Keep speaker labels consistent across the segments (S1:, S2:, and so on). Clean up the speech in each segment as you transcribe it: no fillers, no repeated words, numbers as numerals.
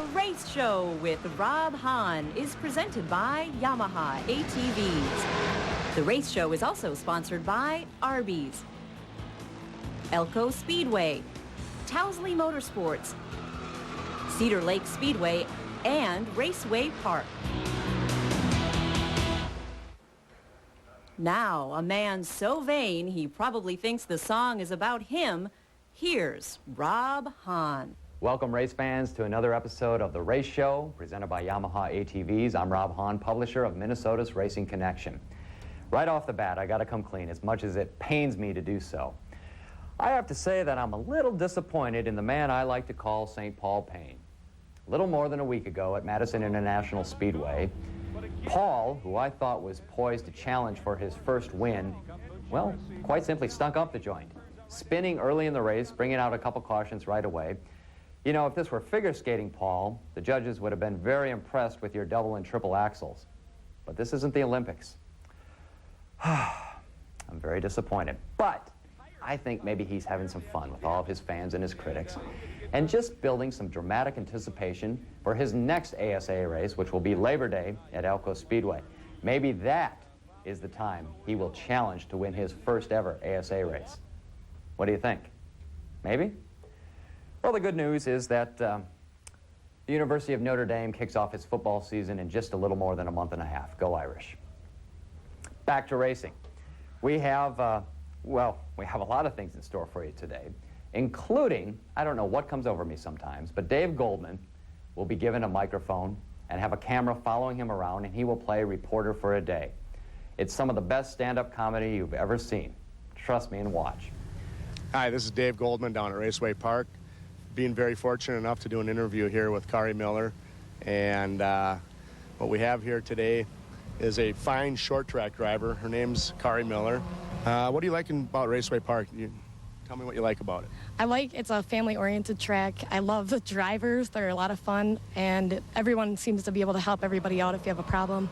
S1: The Race Show with Rob Hahn is presented by Yamaha ATVs. The Race Show is also sponsored by Arby's, Elko Speedway, Towsley Motorsports, Cedar Lake Speedway, and Raceway Park. Now, a man so vain he probably thinks the song is about him. Here's Rob Hahn.
S2: Welcome, race fans, to another episode of The Race Show, presented by Yamaha ATVs. I'm Rob Hahn, publisher of Minnesota's Racing Connection. Right off the bat, I got to come clean, as much as it pains me to do so. I have to say that I'm a little disappointed in the man I like to call St. Paul Payne. A little more than a week ago at Madison International Speedway, Paul, who I thought was poised to challenge for his first win, well, quite simply stunk up the joint, spinning early in the race, bringing out a couple cautions right away. You know, if this were figure skating, Paul, the judges would have been very impressed with your double and triple axles. But this isn't the Olympics. I'm very disappointed. But I think maybe he's having some fun with all of his fans and his critics, and just building some dramatic anticipation for his next ASA race, which will be Labor Day at Elko Speedway. Maybe that is the time he will challenge to win his first ever ASA race. What do you think? Maybe? Well, the good news is that the University of Notre Dame kicks off its football season in just a little more than a month and a half. Go Irish. Back to racing. We have a lot of things in store for you today, including, I don't know what comes over me sometimes, but Dave Goldman will be given a microphone and have a camera following him around, and he will play reporter for a day. It's some of the best stand-up comedy you've ever seen. Trust me and watch.
S3: Hi, this is Dave Goldman down at Raceway Park. Being very fortunate enough to do an interview here with Kari Miller, and what we have here today is a fine short track driver. Her name's Kari Miller. What do you like about Raceway Park? Tell me what you like about it.
S4: It's a family-oriented track. I love the drivers. They're a lot of fun, and everyone seems to be able to help everybody out if you have a problem.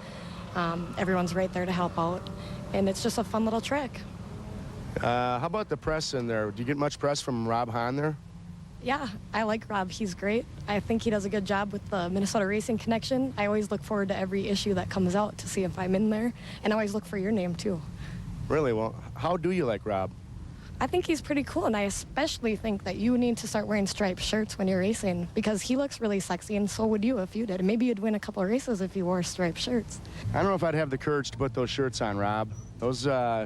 S4: Everyone's right there to help out, and it's just a fun little track.
S3: How about the press in there? Do you get much press from Rob Hahn there?
S4: Yeah, I like Rob. He's great. I think he does a good job with the Minnesota Racing Connection. I always look forward to every issue that comes out to see if I'm in there, and I always look for your name, too.
S3: Really? Well, how do you like Rob?
S4: I think he's pretty cool, and I especially think that you need to start wearing striped shirts when you're racing, because he looks really sexy, and so would you if you did. Maybe you'd win a couple of races if you wore striped shirts.
S3: I don't know if I'd have the courage to put those shirts on, Rob. Those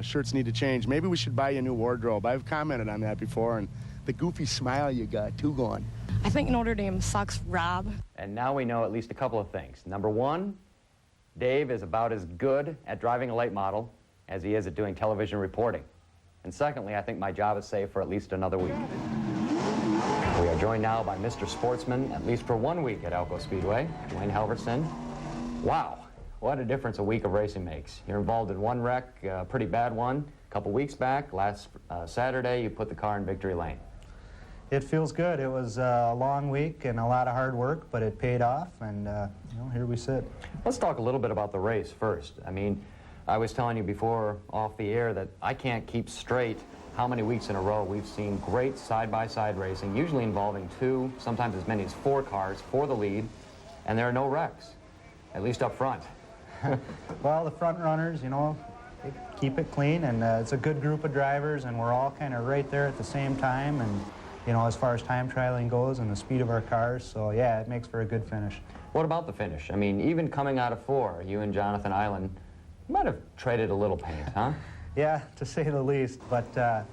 S3: shirts need to change. Maybe we should buy you a new wardrobe. I've commented on that before, and the goofy smile you got, too, going.
S4: I think Notre Dame sucks, Rob.
S2: And now we know at least a couple of things. Number one, Dave is about as good at driving a late model as he is at doing television reporting. And secondly, I think my job is safe for at least another week. We are joined now by Mr. Sportsman, at least for 1 week at Elko Speedway, Dwayne Halverson. Wow, what a difference a week of racing makes. You're involved in one wreck, a pretty bad one, a couple weeks back. Last Saturday, you put the car in victory lane.
S5: It feels good. It was a long week and a lot of hard work, but it paid off, and here we sit.
S2: Let's talk a little bit about the race first. I mean, I was telling you before off the air that I can't keep straight how many weeks in a row we've seen great side-by-side racing, usually involving 2, sometimes as many as 4 cars for the lead, and there are no wrecks, at least up front.
S5: Well, the front runners, they keep it clean, and it's a good group of drivers, and we're all kind of right there at the same time, and as far as time trialing goes and the speed of our cars, so yeah, it makes for a good finish.
S2: What about the finish? I mean, even coming out of 4, you and Jonathan Island might have traded a little paint, huh?
S5: Yeah, to say the least, but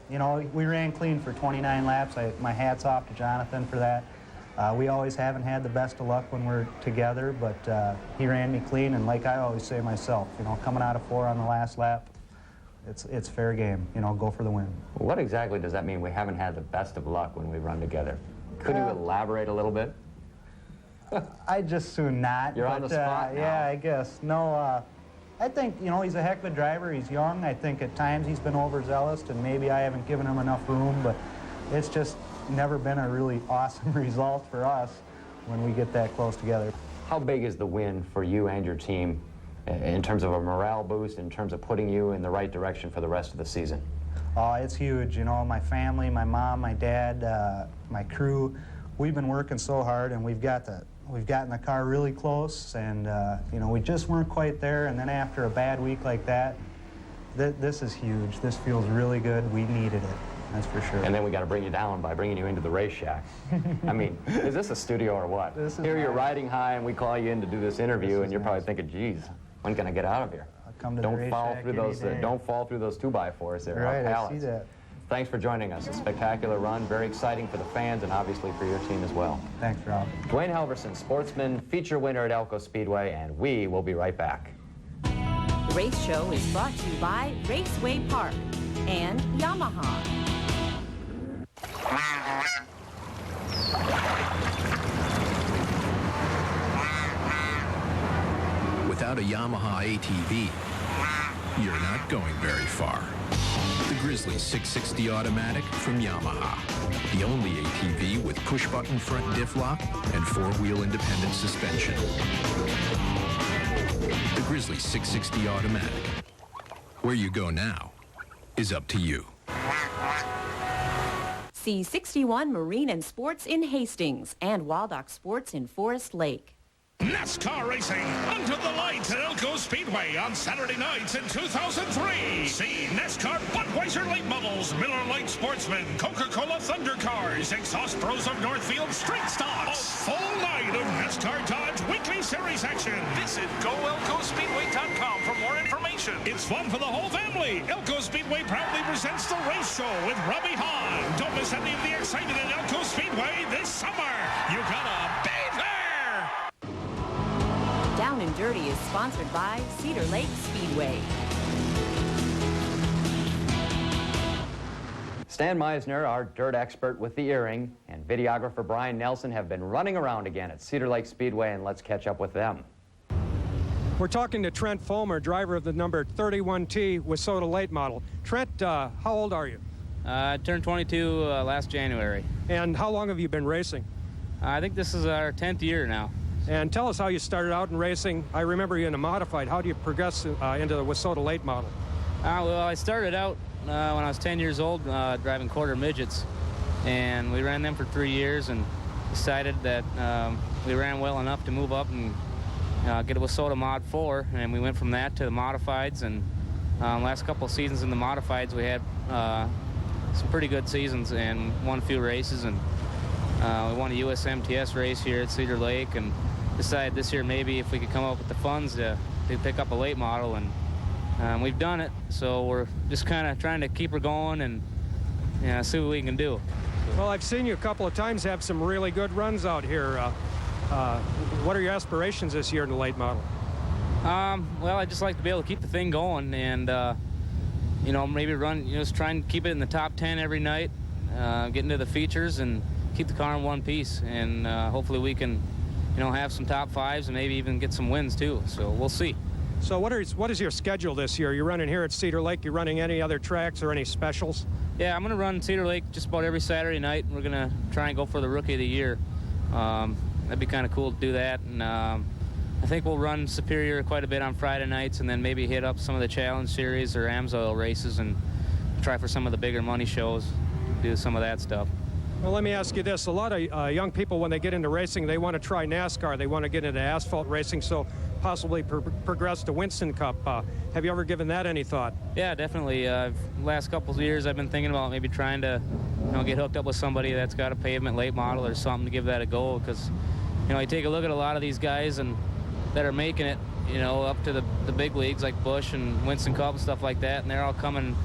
S5: we ran clean for 29 laps. My hat's off to Jonathan for that. We always haven't had the best of luck when we're together, but he ran me clean, and like I always say myself, coming out of 4 on the last lap, it's fair game, go for the win.
S2: What exactly does that mean, we haven't had the best of luck when we run together? Could you elaborate a little bit?
S5: I'd just soon not.
S2: You're on the spot now.
S5: Yeah, I guess. No, I think, he's a heck of a driver. He's young. I think at times he's been overzealous, and maybe I haven't given him enough room, but it's just never been a really awesome result for us when we get that close together.
S2: How big is the win for you and your team in terms of a morale boost, in terms of putting you in the right direction for the rest of the season?
S5: Oh, it's huge. My family, my mom, my dad, my crew, we've been working so hard, and we've gotten the car really close, and you know, we just weren't quite there. And then after a bad week like that, this is huge. This feels really good. We needed it, that's for sure.
S2: And then we got to bring you down by bringing you into the race shack. I mean, is this a studio or what? Here you're riding high, and we call you in to do this interview, and you're probably thinking, geez, when can I get out of here?
S5: I'll come to the race shack any day.
S2: Don't fall through those 2x4s there.
S5: Right,
S2: our
S5: I
S2: pallets.
S5: see that.
S2: Thanks for joining us. A spectacular run, very exciting for the fans and obviously for your team as well.
S5: Thanks, Rob.
S2: Dwayne Halverson, sportsman, feature winner at Elko Speedway, and we will be right back.
S1: The race show is brought to you by Raceway Park and Yamaha.
S6: Without a Yamaha ATV, you're not going very far. The Grizzly 660 Automatic from Yamaha. The only ATV with push-button front diff lock and four-wheel independent suspension. The Grizzly 660 Automatic. Where you go now is up to you.
S1: See 61 Marine and Sports in Hastings and Waldock Sports in Forest Lake.
S7: NASCAR racing under the lights at Elko Speedway on Saturday nights in 2003. See NASCAR Budweiser late models, Miller Lite Sportsman, Coca-Cola Thunder Cars, Exhaust Pros of Northfield Street Stocks. A full night of NASCAR Dodge Weekly Series action. Visit GoElkoSpeedway.com for more information. It's fun for the whole family. Elko Speedway proudly presents the race show with Rob Hahn. Don't miss any of the excitement at Elko Speedway this summer. You gotta be there.
S1: Down and Dirty is sponsored by Cedar Lake Speedway.
S2: Stan Meisner, our dirt expert with the earring, and videographer Brian Nelson have been running around again at Cedar Lake Speedway, and let's catch up with them.
S8: We're talking to Trent Fulmer, driver of the number 31T Wissota late model. Trent, how old are you?
S9: I turned 22 last January.
S8: And how long have you been racing?
S9: I think this is our 10th year now.
S8: And tell us how you started out in racing. I remember you in a modified. How do you progress into the Wissota late model?
S9: Well, I started out when I was 10 years old driving quarter midgets. And we ran them for 3 years and decided that we ran well enough to move up and get a Wissota Mod 4. And we went from that to the modifieds. And last couple of seasons in the modifieds, we had some pretty good seasons and won a few races. And we won a USMTS race here at Cedar Lake and decided this year maybe if we could come up with the funds to pick up a late model, and we've done it. So we're just kind of trying to keep her going and see what we can do.
S8: Well, I've seen you a couple of times have some really good runs out here. What are your aspirations this year in the late model?
S9: Well, I'd just like to be able to keep the thing going and maybe run, just try and keep it in the top 10 every night, get into the features and keep the car in one piece, and hopefully we can have some top fives and maybe even get some wins too. So we'll see.
S8: So what is your schedule this year? You're running here at Cedar Lake. You're running any other tracks or any specials?
S9: Yeah, I'm going to run Cedar Lake just about every Saturday night. We're going to try and go for the Rookie of the Year. That'd be kind of cool to do that. And I think we'll run Superior quite a bit on Friday nights and then maybe hit up some of the Challenge Series or AMSOIL races and try for some of the bigger money shows, do some of that stuff.
S8: Well, let me ask you this. A lot of young people, when they get into racing, they want to try NASCAR. They want to get into asphalt racing, so possibly progress to Winston Cup. Have you ever given that any thought?
S9: Yeah, definitely. Last couple of years, I've been thinking about maybe trying to get hooked up with somebody that's got a pavement late model or something to give that a go, because you take a look at a lot of these guys and that are making it, up to the big leagues like Busch and Winston Cup and stuff like that, and they're all coming,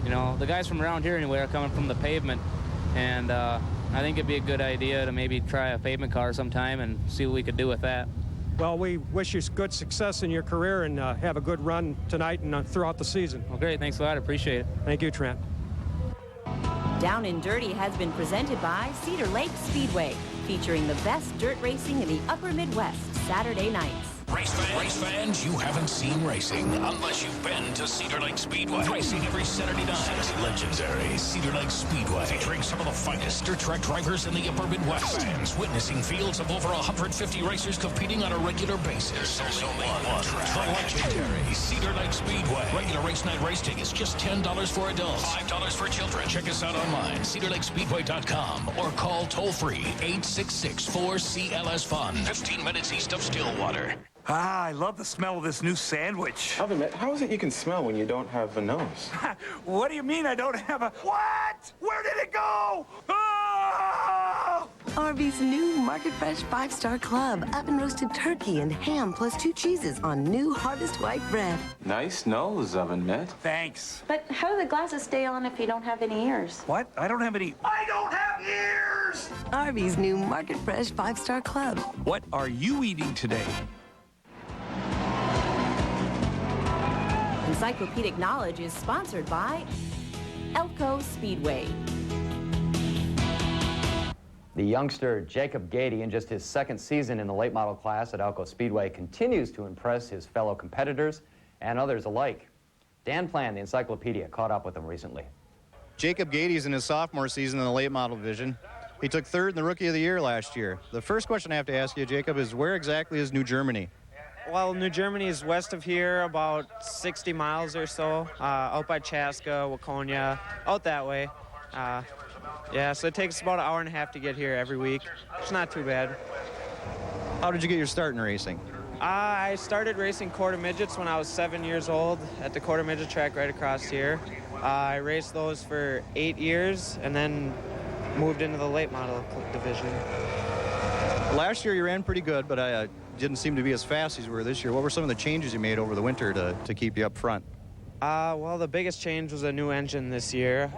S9: the guys from around here anyway are coming from the pavement. And I think it'd be a good idea to maybe try a pavement car sometime and see what we could do with that.
S8: Well, we wish you good success in your career and have a good run tonight and throughout the season.
S9: Well, great. Thanks a lot. I appreciate it.
S8: Thank you, Trent.
S1: Down and Dirty has been presented by Cedar Lake Speedway, featuring the best dirt racing in the upper Midwest Saturday nights.
S7: Race fans, you haven't seen racing unless you've been to Cedar Lake Speedway. Racing every Saturday night. Legendary Cedar Lake Speedway. Featuring some of the finest dirt track drivers in the upper Midwest. Fans witnessing fields of over 150 racers competing on a regular basis. There's only one track. The legendary Cedar Lake Speedway. Regular race night race tickets just $10 for adults, $5 for children. Check us out online, cedarlakespeedway.com, or call toll-free 866-4CLS-FUN. 15 minutes east of Stillwater.
S10: I love the smell of this new sandwich.
S11: Alvin, how is it you can smell when you don't have a nose?
S10: What do you mean I don't have a... What? Where did it go? Oh!
S12: Arby's new Market Fresh 5-Star Club. Oven roasted turkey and ham plus 2 cheeses on new Harvest White bread.
S11: Nice nose, Oven Mitt.
S10: Thanks.
S13: But how do the glasses stay on if you don't have any ears?
S10: What? I don't have any... I don't have ears!
S12: Arby's new Market Fresh 5-Star Club.
S10: What are you eating today?
S1: Encyclopedic Knowledge is sponsored by Elko Speedway.
S2: The youngster Jacob Gady, in just his second season in the late model class at Elko Speedway, continues to impress his fellow competitors and others alike. Dan Plan, the Encyclopedia, caught up with him recently.
S14: Jacob Gady's in his sophomore season in the late model division. He took third in the Rookie of the Year last year. The first question I have to ask you, Jacob, is where exactly is New Germany?
S15: Well, New Germany is west of here, about 60 miles or so, out by Chaska, Waconia, out that way. Yeah, so it takes about an hour and a half to get here every week. It's not too bad.
S14: How did you get your start in racing?
S15: I started racing quarter midgets when I was 7 years old at the quarter midget track right across here. I raced those for 8 years and then moved into the late model division.
S14: Last year you ran pretty good, but I didn't seem to be as fast as you were this year. What were some of the changes you made over the winter to keep you up front?
S15: Well, the biggest change was a new engine this year.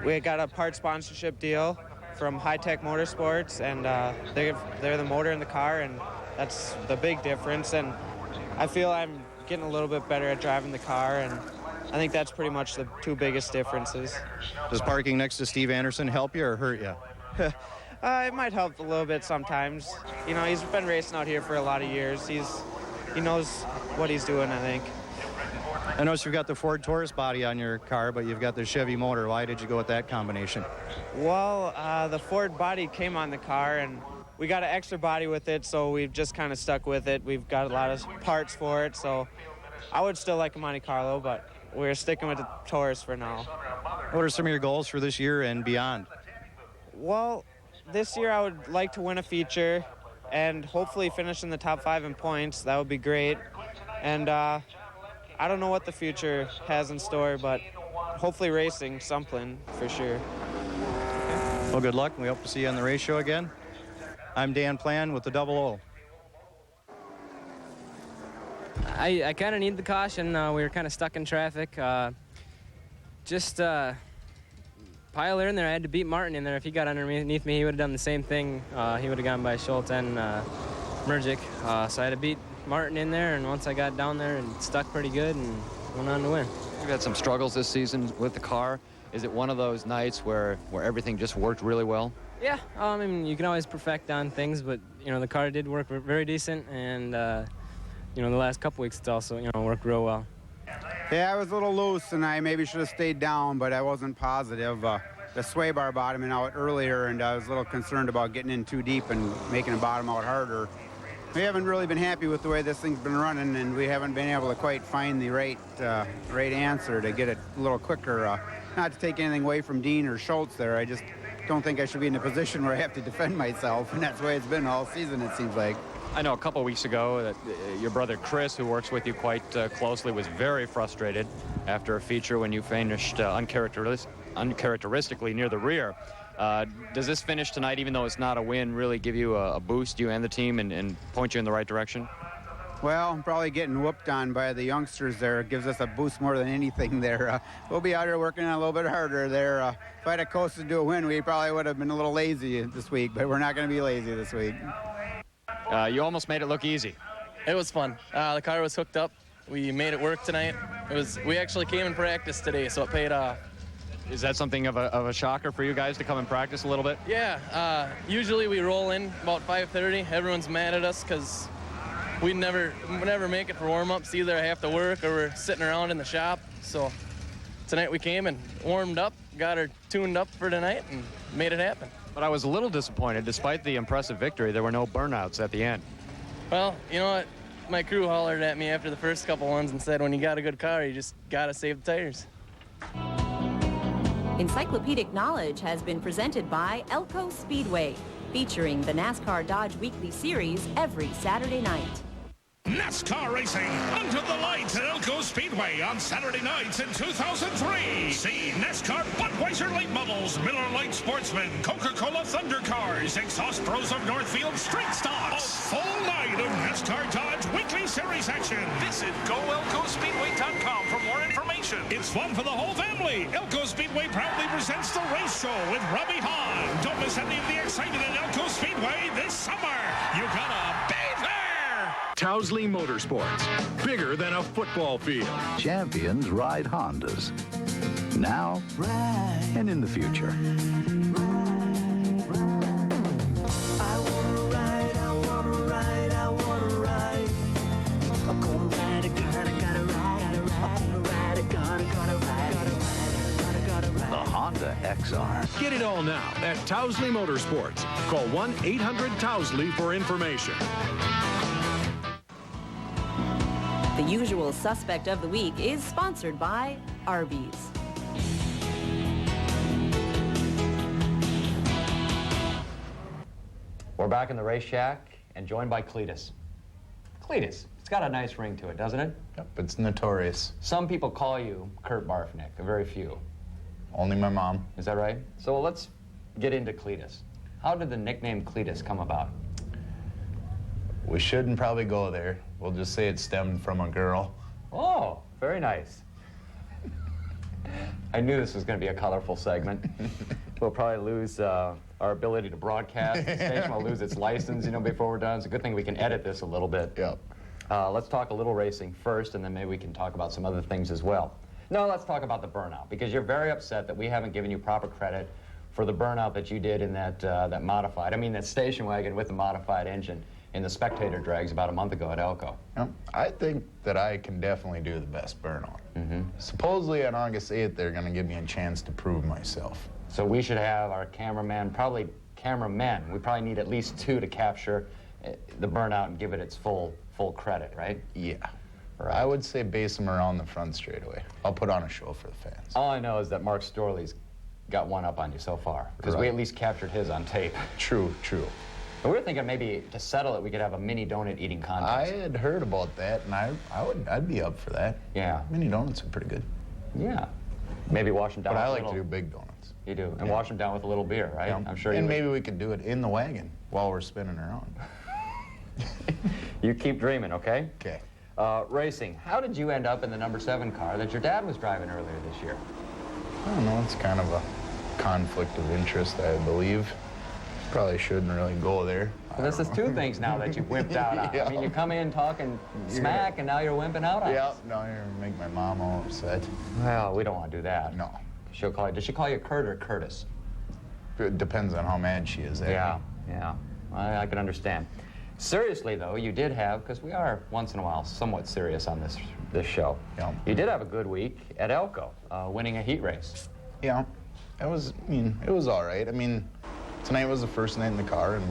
S15: We got a part sponsorship deal from High Tech Motorsports, and they're the motor in the car, and that's the big difference. And I feel I'm getting a little bit better at driving the car, and I think that's pretty much the two biggest differences.
S14: Does parking next to Steve Anderson help you or hurt you?
S15: It might help a little bit sometimes. You know, he's been racing out here for a lot of years. He knows what he's doing, I think.
S14: I noticed you've got the Ford Taurus body on your car, but you've got the Chevy motor. Why did you go with that combination?
S15: Well, the Ford body came on the car, and we got an extra body with it, so we've just kind of stuck with it. We've got a lot of parts for it, so I would still like a Monte Carlo, but we're sticking with the Taurus for now.
S14: What are some of your goals for this year and beyond?
S15: Well, this year I would like to win a feature and hopefully finish in the top 5 in points. That would be great. And I don't know what the future has in store, but hopefully racing something for sure.
S14: Okay. Well, good luck, and we hope to see you on the race show again. I'm Dan Plan with the Double O.
S9: I kind of need the caution. We were kind of stuck in traffic. Pile in there, I had to beat Martin in there. If he got underneath me, he would have done the same thing. He would have gone by Schultz and Mergic. So I had to beat Martin in there, and once I got down there, and stuck pretty good and went on to win.
S2: You've had some struggles this season with the car. Is it one of those nights where everything just worked really well?
S9: Yeah, I mean, you can always perfect on things, but, you know, the car did work very decent, and, you know, the last couple weeks it's also, you know, worked real well.
S16: Yeah, I was a little loose, and I maybe should have stayed down, but I wasn't positive. The sway bar bottoming out earlier, and I was a little concerned about getting in too deep and making the bottom out harder. We haven't really been happy with the way this thing's been running, and we haven't been able to quite find the right answer to get it a little quicker. Not to take anything away from Dean or Schultz there, I just don't think I should be in a position where I have to defend myself, and that's the way it's been all season, it seems like.
S2: I know a couple weeks ago that your brother Chris, who works with you quite closely, was very frustrated after a feature when you finished uncharacteristically near the rear. Does this finish tonight, even though it's not a win, really give you a boost, you and the team, and point you in the right direction?
S16: Well, probably getting whooped on by the youngsters there gives us a boost more than anything there. We'll be out here working a little bit harder there. If I'd have coasted to a win, we probably would have been a little lazy this week, but we're not going to be lazy this week.
S2: You almost made it look easy.
S17: It was fun. The car was hooked up. We made it work tonight. We actually came in practice today, so it paid off.
S2: Is that something of a shocker for you guys to come and practice a little bit?
S17: Yeah. Usually we roll in about 5:30. Everyone's mad at us because we never make it for warm-ups. Either I have to work or we're sitting around in the shop. So tonight we came and warmed up, got her tuned up for tonight, and made it happen.
S2: But I was a little disappointed. Despite the impressive victory, there were no burnouts at the end.
S17: Well, you know what? My crew hollered at me after the first couple ones and said, when you got a good car, you just got to save the tires.
S1: Encyclopedic Knowledge has been presented by Elko Speedway, featuring the NASCAR Dodge Weekly Series every Saturday night.
S7: NASCAR racing under the lights at Elko Speedway on Saturday nights in 2003. See NASCAR Budweiser late models, Miller Lite Sportsman, Coca-Cola Thunder Cars, Exhaust Bros of Northfield Street Stocks. A full night of NASCAR Dodge Weekly Series action. Visit GoElkoSpeedway.com for more information. It's fun for the whole family. Elko Speedway proudly presents the race show with Rob Hahn. Don't miss any of the excitement at Elko Speedway this summer. You gotta be there.
S6: Towsley Motorsports, bigger than a football field.
S18: Champions ride Hondas. Now and in the future. The Honda XR.
S6: Get it all now at Towsley Motorsports. Call 1-800-TOWSLEY for information.
S1: The usual suspect of the week is sponsored by Arby's.
S2: We're back in the race shack and joined by Cletus. Cletus, it's got a nice ring to it, doesn't it?
S19: Yep, it's notorious.
S2: Some people call you Kurt Barfnick, a very few.
S19: Only my mom.
S2: Is that right? So let's get into Cletus. How did the nickname Cletus come about?
S19: We shouldn't probably go there. We'll just say it stemmed from a girl.
S2: Oh, very nice. I knew this was going to be a colorful segment. We'll probably lose our ability to broadcast. The station will lose its license, before we're done. It's a good thing we can edit this a little bit.
S19: Yep.
S2: Let's talk a little racing first, and then maybe we can talk about some other things as well. No, let's talk about the burnout, because you're very upset that we haven't given you proper credit for the burnout that you did in that modified, that station wagon with the modified engine in the spectator drags about a month ago at Elko.
S19: I think that I can definitely do the best burnout. Supposedly on August 8th, they're going to give me a chance to prove myself.
S2: So we should have our cameramen, probably cameramen. We probably need at least 2 to capture the burnout and give it its full credit, right?
S19: Yeah. Right. I would say base them around the front straightaway. I'll put on a show for the fans.
S2: All I know is that Mark Storley's got one up on you so far, because we at least captured his on tape.
S19: True.
S2: And we were thinking maybe to settle it, we could have a mini donut eating contest.
S19: I had heard about that, and I'd be up for that.
S2: Yeah.
S19: Mini donuts are pretty good.
S2: Yeah. Maybe wash them down.
S19: But I like to do big donuts.
S2: You do, and wash them down with a little beer, right?
S19: Yeah.
S2: I'm sure.
S19: And maybe we could do it in the wagon while we're spinning around.
S2: You keep dreaming, okay?
S19: Okay.
S2: Racing. How did you end up in the number 7 car that your dad was driving earlier this year?
S19: I don't know. It's kind of a conflict of interest, I believe. Probably shouldn't really go there.
S2: Well, this is 2 things now that you've wimped out on.
S19: Yeah.
S2: You come in talking smack, and now you're wimping out on us.
S19: Now you're going to make my mom all upset.
S2: Well, we don't want to do that.
S19: No.
S2: She'll call you. Does she call you Kurt or Curtis?
S19: It depends on how mad she is at me.
S2: Yeah. I can understand. Seriously, though, you did have, because we are once in a while somewhat serious on this show.
S19: Yeah.
S2: You did have a good week at Elko, winning a heat race.
S19: Yeah. It was all right. Tonight was the first night in the car, and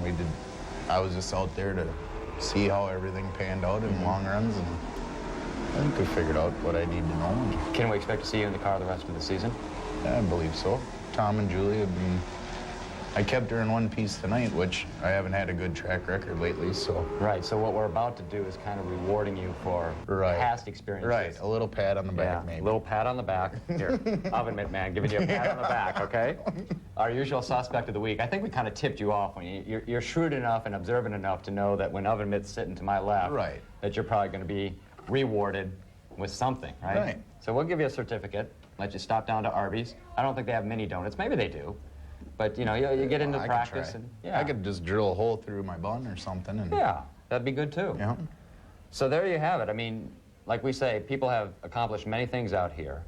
S19: I was just out there to see how everything panned out in long runs, and I think we figured out what I need to know.
S2: Can we expect to see you in the car the rest of the season?
S19: Yeah, I believe so. Tom and Julie I kept her in one piece tonight, which I haven't had a good track record lately, so.
S2: Right, so what we're about to do is kind of rewarding you for past experiences.
S19: Right, a little pat on the back, maybe.
S2: A little pat on the back. Here, Oven Mitt Man, giving you a pat on the back, okay? Our usual suspect of the week. I think we kind of tipped you off when you're shrewd enough and observant enough to know that when Oven Mitt's sitting to my left, that you're probably going to be rewarded with something, right?
S19: Right.
S2: So we'll give you a certificate, let you stop down to Arby's. I don't think they have mini donuts. Maybe they do. But, you get into practice.
S19: I could just drill a hole through my bun or something. And
S2: yeah, that'd be good, too.
S19: Yeah.
S2: So there you have it. Like we say, people have accomplished many things out here,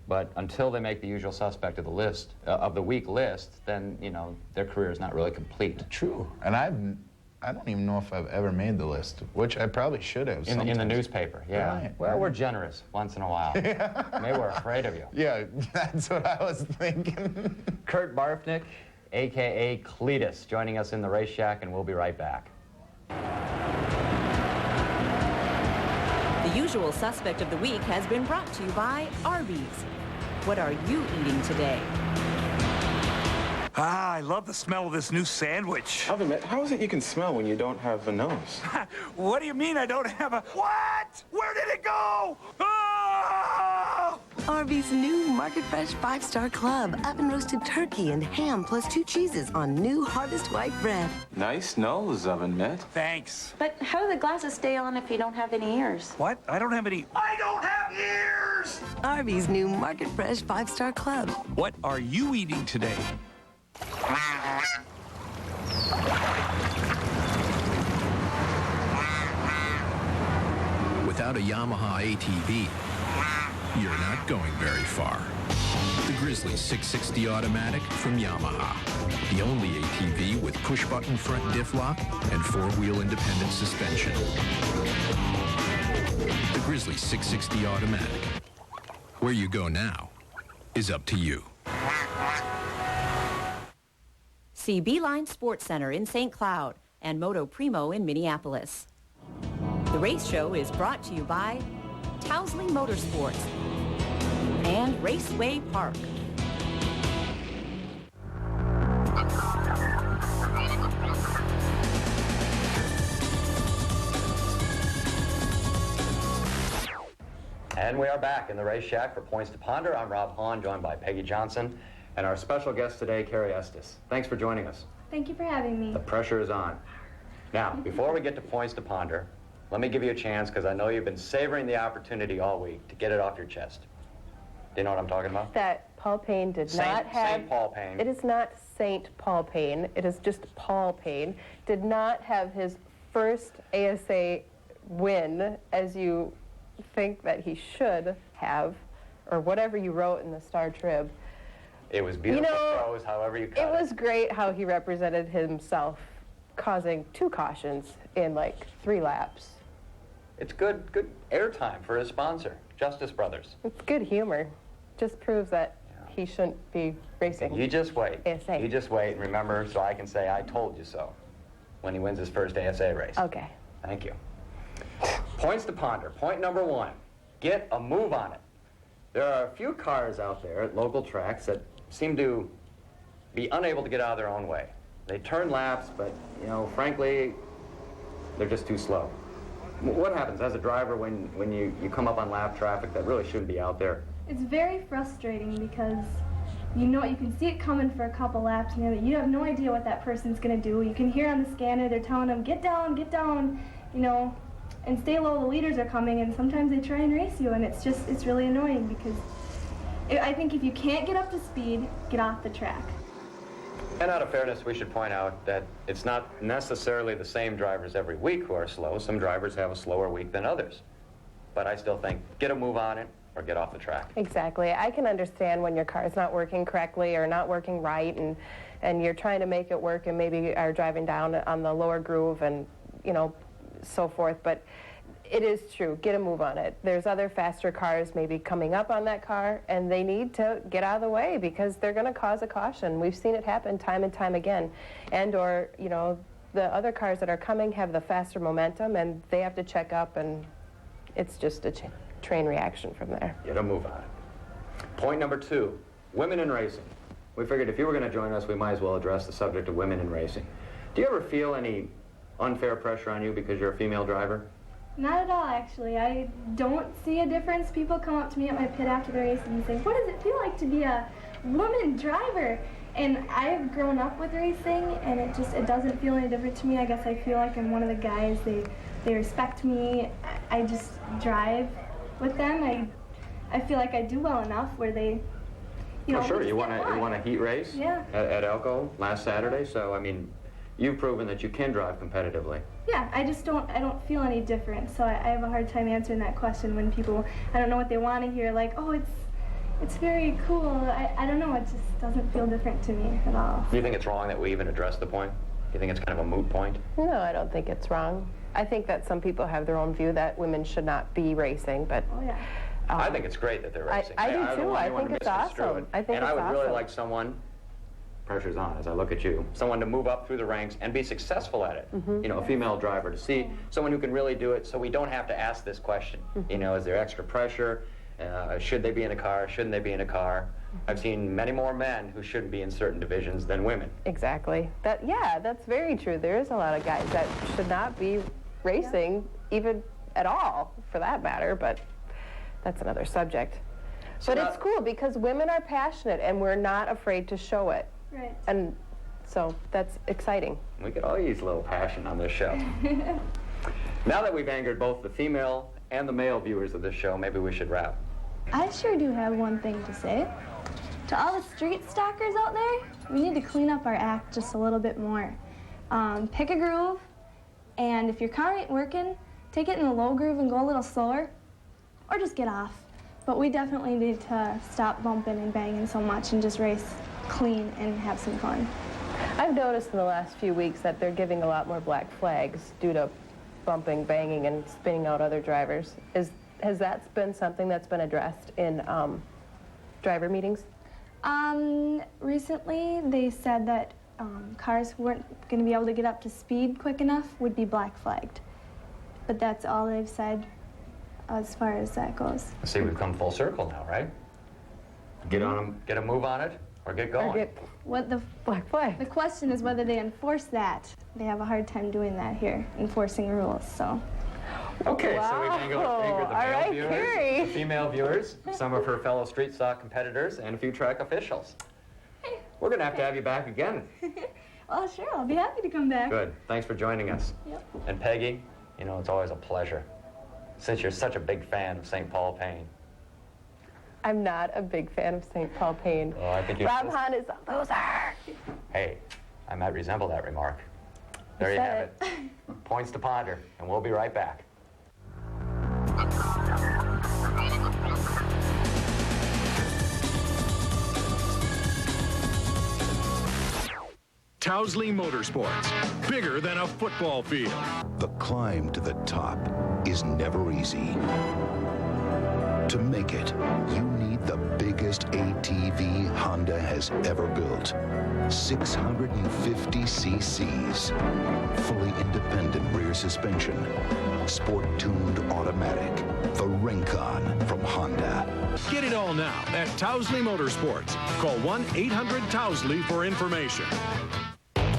S2: but until they make the usual suspect of the list, of the week list, then, their career is not really complete.
S19: True. And I I don't even know if I've ever made the list, which I probably should have.
S2: In the newspaper, yeah.
S19: Right.
S2: Well, we're generous once in a while. Maybe we're afraid of you.
S19: Yeah, that's what I was thinking.
S2: Kurt Barfnick, a.k.a. Cletus, joining us in the Race Shack, and we'll be right back.
S1: The usual suspect of the week has been brought to you by Arby's. What are you eating today?
S10: Ah, I love the smell of this new sandwich.
S11: Oven mitt, how is it you can smell when you don't have a nose?
S10: What do you mean I don't have a... What? Where did it go? Ah!
S12: Arby's new Market Fresh 5-Star Club. Oven roasted turkey and ham plus 2 cheeses on new Harvest White bread.
S11: Nice nose, Oven mitt.
S10: Thanks.
S13: But how do the glasses stay on if you don't have any ears?
S10: What? I don't have any... I don't have ears!
S12: Arby's new Market Fresh 5-Star Club.
S10: What are you eating today?
S6: Without a Yamaha ATV, you're not going very far. The Grizzly 660 Automatic from Yamaha. The only ATV with push-button front diff lock and 4-wheel independent suspension. The Grizzly 660 Automatic. Where you go now is up to you.
S1: See Beeline Sports Center in St. Cloud and Moto Primo in Minneapolis. The race show is brought to you by Towsley Motorsports and Raceway Park.
S2: And we are back in the Race Shack for Points to Ponder. I'm Rob Hahn, joined by Peggy Johnson, and our special guest today, Carrie Estes. Thanks for joining us.
S20: Thank you for having me.
S2: The pressure is on. Now, before we get to Points to Ponder, let me give you a chance, because I know you've been savoring the opportunity all week to get it off your chest. Do you know what I'm talking about?
S21: That Paul Payne did not have...
S2: Saint Paul Payne.
S21: It is not Saint Paul Payne. It is just Paul Payne. Did not have his first ASA win as you think that he should have, or whatever you wrote in the Star Trib.
S2: It was beautiful prose, however you cut it.
S21: It was great how he represented himself, causing 2 cautions in like 3 laps.
S2: It's good airtime for his sponsor, Justice Brothers.
S21: It's good humor. Just proves that he shouldn't be racing.
S2: You just wait.
S21: ASA.
S2: You just wait and remember, so I can say I told you so when he wins his first ASA race.
S21: Okay.
S2: Thank you. Points to ponder. Point number 1, get a move on it. There are a few cars out there at local tracks that seem to be unable to get out of their own way. They turn laps, but, frankly, they're just too slow. What happens as a driver when you come up on lap traffic that really shouldn't be out there?
S20: It's very frustrating because you can see it coming for a couple laps and you have no idea what that person's going to do. You can hear on the scanner they're telling them, get down, and stay low, the leaders are coming, and sometimes they try and race you, and it's really annoying because I think if you can't get up to speed, get off the track.
S2: And out of fairness, we should point out that it's not necessarily the same drivers every week who are slow. Some drivers have a slower week than others. But I still think get a move on it or get off the track.
S21: Exactly. I can understand when your car is not working correctly or not working right, and you're trying to make it work and maybe are driving down on the lower groove and, so forth. But it is true. Get a move on it. There's other faster cars maybe coming up on that car, and they need to get out of the way because they're going to cause a caution. We've seen it happen time and time again. And or, the other cars that are coming have the faster momentum, and they have to check up, and it's just a train reaction from there.
S2: Get a move on it. Point number 2, women in racing. We figured if you were going to join us, we might as well address the subject of women in racing. Do you ever feel any unfair pressure on you because you're a female driver?
S20: Not at all, actually. I don't see a difference. People come up to me at my pit after the race and say, what does it feel like to be a woman driver? And I've grown up with racing, and it doesn't feel any different to me. I guess I feel like I'm one of the guys. They respect me. I just drive with them. I feel like I do well enough where they,
S2: Sure. You won a heat race at Elko last Saturday, so, you've proven that you can drive competitively.
S20: Yeah, I don't feel any different, so I have a hard time answering that question when people, I don't know what they want to hear, like, oh, it's very cool. I don't know, it just doesn't feel different to me at all.
S2: Do you think it's wrong that we even address the point? You think it's kind of a moot point?
S21: No, I don't think it's wrong. I think that some people have their own view that women should not be racing, but...
S20: Oh, yeah.
S2: I think it's great that they're racing.
S21: I do,
S2: don't
S21: too.
S2: want
S21: I
S2: anyone
S21: think
S2: to
S21: it's
S2: misconstrue
S21: awesome.
S2: it.
S21: I think
S2: and
S21: it's
S2: I would really
S21: awesome.
S2: like someone, pressure's on as I look at you, someone to move up through the ranks and be successful at it.
S21: Mm-hmm.
S2: You know, a female driver, to see someone who can really do it so we don't have to ask this question.
S21: Mm-hmm.
S2: You know, is there extra pressure? Should they be in a car? Shouldn't they be in a car? I've seen many more men who shouldn't be in certain divisions than women.
S21: Exactly. Yeah, that's very true. There is a lot of guys that should not be racing, even at all, for that matter, but that's another subject.
S2: So
S21: but it's cool because women are passionate and we're not afraid to show it.
S20: Right.
S21: And so that's exciting.
S2: We could all use a little passion on this show. Now that we've angered both the female and the male viewers of this show, maybe we should wrap.
S20: I sure do have one thing to say. To all the street stalkers out there, we need to clean up our act just a little bit more. Pick a groove, and if your car ain't working, take it in a low groove and go a little slower, or just get off. But we definitely need to stop bumping and banging so much and just race clean and have some fun.
S21: I've noticed in the last few weeks that they're giving a lot more black flags due to bumping, banging, and spinning out other drivers. Has that been something that's been addressed in driver meetings?
S20: Recently, they said that cars who weren't going to be able to get up to speed quick enough would be black flagged. But that's all they've said as far as that goes.
S2: See, we've come full circle now, right? Get on them, get a move on it, or get going.
S20: What the
S21: black flag?
S20: The question is whether they enforce that. They have a hard time doing that here, enforcing rules. So.
S2: Okay,
S21: Wow.
S2: so we've angered the
S21: All right,
S2: male
S21: Carrie.
S2: viewers, the female viewers, some of her fellow street stock competitors, and a few track officials. We're going to have you back again.
S20: Well, sure, I'll be happy to come back.
S2: Good. Thanks for joining us.
S20: Yep.
S2: And Peggy, you know, it's always a pleasure. Since you're such a big fan of St. Paul Payne.
S21: I'm not a big fan of St. Paul Payne.
S2: Oh, I think you're
S21: Rob Hahn is a loser.
S2: Hey, I might resemble that remark. There you have it. Points to ponder, and we'll be right back.
S6: Towsley Motorsports, bigger than a football field.
S18: The climb to the top is never easy. To make it, you need the biggest ATV Honda has ever built. 650 cc's, fully independent rear suspension, sport-tuned automatic, the Rincon from Honda.
S6: Get it all now at Towsley Motorsports. Call 1-800-TOWSLEY for information.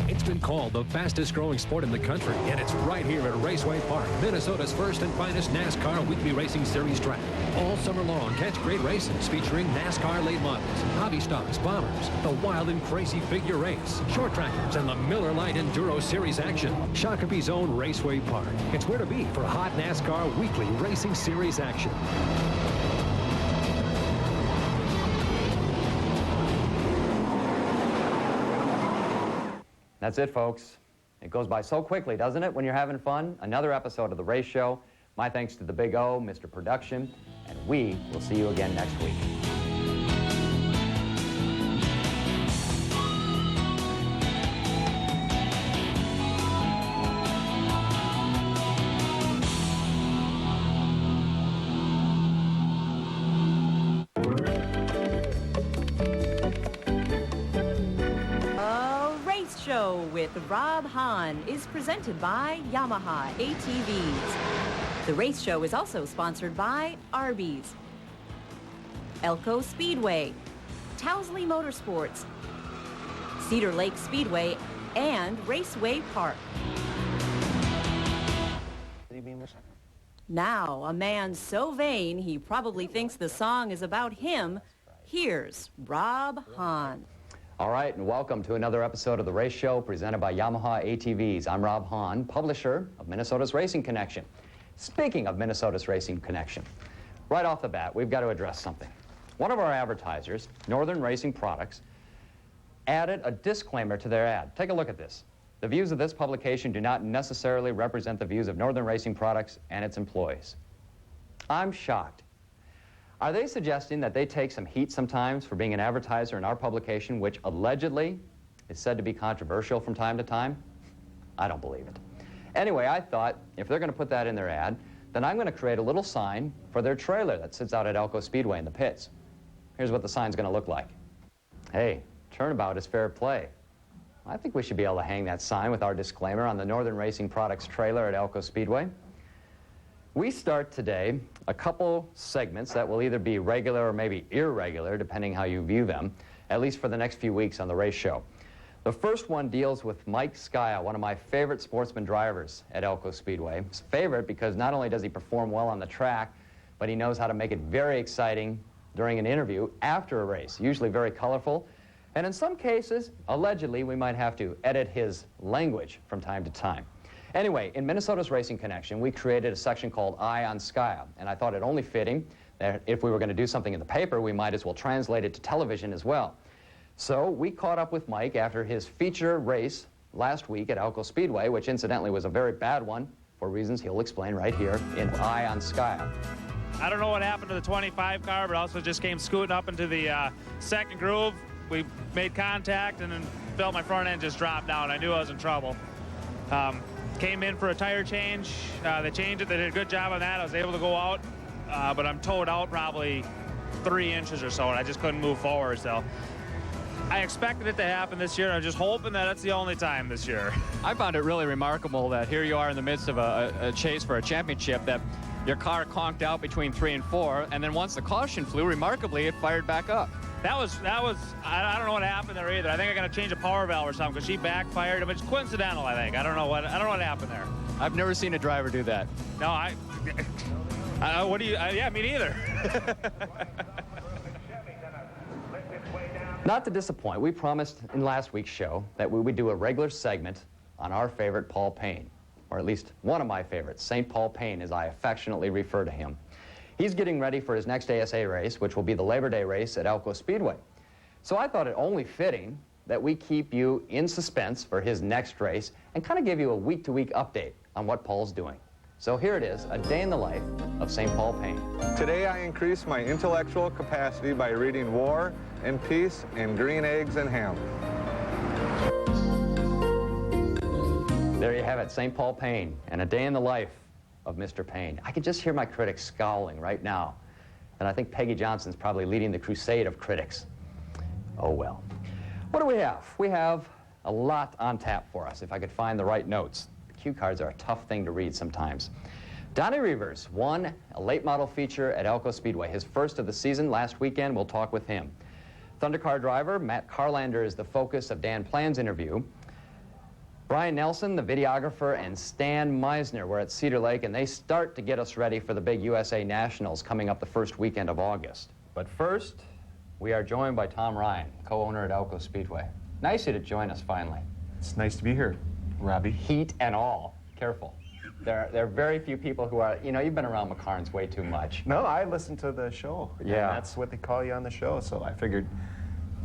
S3: It's been called the fastest growing sport in the country, and it's right here at Raceway Park, Minnesota's first and finest NASCAR Weekly Racing Series track. All summer long, catch great races featuring NASCAR late models, hobby stocks, bombers, the wild and crazy figure race, short trackers, and the Miller Lite Enduro Series action. Shakopee's own Raceway Park. It's where to be for hot NASCAR Weekly Racing Series action.
S2: That's it, folks. It goes by so quickly, doesn't it, when you're having fun? Another episode of The Race Show. My thanks to the Big O, Mr. Production, and we will see you again next week.
S1: With Rob Hahn is presented by Yamaha ATVs. The race show is also sponsored by Arby's, Elko Speedway, Towsley Motorsports, Cedar Lake Speedway, and Raceway Park. Now, a man so vain he probably thinks the song is about him. Here's Rob Hahn.
S2: All right, and welcome to another episode of The Race Show presented by Yamaha ATVs. I'm Rob Hahn, publisher of Minnesota's Racing Connection. Speaking of Minnesota's Racing Connection, right off the bat, we've got to address something. One of our advertisers, Northern Racing Products, added a disclaimer to their ad. Take a look at this. The views of this publication do not necessarily represent the views of Northern Racing Products and its employees. I'm shocked. Are they suggesting that they take some heat sometimes for being an advertiser in our publication, which allegedly is said to be controversial from time to time? I don't believe it. Anyway, I thought if they're going to put that in their ad, then I'm going to create a little sign for their trailer that sits out at Elko Speedway in the pits. Here's what the sign's going to look like. Hey, turnabout is fair play. I think we should be able to hang that sign with our disclaimer on the Northern Racing Products trailer at Elko Speedway. We start today a couple segments that will either be regular or maybe irregular, depending how you view them, at least for the next few weeks on the race show. The first one deals with Mike Skaya, one of my favorite sportsman drivers at Elko Speedway. His favorite because not only does he perform well on the track, but he knows how to make it very exciting during an interview after a race, usually very colorful. And in some cases, allegedly, we might have to edit his language from time to time. Anyway, in Minnesota's Racing Connection, we created a section called Eye on Skaya, and I thought it only fitting that if we were going to do something in the paper, we might as well translate it to television as well. So we caught up with Mike after his feature race last week at Elko Speedway, which incidentally was a very bad one for reasons he'll explain right here in Eye on Skaya.
S4: I don't know what happened to the 25 car, but also just came scooting up into the second groove. We made contact and then felt my front end just drop down. I knew I was in trouble. Came in for a tire change. They changed it. They did a good job on that. I was able to go out, but I'm towed out probably 3 inches or so, and I just couldn't move forward. So I expected it to happen this year. I'm just hoping that it's the only time this year.
S22: I found it really remarkable that here you are in the midst of a chase for a championship, that your car conked out between 3 and 4, and then once the caution flew, remarkably, it fired back up.
S4: That was, I don't know what happened there either. I think I got to change a power valve or something because she backfired. I mean, it's coincidental, I think. I don't know what happened there.
S22: I've never seen a driver do that.
S4: No, yeah, me neither.
S2: Not to disappoint, we promised in last week's show that we would do a regular segment on our favorite Paul Payne, or at least one of my favorites, St. Paul Payne, as I affectionately refer to him. He's getting ready for his next ASA race, which will be the Labor Day race at Elko Speedway. So I thought it only fitting that we keep you in suspense for his next race and kind of give you a week-to-week update on what Paul's doing. So here it is, a day in the life of St. Paul Payne.
S23: Today I increased my intellectual capacity by reading War and Peace and Green Eggs and Ham.
S2: There you have it, St. Paul Payne, and a day in the life of Mr. Payne. I can just hear my critics scowling right now. And I think Peggy Johnson's probably leading the crusade of critics. Oh well. What do we have? We have a lot on tap for us, if I could find the right notes. The cue cards are a tough thing to read sometimes. Donnie Reavers won a late model feature at Elko Speedway, his first of the season last weekend. We'll talk with him. Thundercar driver Matt Carlander is the focus of Dan Plan's interview. Brian Nelson, the videographer, and Stan Meisner were at Cedar Lake, and they start to get us ready for the big USA Nationals coming up the first weekend of August. But first, we are joined by Tom Ryan, co-owner at Elko Speedway. Nice of you to join us finally.
S24: It's nice to be here, Robbie.
S2: Heat and all. Careful. There are very few people who are, you know, you've been around McCarnes way too much.
S24: No, I listened to the show.
S2: Yeah.
S24: And that's what they call you on the show, so I figured.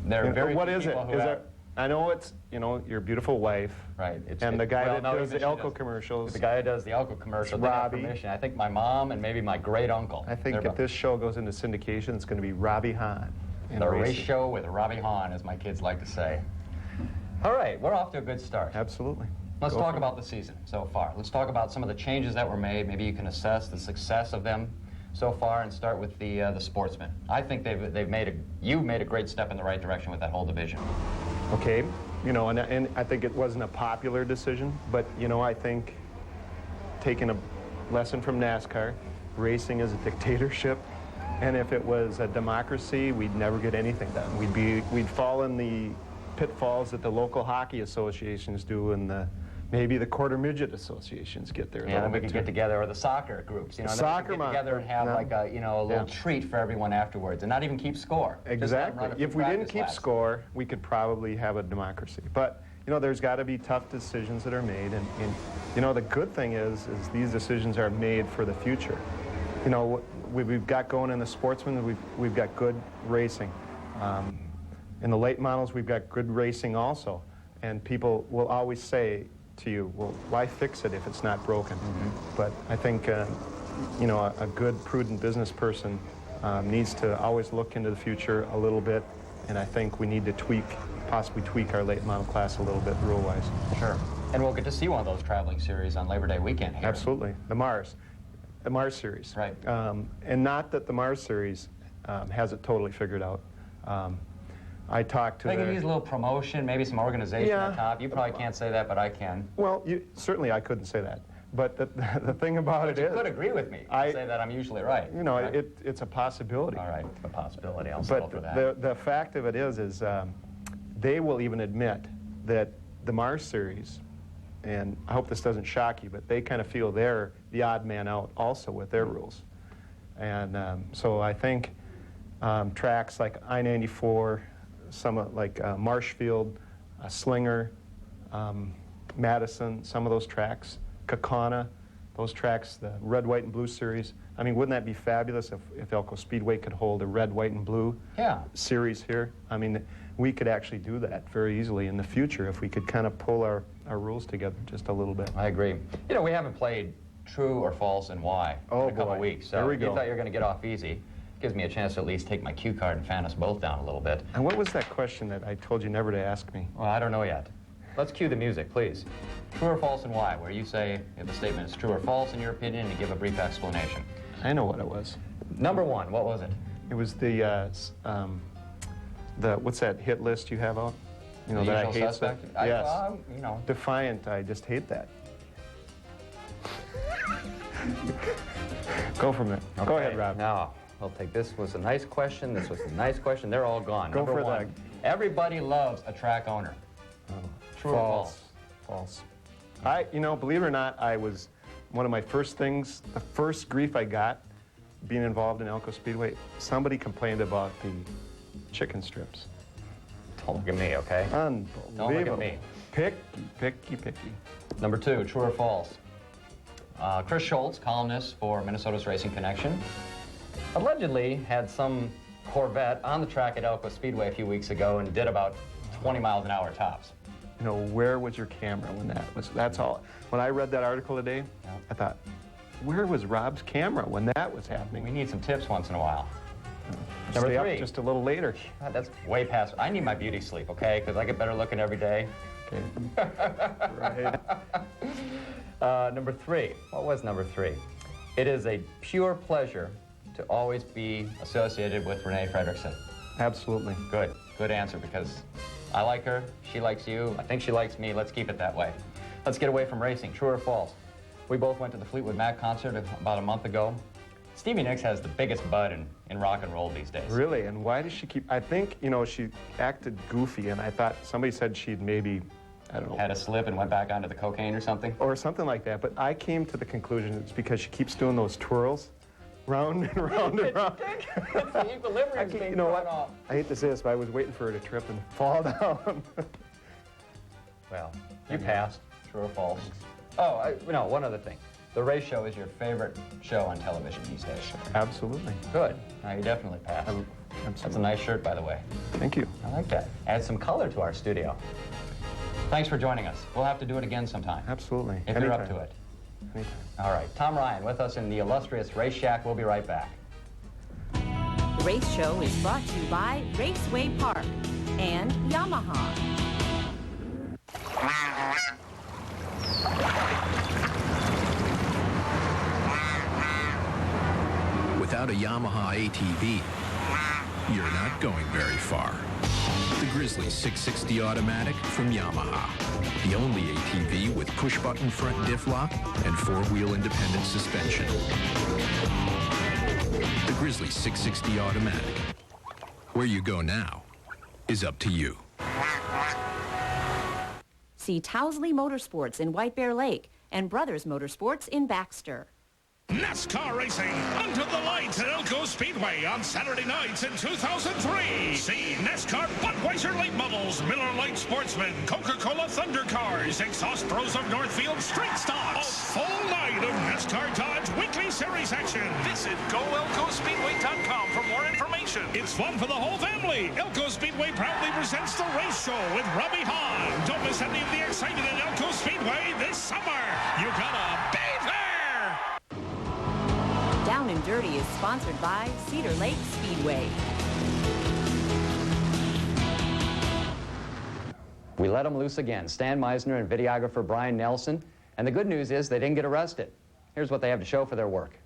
S2: There are very
S24: what
S2: few
S24: is it?
S2: people who
S24: Is
S2: have...
S24: there, I know it's, you know, your beautiful wife.
S2: Right.
S24: And the guy that does the Elko commercials.
S2: The guy who does the Elko commercials.
S24: Robbie.
S2: I think my mom and maybe my great uncle.
S24: I think if this show goes into syndication, it's going to be Robbie Hahn.
S2: The race show with Robbie Hahn, as my kids like to say. All right, we're off to a good start.
S24: Absolutely.
S2: Let's talk about the season so far. Let's talk about some of the changes that were made. Maybe you can assess the success of them so far and start with the sportsmen. I think you've made a great step in the right direction with that whole division.
S24: Okay, you know, and I think it wasn't a popular decision, but, you know, I think taking a lesson from NASCAR, racing is a dictatorship, and if it was a democracy, we'd never get anything done. We'd fall in the pitfalls that the local hockey associations do and maybe the quarter midget associations get there.
S2: Yeah, then we could get together, or the soccer groups, you know,
S24: soccer
S2: get together and have like a, you know, a little treat for everyone afterwards, and not even keep score.
S24: Exactly. If we didn't keep score, we could probably have a democracy. But you know, there's got to be tough decisions that are made, and you know, the good thing is these decisions are made for the future. You know, we've got going in the sportsmen, we've got good racing. In the late models, we've got good racing also, and people will always say to you, well, why fix it if it's not broken? Mm-hmm. But I think, you know, a good, prudent business person needs to always look into the future a little bit, and I think we need to possibly tweak our late model class a little bit rule-wise.
S2: Sure. And we'll get to see one of those traveling series on Labor Day weekend here.
S24: Absolutely. The Mars Series.
S2: Right.
S24: And not that the Mars Series has it totally figured out. I talked to
S2: They could use a little promotion, maybe some organization
S24: Yeah.
S2: on top. You probably can't say that, but I can.
S24: Well, certainly I couldn't say that. But the thing about
S2: But
S24: it
S2: you
S24: is...
S2: could agree with me. I say that I'm usually right.
S24: You know,
S2: correct?
S24: it's a possibility.
S2: All right, a possibility. I'll settle for that.
S24: But the fact of it is they will even admit that the Mars Series, and I hope this doesn't shock you, but they kind of feel they're the odd man out also with their rules. And so I think tracks like I-94, some like Marshfield, Slinger, Madison, some of those tracks, Kaukauna, those tracks, the red, white, and blue series. I mean, wouldn't that be fabulous if Elko Speedway could hold a red, white, and blue series here? I mean, we could actually do that very easily in the future if we could kind of pull our rules together just a little bit.
S2: I agree. You know, we haven't played True or False and Why in a couple of weeks. So
S24: there we
S2: you
S24: go.
S2: thought you were going to get off easy. Gives me a chance to at least take my cue card and fan us both down a little bit.
S24: And what was that question that I told you never to ask me?
S2: Well, I don't know yet. Let's cue the music, please. True or false and why, where you say if the statement is true or false in your opinion and give a brief explanation.
S24: I know what it was.
S2: Number one, what was it?
S24: It was the what's that hit list you have out? You know,
S2: The
S24: that I
S2: Usual
S24: hate.
S2: Suspect?
S24: Yes.
S2: You know.
S24: Defiant, I just hate that. Go from there.
S2: Okay.
S24: Go ahead, Rob.
S2: Now, I'll take this was a nice question, this was a nice question, they're all gone.
S24: Go
S2: Number
S24: for
S2: one, everybody loves a track owner. True or false?
S24: False. You know, believe it or not, I was, one of my first things, the first grief I got being involved in Elko Speedway, somebody complained about the chicken strips.
S2: Don't look at me, okay?
S24: Unbelievable.
S2: Don't look at me.
S24: Picky.
S2: Number two, true or false? Chris Schultz, columnist for Minnesota's Racing Connection, allegedly had some Corvette on the track at Elko Speedway a few weeks ago and did about 20 miles an hour tops.
S24: You know, where was your camera when that was, that's all. When I read that article today, I thought, where was Rob's camera when that was happening?
S2: We need some tips once in a while.
S24: Stay
S2: Number
S24: up
S2: three.
S24: just a little later.
S2: God, that's way past, I need my beauty sleep, okay? Because I get better looking every day.
S24: Okay. Right.
S2: Number three, what was number three? It is a pure pleasure to always be associated with Renee Fredrickson.
S24: Absolutely.
S2: Good answer, because I like her, she likes you, I think she likes me, let's keep it that way. Let's get away from racing, true or false? We both went to the Fleetwood Mac concert about a month ago. Stevie Nicks has the biggest bud in rock and roll these days.
S24: Really? And why does she keep, I think, you know, she acted goofy, and I thought somebody said she'd maybe, I don't know.
S2: Had a slip and went back onto the cocaine or something?
S24: Or something like that, but I came to the conclusion it's because she keeps doing those twirls, round and round and round.
S2: It's the equilibrium being
S24: You know
S2: thrown
S24: what?
S2: off.
S24: I hate to say this, but I was waiting for her to trip and fall down.
S2: Well, you passed, true or false? Oh, no, one other thing. The race show is your favorite show on television these days.
S24: Absolutely.
S2: Good. Now you definitely passed. That's a nice shirt, by the way.
S24: Thank you.
S2: I like that. Adds some color to our studio. Thanks for joining us. We'll have to do it again sometime.
S24: Absolutely.
S2: If you're up to it.
S24: Anytime.
S2: All right. Tom Ryan with us in the illustrious Race Shack. We'll be right back.
S1: The Race Show is brought to you by Raceway Park and Yamaha.
S6: Without a Yamaha ATV, you're not going very far. The Grizzly 660 Automatic from Yamaha. The only ATV with push-button front diff lock and four-wheel independent suspension. The Grizzly 660 Automatic. Where you go now is up to you.
S1: See Towsley Motorsports in White Bear Lake and Brothers Motorsports in Baxter.
S7: NASCAR racing under the lights at Elko Speedway on Saturday nights in 2003. See NASCAR Budweiser late models, Miller Lite Sportsman, Coca-Cola Thunder Cars, Exhaust Throws of Northfield Street Stocks. A full night of NASCAR Dodge weekly series action. Visit GoElkoSpeedway.com for more information. It's fun for the whole family. Elko Speedway proudly presents the race show with Robbie Hahn. Don't miss any of the excitement at Elko Speedway this summer. You gotta be there.
S1: Down and Dirty is sponsored by Cedar Lake Speedway.
S2: We let them loose again. Stan Meisner and videographer Brian Nelson. And the good news is they didn't get arrested. Here's what they have to show for their work.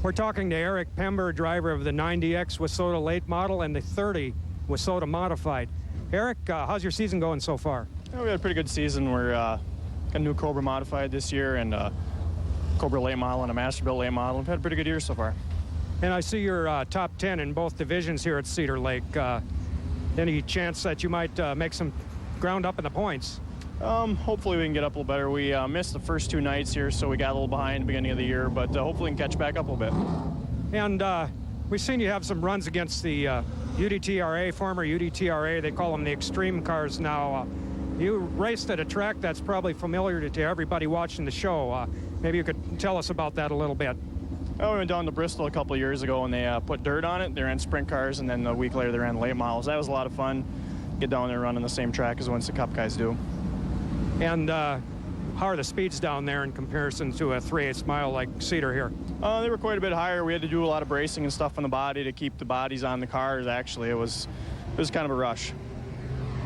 S5: We're talking to Eric Pember, driver of the 90X Wissota late model and the 30 Wissota modified. Eric, how's your season going so far?
S8: Yeah, we had a pretty good season. We're got a new Cobra modified this year and a Cobra late model and a Masterbuilt late model. We've had a pretty good year so far.
S5: And I see you're top 10 in both divisions here at Cedar Lake. Any chance that you might make some ground up in the points?
S8: Hopefully we can get up a little better. We missed the first 2 nights here, so we got a little behind at the beginning of the year, but hopefully we can catch back up a little bit.
S5: And we've seen you have some runs against the UDTRA, former UDTRA. They call them the extreme cars now. You raced at a track that's probably familiar to everybody watching the show. Maybe you could tell us about that a little bit.
S8: Oh, we went down to Bristol a couple of years ago and they put dirt on it. They ran sprint cars, and then a week later they ran late models. That was a lot of fun. Get down there running the same track as the Winston Cup guys do.
S5: And how are the speeds down there in comparison to a 3/8 mile like Cedar here?
S8: They were quite a bit higher. We had to do a lot of bracing and stuff on the body to keep the bodies on the cars. Actually, it was kind of a rush.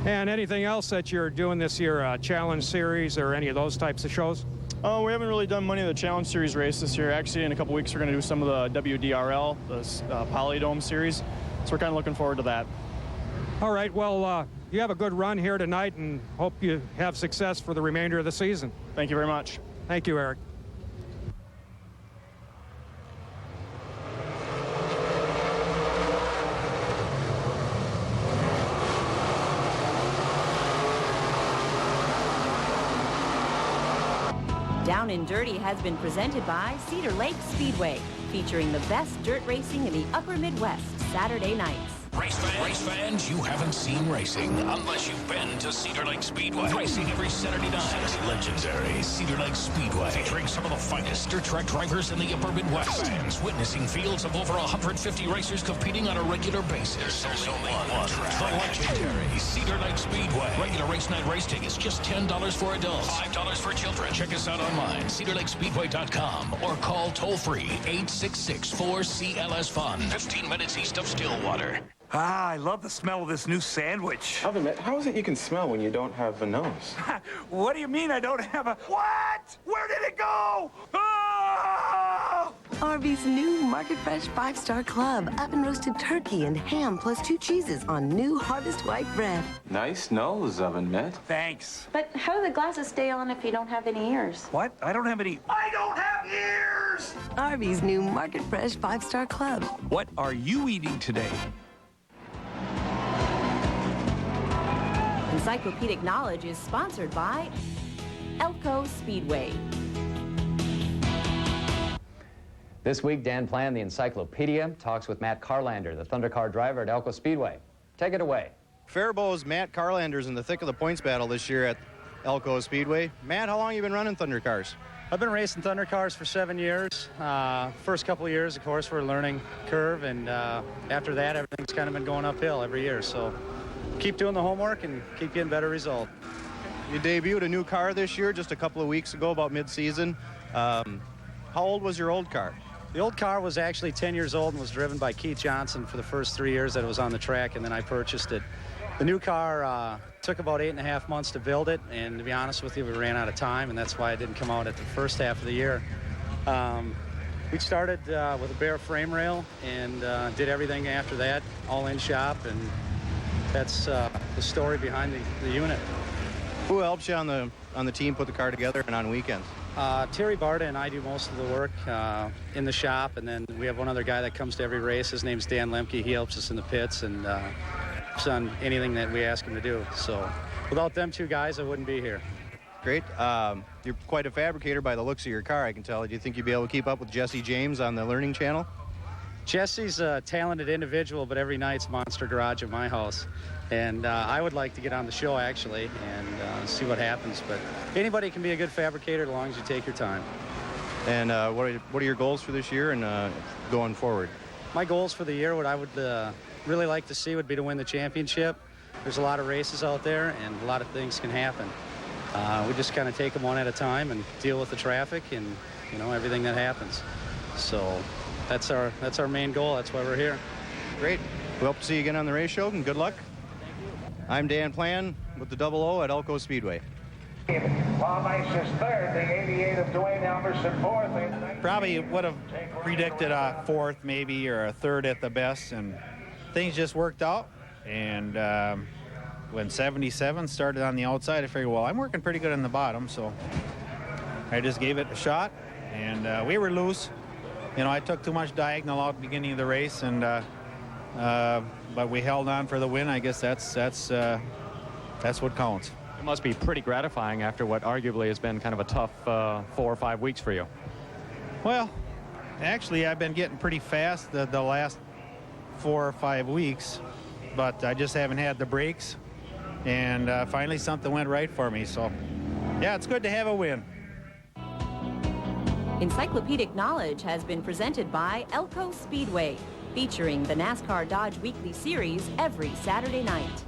S5: And anything else that you're doing this year, Challenge Series or any of those types of shows?
S8: We haven't really done many of the Challenge Series races this year. Actually, in a couple weeks, we're going to do some of the WDRL, the Polydome Series. So we're kind of looking forward to that.
S5: All right, well, you have a good run here tonight and hope you have success for the remainder of the season.
S8: Thank you very much.
S5: Thank you, Eric.
S1: Down and Dirty has been presented by Cedar Lake Speedway, featuring the best dirt racing in the upper Midwest, Saturday nights.
S7: Race fans, you haven't seen racing unless you've been to Cedar Lake Speedway. Racing every Saturday night. Legendary Cedar Lake Speedway. Featuring some of the finest dirt track drivers in the upper Midwest. Fans witnessing fields of over 150 racers competing on a regular basis. There's only one track. The legendary Cedar Lake Speedway. Regular race night race tickets just $10 for adults, $5 for children. Check us out online, cedarlakespeedway.com, or call toll-free 866-4CLS-FUN. 15 minutes east of Stillwater.
S10: Ah, I love the smell of this new sandwich.
S11: Oven mitt, how is it you can smell when you don't have a nose?
S10: What do you mean I don't have a... What? Where did it go? Ah!
S12: Arby's new Market Fresh 5-Star Club. Oven roasted turkey and ham plus 2 cheeses on new Harvest White bread.
S11: Nice nose, Oven mitt.
S10: Thanks.
S13: But how do the glasses stay on if you don't have any ears?
S10: What? I don't have any... I don't have ears!
S12: Arby's new Market Fresh 5-Star Club.
S10: What are you eating today?
S1: Encyclopedic Knowledge is sponsored by Elko Speedway.
S2: This week, Dan Plan, the Encyclopedia, talks with Matt Carlander, the Thunder Car driver at Elko Speedway. Take it away.
S14: Faribault's Matt Carlander's in the thick of the points battle this year at Elko Speedway. Matt, how long have you been running Thunder Cars?
S15: I've been racing Thunder Cars for 7 years. First couple of years, of course, we're a learning curve, and after that, everything's kind of been going uphill every year. So keep doing the homework and keep getting better result.
S14: You debuted a new car this year just a couple of weeks ago, about mid-season. How old was your old car?
S15: The old car was actually 10 years old and was driven by Keith Johnson for the first 3 years that it was on the track, and then I purchased it. The new car took about 8.5 months to build it, and to be honest with you, we ran out of time, and that's why it didn't come out at the first half of the year. We started with a bare frame rail and did everything after that, all in shop, and that's the story behind the unit.
S14: Who helps you on the team put the car together and on weekends?
S15: Terry Barta and I do most of the work in the shop, and then we have one other guy that comes to every race. His name's Dan Lemke. He helps us in the pits and on anything that we ask him to do. So without them two guys, I wouldn't be here.
S14: Great. You're quite a fabricator by the looks of your car, I can tell. Do you think you'd be able to keep up with Jesse James on the Learning Channel?
S15: Jesse's a talented individual, but every night's Monster Garage at my house. And I would like to get on the show, actually, and see what happens. But anybody can be a good fabricator as long as you take your time.
S14: And what are your goals for this year and going forward?
S15: My goals for the year, what I would really like to see would be to win the championship. There's a lot of races out there, and a lot of things can happen. We just kind of take them one at a time and deal with the traffic and, you know, everything that happens. So that's our main goal. That's why we're here.
S14: Great. We hope to see you again on the race show, and good luck. I'm Dan Plan, with the 00 at Elko Speedway.
S10: Paul Nice is third, the 88 of Dwayne Elmerson fourth.
S9: Probably would have predicted a fourth maybe or a third at the best, and things just worked out. And when 77 started on the outside, I figured, well, I'm working pretty good on the bottom, so I just gave it a shot, and we were loose. You know, I took too much diagonal out at the beginning of the race, and but we held on for the win. I guess that's what counts.
S22: It must be pretty gratifying after what arguably has been kind of a tough 4 or 5 weeks for you.
S9: Well, actually, I've been getting pretty fast the last 4 or 5 weeks, but I just haven't had the breaks, and finally something went right for me. So, yeah, it's good to have a win.
S1: Encyclopedic Knowledge has been presented by Elko Speedway, featuring the NASCAR Dodge Weekly Series every Saturday night.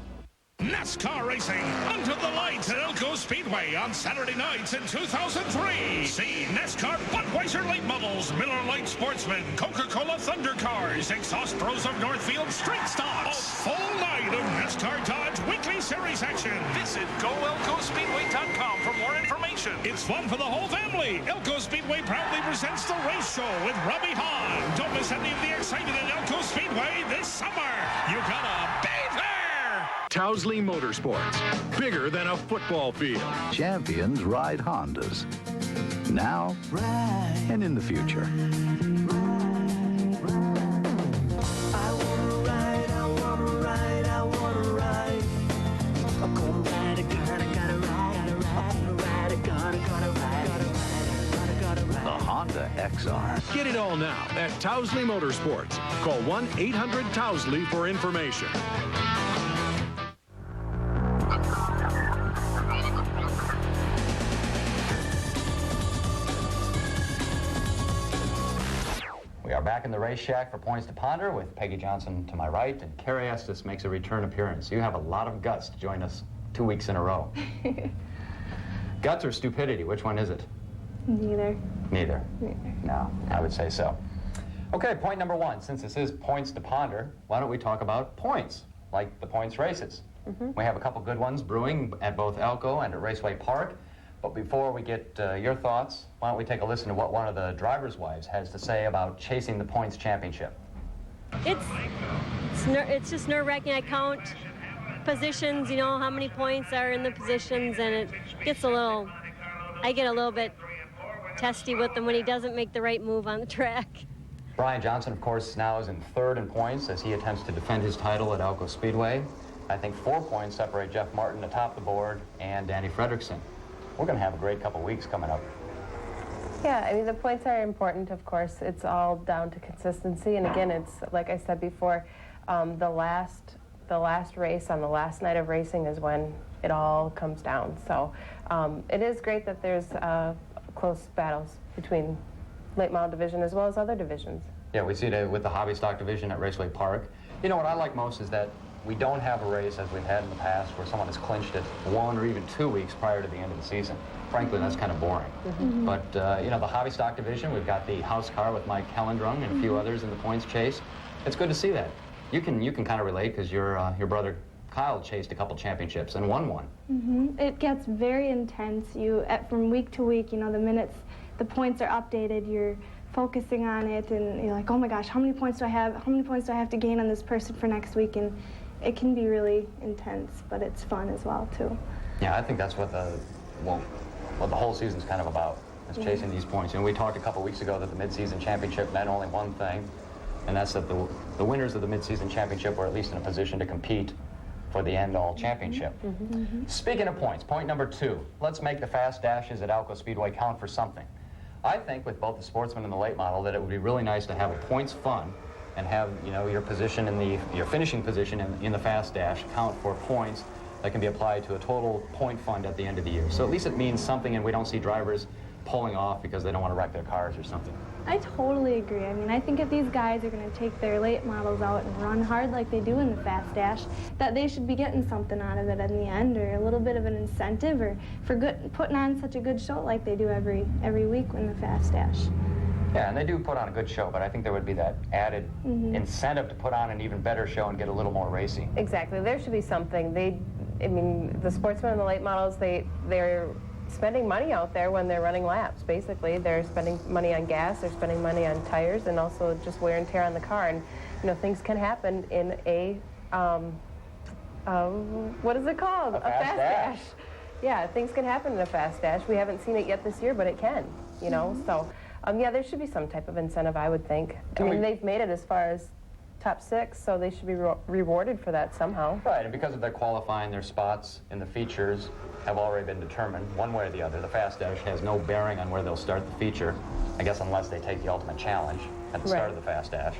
S7: NASCAR racing under the lights at Elko Speedway on Saturday nights in 2003. See NASCAR Budweiser late models, Miller Lite Sportsman, Coca-Cola Thunder Cars, Exhaust Bros of Northfield Street Stocks. A full night of NASCAR Dodge Weekly Series action. Visit GoElkoSpeedway.com for more information. It's fun for the whole family. Elko Speedway proudly presents the race show with Rob Hahn. Don't miss any of the excitement at Elko Speedway this summer. You gotta be there.
S16: Towsley Motorsports, bigger than a football field.
S18: Champions ride Hondas. Now and in the future. The Honda XR.
S16: Get it all now at Towsley Motorsports. Call 1-800-TOWSLEY for information.
S2: We are back in the race shack for Points to Ponder with Peggy Johnson to my right, and Carrie Estes makes a return appearance. You have a lot of guts to join us 2 weeks in a row. Guts or stupidity, which one is it?
S20: Neither.
S2: Neither. No, I would say so. Okay, point number 1. Since this is Points to Ponder, why don't we talk about points, like the points races? We have a couple good ones brewing at both Elko and at Raceway Park. But before we get your thoughts, why don't we take a listen to what one of the drivers' wives has to say about chasing the points championship.
S17: It's just nerve-wracking. I count positions, you know, how many points are in the positions, and it gets I get a little bit testy with him when he doesn't make the right move on the track.
S2: Brian Johnson, of course, now is in third in points as he attempts to defend his title at Elko Speedway. I think 4 points separate Jeff Martin atop the board and Danny Fredrickson. We're going to have a great couple weeks coming up.
S21: Yeah, I mean, the points are important, of course. It's all down to consistency. And again, it's, like I said before, the last race on the last night of racing is when it all comes down. So it is great that there's close battles between late model division as well as other divisions.
S2: Yeah, we see it with the hobby stock division at Raceway Park. You know, what I like most is that we don't have a race, as we've had in the past, where someone has clinched it 1 or even 2 weeks prior to the end of the season. Frankly, that's kind of boring. But, you know, the hobby stock division, we've got the house car with Mike Kellendrung and a few others in the points chase. It's good to see that. You can kind of relate because your brother Kyle chased a couple championships and won one.
S20: It gets very intense. From week to week, you know, the points are updated. You're focusing on it, and you're like, oh my gosh, how many points do I have? How many points do I have to gain on this person for next week? And it can be really intense, but it's fun as well, too.
S2: Yeah, I think that's what the whole season's kind of about, is chasing these points. And we talked a couple weeks ago that the mid-season championship meant only one thing, and that's that the winners of the mid-season championship were at least in a position to compete for the end-all championship. Speaking of points, point number 2, let's make the fast dashes at Elko Speedway count for something. I think with both the sportsman and the late model that it would be really nice to have a points fund and have, you know, your position your finishing position in the fast dash count for points that can be applied to a total point fund at the end of the year. So at least it means something, and we don't see drivers pulling off because they don't want to wreck their cars or something.
S20: I totally agree. I mean, I think if these guys are going to take their late models out and run hard like they do in the fast dash, that they should be getting something out of it in the end, or a little bit of an incentive, or for putting on such a good show like they do every week in the fast dash.
S2: Yeah, and they do put on a good show, but I think there would be that added incentive to put on an even better show and get a little more racing.
S21: Exactly. There should be something. I mean, the sportsmen and the late models, they're spending money out there when they're running laps, basically. They're spending money on gas, they're spending money on tires, and also just wear and tear on the car. And, you know, things can happen in a, what is it called?
S2: A fast dash.
S21: Yeah, things can happen in a fast dash. We haven't seen it yet this year, but it can, you know. So, yeah, there should be some type of incentive, I would think. I mean, they've made it as far as top 6, so they should be rewarded for that somehow.
S2: Right, and because of their qualifying, their spots in the features have already been determined one way or the other. The fast dash has no bearing on where they'll start the feature, I guess, unless they take the ultimate challenge at the start of the fast dash.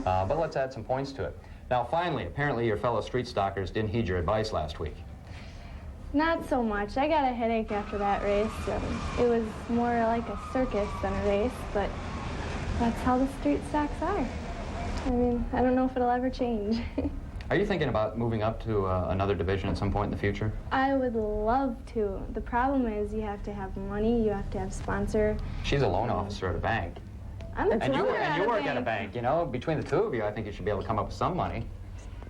S2: But let's add some points to it. Now, finally, apparently your fellow street stalkers didn't heed your advice last week.
S20: Not so much. I got a headache after that race. It was more like a circus than a race, but that's how the street stocks are. I mean, I don't know if it'll ever change.
S2: Are you thinking about moving up to another division at some point in the future?
S20: I would love to. The problem is you have to have money, you have to have sponsor.
S2: She's a loan officer at a bank.
S20: I'm a teller
S2: and you work at a bank, you know? Between the two of you, I think you should be able to come up with some money.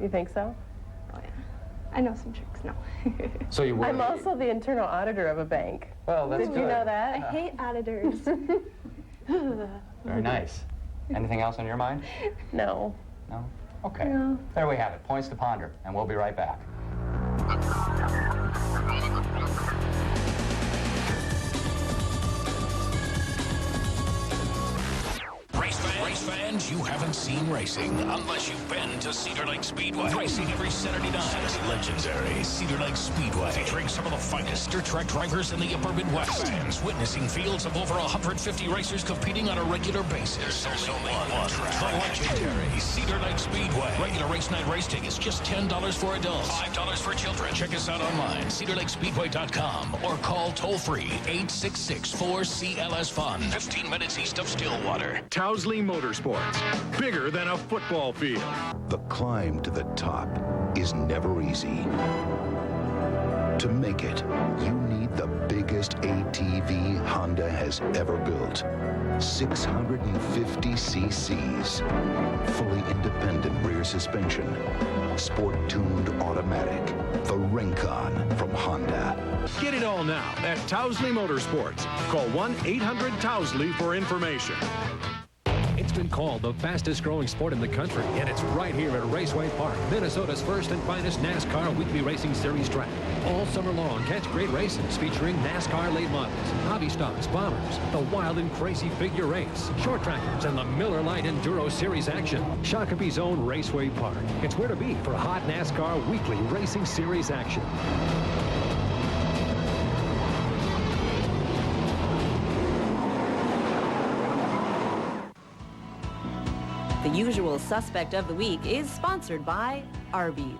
S21: You think so?
S20: Oh, yeah. I know some tricks, no.
S2: So you work...
S21: I'm also the internal auditor of a bank.
S2: Well, that's
S21: Did you know that?
S20: I hate auditors.
S2: Very nice. Anything else on your mind?
S21: No.
S2: No? Okay.
S21: No.
S2: There we have it. Points to ponder, and we'll be right back.
S7: Race fans, you haven't seen racing unless you've been to Cedar Lake Speedway. Racing every Saturday night. Legendary Cedar Lake Speedway. Featuring some of the finest dirt track drivers in the upper Midwest. Fans witnessing fields of over 150 racers competing on a regular basis. There's only one track. The legendary Cedar Lake Speedway. Regular race night race tickets just $10 for adults, $5 for children. Check us out online, cedarlakespeedway.com, or call toll-free 866-4CLS-FUN. 15 minutes east of Stillwater.
S16: Towsley Motorsports, bigger than a football field.
S18: The climb to the top is never easy. To make it, you need the biggest ATV Honda has ever built. 650 cc's, fully independent rear suspension, sport-tuned automatic, the Rincon from Honda.
S16: Get it all now at Towsley Motorsports. Call 1-800-TOWSLEY for information.
S3: It's been called the fastest growing sport in the country, and it's right here at Raceway Park, Minnesota's first and finest NASCAR weekly racing series track. All summer long, catch great races featuring NASCAR late models, hobby stocks, bombers, the wild and crazy figure race, short trackers, and the Miller Lite Enduro Series action. Shakopee's own Raceway Park. It's where to be for hot NASCAR weekly racing series action.
S1: The usual suspect of the week is sponsored by Arby's.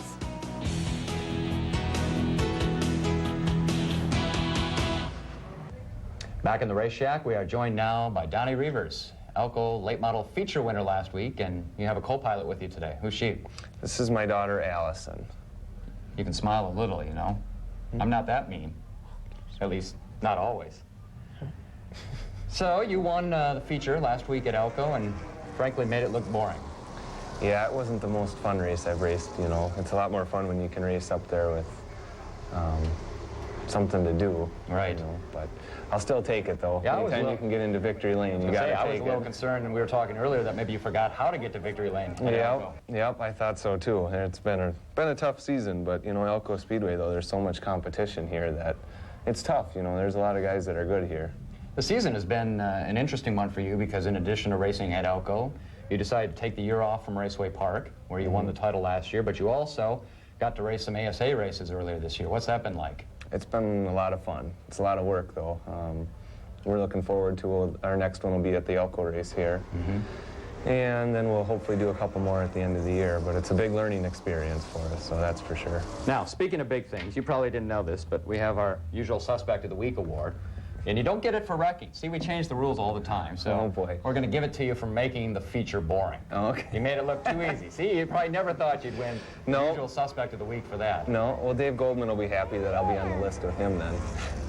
S2: Back in the race shack, we are joined now by Donnie Reavers, Elko late model feature winner last week, and you have a co-pilot with you today. Who's she?
S4: This is my daughter, Allison.
S2: You can smile a little, you know. I'm not that mean. At least, not always. So, you won the feature last week at Elko, and frankly made it look boring.
S4: Yeah, it wasn't the most fun race I've raced, you know. It's a lot more fun when you can race up there with something to do.
S2: Right.
S4: You know, but I'll still take it, though.
S2: Yeah,
S4: anytime you can get into victory lane, you gotta take it.
S2: I was a little concerned, and we were talking earlier, that maybe you forgot how to get to victory lane.
S4: Yep, I thought so, too. And it's been a tough season, but, you know, Elko Speedway, though, there's so much competition here that it's tough, you know. There's a lot of guys that are good here.
S2: The season has been an interesting one for you because in addition to racing at Elko, you decided to take the year off from Raceway Park, where you won the title last year, but you also got to race some ASA races earlier this year. What's that been like?
S4: It's been a lot of fun. It's a lot of work, though. We're looking forward to our next one will be at the Elko race here. And then we'll hopefully do a couple more at the end of the year, but it's a big learning experience for us, so that's for sure.
S2: Now, speaking of big things, you probably didn't know this, but we have our usual Suspect of the Week award. And you don't get it for wrecking. See, we change the rules all the time, so we're going to give it to you for making the feature boring.
S4: Oh, okay.
S2: You made it look too easy. See, you probably never thought you'd win the usual Suspect of the Week for that.
S4: No, well, Dave Goldman will be happy that I'll be on the list with him then.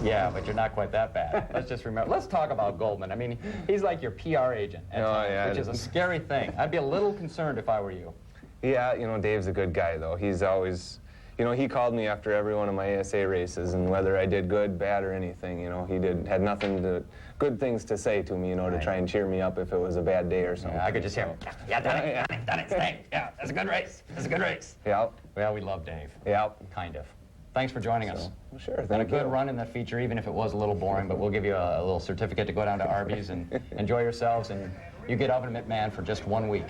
S2: Yeah, but you're not quite that bad. Let's just remember. Let's talk about Goldman. I mean, he's like your PR agent at times, which is a scary thing. I'd be a little concerned if I were you.
S4: Yeah, you know, Dave's a good guy, though. He's always... you know, he called me after every one of my ASA races, and whether I did good, bad, or anything, you know, he had nothing to, good things to say to me, you know, to try and cheer me up if it was a bad day or something.
S2: Yeah, I could just hear him. Yeah, done it, Dave. Yeah, that's a good race. That's a good race.
S4: Yeah.
S2: Well, we love Dave.
S4: Yeah.
S2: Kind of. Thanks for joining us.
S4: Well, sure.
S2: Been a good run in that feature, even if it was a little boring, but we'll give you a little certificate to go down to Arby's and enjoy yourselves, and you get Oven Mitt Man for just 1 week.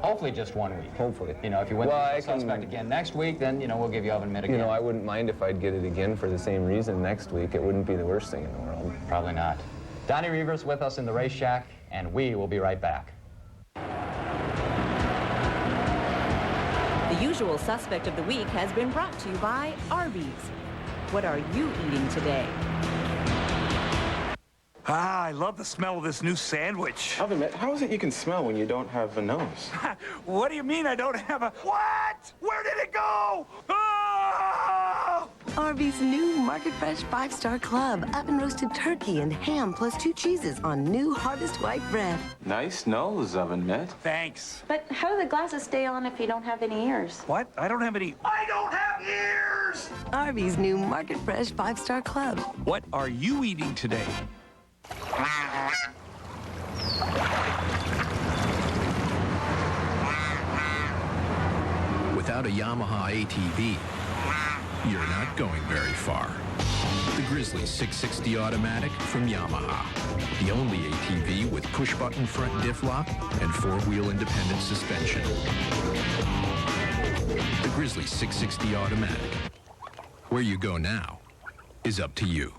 S2: Hopefully just 1 week.
S4: Hopefully.
S2: You know, if you win the Suspect again next week, then, you know, we'll give you Oven Mitt again.
S4: You know, I wouldn't mind if I'd get it again for the same reason next week. It wouldn't be the worst thing in the world.
S2: Probably not. Donnie Reavers with us in the Race Shack, and we will be right back.
S1: The usual suspect of the week has been brought to you by Arby's. What are you eating today?
S10: Ah, I love the smell of this new sandwich.
S11: Oven Mitt, how is it you can smell when you don't have a nose?
S10: What do you mean I don't have a... What? Where did it go? Ah!
S12: Arby's new Market Fresh 5-Star Club. Oven roasted turkey and ham plus 2 cheeses on new Harvest White bread.
S11: Nice nose, Oven Mitt.
S10: Thanks.
S13: But how do the glasses stay on if you don't have any ears?
S10: What? I don't have any... I don't have ears!
S12: Arby's new Market Fresh 5-Star Club.
S10: What are you eating today?
S16: Without a Yamaha ATV, you're not going very far. The Grizzly 660 Automatic from Yamaha. The only ATV with push-button front diff lock and 4-wheel independent suspension. The Grizzly 660 Automatic. Where you go now is up to you.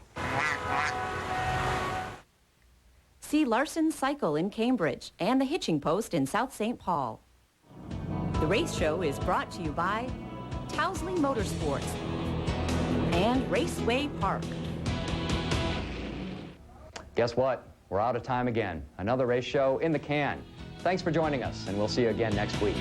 S1: See Larson Cycle in Cambridge and the Hitching Post in South St. Paul. The race show is brought to you by Towsley Motorsports and Raceway Park.
S2: Guess what? We're out of time again. Another race show in the can. Thanks for joining us, and we'll see you again next week.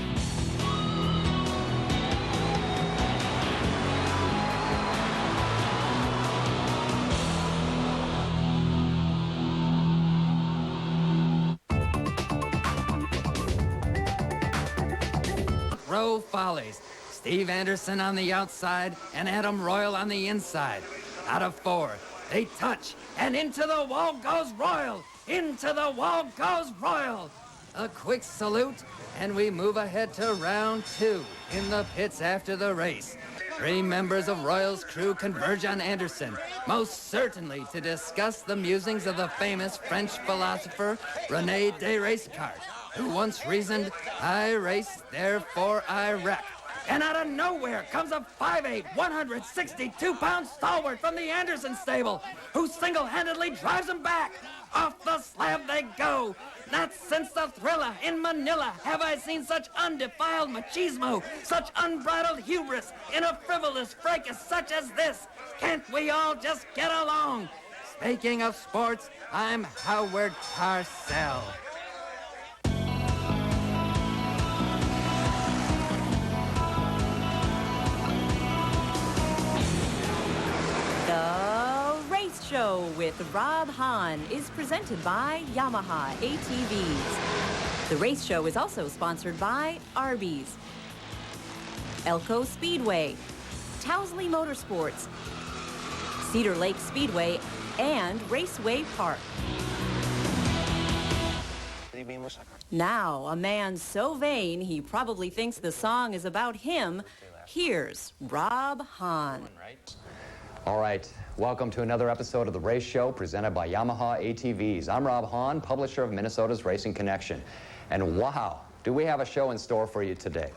S6: Row Follies. Steve Anderson on the outside and Adam Royal on the inside. Out of 4, they touch, and into the wall goes Royal. Into the wall goes Royal. A quick salute, and we move ahead to round 2 in the pits after the race. 3 members of Royal's crew converge on Anderson, most certainly to discuss the musings of the famous French philosopher René Descartes, who once reasoned, I race, therefore I wreck. And out of nowhere comes a 5'8", 162-pound stalwart from the Anderson stable, who single-handedly drives them back. Off the slab they go. Not since the Thriller in Manila have I seen such undefiled machismo, such unbridled hubris in a frivolous fracas such as this. Can't we all just get along? Speaking of sports, I'm Howard Carcel.
S1: The Race Show with Rob Hahn is presented by Yamaha ATVs. The Race Show is also sponsored by Arby's, Elko Speedway, Towsley Motorsports, Cedar Lake Speedway, and Raceway Park. Now, a man so vain he probably thinks the song is about him. Here's Rob Hahn.
S2: All right, welcome to another episode of The Race Show presented by Yamaha ATVs. I'm Rob Hahn, publisher of Minnesota's Racing Connection. And wow, do we have a show in store for you today.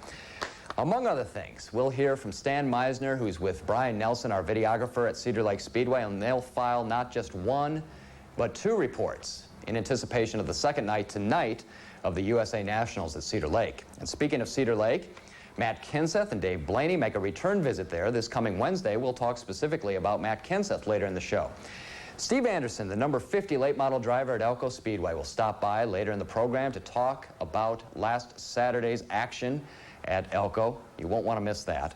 S2: Among other things, we'll hear from Stan Meisner, who's with Brian Nelson, our videographer at Cedar Lake Speedway, and they'll file not just 1, but 2 reports in anticipation of the second night tonight of the USA Nationals at Cedar Lake. And speaking of Cedar Lake, Matt Kenseth and Dave Blaney make a return visit there this coming Wednesday. We'll talk specifically about Matt Kenseth later in the show. Steve Anderson, the number 50 late model driver at Elko Speedway, will stop by later in the program to talk about last Saturday's action at Elko. You won't want to miss that.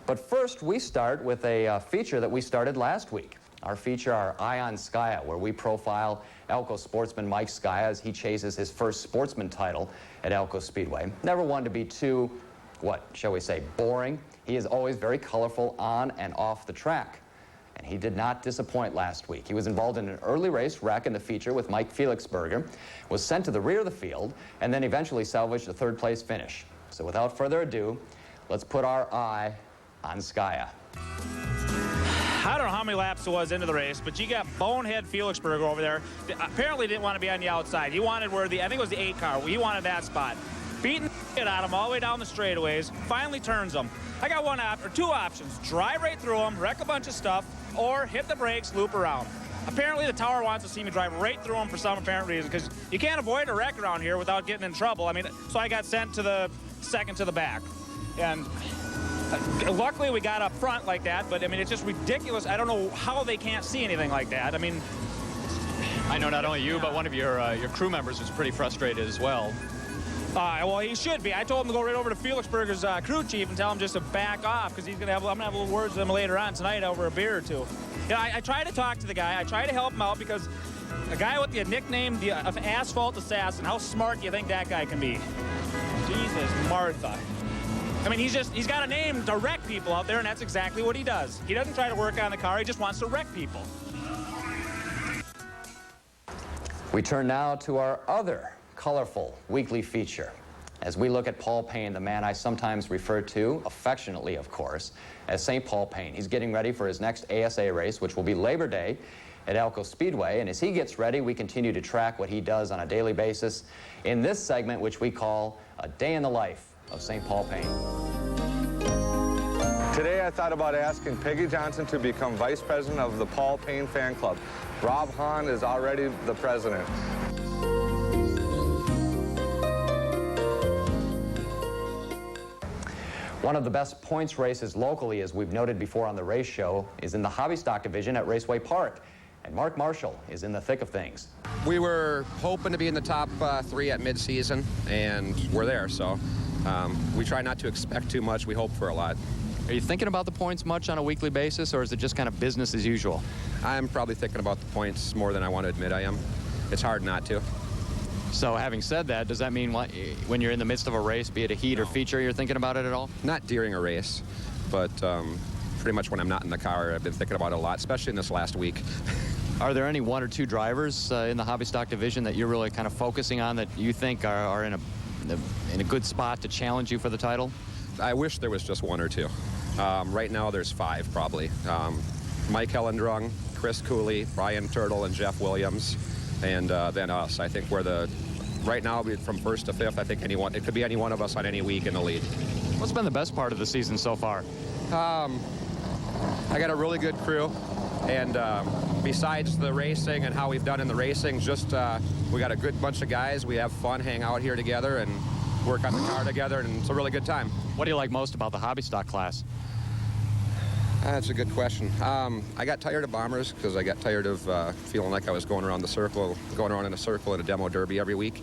S2: But first, we start with a feature that we started last week. Our feature, our Eye on Skya, where we profile Elko sportsman Mike Skya as he chases his first sportsman title at Elko Speedway. Never one to be too, what shall we say, boring He is always very colorful on and off the track. And he did not disappoint last week. He was involved in an early race wreck in the feature with Mike Felixberger, was sent to the rear of the field, and then eventually salvaged a third-place finish. So without further ado, let's put our eye on Skaya.
S8: I don't know how many laps it was into the race, but you got bonehead Felixberger over there. Apparently didn't want to be on the outside. He wanted where I think it was the 8 car. He wanted that spot. Beating it out of him all the way down the straightaways, finally turns them. I got two options. Drive right through them, wreck a bunch of stuff, or hit the brakes, loop around. Apparently the tower wants to see me drive right through them for some apparent reason, because you can't avoid a wreck around here without getting in trouble. I mean, so I got sent to the second to the back. And luckily we got up front like that, but I mean, it's just ridiculous. I don't know how they can't see anything like that. I mean,
S22: I know not only you, but one of your crew members was pretty frustrated as well.
S8: Well, he should be. I told him to go right over to Felixberger's crew chief and tell him just to back off, because I'm gonna have a little words with him later on tonight over a beer or two. You know, I try to talk to the guy. I try to help him out, because a guy with the nickname of Asphalt Assassin, how smart do you think that guy can be? Jesus, Martha. I mean, he's got a name to wreck people out there, and that's exactly what he does. He doesn't try to work on the car. He just wants to wreck people.
S2: We turn now to our other colorful weekly feature as we look at Paul Payne, the man I sometimes refer to, affectionately of course, as St. Paul Payne. He's getting ready for his next ASA race, which will be Labor Day at Elko Speedway, and as he gets ready, we continue to track what he does on a daily basis in this segment, which we call A Day in the Life of St. Paul Payne.
S4: Today I thought about asking Peggy Johnson to become vice president of the Paul Payne fan club. Rob Hahn is already the president.
S2: One of the best points races locally, as we've noted before on the race show, is in the hobby stock division at Raceway Park. And Mark Marshall is in the thick of things.
S19: We were hoping to be in the top 3 at mid-season, and we're there, so we try not to expect too much. We hope for a lot.
S22: Are you thinking about the points much on a weekly basis, or is it just kind of business as usual?
S19: I'm probably thinking about the points more than I want to admit I am. It's hard not to.
S22: So having said that, does that mean when you're in the midst of a race, be it a heat or feature, you're thinking about it at all?
S19: Not during a race, but pretty much when I'm not in the car, I've been thinking about it a lot, especially in this last week.
S22: Are there any 1 or 2 drivers in the hobby stock division that you're really kind of focusing on that you think are in a good spot to challenge you for the title?
S19: I wish there was just 1 or 2. Right now there's 5 probably. Mike Hellendrung, Chris Cooley, Brian Turtle, and Jeff Williams, and then us. I think right now from 1st to 5th, I think it could be any one of us on any week in the lead.
S22: What's been the best part of the season so far?
S19: I got a really good crew, and besides the racing and how we've done in the racing, just we got a good bunch of guys. We have fun, hang out here together, and work on the car together, and it's a really good time.
S22: What do you like most about the hobby stock class?
S19: That's a good question. I got tired of bombers because I got tired of feeling like I was going around in a circle at a demo derby every week.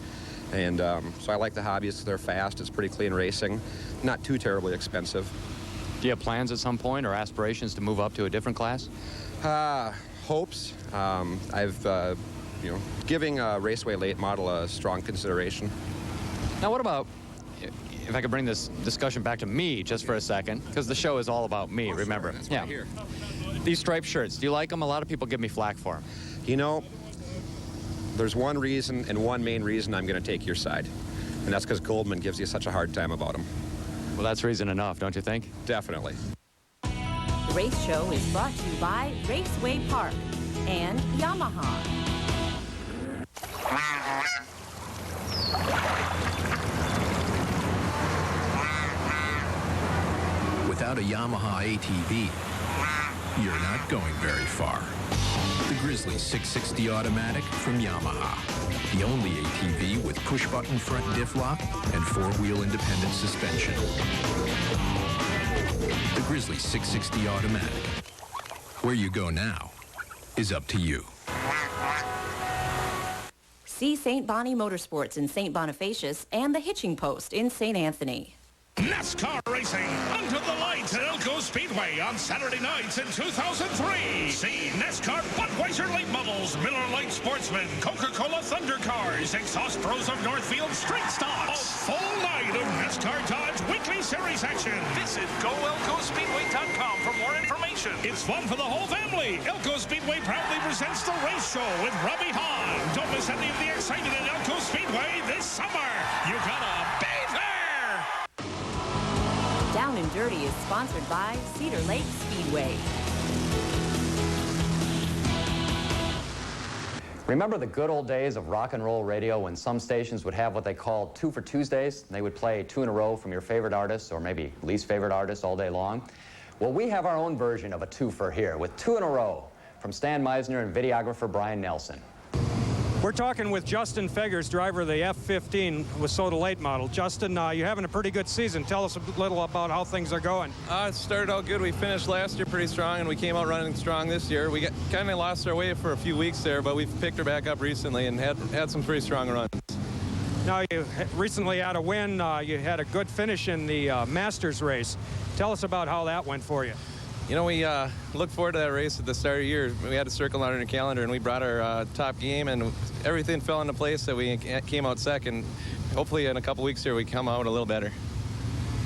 S19: And so I like the hobbies. They're fast. It's pretty clean racing. Not too terribly expensive.
S22: Do you have plans at some point or aspirations to move up to a different class?
S19: Hopes. I've, giving a Raceway late model a strong consideration.
S22: Now, what about, if I could bring this discussion back to me just for a second, because the show is all about me, remember?
S19: That's yeah. Here.
S22: These striped shirts, do you like them? A lot of people give me flack for them.
S19: You know, there's one reason and one main reason I'm going to take your side, and that's because Goldman gives you such a hard time about them.
S22: Well, that's reason enough, don't you think?
S19: Definitely.
S1: The race show is brought to you by Raceway Park and Yamaha.
S16: Without a Yamaha ATV, you're not going very far. The Grizzly 660 Automatic from Yamaha. The only ATV with push-button front diff lock and 4-wheel independent suspension. The Grizzly 660 Automatic. Where you go now is up to you.
S1: See St. Bonnie Motorsports in St. Bonifacius and the Hitching Post in St. Anthony.
S7: NASCAR racing under the lights at Elko Speedway on Saturday nights in 2003. See NASCAR Budweiser late models, Miller Lite Sportsman, Coca-Cola Thunder Cars, Exhaust Pros of Northfield Street Stocks. A full night of NASCAR Dodge Weekly Series action. Visit GoElkoSpeedway.com for more information. It's fun for the whole family. Elko Speedway proudly presents the race show with Rob Hahn. Don't miss any of the excitement at Elko Speedway this summer. You gotta be there.
S1: Down and Dirty is sponsored by Cedar Lake Speedway.
S2: Remember the good old days of rock and roll radio when some stations would have what they called 2 for Tuesdays? They would play 2 in a row from your favorite artists or maybe least favorite artists all day long. Well, we have our own version of a 2-fer here with 2 in a row from Stan Meisner and videographer Brian Nelson.
S5: We're talking with Justin Feggers, driver of the F-15 Wissota late model. Justin, you're having a pretty good season. Tell us a little about how things are going.
S4: It started out good. We finished last year pretty strong, and we came out running strong this year. We kind of lost our way for a few weeks there, but we've picked her back up recently and had some pretty strong runs.
S5: Now, you recently had a win. You had a good finish in the Masters race. Tell us about how that went for you.
S4: You know, we looked forward to that race at the start of the year. We had a circle on our calendar, and we brought our top game, and everything fell into place that we came out second. Hopefully, in a couple weeks here, we come out a little better.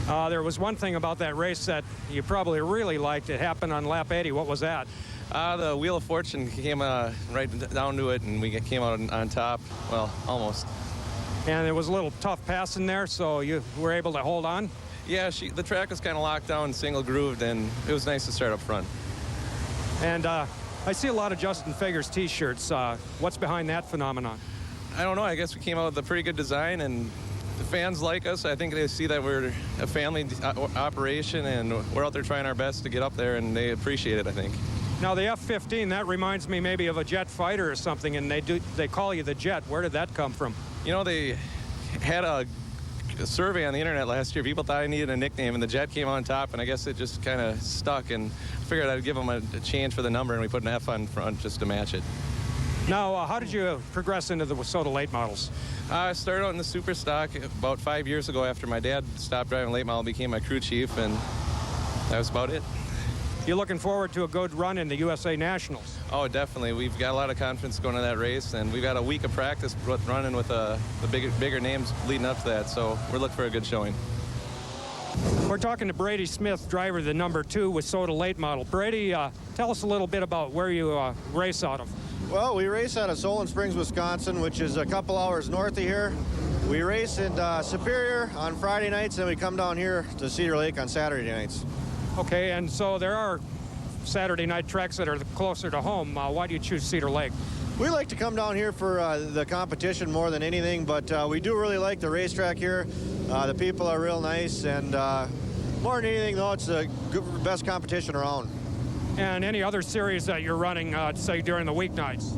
S5: There was one thing about that race that you probably really liked. It happened on lap 80. What was that?
S4: The Wheel of Fortune came right down to it, and we came out on top. Well, almost.
S5: And it was a little tough passing there, so you were able to hold on?
S4: Yeah, the track was kind of locked down, single grooved, and it was nice to start up front.
S5: And I see a lot of Justin Feggers t-shirts. What's behind that phenomenon?
S4: I don't know. I guess we came out with a pretty good design, and the fans like us. I think they see that we're a family operation, and we're out there trying our best to get up there, and they appreciate it, I think.
S5: Now, the F-15, that reminds me maybe of a jet fighter or something, and they call you the Jet. Where did that come from? You know,
S4: they had a survey on the internet last year. People thought I needed a nickname, and the Jet came on top, and I guess it just kind of stuck, and I figured I'd give them a change for the number, and we put an F on front just to match it.
S5: Now, how did you progress into the Wissota late models?
S4: I started out in the super stock about 5 years ago after my dad stopped driving late model, became my crew chief, and that was about it.
S5: You're looking forward to a good run in the USA Nationals?
S4: Oh, definitely. We've got a lot of confidence going to that race, and we've got a week of practice running with the bigger names leading up to that, so we're looking for a good showing.
S5: We're talking to Brady Smith, driver of the number 2 Wissota late model. Brady, tell us a little bit about where you race out of.
S15: Well, we race out of Solon Springs, Wisconsin, which is a couple hours north of here. We race in Superior on Friday nights, and we come down here to Cedar Lake on Saturday nights.
S5: Okay, and so there are Saturday night tracks that are closer to home. Why do you choose Cedar Lake?
S15: We like to come down here for the competition more than anything, but we do really like the racetrack here. The people are real nice, and more than anything, though, it's the best competition around.
S5: And any other series that you're running, say, during the weeknights?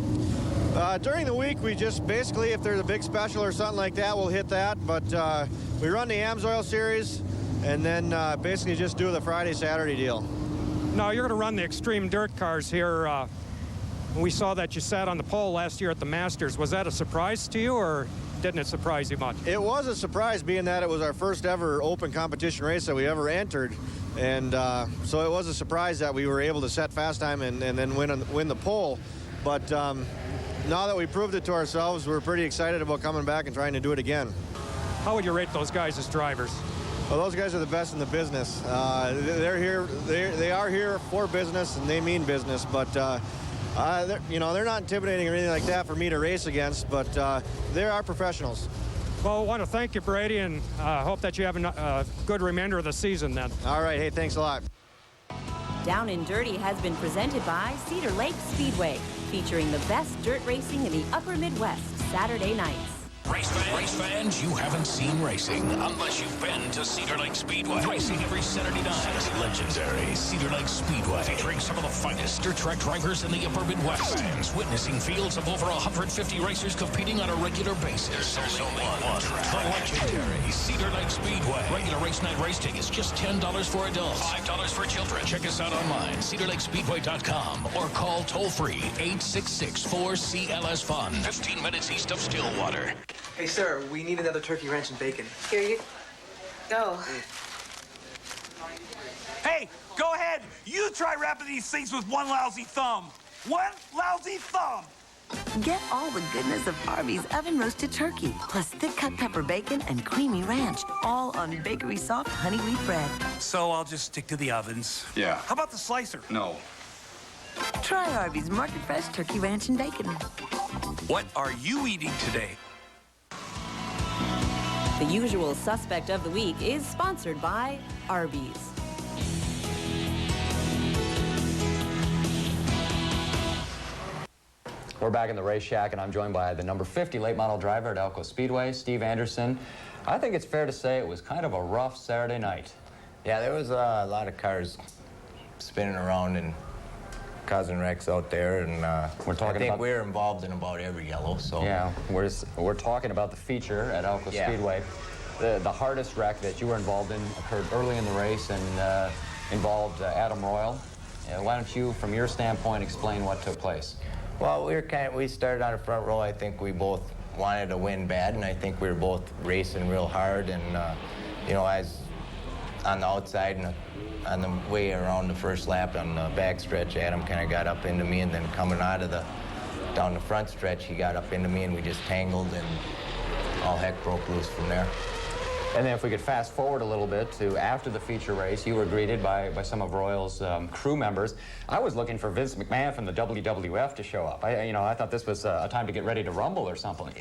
S15: During the week, we just basically, if there's a big special or something like that, we'll hit that. But we run the Amsoil series, and then basically just do the Friday, Saturday deal.
S5: Now, you're going to run the extreme dirt cars here. We saw that you sat on the pole last year at the Masters. Was that a surprise to you, or didn't it surprise you much?
S15: It was a surprise, being that it was our first ever open competition race that we ever entered. And so it was a surprise that we were able to set fast time and then win the pole. But now that we proved it to ourselves, we're pretty excited about coming back and trying to do it again.
S5: How would you rate those guys as drivers?
S15: Well, those guys are the best in the business. They're here. They are here for business, and they mean business. But they're not intimidating or anything like that for me to race against. But they are professionals.
S5: Well, I want to thank you, Brady, and hope that you have a good remainder of the season then.
S15: All right. Hey, thanks a lot.
S1: Down and Dirty has been presented by Cedar Lake Speedway, featuring the best dirt racing in the upper Midwest, Saturday nights.
S7: Race fans, you haven't seen racing unless you've been to Cedar Lake Speedway. Racing every Saturday night. Legendary Cedar Lake Speedway, featuring some of the finest dirt track drivers in the upper Midwest. Fans witnessing fields of over 150 racers competing on a regular basis. There's only one track. The legendary Cedar Lake Speedway. Regular race night race tickets just $10 for adults, $5 for children. Check us out online, cedarlakespeedway.com, or call toll-free 866-4CLS-FUN. 15 minutes east of Stillwater.
S23: Hey, sir, we need another turkey ranch and bacon. Here you...
S13: Go.
S10: Hey, go ahead. You try wrapping these things with one lousy thumb. One lousy thumb.
S12: Get all the goodness of Arby's oven-roasted turkey, plus thick-cut pepper bacon and creamy ranch, all on bakery-soft honey wheat bread.
S10: So I'll just stick to the ovens.
S11: Yeah.
S10: How about the slicer?
S11: No.
S12: Try Arby's Market Fresh Turkey Ranch and Bacon.
S10: What are you eating today?
S1: The usual suspect of the week is sponsored by Arby's.
S2: We're back in the race shack, and I'm joined by the number 50 late model driver at Elko Speedway, Steve Anderson. I think it's fair to say it was kind of a rough Saturday night.
S9: Yeah, there was a lot of cars spinning around and causing wrecks out there, and I think we're involved in about every yellow. So
S2: yeah, we're talking about the feature at Elko Speedway. The hardest wreck that you were involved in occurred early in the race and involved Adam Royal. Why don't you, from your standpoint, explain what took place?
S9: Well, we started on the front row. I think we both wanted to win bad, and I think we were both racing real hard. And you know, I was on the outside and on the way around the first lap on the back stretch, Adam kind of got up into me, and then coming out of down the front stretch, he got up into me, and we just tangled, and all heck broke loose from there.
S2: And then if we could fast forward a little bit to after the feature race, you were greeted by some of Royal's crew members. I was looking for Vince McMahon from the WWF to show up. I thought this was a time to get ready to rumble or something.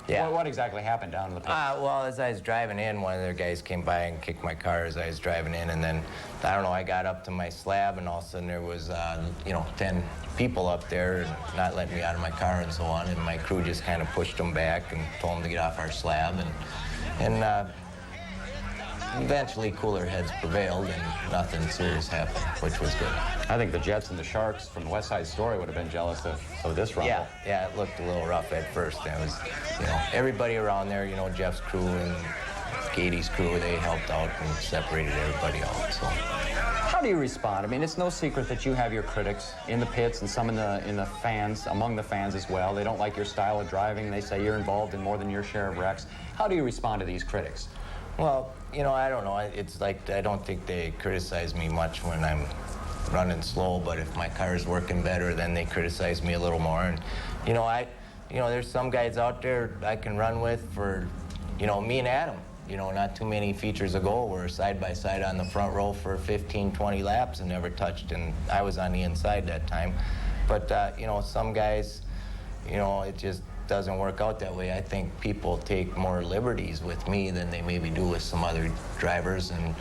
S2: Yeah. What exactly happened down in the pit?
S9: Well, as I was driving in, one of their guys came by and kicked my car as I was driving in, and then, I don't know, I got up to my slab, and all of a sudden there was, 10 people up there and not letting me out of my car and so on, and my crew just kind of pushed them back and told them to get off our slab, and eventually cooler heads prevailed and nothing serious happened, which was good.
S2: I think the Jets and the Sharks from the West Side Story would have been jealous of this rumble.
S9: Yeah, it looked a little rough at first. It was, everybody around there, Jeff's crew and Katie's crew, they helped out and separated everybody out. So,
S2: how do you respond? I mean, it's no secret that you have your critics in the pits and some in the fans, among the fans as well. They don't like your style of driving. They say you're involved in more than your share of wrecks. How do you respond to these critics?
S9: Well, I don't know. It's like I don't think they criticize me much when I'm running slow, but if my car's working better, then they criticize me a little more. And there's some guys out there I can run with for, me and Adam. Not too many features ago, we're side by side on the front row for 15, 20 laps and never touched, and I was on the inside that time. But some guys, it just doesn't work out that way. I think people take more liberties with me than they maybe do with some other drivers, and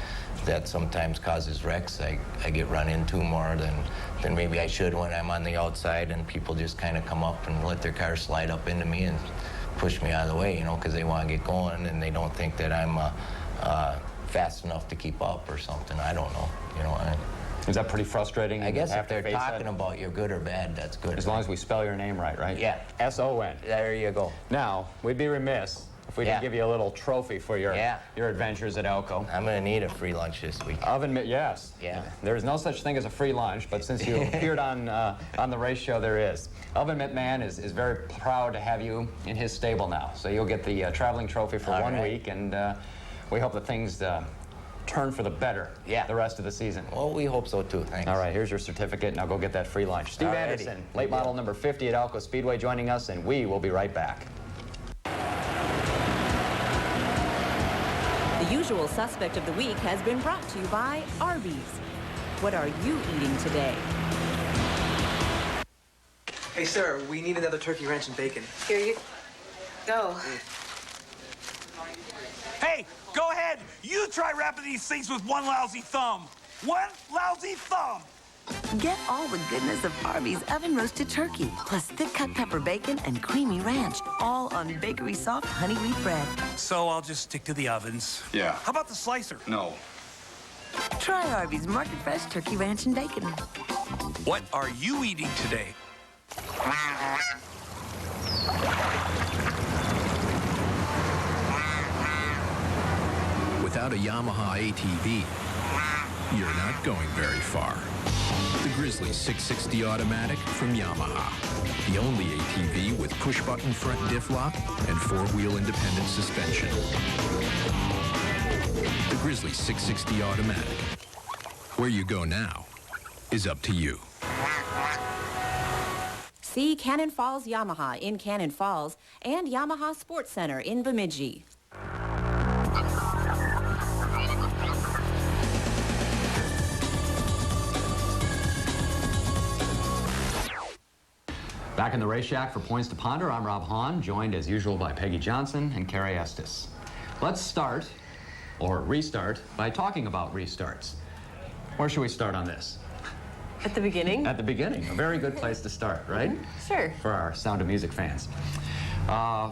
S9: that sometimes causes wrecks. I get run into more than maybe I should when I'm on the outside, and people just kind of come up and let their car slide up into me and push me out of the way, because they want to get going and they don't think that I'm fast enough to keep up or something. I don't know.
S2: Is that pretty frustrating?
S9: I guess if they're talking about you good or bad, that's good.
S2: As long as we spell your name right?
S9: Yeah.
S2: S-O-N.
S9: There you go.
S2: Now, we'd be remiss if we didn't give you a little trophy for your adventures at Elko.
S9: I'm going to need a free lunch this week.
S2: Oven mitt, yes.
S9: Yeah.
S2: There's no such thing as a free lunch, but since you appeared on the race show, there is. Oven Mitt Man is very proud to have you in his stable now. So you'll get the traveling trophy for 1 week, and we hope that things turn for the better the rest of the season.
S9: Well, we hope so too, thanks.
S2: All right, here's your certificate. Now go get that free lunch. Steve Anderson, late model number 50 at Elko Speedway, joining us, and we will be right back.
S1: The usual suspect of the week has been brought to you by Arby's. What are you eating today?
S14: Hey, sir, we need another turkey ranch and bacon.
S13: Here you go.
S10: Hey, go ahead. You try wrapping these things with one lousy thumb. One lousy thumb.
S12: Get all the goodness of Arby's oven-roasted turkey, plus thick-cut pepper bacon and creamy ranch, all on bakery-soft honey wheat bread.
S10: So I'll just stick to the ovens.
S11: Yeah.
S10: How about the slicer?
S11: No.
S12: Try Arby's Market Fresh Turkey Ranch and Bacon.
S10: What are you eating today?
S16: Without a Yamaha ATV, you're not going very far. The Grizzly 660 Automatic from Yamaha. The only ATV with push-button front diff lock and four-wheel independent suspension. The Grizzly 660 Automatic. Where you go now is up to you.
S1: See Cannon Falls Yamaha in Cannon Falls and Yamaha Sports Center in Bemidji.
S2: Back in the race shack for Points to Ponder, I'm Rob Hahn, joined as usual by Peggy Johnson and Carrie Estes. Let's start, or restart, by talking about restarts. Where should we start on this?
S17: At the beginning?
S2: At the beginning. A very good place to start, right?
S17: Sure.
S2: For our Sound of Music fans.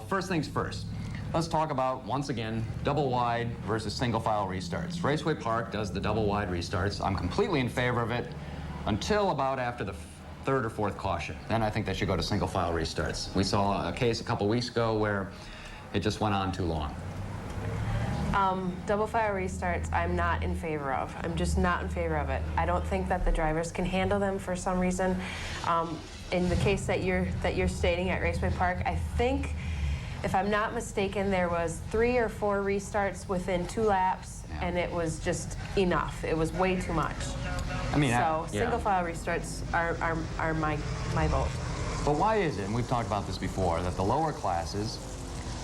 S2: First things first. Let's talk about, once again, double wide versus single file restarts. Raceway Park does the double wide restarts. I'm completely in favor of it until about after the third or fourth caution. Then I think they should go to single file restarts. We saw a case a couple weeks ago where it just went on too long.
S17: Double file restarts, I'm not in favor of. I'm just not in favor of it. I don't think that the drivers can handle them for some reason. In the case that you're stating at Raceway Park, I think, if I'm not mistaken, there was 3 or 4 restarts within 2 laps, and it was just enough. It was way too much.
S2: I mean,
S17: single file restarts are my vote.
S2: But why is it, and we've talked about this before, that the lower classes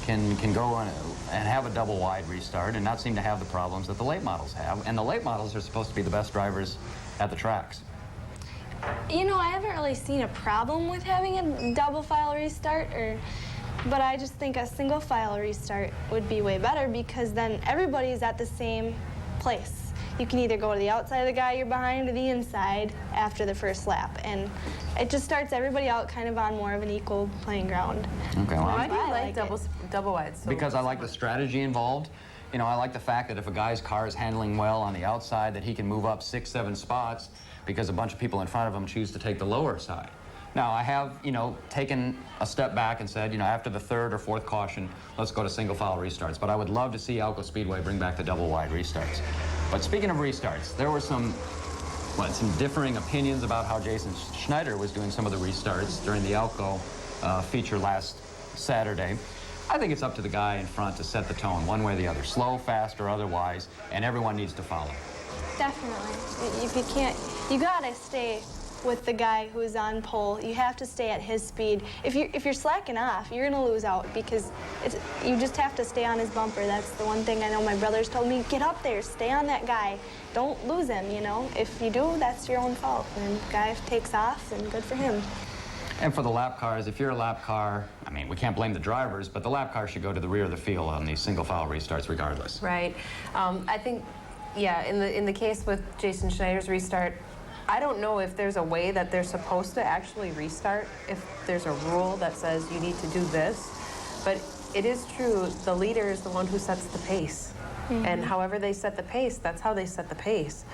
S2: can go on and have a double wide restart and not seem to have the problems that the late models have? And the late models are supposed to be the best drivers at the tracks.
S20: You know, I haven't really seen a problem with having a double file restart, but I just think a single file restart would be way better, because then everybody's at the same place. You can either go to the outside of the guy you're behind or the inside after the first lap, and it just starts everybody out kind of on more of an equal playing ground.
S2: Okay, well,
S17: Why do you like double wide? So
S2: because I like the strategy involved. You know, I like the fact that if a guy's car is handling well on the outside, that he can move up 6, 7 spots because a bunch of people in front of him choose to take the lower side. Now, I have, taken a step back and said, after the third or fourth caution, let's go to single file restarts. But I would love to see Elko Speedway bring back the double wide restarts. But speaking of restarts, there were some differing opinions about how Jason Schneider was doing some of the restarts during the Elko feature last Saturday. I think it's up to the guy in front to set the tone, one way or the other, slow, fast, or otherwise, and everyone needs to follow.
S20: Definitely. If you can't, you gotta stay with the guy who's on pole. You have to stay at his speed. If you're slacking off, you're gonna lose out, because you just have to stay on his bumper. That's the one thing I know my brothers told me. Get up there, stay on that guy. Don't lose him, If you do, that's your own fault. And the guy takes off, and good for him.
S2: And for the lap cars, if you're a lap car, I mean, we can't blame the drivers, but the lap car should go to the rear of the field on these single file restarts regardless.
S17: Right. I think, in the case with Jason Schneider's restart, I don't know if there's a way that they're supposed to actually restart, if there's a rule that says you need to do this. But it is true, the leader is the one who sets the pace. Mm-hmm. And however they set the pace, that's how they set the pace.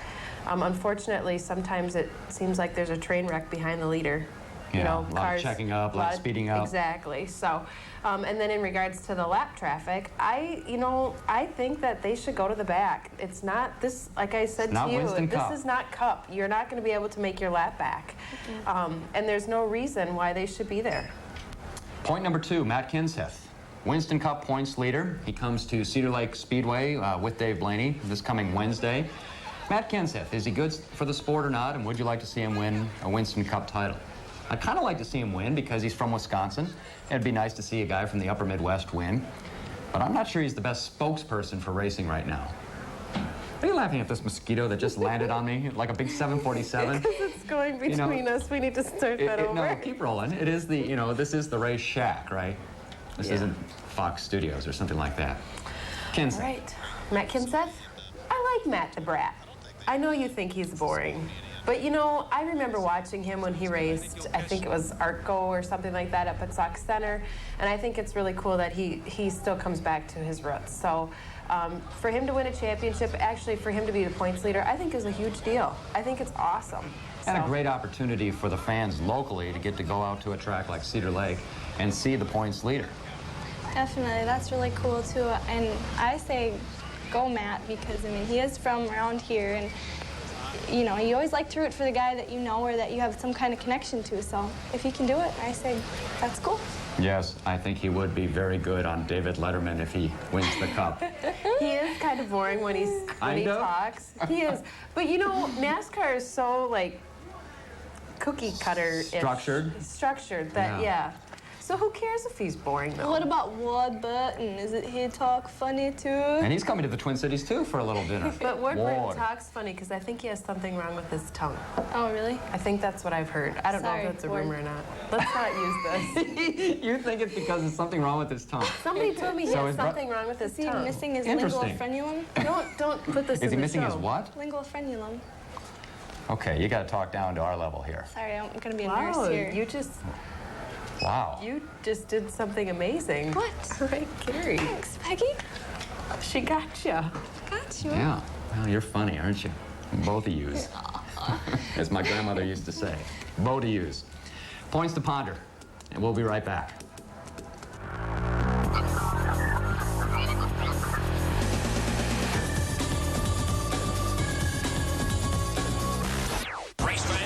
S17: Unfortunately, sometimes it seems like there's a train wreck behind the leader.
S2: Yeah, a lot of checking up, a lot of speeding up.
S17: Exactly. So, and then in regards to the lap traffic, I think that they should go to the back. It's not this, like I said to you, this is not Cup. You're not going to be able to make your lap back. Mm-hmm. And there's no reason why they should be there.
S2: Point number 2, Matt Kenseth. Winston Cup points leader. He comes to Cedar Lake Speedway with Dave Blaney this coming Wednesday. Matt Kenseth, is he good for the sport or not? And would you like to see him win a Winston Cup title? I'd kind of like to see him win because he's from Wisconsin. It'd be nice to see a guy from the upper Midwest win. But I'm not sure he's the best spokesperson for racing right now. Are you laughing at this mosquito that just landed on me like a big 747?
S17: Because it's going between us. We need to start that over.
S2: No, keep rolling. It is the, this is the race shack, right? This isn't Fox Studios or something like that. Kenseth.
S17: All right. Matt Kenseth? I like Matt the Brat. I know you think he's boring. But, I remember watching him when he raced, I think it was Arco or something like that at Pixox Center, and I think it's really cool that he still comes back to his roots. So for him to win a championship, actually for him to be the points leader, I think is a huge deal. I think it's awesome.
S2: And a great opportunity for the fans locally to get to go out to a track like Cedar Lake and see the points leader.
S20: Definitely, that's really cool too. And I say go Matt, because he is from around here, and you always like to root for the guy that you know or that you have some kind of connection to. So if he can do it, I say that's cool.
S2: Yes, I think he would be very good on David Letterman if he wins the Cup.
S17: He is kind of boring when he talks. He is. But you know, NASCAR is so like cookie cutter. Structured that yeah. So who cares if he's boring though?
S20: What about Ward Burton? Is it he talk funny too?
S2: And he's coming to the Twin Cities too for a little dinner.
S17: But Ward Burton talks funny because I think he has something wrong with his tongue.
S20: Oh really?
S17: I think that's what I've heard. I don't know if that's a rumor or not. Let's not use this.
S2: You think it's because there's something wrong with his tongue?
S17: Somebody told me he has something wrong with his
S20: Is he
S17: tongue.
S20: missing his lingual frenulum?
S17: Don't put this in the show.
S2: Is he missing his what?
S20: Lingual frenulum.
S2: Okay, you got to talk down to our level here.
S20: Sorry, I'm gonna be a nurse here.
S2: Wow.
S17: You just did something amazing.
S20: What?
S17: All right, Carrie.
S20: Thanks, Peggy.
S17: She got you.
S20: Got you.
S2: Yeah. Well, you're funny, aren't you? Both of yous. As my grandmother used to say. Both of yous. Points to ponder. And we'll be right back.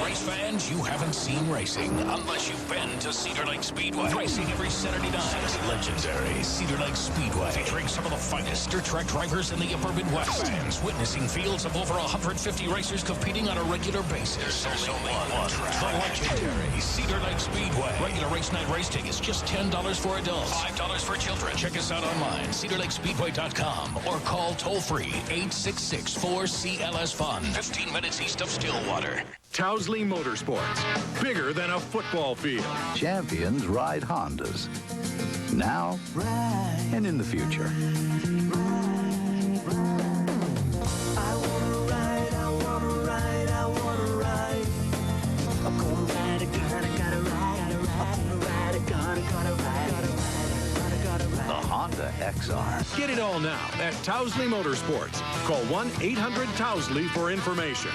S7: Race fans, you haven't seen racing unless you've been to Cedar Lake Speedway. Racing every Saturday night. Legendary Cedar Lake Speedway. Featuring some of the finest dirt track drivers in the upper Midwest. Fans witnessing fields of over 150 racers competing on a regular basis. There's only one track. The legendary Cedar Lake Speedway. Regular race night race tickets just $10 for adults, $5 for children. Check us out online, cedarlakespeedway.com, or call toll-free 866-4CLS-FUN. 15 minutes east of Stillwater.
S18: Towsley Motorsports, bigger than a football field.
S21: Champions ride Hondas. Now and in the future. The Honda XR.
S18: Get it all now at Towsley Motorsports. Call 1-800-TOWSLEY for information.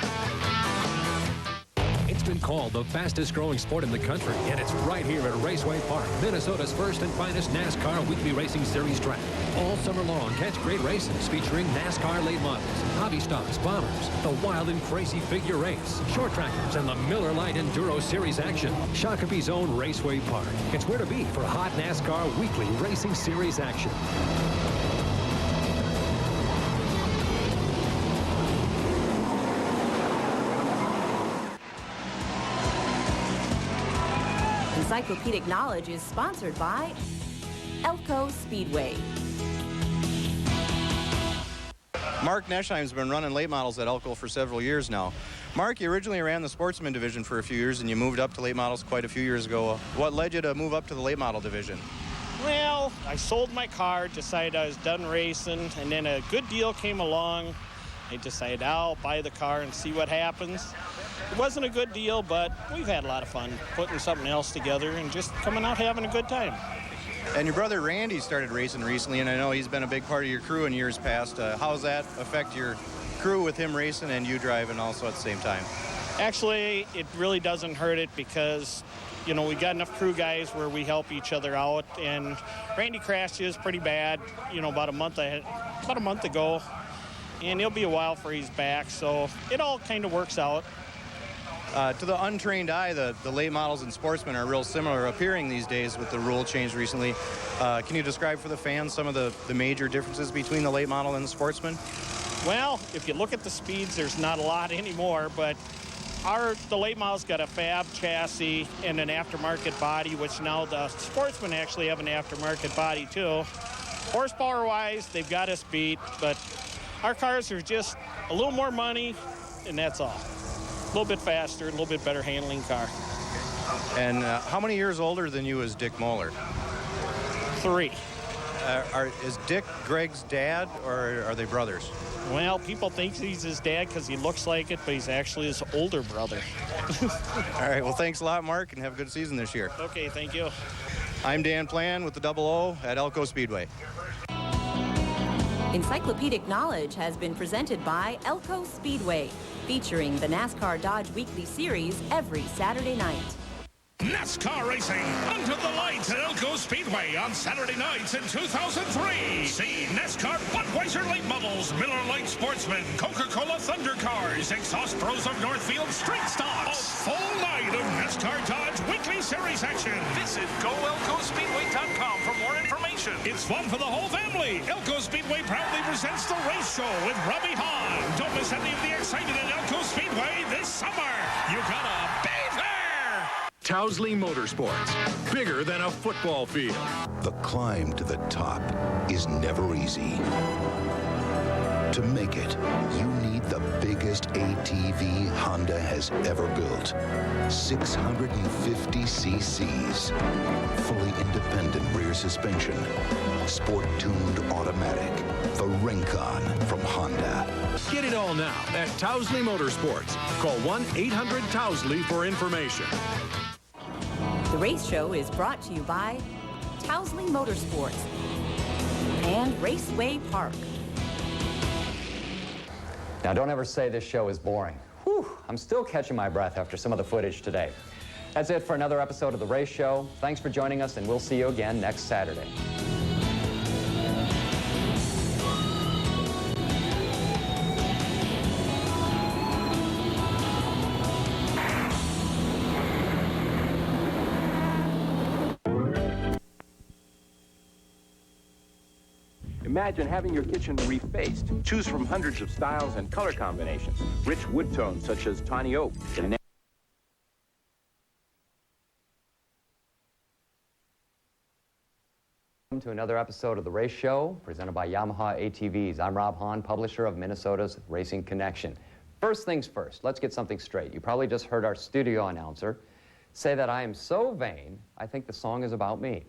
S3: It's been called the fastest growing sport in the country, and it's right here at Raceway Park, Minnesota's first and finest NASCAR Weekly Racing Series track. All summer long, catch great races featuring NASCAR late models, hobby stocks, bombers, the wild and crazy figure eights, short trackers, and the Miller Lite Enduro Series action. Shakopee's own Raceway Park. It's where to be for hot NASCAR Weekly Racing Series action.
S1: Encyclopedic Knowledge is sponsored by Elko Speedway.
S15: Mark Neschheim's been running late models at Elko for several years now. Mark, you originally ran the sportsman division for a few years and you moved up to late models quite a few years ago. What led you to move up to the late model division?
S23: Well, I sold my car, decided I was done racing, and then a good deal came along. I decided I'll buy the car and see what happens. It wasn't a good deal, but we've had a lot of fun putting something else together and just coming out having a good time.
S15: And your brother Randy started racing recently, and I know he's been a big part of your crew in years past. How does that affect your crew with him racing and you driving also at the same time?
S23: Actually, it really doesn't hurt it because, you know, we got enough crew guys where we help each other out. And Randy crashes pretty bad, you know, about a month ago. And it'll be a while for he's back, so it all kind of works out.
S15: To the untrained eye, the late models and sportsmen are real similar appearing these days with the rule change recently. Can you describe for the fans some of the major differences between the late model and the sportsman?
S23: Well, if you look at the speeds, there's not a lot anymore, but the late model's got a fab chassis and an aftermarket body, which now the sportsmen actually have an aftermarket body too. Horsepower-wise, they've got us beat, but our cars are just a little more money, and that's all. A little bit faster, a little bit better handling car.
S15: And how many years older than you is Dick Moeller?
S23: 3.
S15: Is Dick Greg's dad, or are they brothers?
S23: Well, people think he's his dad because he looks like it, but he's actually his older brother.
S15: All right, well, thanks a lot, Mark, and have a good season this year.
S23: Okay, thank you.
S15: I'm Dan Plan with the Double O at Elko Speedway.
S1: Encyclopedic Knowledge has been presented by Elko Speedway, featuring the NASCAR Dodge Weekly Series every Saturday night.
S7: NASCAR racing under the lights at Elko Speedway on Saturday nights in 2003. See NASCAR Budweiser late models, Miller Lite Sportsman, Coca-Cola Thunder Cars, Exhaust Pros of Northfield Street Stocks. A full night of NASCAR Dodge Weekly Series action. Visit GoElkoSpeedway.com for more information. It's fun for the whole family. family. Elko Speedway proudly presents the race show with Robbie Hahn. Don't miss any of the excitement at Elko Speedway this summer. You gotta be there!
S18: Towsley Motorsports, bigger than a football field.
S21: The climb to the top is never easy. To make it, you need the biggest ATV Honda has ever built. 650 cc's, fully independent rear suspension, sport-tuned automatic, the Rincon from Honda.
S18: Get it all now at Towsley Motorsports. Call 1-800-TOWSLEY for information.
S1: The race show is brought to you by Towsley Motorsports and Raceway Park.
S2: Now, don't ever say this show is boring. Whew, I'm still catching my breath after some of the footage today. That's it for another episode of The Race Show. Thanks for joining us, and we'll see you again next Saturday.
S6: Imagine having your kitchen refaced. Choose from hundreds of styles and color combinations. Rich wood tones such as tawny oak.
S2: Welcome to another episode of The Race Show, presented by Yamaha ATVs. I'm Rob Hahn, publisher of Minnesota's Racing Connection. First things first, let's get something straight. You probably just heard our studio announcer say that I am so vain, I think the song is about me.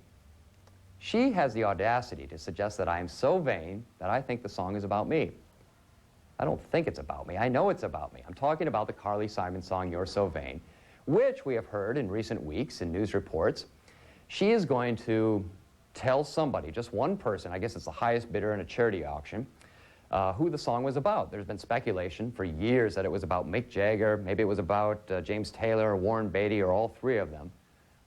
S2: She has the audacity to suggest that I am so vain that I think the song is about me. I don't think it's about me. I know it's about me. I'm talking about the Carly Simon song, You're So Vain, which we have heard in recent weeks in news reports. She is going to tell somebody, just one person, I guess it's the highest bidder in a charity auction, who the song was about. There's been speculation for years that it was about Mick Jagger, maybe it was about James Taylor or Warren Beatty or all three of them.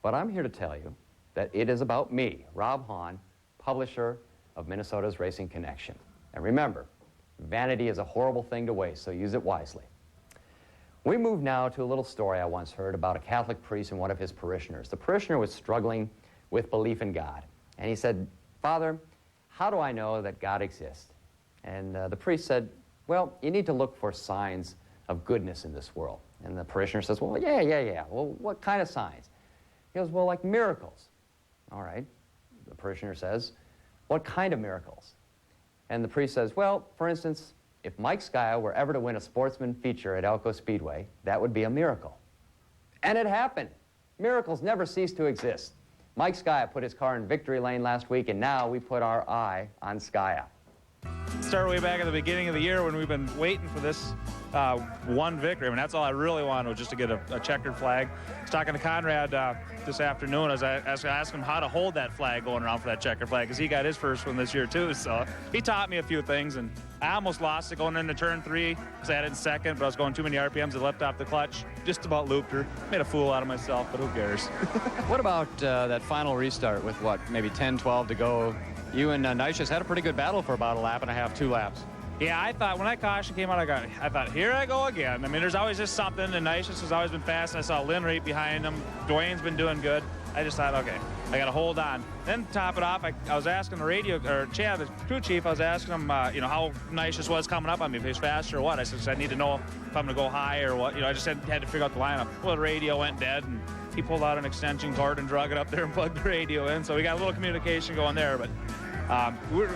S2: But I'm here to tell you that it is about me, Rob Hahn, publisher of Minnesota's Racing Connection. And remember, vanity is a horrible thing to waste, so use it wisely. We move now to a little story I once heard about a Catholic priest and one of his parishioners. The parishioner was struggling with belief in God. And he said, Father, how do I know that God exists? And the priest said, well, you need to look for signs of goodness in this world. And the parishioner says, well, yeah. Well, what kind of signs? He goes, well, like miracles. All right. The parishioner says, what kind of miracles? And the priest says, well, for instance, if Mike Skya were ever to win a sportsman feature at Elko Speedway, that would be a miracle. And it happened. Miracles never cease to exist. Mike Skya put his car in victory lane last week, and now we put our eye on Skya.
S8: Started way back at the beginning of the year when we've been waiting for this one victory. I mean, that's all I really wanted, was just to get a checkered flag. I was talking to Conrad this afternoon as I asked him how to hold that flag going around for that checkered flag, because he got his first one this year too. So he taught me a few things, and I almost lost it going into turn 3 because I had it in second, but I was going too many RPMs. I left off the clutch, just about looped her. Made a fool out of myself, but who cares?
S22: What about that final restart with, what, maybe 10, 12 to go? You and Nicias had a pretty good battle for about a lap and a half, 2 laps.
S8: Yeah, I thought when that caution came out, I thought, here I go again. I mean, there's always just something, and Nicias has always been fast. I saw Lynn right behind him. Dwayne's been doing good. I just thought, okay, I got to hold on. Then to top it off, I was asking the radio, or Chad, the crew chief, I was asking him, how Nicias was coming up on me, if he was faster or what. I said, I need to know if I'm going to go high or what. I just had to figure out the lineup. Well, the radio went dead, and he pulled out an extension cord and drug it up there and plugged the radio in. So we got a little communication going there, but we're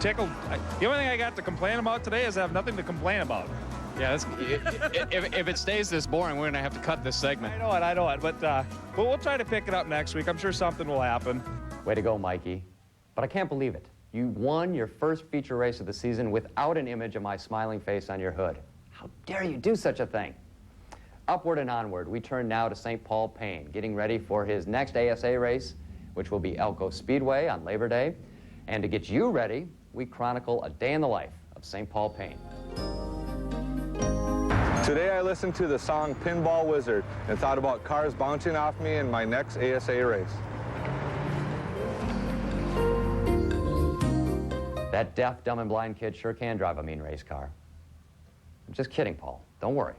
S8: tickled. The only thing I got to complain about today is I have nothing to complain about.
S22: Yeah, if it stays this boring, we're going to have to cut this segment.
S8: I know it, but we'll try to pick it up next week. I'm sure something will happen.
S2: Way to go, Mikey. But I can't believe it. You won your first feature race of the season without an image of my smiling face on your hood. How dare you do such a thing? Upward and onward, we turn now to St. Paul Payne, getting ready for his next ASA race, which will be Elko Speedway on Labor Day. And to get you ready, we chronicle a day in the life of St. Paul Payne.
S4: Today I listened to the song Pinball Wizard and thought about cars bouncing off me in my next ASA race.
S2: That deaf, dumb, and blind kid sure can drive a mean race car. I'm just kidding, Paul. Don't worry.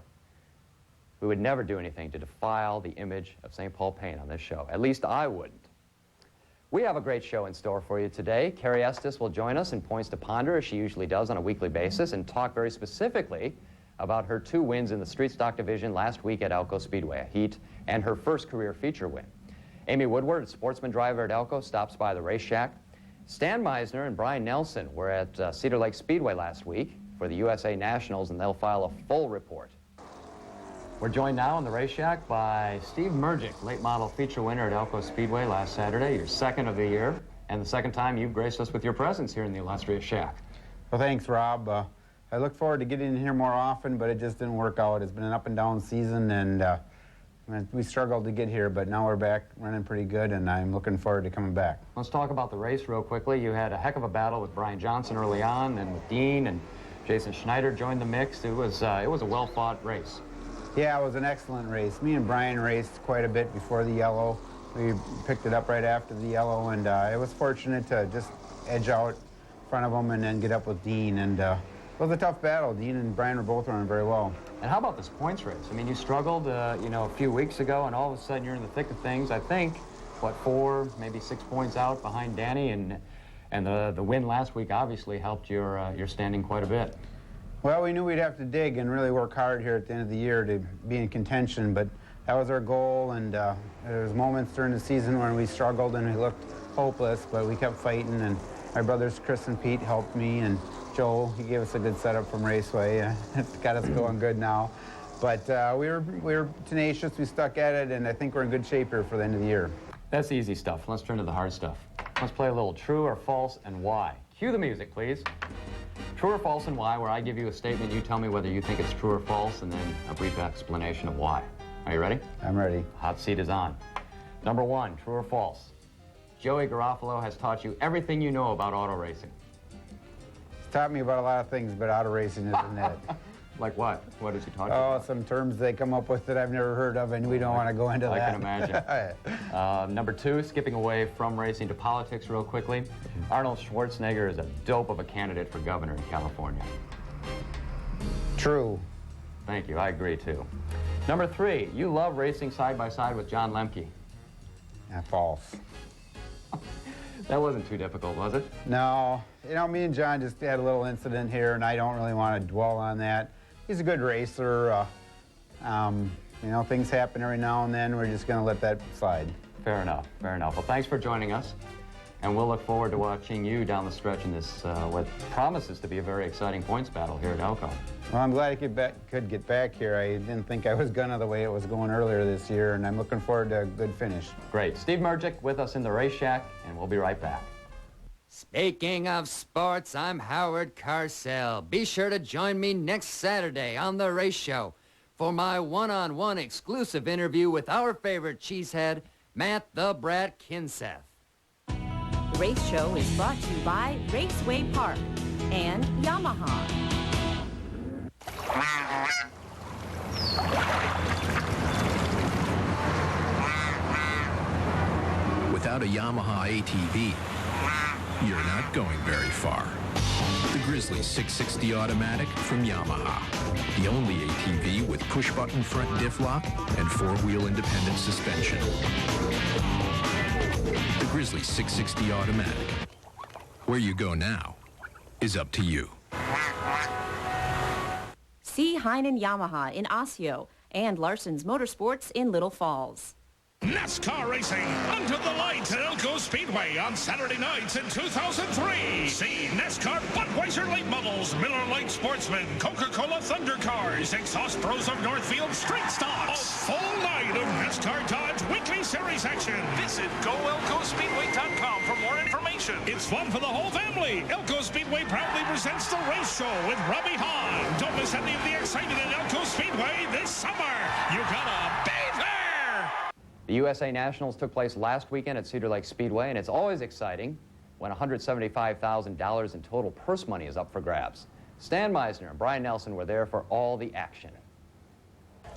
S2: We would never do anything to defile the image of St. Paul Payne on this show. At least I wouldn't. We have a great show in store for you today. Carrie Estes will join us in Points to Ponder, as she usually does on a weekly basis, and talk very specifically about her 2 wins in the street stock division last week at Elko Speedway, a heat, and her first career feature win. Amy Woodward, a sportsman driver at Elko, stops by the race shack. Stan Meisner and Brian Nelson were at Cedar Lake Speedway last week for the USA Nationals, and they'll file a full report. We're joined now in the race shack by Steve Mergic, late model feature winner at Elko Speedway last Saturday, your 2nd of the year, and the 2nd time you've graced us with your presence here in the illustrious shack.
S5: Well, thanks, Rob. I look forward to getting in here more often, but it just didn't work out. It's been an up and down season, and we struggled to get here, but now we're back running pretty good, and I'm looking forward to coming back.
S2: Let's talk about the race real quickly. You had a heck of a battle with Brian Johnson early on, and with Dean, and Jason Schneider joined the mix. It was a well-fought race.
S5: Yeah, it was an excellent race. Me and Brian raced quite a bit before the yellow. We picked it up right after the yellow, and it was fortunate to just edge out in front of them and then get up with Dean. And it was a tough battle. Dean and Brian were both running very well.
S2: And how about this points race? I mean, you struggled, a few weeks ago, and all of a sudden you're in the thick of things. I think, 4, maybe 6 points out behind Danny, and the win last week obviously helped your standing quite a bit.
S5: Well, we knew we'd have to dig and really work hard here at the end of the year to be in contention, but that was our goal, and there was moments during the season when we struggled and we looked hopeless, but we kept fighting, and my brothers Chris and Pete helped me, and Joe, he gave us a good setup from Raceway. It got us going good now. But we were tenacious, we stuck at it, and I think we're in good shape here for the end of the year.
S2: That's the easy stuff. Let's turn to the hard stuff. Let's play a little true or false and why. Cue the music, please. True or false and why, where I give you a statement, you tell me whether you think it's true or false, and then a brief explanation of why. Are you ready?
S5: I'm ready.
S2: Hot seat is on. Number 1, true or false? Joey Garofalo has taught you everything you know about auto racing.
S5: He's taught me about a lot of things, but auto racing isn't it.
S2: Like what? What has he taught you?
S5: Oh, some terms they come up with that I've never heard of, and we don't want to go into that.
S2: I can imagine. Number 2, skipping away from racing to politics real quickly. Arnold Schwarzenegger is a dope of a candidate for governor in California.
S5: True.
S2: Thank you. I agree, too. Number 3, you love racing side by side with John Lemke.
S5: False.
S2: That wasn't too difficult, was it?
S5: No. Me and John just had a little incident here, and I don't really want to dwell on that. He's a good racer. Things happen every now and then. We're just going to let that slide.
S2: Fair enough. Fair enough. Well, thanks for joining us. And we'll look forward to watching you down the stretch in this, what promises to be a very exciting points battle here at Elko.
S5: Well, I'm glad I could get back here. I didn't think I was going to the way it was going earlier this year, and I'm looking forward to a good finish.
S2: Great. Steve Mergic with us in the race shack, and we'll be right back.
S9: Speaking of sports, I'm Howard Carcel. Be sure to join me next Saturday on The Race Show for my one-on-one exclusive interview with our favorite cheesehead, Matt the Brat Kinseth.
S1: The Race Show is brought to you by Raceway Park and Yamaha.
S16: Without a Yamaha ATV, you're not going very far. The Grizzly 660 Automatic from Yamaha. The only ATV with push-button front diff lock and 4-wheel independent suspension. The Grizzly 660 Automatic. Where you go now is up to you.
S1: See Heinen Yamaha in Osseo and Larson's Motorsports in Little Falls.
S7: NASCAR racing under the lights at Elko Speedway on Saturday nights in 2003. See NASCAR Budweiser late models, Miller Lite Sportsman, Coca-Cola Thunder Cars, Exhaust Pros of Northfield Street Stocks. A full night of NASCAR Dodge Weekly Series action. Visit GoElkoSpeedway.com for more information. It's fun for the whole family. Elko Speedway proudly presents the race show with Rob Hahn. Don't miss any of the excitement at Elko Speedway this summer. You gotta be there.
S2: The USA Nationals took place last weekend at Cedar Lake Speedway, and it's always exciting when $175,000 in total purse money is up for grabs. Stan Meisner and Brian Nelson were there for all the action.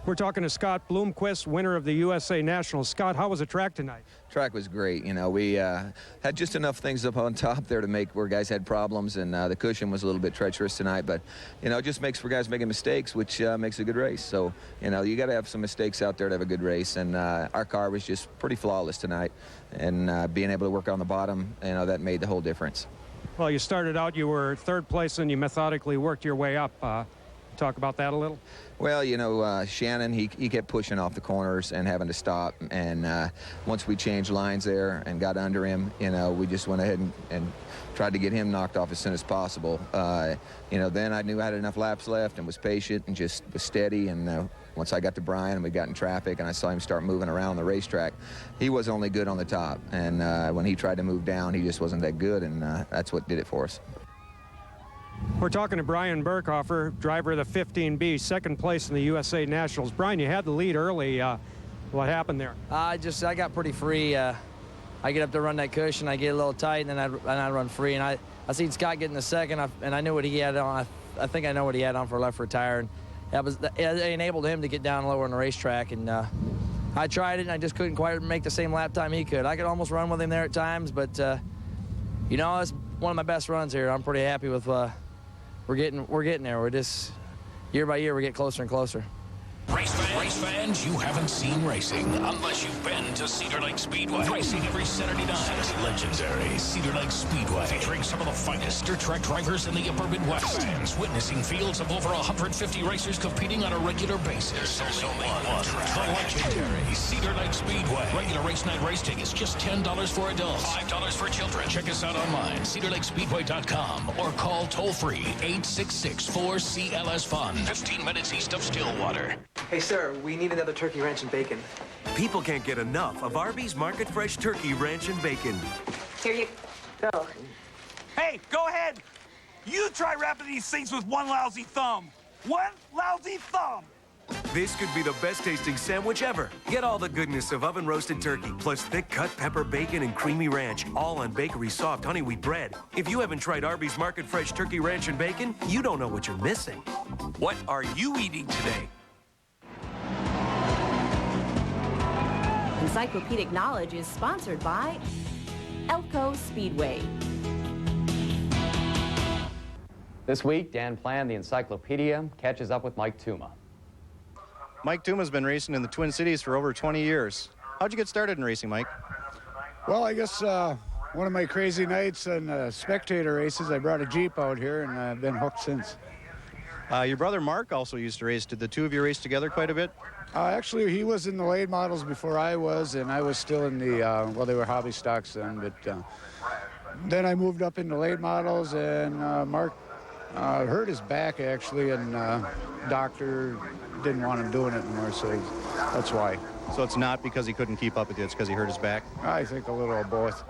S13: We're talking to Scott Bloomquist, winner of the USA Nationals. Scott, how was the track tonight?
S14: Track was great. You know, we had just enough things up on top there to make where guys had problems, and the cushion was a little bit treacherous tonight. But, you know, it just makes for guys making mistakes, which makes a good race. So, you know, you got to have some mistakes out there to have a good race. And our car was just pretty flawless tonight. And being able to work on the bottom, you know, that made the whole difference.
S13: Well, you started out, you were third place, and you methodically worked your way up. Talk about that a little.
S14: Well, you know, Shannon, he kept pushing off the corners and having to stop. And once we changed lines there and got under him, you know, we just went ahead and tried to get him knocked off as soon as possible. You know, then I knew I had enough laps left and was patient and just was steady. And once I got to Brian and we got in traffic and I saw him start moving around the racetrack, he was only good on the top. And when he tried to move down, he just wasn't that good. And that's what did it for us.
S13: We're talking to Brian Burkhofer, driver of the 15B, second place in the USA Nationals. Brian, you had the lead early. What happened there?
S19: I got pretty free. I get up to run that cushion, I get a little tight, and then I run free. And I seen Scott get in the second, and I knew what he had on. I think I know what he had on for left rear tire, and it enabled him to get down lower on the racetrack. And I tried it, and I just couldn't quite make the same lap time he could. I could almost run with him there at times, but you know, it's one of my best runs here. I'm pretty happy with. We're getting there. We're just, year by year, we're getting closer and closer.
S7: Race fans, you haven't seen racing unless you've been to Cedar Lake Speedway. Racing every Saturday night. Legendary Cedar Lake Speedway. Featuring some of the finest dirt track drivers in the upper Midwest. Fans witnessing fields of over 150 racers competing on a regular basis. There's only one track. The legendary Cedar Lake Speedway. Regular race night race tickets just $10 for adults, $5 for children. Check us out online, cedarlakespeedway.com, or call toll-free 866-4CLS-FUN. 15 minutes east of Stillwater.
S24: Hey, sir, we need another turkey ranch and bacon.
S25: People can't get enough of Arby's Market Fresh Turkey Ranch and Bacon.
S17: Here you go.
S10: Hey, go ahead. You try wrapping these things with one lousy thumb. One lousy thumb.
S25: This could be the best tasting sandwich ever. Get all the goodness of oven roasted turkey, plus thick cut pepper bacon and creamy ranch, all on bakery soft honey wheat bread. If you haven't tried Arby's Market Fresh Turkey Ranch and Bacon, you don't know what you're missing. What are you eating today?
S1: Encyclopedic Knowledge is sponsored by Elko Speedway.
S2: This week, Dan Plan, the Encyclopedia, catches up with Mike Tuma.
S15: Mike Tuma's been racing in the Twin Cities for over 20 years. How'd you get started in racing, Mike?
S26: Well, I guess one of my crazy nights in spectator races, I brought a Jeep out here, and I've been hooked since.
S15: Your brother Mark also used to race. Did the two of you race together quite a bit?
S26: Actually, he was in the late models before I was, and I was still in the, well, they were hobby stocks then, but then I moved up into late models, and Mark hurt his back, actually, and doctor didn't want him doing it anymore, so that's why.
S15: So it's not because he couldn't keep up with you, it's because he hurt his back?
S26: I think a little of both.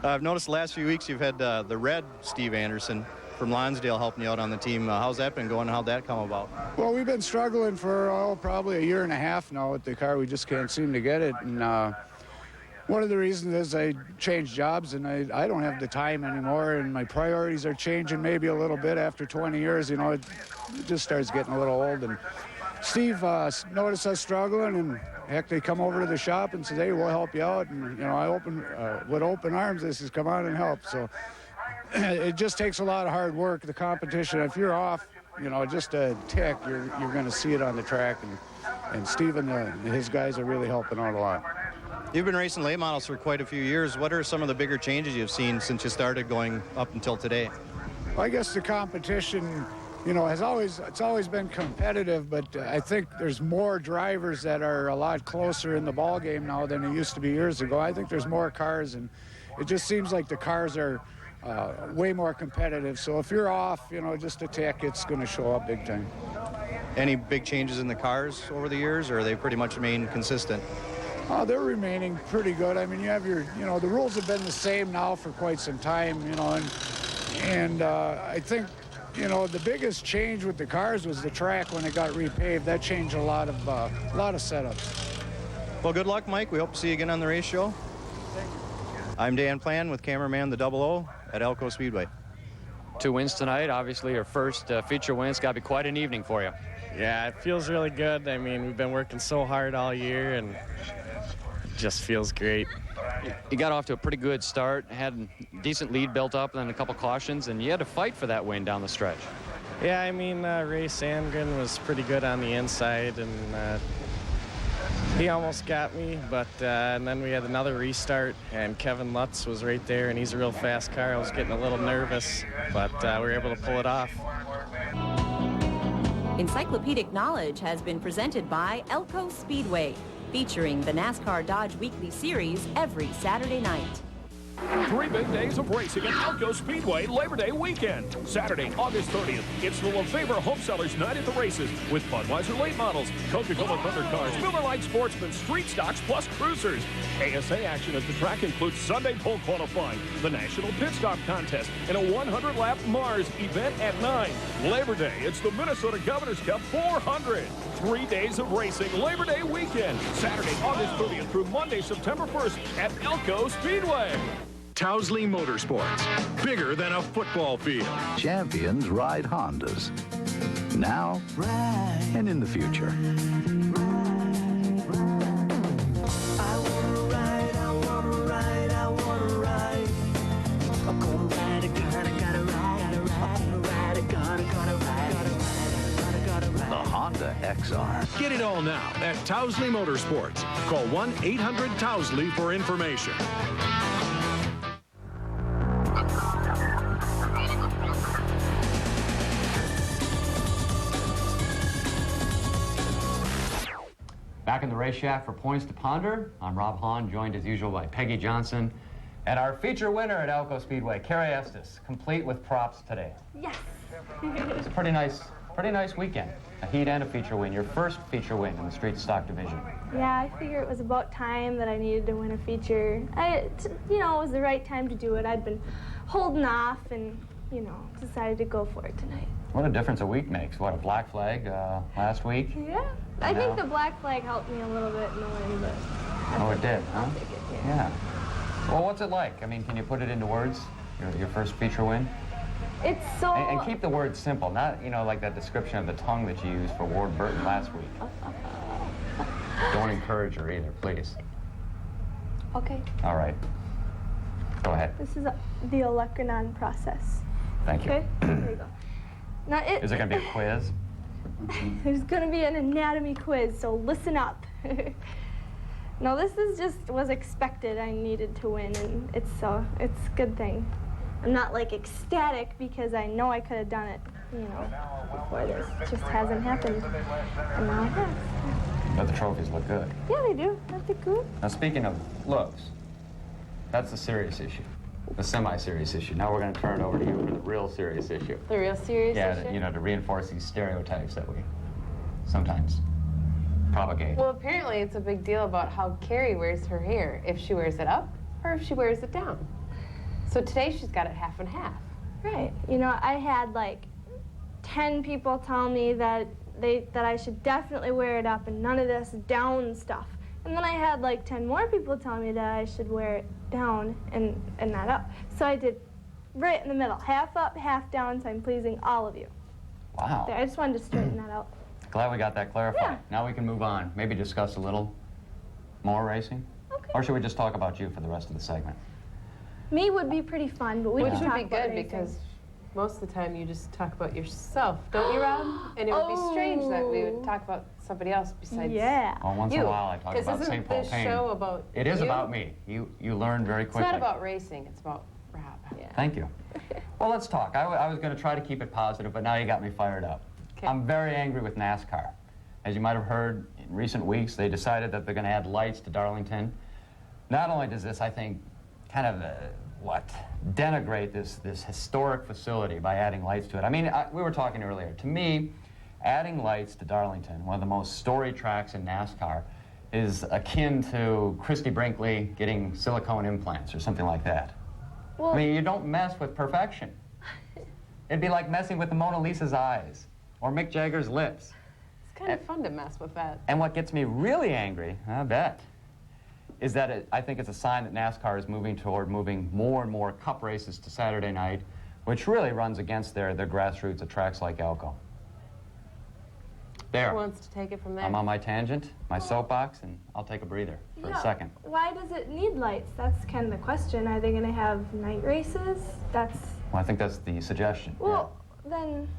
S15: I've noticed the last few weeks you've had the red Steve Anderson from Lonsdale helping you out on the team. How's that been going? How'd that come about?
S26: Well, we've been struggling for probably a year and a half now with the car. We just can't seem to get it. And one of the reasons is I changed jobs, and I don't have the time anymore, and my priorities are changing maybe a little bit after 20 years. You know, it just starts getting a little old. And Steve noticed us struggling, and heck, they come over to the shop and said, hey, we'll help you out. And, you know, I with open arms, they says, come on and help. So it just takes a lot of hard work, the competition. If you're off, you know, just a tick, you're going to see it on the track. And Steve and his guys are really helping out a lot.
S15: You've been racing late models for quite a few years. What are some of the bigger changes you've seen since you started going up until today?
S26: Well, I guess the competition, you know, it's always been competitive, but I think there's more drivers that are a lot closer in the ball game now than it used to be years ago. I think there's more cars, and it just seems like the cars are way more competitive. So if you're off, you know, just a tick, it's going to show up big time.
S15: Any big changes in the cars over the years, or are they pretty much remain consistent?
S26: They're remaining pretty good. I mean, you have the rules have been the same now for quite some time, you know, and I think, you know, the biggest change with the cars was the track when it got repaved. That changed a lot of setups.
S15: Well, good luck, Mike. We hope to see you again on the race show.
S26: Thank you.
S15: I'm Dan Plan with cameraman the 00 at Elko Speedway.
S22: 2 wins tonight. Obviously, your first feature win. It's got to be quite an evening for you.
S3: Yeah, it feels really good. I mean, we've been working so hard all year, and it just feels great.
S22: You got off to a pretty good start, had a decent lead built up, and then a couple cautions, and you had to fight for that win down the stretch.
S3: Yeah, I mean, Ray Sandgren was pretty good on the inside, and he almost got me, but and then we had another restart, and Kevin Lutz was right there, and he's a real fast car. I was getting a little nervous, but we were able to pull it off.
S1: Encyclopedic Knowledge has been presented by Elko Speedway, featuring the NASCAR Dodge Weekly Series every Saturday night.
S7: 3 big days of racing at Elko Speedway Labor Day weekend. Saturday, August 30th, it's the LeFevre Home Sellers Night at the Races with Budweiser late models, Coca-Cola Thunder Cars, Miller Lite Sportsmen, Street Stocks, plus Cruisers. ASA action at the track includes Sunday pole qualifying, the National Pit Stop Contest, and a 100-lap Mars event at 9. Labor Day, it's the Minnesota Governor's Cup 400. 3 days of racing Labor Day weekend. Saturday, August 30th through Monday, September 1st at Elko Speedway.
S18: Towsley Motorsports, bigger than a football field.
S11: Champions ride Hondas. Now and in the future. The Honda XR.
S18: Get it all now at Towsley Motorsports. Call 1-800-TOWSLEY for information.
S2: Back in the race shack for Points to Ponder, I'm Rob Hahn, joined as usual by Peggy Johnson, and our feature winner at Elko Speedway, Carrie Estes, complete with props today.
S12: Yes.
S2: It's a pretty nice weekend. A heat and a feature win. Your first feature win in the street stock division.
S12: Yeah, I figure it was about time that I needed to win a feature. It was the right time to do it. I'd been holding off and, decided to go for it tonight.
S2: What a difference a week makes. What, a black flag last week?
S12: Yeah. I think the black flag helped me a little bit in the win, but...
S2: Oh, it did, huh?
S12: I'll take it,
S2: Yeah. Well, what's it like? I mean, can you put it into words, your first feature win?
S12: It's so...
S2: And keep the words simple, not, like that description of the tongue that you used for Ward Burton last week. Don't encourage her either, please.
S12: Okay.
S2: All right. Go ahead.
S12: This is the Olecranon process.
S2: Thank you.
S12: Okay? There you go. Now
S2: Is it going to be a quiz?
S12: There's going to be an anatomy quiz, so listen up. No, this was expected. I needed to win, and it's a good thing. I'm not like ecstatic because I know I could have done it, before this. It just hasn't happened, and now it has.
S2: But the trophies look good.
S12: Yeah, they do. Aren't they good?
S2: Now, speaking of looks, that's the serious issue. The semi-serious issue. Now we're going to turn it over to you for the real serious issue.
S17: The real serious issue?
S2: Yeah, to reinforce these stereotypes that we sometimes propagate.
S17: Well, apparently it's a big deal about how Carrie wears her hair, if she wears it up or if she wears it down. So today she's got it half and half.
S12: Right. I had like 10 people tell me that I should definitely wear it up and none of this down stuff. And then I had like 10 more people tell me that I should wear it down and not up. So I did right in the middle, half up, half down, so I'm pleasing all of you.
S2: Wow.
S12: There, I just wanted to straighten that out.
S2: Glad we got that clarified.
S12: Yeah.
S2: Now we can move on. Maybe discuss a little more racing? Okay. Or should we just talk about you for the rest of the segment?
S12: Me would be pretty fun, but we
S17: Which
S12: can
S17: would
S12: talk
S17: be
S12: about
S17: good
S12: racing.
S17: because most of the time you just talk about yourself, don't you, Rob? And it would be strange that we would talk about somebody else besides
S2: Well, once in a while I talk about
S17: isn't
S2: St. Paul
S17: this
S2: Payne.
S17: show about
S2: It is
S17: you?
S2: about me. You learn very quickly.
S17: It's not about racing, it's about Rob. Yeah.
S2: Thank you. Well, let's talk. I was going to try to keep it positive, but now you got me fired up.
S17: Okay.
S2: I'm very angry with NASCAR. As you might have heard in recent weeks, they decided that they're going to add lights to Darlington. Not only does this, I think, kind of, denigrate this historic facility by adding lights to it. I mean, we were talking earlier. To me, adding lights to Darlington, one of the most storied tracks in NASCAR, is akin to Christy Brinkley getting silicone implants or something like that.
S12: Well,
S2: I mean, you don't mess with perfection. It'd be like messing with the Mona Lisa's eyes or Mick Jagger's lips.
S17: It's kind of fun to mess with that.
S2: And what gets me really angry, I bet, is that I think it's a sign that NASCAR is moving toward moving more and more cup races to Saturday night, which really runs against their grassroots at tracks like Elko. There.
S17: Who wants to take it from there?
S2: I'm on my tangent, my soapbox, and I'll take a breather for a second.
S12: Why does it need lights? That's kind of the question. Are they going to have night races? That's...
S2: Well, I think that's the suggestion.
S12: Well, then...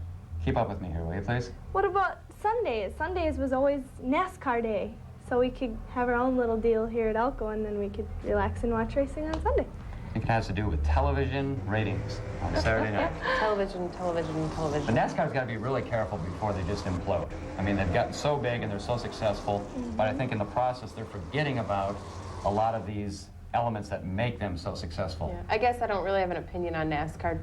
S2: Keep up with me here, will you, please?
S12: What about Sundays? Sundays was always NASCAR day. So we could have our own little deal here at Elko, and then we could relax and watch racing on Sunday.
S2: I think it has to do with television ratings on Saturday night.
S17: Television.
S2: But NASCAR's got to be really careful before they just implode. I mean, they've gotten so big and they're so successful, but I think in the process they're forgetting about a lot of these elements that make them so successful.
S17: Yeah. I guess I don't really have an opinion on NASCAR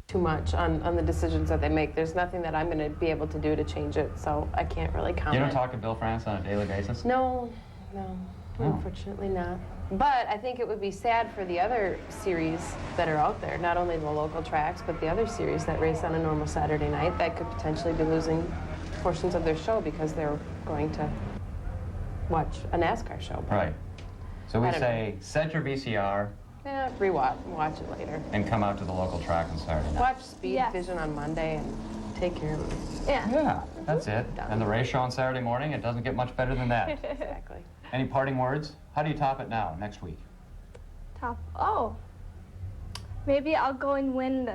S17: too much on the decisions that they make. There's nothing that I'm going to be able to do to change it, so I can't really comment.
S2: You don't talk to Bill France on a daily basis?
S17: No, unfortunately not. But I think it would be sad for the other series that are out there, not only the local tracks, but the other series that race on a normal Saturday night that could potentially be losing portions of their show because they're going to watch a NASCAR show.
S2: Right. So we say, set your VCR.
S17: Yeah, watch it later.
S2: And come out to the local track on Saturday night.
S17: Watch Speed Vision on Monday and take care of it.
S2: Yeah, that's it. And the race show on Saturday morning, it doesn't get much better than that.
S17: Exactly.
S2: Any parting words? How do you top it now, next week?
S12: Maybe I'll go and win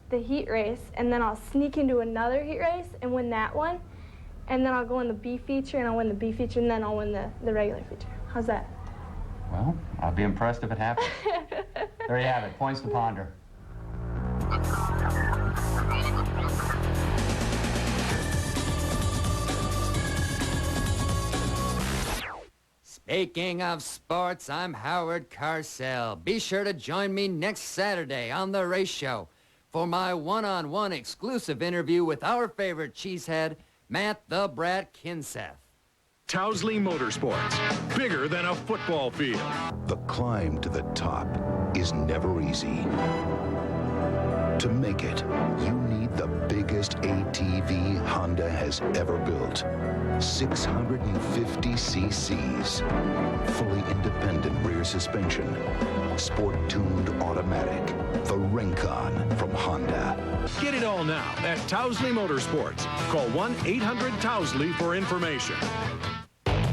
S12: the heat race, and then I'll sneak into another heat race and win that one, and then I'll go in the B feature, and I'll win the B feature, and then I'll win the regular feature. How's that?
S2: Well, I'll be impressed if it happens. There you have it. Points to ponder.
S9: Speaking of sports, I'm Howard Carcel. Be sure to join me next Saturday on The Race Show for my one-on-one exclusive interview with our favorite cheesehead, Matt the Brat Kinseth.
S18: Towsley Motorsports, bigger than a football field.
S11: The climb to the top is never easy. To make it, you need the biggest ATV Honda has ever built. 650 cc's, fully independent rear suspension, sport-tuned automatic, the Rincon from Honda.
S18: Get it all now at Towsley Motorsports. Call 1-800-TOWSLEY for information.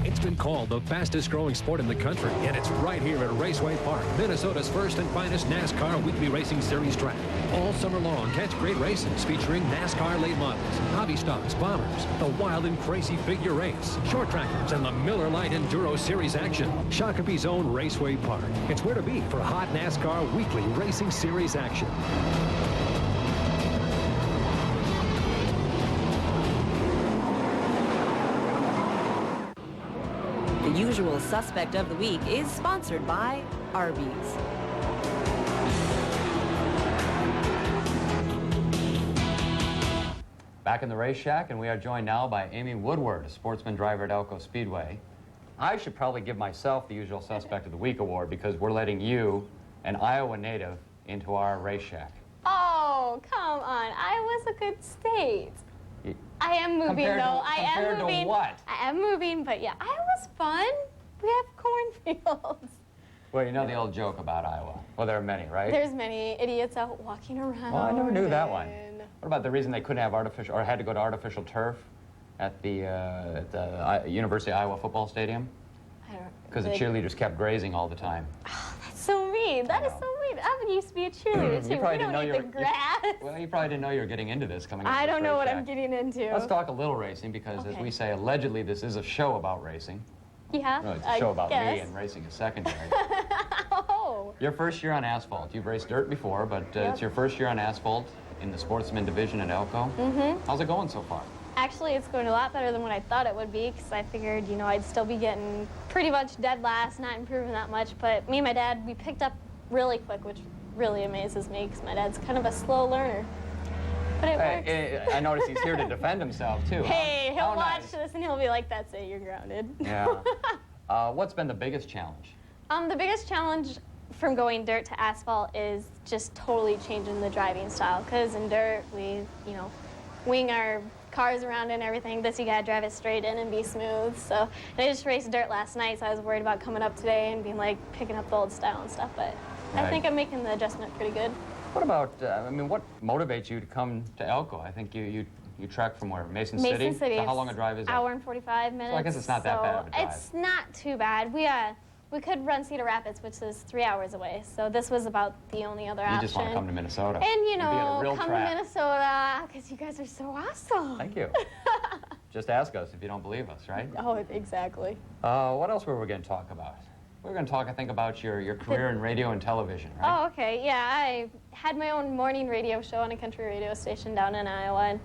S4: It's been called the fastest growing sport in the country, and it's right here at Raceway Park, Minnesota's first and finest NASCAR weekly racing series track. All summer long, catch great races featuring NASCAR late models, hobby stocks, bombers, the wild and crazy figure race, short trackers, and the Miller Lite Enduro Series action. Shakopee's own Raceway Park. It's where to be for hot NASCAR weekly racing series action.
S1: The usual suspect of the week is sponsored by Arby's.
S2: Back in the race shack, and we are joined now by Amy Woodward, a sportsman driver at Elko Speedway. I should probably give myself the usual suspect of the week award because we're letting you, an Iowa native, into our race shack.
S6: Oh, come on. Iowa's a good state. I am moving, though. I am moving.
S2: To what?
S6: I am moving, but yeah, Iowa's fun. We have cornfields.
S2: Well, you know the old joke about Iowa. Well, there are many, right?
S6: There's many idiots out walking around.
S2: Well, I never knew that one. What about the reason they couldn't have artificial, or had to go to artificial turf at the University of Iowa football stadium?
S6: I don't know.
S2: Because the cheerleaders kept grazing all the time.
S6: That's so mean. That is so mean. I used to be a cheerleader, too. We don't need the grass.
S2: Well, you probably didn't know you were getting into this coming up.
S6: I don't know what I'm getting into.
S2: Let's talk a little racing because, as we say, allegedly this is a show about racing.
S6: Yeah,
S2: No, it's a show about me, and racing is secondary.
S6: Oh.
S2: Your first year on asphalt. You've raced dirt before, but it's your first year on asphalt in the sportsman division at Elko.
S6: Mm-hmm.
S2: How's it going so far?
S6: Actually, it's going a lot better than what I thought it would be because I figured, you know, I'd still be getting pretty much dead last, not improving that much. But me and my dad, we picked up really quick, which really amazes me because my dad's kind of a slow learner. But it works.
S2: I notice he's here to defend himself, too.
S6: Hey,
S2: huh?
S6: he'll watch this and he'll be like, that's it, you're grounded.
S2: Yeah. What's been the biggest challenge?
S6: The biggest challenge from going dirt to asphalt is just totally changing the driving style. Because in dirt, we, you know, wing our cars around and everything. This, you gotta drive it straight in and be smooth. So I just raced dirt last night, so I was worried about coming up today and being like picking up the old style and stuff. But I think I'm making the adjustment pretty good.
S2: What about, I mean, what motivates you to come to Elko? I think you trek from where? Mason City?
S6: Mason City.
S2: So how long a drive is that?
S6: Hour and 45 minutes.
S2: So I guess it's not that bad of a drive.
S6: It's not too bad. We could run Cedar Rapids, which is 3 hours away. So this was about the only other option.
S2: You just want to come to Minnesota.
S6: And, you
S2: be at a
S6: know,
S2: real
S6: come
S2: track.
S6: to Minnesota, because you guys are so awesome.
S2: Thank you. Just ask us if you don't believe us, right?
S6: Oh, exactly.
S2: What else were we going to talk about? We were going to talk, I think, about your career in radio and television, right?
S6: Oh, okay. Yeah, I had my own morning radio show on a country radio station down in Iowa, and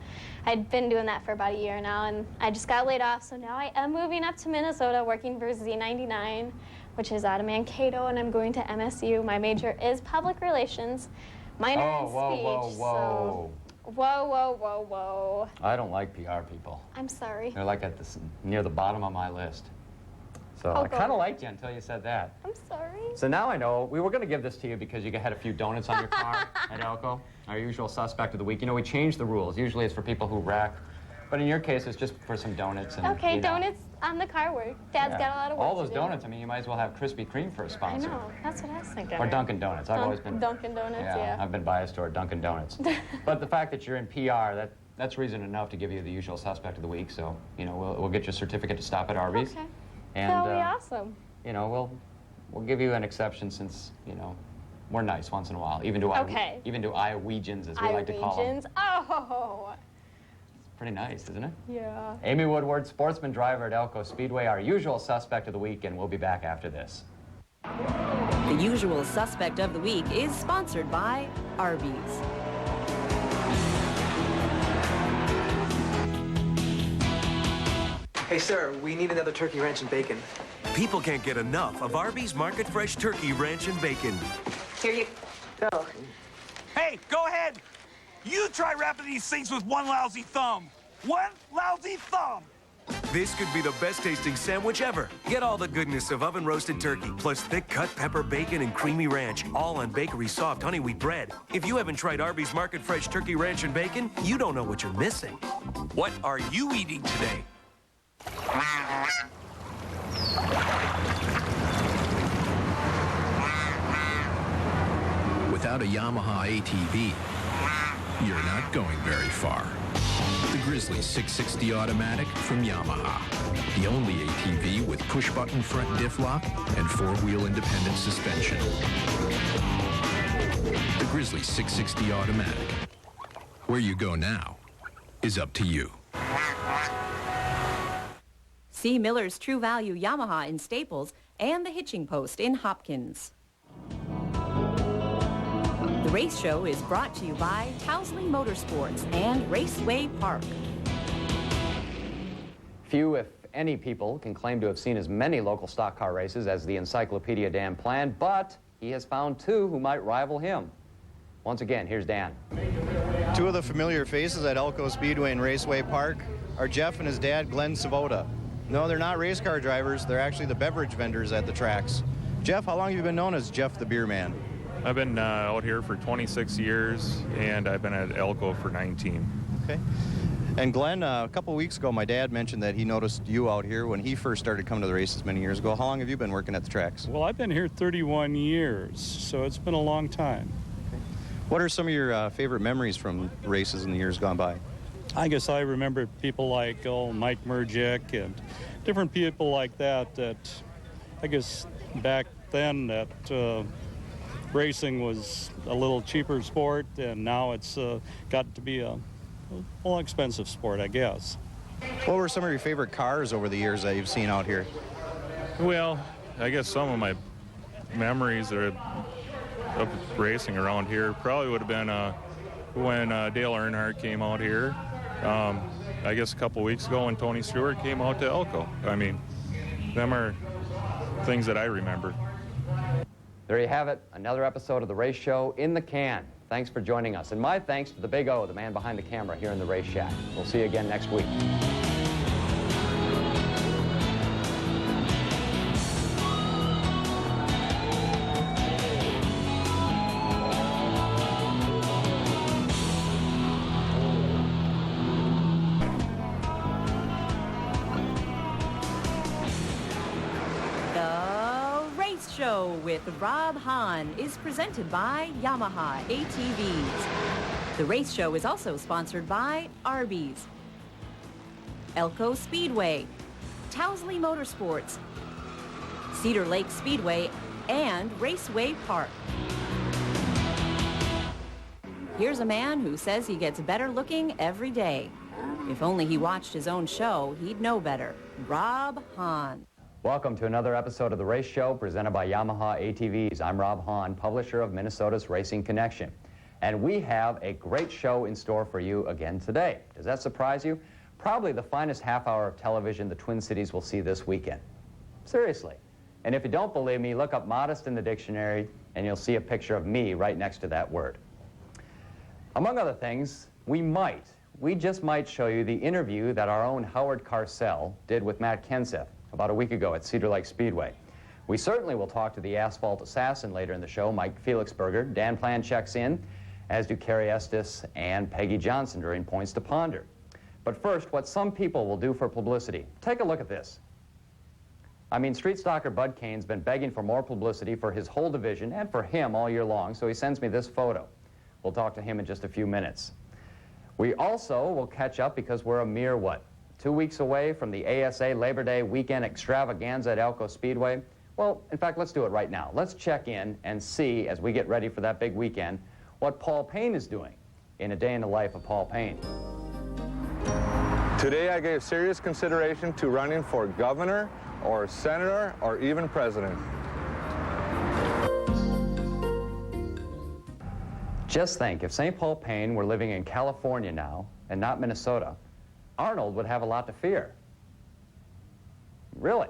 S6: I'd been doing that for about a year now, and I just got laid off, so now I am moving up to Minnesota, working for Z99, which is out of Mankato, and I'm going to MSU. My major is public relations, minor in speech.
S2: Whoa.
S6: So, whoa.
S2: I don't like PR people.
S6: I'm sorry.
S2: They're like near the bottom of my list. So I kind of liked you until you said that.
S6: I'm sorry.
S2: So now I know. We were going to give this to you because you had a few donuts on your car at Elko, our usual suspect of the week. You know, we changed the rules. Usually it's for people who wreck. But in your case, it's just for some donuts. And,
S6: Okay,
S2: you know,
S6: donuts on the car work. Dad's got a lot of work
S2: all those
S6: to do.
S2: donuts, I mean, you might as well have Krispy Kreme for a
S6: I
S2: sponsor.
S6: know. That's what I was thinking.
S2: Or Dunkin' Donuts. I've always been...
S6: Dunkin' Donuts, yeah.
S2: I've been biased toward Dunkin' Donuts. But the fact that you're in PR, that's reason enough to give you the usual suspect of the week. So, you know, we'll get you a certificate to stop at Arby's.
S6: Okay.
S2: And,
S6: That'll be awesome.
S2: You know, we'll give you an exception since, you know, we're nice once in a while. Even to Iowegians, as we like to call them.
S6: Oh.
S2: Pretty nice, isn't it?
S6: Yeah.
S2: Amy Woodward, sportsman driver at Elko Speedway, our usual suspect of the week, and we'll be back after this.
S1: The usual suspect of the week is sponsored by Arby's.
S24: Hey, sir, we need another turkey ranch and bacon.
S25: People can't get enough of Arby's Market Fresh Turkey Ranch and Bacon.
S24: Here you go.
S10: Hey, go ahead. You try wrapping these things with one lousy thumb. One lousy thumb.
S25: This could be the best tasting sandwich ever. Get all the goodness of oven roasted turkey, plus thick cut pepper bacon and creamy ranch, all on bakery soft honey wheat bread. If you haven't tried Arby's Market Fresh Turkey Ranch and Bacon, you don't know what you're missing. What are you eating today?
S18: Without a Yamaha ATV, you're not going very far. The Grizzly 660 Automatic from Yamaha. The only ATV with push-button front diff lock and four-wheel independent suspension. The Grizzly 660 Automatic. Where you go now is up to you.
S1: See Miller's True Value Yamaha in Staples and the Hitching Post in Hopkins. The race show is brought to you by Towsley Motorsports and Raceway Park.
S2: Few, if any, people can claim to have seen as many local stock car races as the Encyclopedia Dan planned, but he has found two who might rival him. Once again, here's Dan.
S15: Two of the familiar faces at Elko Speedway and Raceway Park are Jeff and his dad, Glenn Savota. No, they're not race car drivers. They're actually the beverage vendors at the tracks. Jeff, how long have you been known as Jeff the Beer Man?
S5: I've been out here for 26 years, and I've been at Elko for 19.
S15: Okay. And Glenn, a couple weeks ago, my dad mentioned that he noticed you out here when he first started coming to the races many years ago. How long have you been working at the tracks?
S8: Well, I've been here 31 years, so it's been a long time.
S15: Okay. What are some of your favorite memories from races in the years gone by?
S8: I guess I remember people like Mike Murjic and different people like that I guess back then that racing was a little cheaper sport, and now it's got to be a more expensive sport, I guess.
S15: What were some of your favorite cars over the years that you've seen out here?
S5: Well, I guess some of my memories of racing around here probably would have been when Dale Earnhardt came out here. I guess a couple weeks ago when Tony Stewart came out to Elko. I mean, them are things that I remember.
S2: There you have it, another episode of the race show in the can. Thanks for joining us. And my thanks to the Big O, the man behind the camera here in the Race Shack. We'll see you again next week.
S1: Show with Rob Hahn is presented by Yamaha ATVs. The race show is also sponsored by Arby's, Elko Speedway, Towsley Motorsports, Cedar Lake Speedway, and Raceway Park. Here's a man who says he gets better looking every day. If only he watched his own show, he'd know better. Rob Hahn.
S2: Welcome to another episode of The Race Show presented by Yamaha ATVs. I'm Rob Hahn, publisher of Minnesota's Racing Connection. And we have a great show in store for you again today. Does that surprise you? Probably the finest half hour of television the Twin Cities will see this weekend. Seriously. And if you don't believe me, look up modest in the dictionary and you'll see a picture of me right next to that word. Among other things, we just might show you the interview that our own Howard Carcel did with Matt Kenseth about a week ago at Cedar Lake Speedway. We certainly will talk to the asphalt assassin later in the show, Mike Felixberger. Dan Plan checks in, as do Carrie Estes and Peggy Johnson during Points to Ponder. But first, what some people will do for publicity. Take a look at this. I mean, street stocker Bud Kane's been begging for more publicity for his whole division and for him all year long, so he sends me this photo. We'll talk to him in just a few minutes. We also will catch up because we're a mere, 2 weeks away from the ASA Labor Day weekend extravaganza at Elko Speedway? Well, in fact, let's do it right now. Let's check in and see, as we get ready for that big weekend, what Paul Payne is doing in a day in the life of Paul Payne.
S13: Today I gave serious consideration to running for governor or senator or even president.
S2: Just think, if St. Paul Payne were living in California now and not Minnesota, Arnold would have a lot to fear. Really?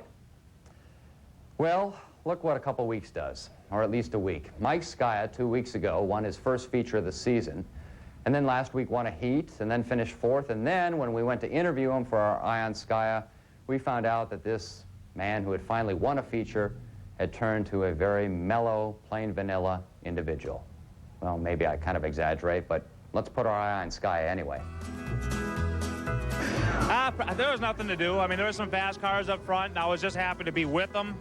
S2: Well, look what a couple weeks does, or at least a week. Mike Skaya, 2 weeks ago, won his first feature of the season, and then last week won a heat, and then finished fourth, and then when we went to interview him for our Eye on Skaya, we found out that this man who had finally won a feature had turned to a very mellow, plain vanilla individual. Well, maybe I kind of exaggerate, but let's put our eye on Skaya anyway.
S14: There was nothing to do. I mean, there were some fast cars up front, and I was just happy to be with them,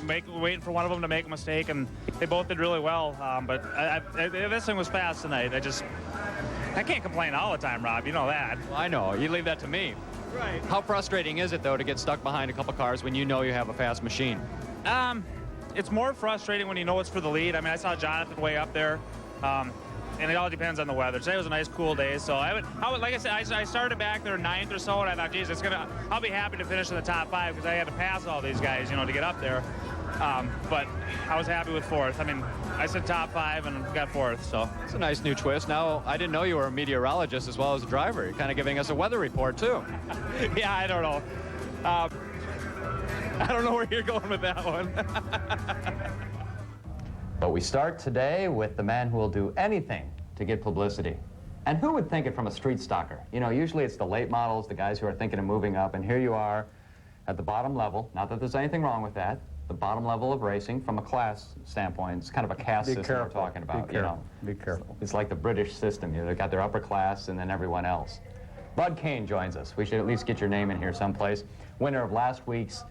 S14: waiting for one of them to make a mistake, and they both did really well. But this thing was fast tonight. I can't complain all the time, Rob. You know that.
S22: Well, I know. You leave that to me.
S14: Right.
S22: How frustrating is it, though, to get stuck behind a couple cars when you know you have a fast machine?
S14: It's more frustrating when you know it's for the lead. I mean, I saw Jonathan way up there. And it all depends on the weather. Today was a nice, cool day, so I would like I said, I started back there 9th or so, and I thought, geez, I'll be happy to finish in the top 5 because I had to pass all these guys, to get up there. But I was happy with 4th. I mean, I said top 5 and got 4th, so.
S22: It's a nice new twist. Now, I didn't know you were a meteorologist as well as a driver. You're kind of giving us a weather report, too.
S14: Yeah, I don't know. I don't know where you're going with that one.
S2: But we start today with the man who will do anything to get publicity. And who would think it from a street stocker? Usually it's the late models, the guys who are thinking of moving up, and here you are at the bottom level. Not that there's anything wrong with that. The bottom level of racing from a class standpoint. It's kind of a caste system we're talking about.
S26: Be careful.
S2: It's like the British system. They've got their upper class and then everyone else. Bud Kane joins us. We should at least get your name in here someplace. Winner of last week's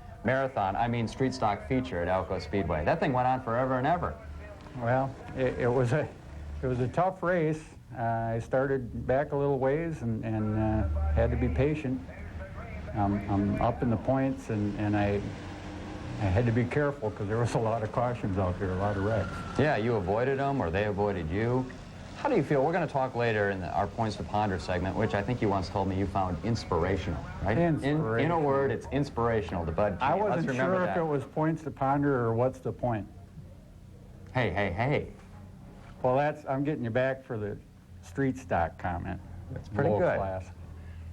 S2: street stock feature at Elko Speedway. That thing went on forever and ever.
S16: Well, it was a tough race. I started back a little ways and had to be patient. I'm up in the points, and I had to be careful because there was a lot of cautions out there, a lot of wrecks.
S2: Yeah, you avoided them, or they avoided you. How do you feel? We're going to talk later in our Points to Ponder segment, which I think you once told me you found inspirational, right?
S16: Inspirational.
S2: In a word, it's inspirational to Bud Kane.
S16: I wasn't sure if it was Points to Ponder or what's the point.
S2: Hey.
S16: Well, I'm getting you back for the street stock comment.
S2: That's pretty good. Class.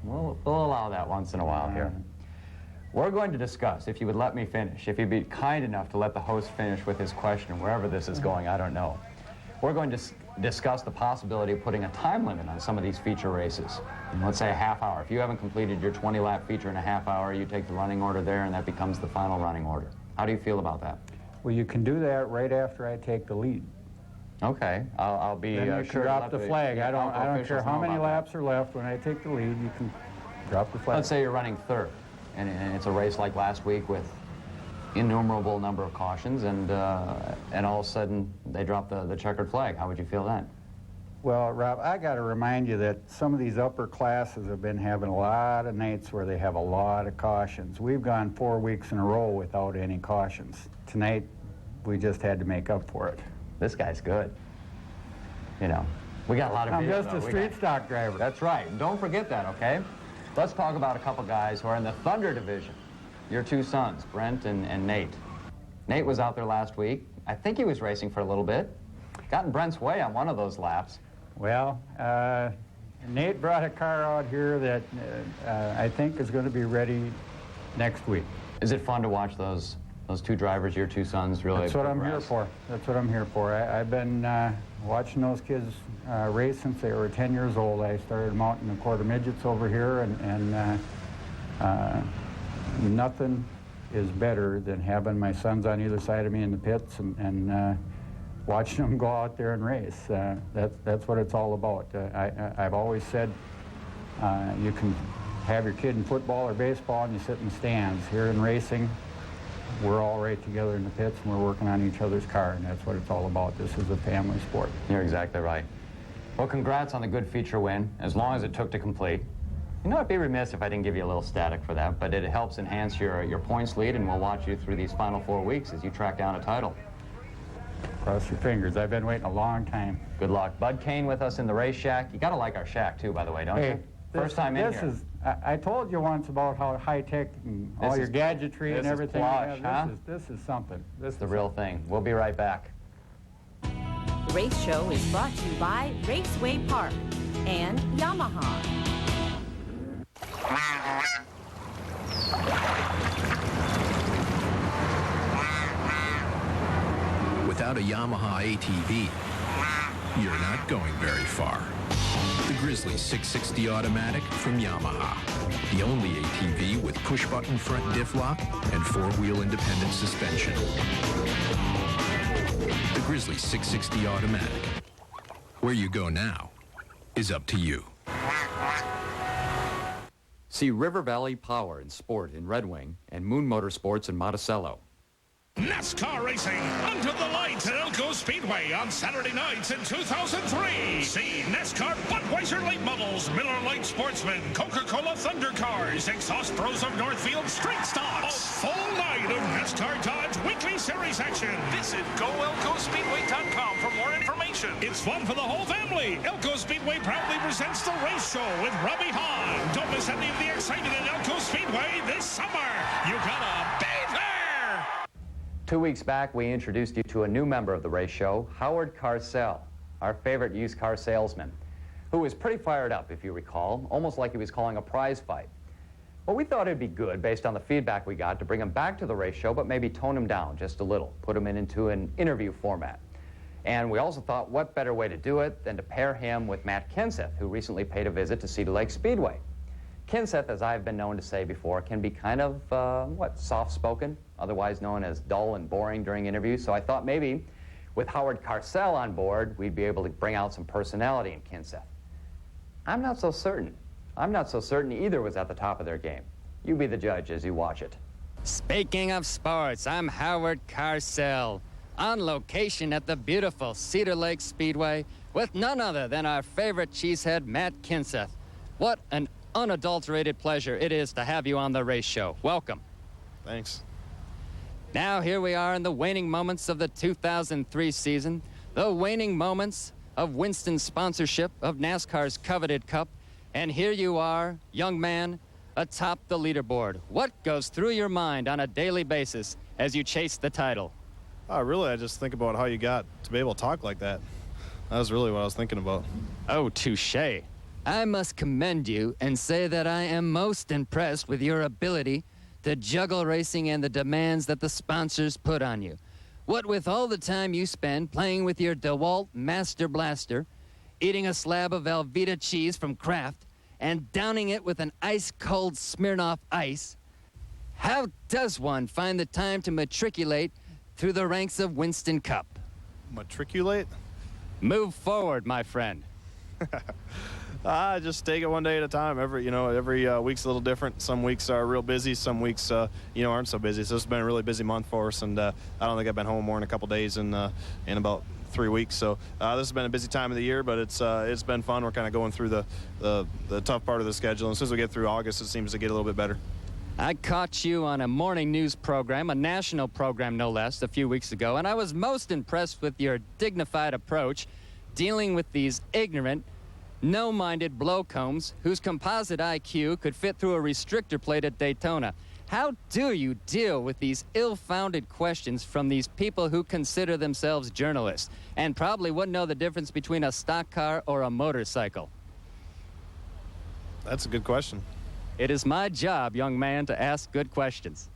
S2: We'll allow that once in a while here. We're going to discuss, if you would let me finish, if you'd be kind enough to let the host finish with his question, wherever this is going, I don't know. We're going to discuss the possibility of putting a time limit on some of these feature races. Let's say a half hour. If you haven't completed your 20-lap feature in a half hour, you take the running order there, and that becomes the final running order. How do you feel about that?
S16: Well, you can do that right after I take the lead.
S2: Okay, I'll be
S16: then you can drop the flag. I don't care how many laps are left. When I take the lead, you can drop the flag.
S2: Let's say you're running third, and it's a race like last week with innumerable number of cautions, and all of a sudden they drop the checkered flag. How would you feel then?
S16: Well, Rob, I got to remind you that some of these upper classes have been having a lot of nights where they have a lot of cautions. We've gone 4 weeks in a row without any cautions. Tonight, we just had to make up for it.
S2: This guy's good. You know, we got a lot of
S16: I'm
S2: videos,
S16: just a street stock driver.
S2: That's right. And don't forget that, okay? Let's talk about a couple guys who are in the Thunder division. Your two sons, Brent and Nate. Nate was out there last week. I think he was racing for a little bit. Got in Brent's way on one of those laps.
S16: Well, Nate brought a car out here that I think is going to be ready next week.
S2: Is it fun to watch those two drivers, your two sons, really?
S16: That's what I'm here for. That's what I'm here for. I've been watching those kids race since they were 10 years old. I started them out in the quarter midgets over here, and nothing is better than having my sons on either side of me in the pits and watching them go out there and race. That's what it's all about. I've always said you can have your kid in football or baseball and you sit in the stands. Here in racing, we're all right together in the pits and we're working on each other's car, and that's what it's all about. This is a family sport.
S2: You're exactly right. Well, congrats on the good feature win, as long as it took to complete. You know, I'd be remiss if I didn't give you a little static for that, but it helps enhance your points lead, and we'll watch you through these final 4 weeks as you track down a title.
S16: Cross your fingers. I've been waiting a long time.
S2: Good luck. Bud Kane with us in the race shack. You got to like our shack, too, by the way, don't you? First time in here.
S16: I told you once about how high-tech and all your gadgetry and everything.
S2: Plush, huh?
S16: This is something.
S2: This is the real thing. We'll be right back.
S1: The race show is brought to you by Raceway Park and Yamaha.
S18: Without a Yamaha ATV, you're not going very far. The Grizzly 660 Automatic from Yamaha. The only ATV with push-button front diff lock and four-wheel independent suspension. The Grizzly 660 Automatic. Where you go now is up to you.
S9: See River Valley Power and Sport in Red Wing and Moon Motorsports in Monticello.
S3: NASCAR racing under the lights at Elko Speedway on Saturday nights in 2003. See NASCAR Budweiser late models, Miller Lite Sportsman, Coca-Cola Thunder Cars, Exhaust Pros of Northfield Street Stocks. A full night of NASCAR Dodge weekly series action. Visit GoElkoSpeedway.com for more information. It's fun for the whole family. Elko Speedway proudly presents the race show with Rob Hahn. Don't miss any of the excitement at Elko Speedway this summer. You gotta be there.
S2: 2 weeks back, we introduced you to a new member of the race show, Howard Carcel, our favorite used car salesman, who was pretty fired up, if you recall, almost like he was calling a prize fight. Well, we thought it'd be good, based on the feedback we got, to bring him back to the race show, but maybe tone him down just a little, put him into an interview format. And we also thought, what better way to do it than to pair him with Matt Kenseth, who recently paid a visit to Cedar Lake Speedway. Kenseth, as I've been known to say before, can be kind of, soft-spoken, otherwise known as dull and boring during interviews. So I thought maybe with Howard Carcel on board, we'd be able to bring out some personality in Kenseth. I'm not so certain. I'm not so certain either was at the top of their game. You be the judge as you watch it.
S9: Speaking of sports, I'm Howard Carcel, on location at the beautiful Cedar Lake Speedway with none other than our favorite cheesehead, Matt Kenseth. What an unadulterated pleasure it is to have you on the race show. Welcome.
S7: Thanks.
S9: Now here we are in the waning moments of the 2003 season, the waning moments of Winston's sponsorship of NASCAR's coveted Cup, and here you are, young man, atop the leaderboard. What goes through your mind on a daily basis as you chase the title?
S7: Really, I just think about how you got to be able to talk like that. That was really what I was thinking about.
S9: Oh, touche. I must commend you and say that I am most impressed with your ability to juggle racing and the demands that the sponsors put on you. What with all the time you spend playing with your DeWalt Master Blaster, eating a slab of Velveeta cheese from Kraft, and downing it with an ice-cold Smirnoff Ice, how does one find the time to matriculate through the ranks of Winston Cup?
S7: Matriculate?
S9: Move forward, my friend.
S7: Just take it one day at a time. Every week's a little different. Some weeks are real busy. Some weeks, aren't so busy. So it's been a really busy month for us, and I don't think I've been home more than a couple days in about 3 weeks. So this has been a busy time of the year, but it's been fun. We're kind of going through the tough part of the schedule. And as soon as we get through August, it seems to get a little bit better.
S22: I caught you on a morning news program, a national program no less, a few weeks ago, and I was most impressed with your dignified approach dealing with these ignorant, no-minded blowcombs whose composite IQ could fit through a restrictor plate at Daytona. How do you deal with these ill-founded questions from these people who consider themselves journalists and probably wouldn't know the difference between a stock car or a motorcycle?
S7: That's a good question.
S22: It is my job, young man, to ask good questions.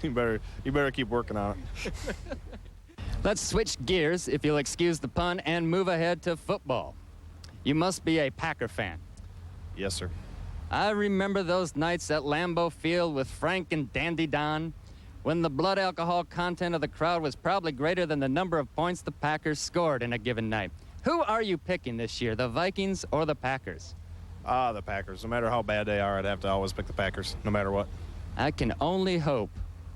S7: You better keep working on it.
S22: Let's switch gears, if you'll excuse the pun, and move ahead to football. You must be a Packer fan.
S7: Yes, sir.
S22: I remember those nights at Lambeau Field with Frank and Dandy Don, when the blood alcohol content of the crowd was probably greater than the number of points the Packers scored in a given night. Who are you picking this year, the Vikings or the Packers?
S7: The Packers. No matter how bad they are, I'd have to always pick the Packers, no matter what.
S22: I can only hope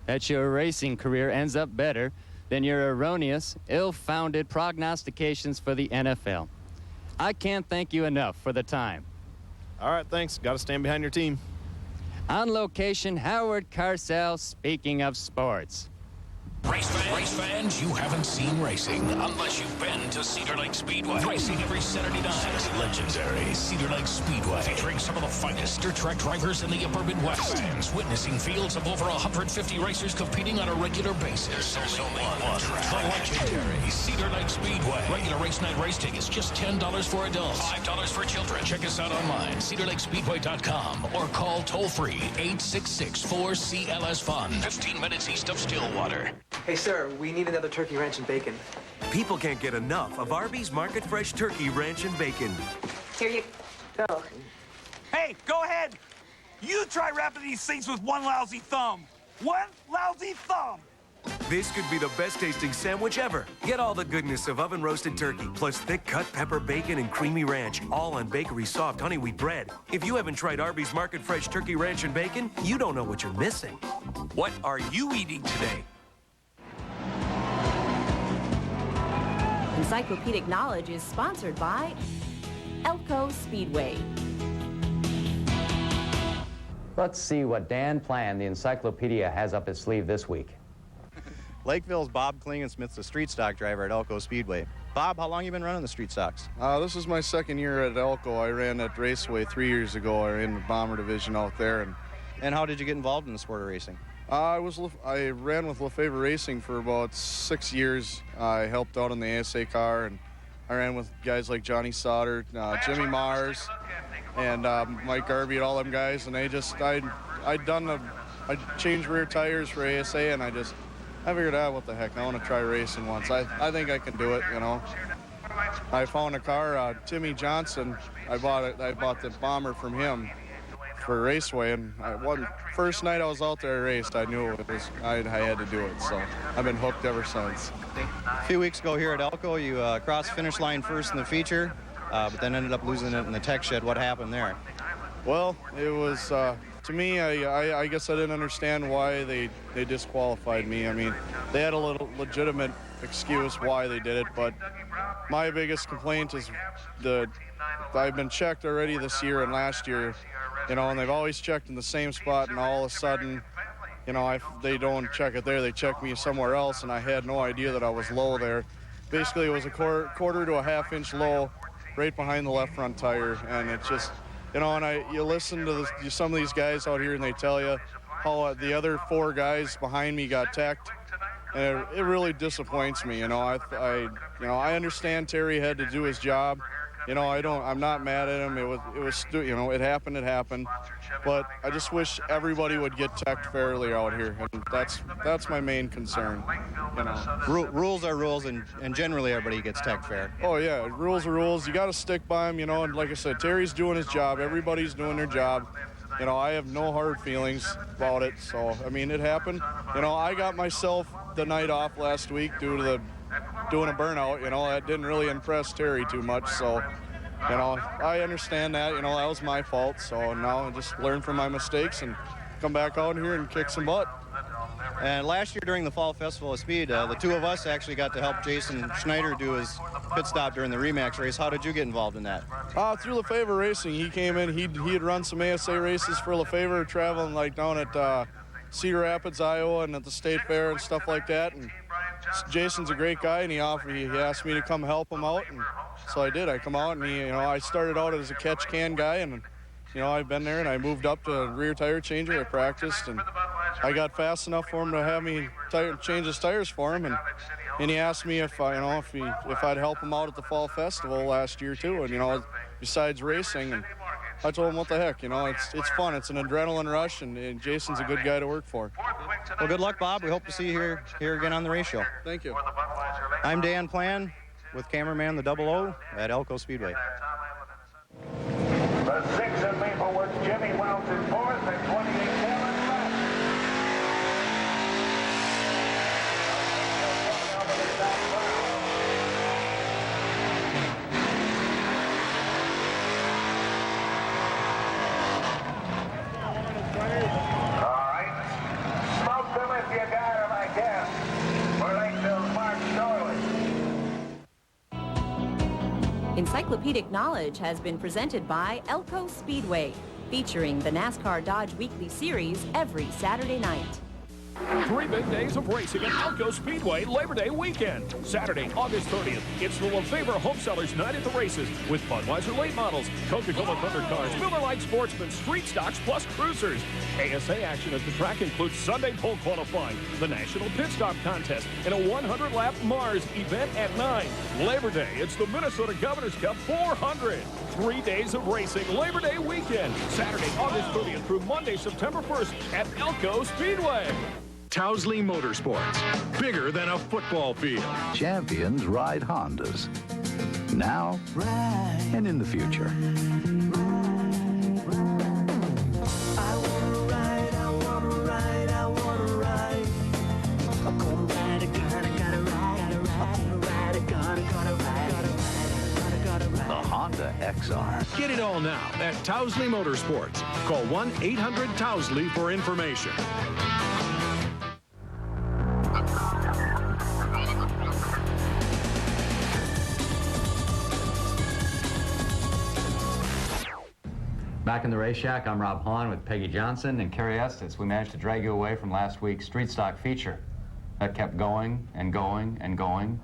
S22: that your racing career ends up better than your erroneous, ill-founded prognostications for the NFL. I can't thank you enough for the time.
S7: All right, thanks. Got to stand behind your team.
S22: On location, Howard Carcel, speaking of sports.
S3: Race fans, you haven't seen racing unless you've been to Cedar Lake Speedway. Racing every Saturday night. Legendary Cedar Lake Speedway. Featuring some of the finest dirt track drivers in the upper Midwest. Fans witnessing fields of over 150 racers competing on a regular basis. There's only one track. The legendary Cedar Lake Speedway. Regular race night race tickets just $10 for adults, $5 for children. Check us out online, cedarlakespeedway.com, or call toll-free 866-4CLS-FUN. 15 minutes east of Stillwater.
S24: Hey, sir, we need another turkey ranch and bacon.
S25: People can't get enough of Arby's Market Fresh Turkey Ranch and Bacon.
S24: Here you go.
S10: Hey, go ahead. You try wrapping these things with one lousy thumb. One lousy thumb.
S25: This could be the best tasting sandwich ever. Get all the goodness of oven roasted turkey, plus thick cut pepper bacon and creamy ranch, all on bakery soft honey wheat bread. If you haven't tried Arby's Market Fresh Turkey Ranch and Bacon, you don't know what you're missing. What are you eating today?
S1: Encyclopedic Knowledge is sponsored by Elko Speedway.
S2: Let's see what Dan Plan, the encyclopedia, has up his sleeve this week.
S12: Lakeville's Bob Klingensmith's the street stock driver at Elko Speedway. Bob, how long you been running the street stocks?
S26: This is my second year at Elko. I ran at Raceway 3 years ago. I ran the bomber division out there.
S12: And how did you get involved in the sport of racing?
S26: I ran with Lefebvre Racing for about 6 years. I helped out on the ASA car, and I ran with guys like Johnny Sauter, Jimmy Mars, and Mike Garvey and all them guys. And I changed rear tires for ASA, and I figured out what the heck, I want to try racing once. I think I can do it, you know. I found a car, Timmy Johnson. I bought the bomber from him for Raceway, and first night I was out there, I raced. I knew I had to do it, so I've been hooked ever since.
S12: A few weeks ago here at Elko, you crossed finish line first in the feature, but then ended up losing it in the tech shed. What happened there?
S26: Well, it was, to me, I guess I didn't understand why they disqualified me. I mean, they had a little legitimate excuse why they did it, but my biggest complaint is I've been checked already this year and last year, you know, and they've always checked in the same spot, and all of a sudden, you know, they don't check it there. They check me somewhere else, and I had no idea that I was low there. Basically, it was a quarter to a half-inch low right behind the left front tire, and it's just, you know, and you listen to some of these guys out here, and they tell you how the other 4 guys behind me got teched, and it really disappoints me. You know, I understand Terry had to do his job. You know, I'm not mad at him. It was, you know, it happened. But I just wish everybody would get teched fairly out here, and that's my main concern. You know,
S12: rules are rules, and generally everybody gets teched fair.
S26: Oh yeah, rules are rules. You got to stick by them. You know, and like I said, Terry's doing his job. Everybody's doing their job. You know, I have no hard feelings about it. So I mean, it happened. You know, I got myself the night off last week due to doing a burnout. You know, that didn't really impress Terry too much. So,
S7: you know, I understand that. You know, that was my fault. So now I just learn from my mistakes and come back out here and kick some butt.
S12: And last year during the Fall Festival of Speed, the two of us actually got to help Jason Schneider do his pit stop during the Remax race. How did you get involved in that?
S7: Through Lefevre Racing. He came in, he had run some ASA races for Lefevre, traveling like down at Cedar Rapids, Iowa, and at the State Fair and stuff like that. And Jason's a great guy, and he asked me to come help him out, and so I did. I come out, and I started out as a catch can guy, and I've been there, and I moved up to rear tire changer. I practiced, and I got fast enough for him to have me change his tires for him, and he asked me if I'd help him out at the Fall Festival last year too, and besides racing, and I told him what the heck, it's fun, it's an adrenaline rush, and Jason's a good guy to work for.
S12: Well, good luck, Bob. We hope to see you here again on the race show.
S7: Thank you.
S12: I'm Dan Plan with cameraman the 00 at Elko Speedway.
S3: The 6 of Maplewood's Jimmy Wells in 4th and 28 Kevin left. All right. Smoke them if you got them, I guess. We're Lakeville's Mark Shorley.
S1: Encyclopedic Knowledge has been presented by Elko Speedway, featuring the NASCAR Dodge Weekly Series every Saturday night.
S11: 3 big days of racing at Elko Speedway Labor Day weekend. Saturday, August 30th, it's the Lefevre Home Sellers Night at the races with Budweiser late models, Coca-Cola Thunder cars, Miller Lite Sportsmen, street stocks, plus cruisers. ASA action at the track includes Sunday pole qualifying, the National Pit Stop Contest, and a 100-lap Mars event at 9. Labor Day, it's the Minnesota Governor's Cup 400. 3 days of racing Labor Day weekend. Saturday, August 30th through Monday, September 1st at Elko Speedway.
S18: Towsley Motorsports, bigger than a football field.
S17: Champions ride Hondas. Now and in the future. The Honda XR.
S18: Get it all now at Towsley Motorsports. Call 1-800-TOWSLEY for information.
S2: Back in the race shack, I'm Rob Hahn with Peggy Johnson and Carrie Estes. We managed to drag you away from last week's street stock feature. That kept going and going and going,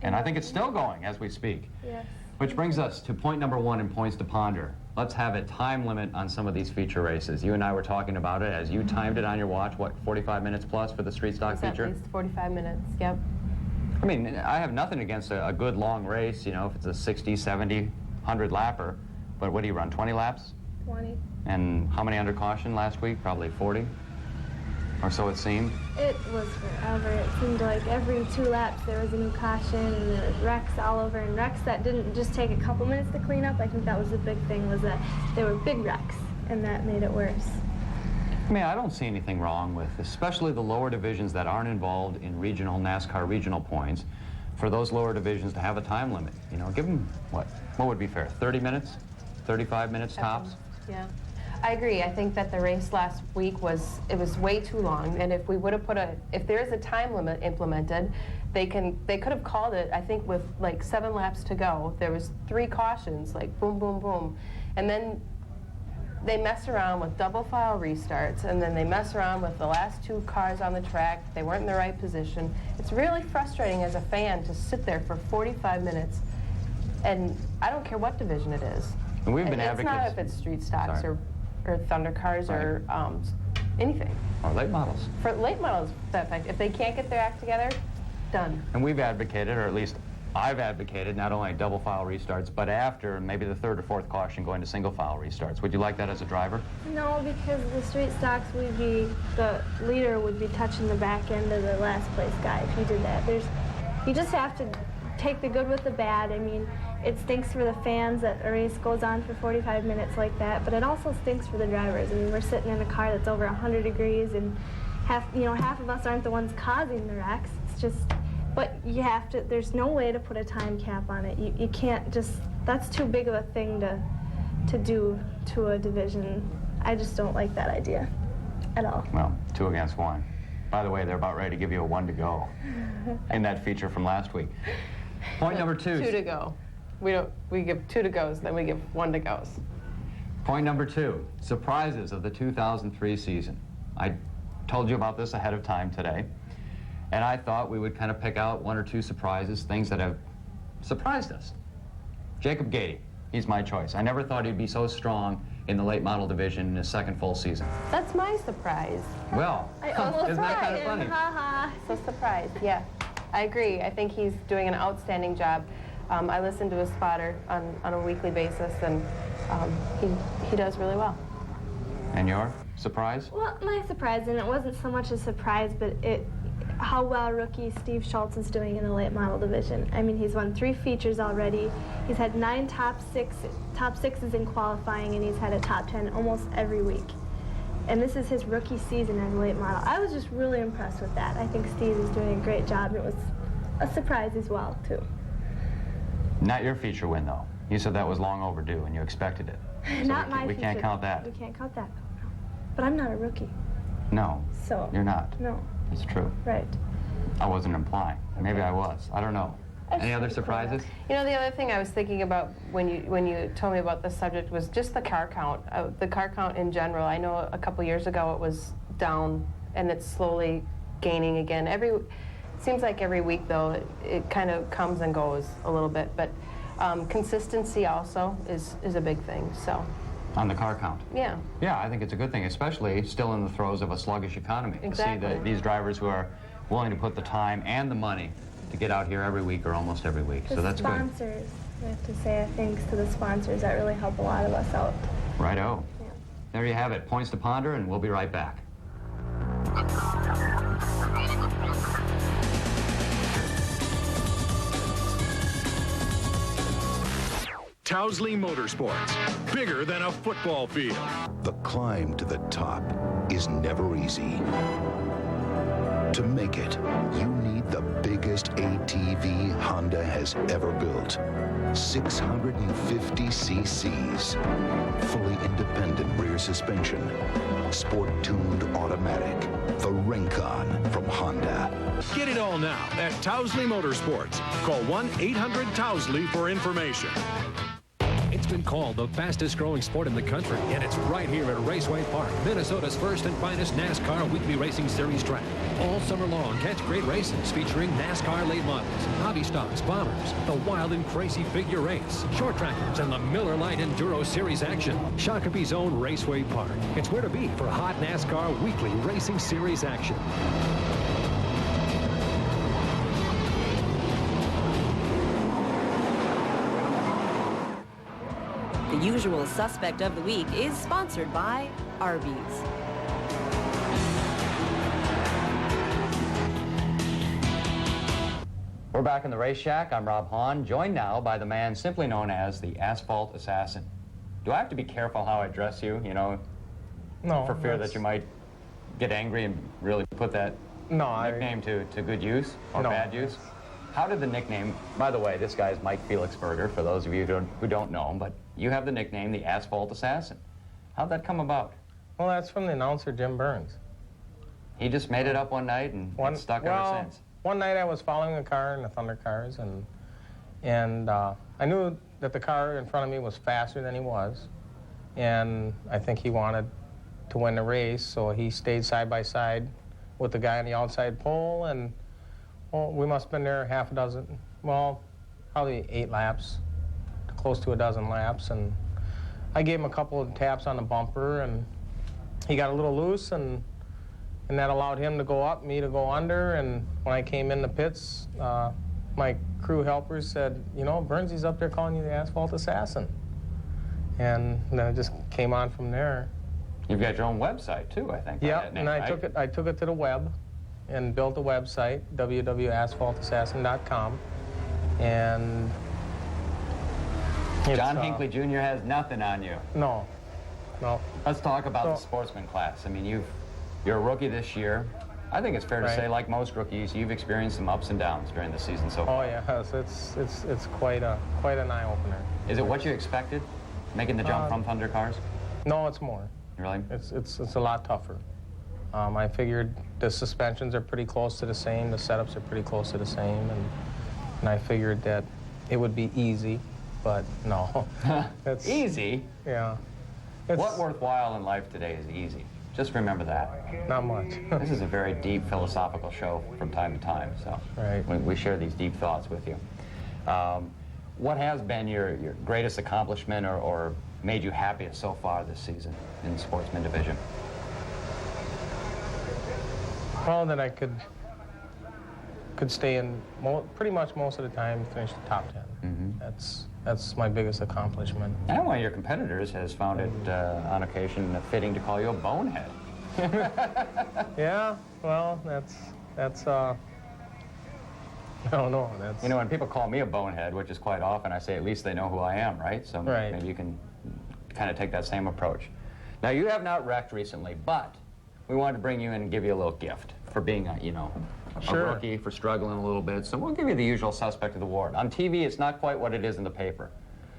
S2: and I think it's still going as we speak.
S6: Yes.
S2: Which brings us to point number 1 in points to ponder. Let's have a time limit on some of these feature races. You and I were talking about it as you timed it on your watch, what, 45 minutes plus for the street stock feature?
S19: At least 45 minutes, yep.
S2: I mean, I have nothing against a good long race, if it's a 60, 70, 100 lapper, but what do you run, 20 laps?
S6: 20.
S2: And how many under caution last week? Probably 40, or so it seemed.
S6: It was forever. It seemed like every 2 laps there was a new caution, and there was wrecks all over, and wrecks that didn't just take a couple minutes to clean up. I think that was the big thing, was that they were big wrecks, and that made it worse.
S2: I mean, I don't see anything wrong with, especially the lower divisions that aren't involved in regional NASCAR regional points, for those lower divisions to have a time limit. Give them, what would be fair, 30 minutes? 35 minutes tops?
S19: Yeah, I agree. I think that the race last week was way too long, and if we would have if there is a time limit implemented, they could have called it, I think, with like 7 laps to go. There was 3 cautions, like boom, boom, boom, and then they mess around with double file restarts, and then they mess around with the last 2 cars on the track. They weren't in the right position. It's really frustrating as a fan to sit there for 45 minutes, and I don't care what division it is.
S2: And we've been
S19: it's
S2: advocates.
S19: Not if it's street stocks or Thunder cars or anything.
S2: Or late models.
S19: For late models, that fact, if they can't get their act together, done.
S2: And we've advocated, or at least I've advocated, not only double file restarts, but after maybe the 3rd or 4th caution going to single file restarts. Would you like that as a driver?
S6: No, because the street stocks the leader would be touching the back end of the last place guy if you did that. You just have to take the good with the bad. I mean, it stinks for the fans that a race goes on for 45 minutes like that, but it also stinks for the drivers. I mean, we're sitting in a car that's over 100 degrees, and half of us aren't the ones causing the wrecks. It's just, but you have to, there's no way to put a time cap on it. You can't just
S4: that's too big of a thing to do to a division. I just don't like that idea at all.
S2: Well, 2 against 1. By the way, they're about ready to give you a 1 to go in that feature from last week. Point number 2.
S19: 2 to go. We give 2 to goes, then we give 1 to goes.
S2: Point number 2, surprises of the 2003 season. I told you about this ahead of time today, and I thought we would kind of pick out 1 or 2 surprises, things that have surprised us. Jacob Gady, he's my choice. I never thought he'd be so strong in the late model division in his second full season.
S19: That's my surprise.
S2: Well, isn't that kind of funny?
S19: So surprised, yeah. I agree. I think he's doing an outstanding job. I listen to his spotter on a weekly basis, and he does really well.
S2: And your surprise?
S4: Well, my surprise, and it wasn't so much a surprise, but how well rookie Steve Schultz is doing in the late model division. I mean, he's won 3 features already. He's had 9 top sixes in qualifying, and he's had a top 10 almost every week. And this is his rookie season as a late model. I was just really impressed with that. I think Steve is doing a great job, and it was a surprise as well, too.
S2: Not your feature win, though. You said that was long overdue, and you expected it. So
S4: Not my
S2: we
S4: feature.
S2: can't count that.
S4: We can't count that. No. But I'm not a rookie.
S2: No,
S4: So.
S2: you're not.
S4: No.
S2: It's true.
S4: Right.
S2: I wasn't implying. Maybe I was. I don't know. Any other surprises?
S19: You know, the other thing I was thinking about when you told me about this subject was just the car count. The car count in general. I know a couple years ago it was down, and it's slowly gaining again. Seems like every week, though, it kind of comes and goes a little bit. But consistency also is a big thing. So.
S2: On the car count?
S19: Yeah.
S2: Yeah, I think it's a good thing, especially still in the throes of a sluggish economy.
S19: Exactly.
S2: To see these drivers who are willing to put the time and the money to get out here every week or almost every week. So that's good.
S4: Sponsors, I have to say thanks to the sponsors that really help a lot of us out.
S2: Righto.
S4: Yeah.
S2: There you have it. Points to ponder, and we'll be right back.
S11: Towsley Motorsports, bigger than a football field.
S17: The climb to the top is never easy. To make it, you need the biggest ATV Honda has ever built. 650 cc's, fully independent rear suspension, sport-tuned automatic, the Rincon from Honda.
S11: Get it all now at Towsley Motorsports. Call 1-800-TOWSLEY for information. It's been called the fastest growing sport in the country, and it's right here at Raceway Park, Minnesota's first and finest NASCAR Weekly Racing Series track. All summer long, catch great races featuring NASCAR late models, hobby stocks, bombers, the wild and crazy figure race, short trackers, and the Miller Lite Enduro Series action. Shakopee's own Raceway Park. It's where to be for hot NASCAR Weekly Racing Series action.
S1: The usual suspect of the week is sponsored by Arby's.
S2: We're back in the Race Shack. I'm Rob Hahn, joined now by the man simply known as the Asphalt Assassin. Do I have to be careful how I address you, no, for fear that you might get angry and really put that nickname to good use or bad use? How did the nickname, by the way, this guy is Mike Felixberger, for those of you who don't know him, but you have the nickname the Asphalt Assassin. How'd that come about?
S8: Well, that's from the announcer, Jim Burns.
S2: He just made it up one night and it's stuck ever since.
S8: One night I was following a car in the Thunder cars, and I knew that the car in front of me was faster than he was, and I think he wanted to win the race, so he stayed side by side with the guy on the outside pole, and we must have been there probably 8 laps, close to a dozen laps, and I gave him a couple of taps on the bumper, and he got a little loose, and that allowed him to go up, me to go under, and when I came in the pits, my crew helpers said, Burnsy's up there calling you the Asphalt Assassin. And then it just came on from there.
S2: You've got your own website, too, I think.
S8: Yeah, and I took it to the web and built a website, www.asphaltassassin.com, and
S2: John Hinckley Jr. has nothing on you.
S8: No. Let's
S2: talk about the sportsman class. I mean, you're a rookie this year. I think it's fair to
S8: Right.
S2: say, like most rookies, you've experienced some ups and downs during the season so far.
S8: Oh yes, it's quite an eye opener.
S2: Is it what you expected, making the jump from Thunder cars?
S8: No, it's more.
S2: Really?
S8: It's a lot tougher. I figured the suspensions are pretty close to the same, the setups are pretty close to the same, and I figured that it would be easy, but no. It's
S2: easy?
S8: Yeah.
S2: What worthwhile in life today is easy? Just remember that.
S8: Not much.
S2: This is a very deep philosophical show from time to time, so
S8: right.
S2: we share these deep thoughts with you. What has been your greatest accomplishment or made you happiest so far this season in the Sportsman division?
S8: Well, that I could stay in pretty much most of the time, finish the top 10. That's my biggest accomplishment.
S2: And one of your competitors has found it on occasion fitting to call you a bonehead.
S8: Yeah, well, that's I don't know.
S2: You know, when people call me a bonehead, which is quite often, I say at least they know who I am, right? So
S8: Right.
S2: maybe you can kind of take that same approach. Now, you have not wrecked recently, but we wanted to bring you in and give you a little gift for being a
S8: Sure.
S2: rookie, for struggling a little bit. So we'll give you the usual suspect of the award. On TV, it's not quite what it is in the paper.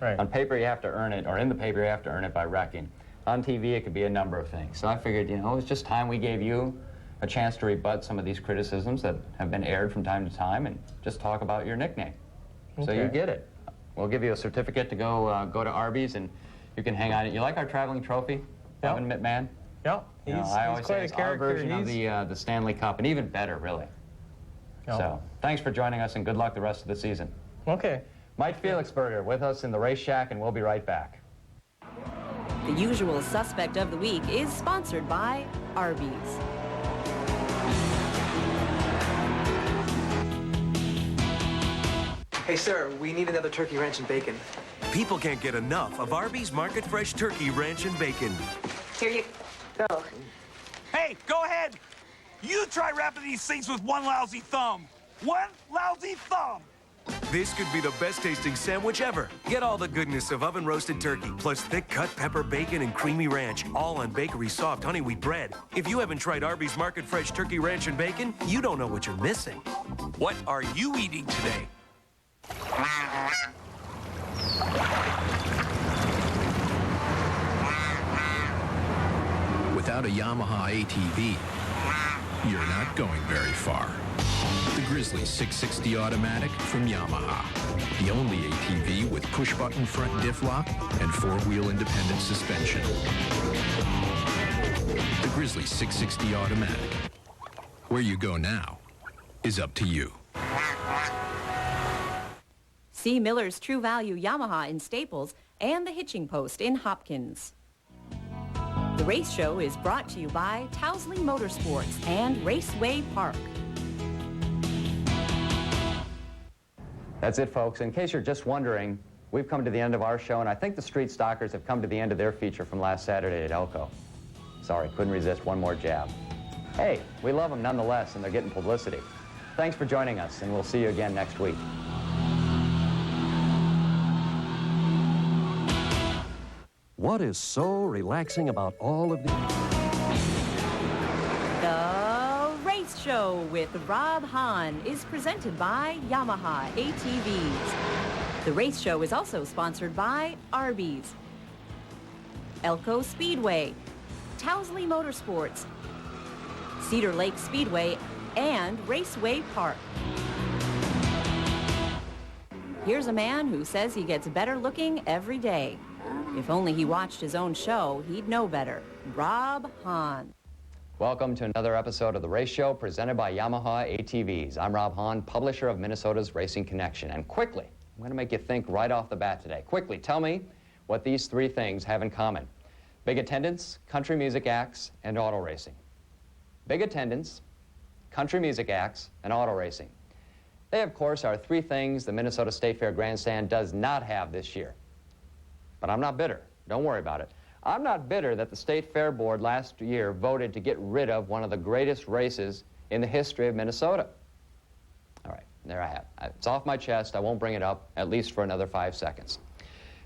S8: Right.
S2: On paper, you have to earn it, or in the paper, you have to earn it by wrecking. On TV, it could be a number of things. So I figured, it was just time we gave you a chance to rebut some of these criticisms that have been aired from time to time and just talk about your nickname. So you
S8: Okay.
S2: get it. We'll give you a certificate to go to Arby's, and you can hang on it. You like our traveling trophy, Evan McMahon?
S8: Yep.
S2: I always say
S8: quite a
S2: it's our
S8: character.
S2: version of the Stanley Cup, and even better, really.
S8: Yep.
S2: So thanks for joining us, and good luck the rest of the season.
S8: Okay.
S2: Mike Felixberger with us in the Race Shack, and we'll be right back.
S1: The usual suspect of the week is sponsored by Arby's.
S24: Hey, sir, we need another turkey ranch and bacon.
S25: People can't get enough of Arby's Market Fresh Turkey Ranch and Bacon.
S24: Here you go.
S10: Hey, go ahead. You try wrapping these things with one lousy thumb. One lousy thumb.
S25: This could be the best tasting sandwich ever. Get all the goodness of oven roasted turkey, plus thick cut pepper bacon and creamy ranch, all on bakery soft honey wheat bread. If you haven't tried Arby's Market Fresh Turkey Ranch and Bacon, you don't know what you're missing. What are you eating today?
S18: Without a Yamaha ATV, you're not going very far. The Grizzly 660 Automatic from Yamaha. The only ATV with push-button front diff lock and four-wheel independent suspension. The Grizzly 660 Automatic. Where you go now is up to you.
S1: See Miller's True Value Yamaha in Staples and the Hitching Post in Hopkins. The race show is brought to you by Towsley Motorsports and Raceway Park.
S2: That's it, folks. In case you're just wondering, we've come to the end of our show, and I think the Street Stalkers have come to the end of their feature from last Saturday at Elko. Sorry, couldn't resist one more jab. Hey, we love them nonetheless, and they're getting publicity. Thanks for joining us, and we'll see you again next week.
S5: What is so relaxing about all of these?
S1: The Race Show with Rob Hahn is presented by Yamaha ATVs. The Race Show is also sponsored by Arby's, Elko Speedway, Towsley Motorsports, Cedar Lake Speedway, and Raceway Park. Here's a man who says he gets better looking every day. If only he watched his own show, he'd know better. Rob Hahn.
S2: Welcome to another episode of The Race Show presented by Yamaha ATVs. I'm Rob Hahn, publisher of Minnesota's Racing Connection. And quickly, I'm going to make you think right off the bat today. Quickly, tell me what these three things have in common. Big attendance, country music acts, and auto racing. Big attendance, country music acts, and auto racing. They, of course, are three things the Minnesota State Fair Grandstand does not have this year. But I'm not bitter. Don't worry about it. I'm not bitter that the State Fair Board last year voted to get rid of one of the greatest races in the history of Minnesota. All right, there I have it. It's off my chest. I won't bring it up, at least for another 5 seconds.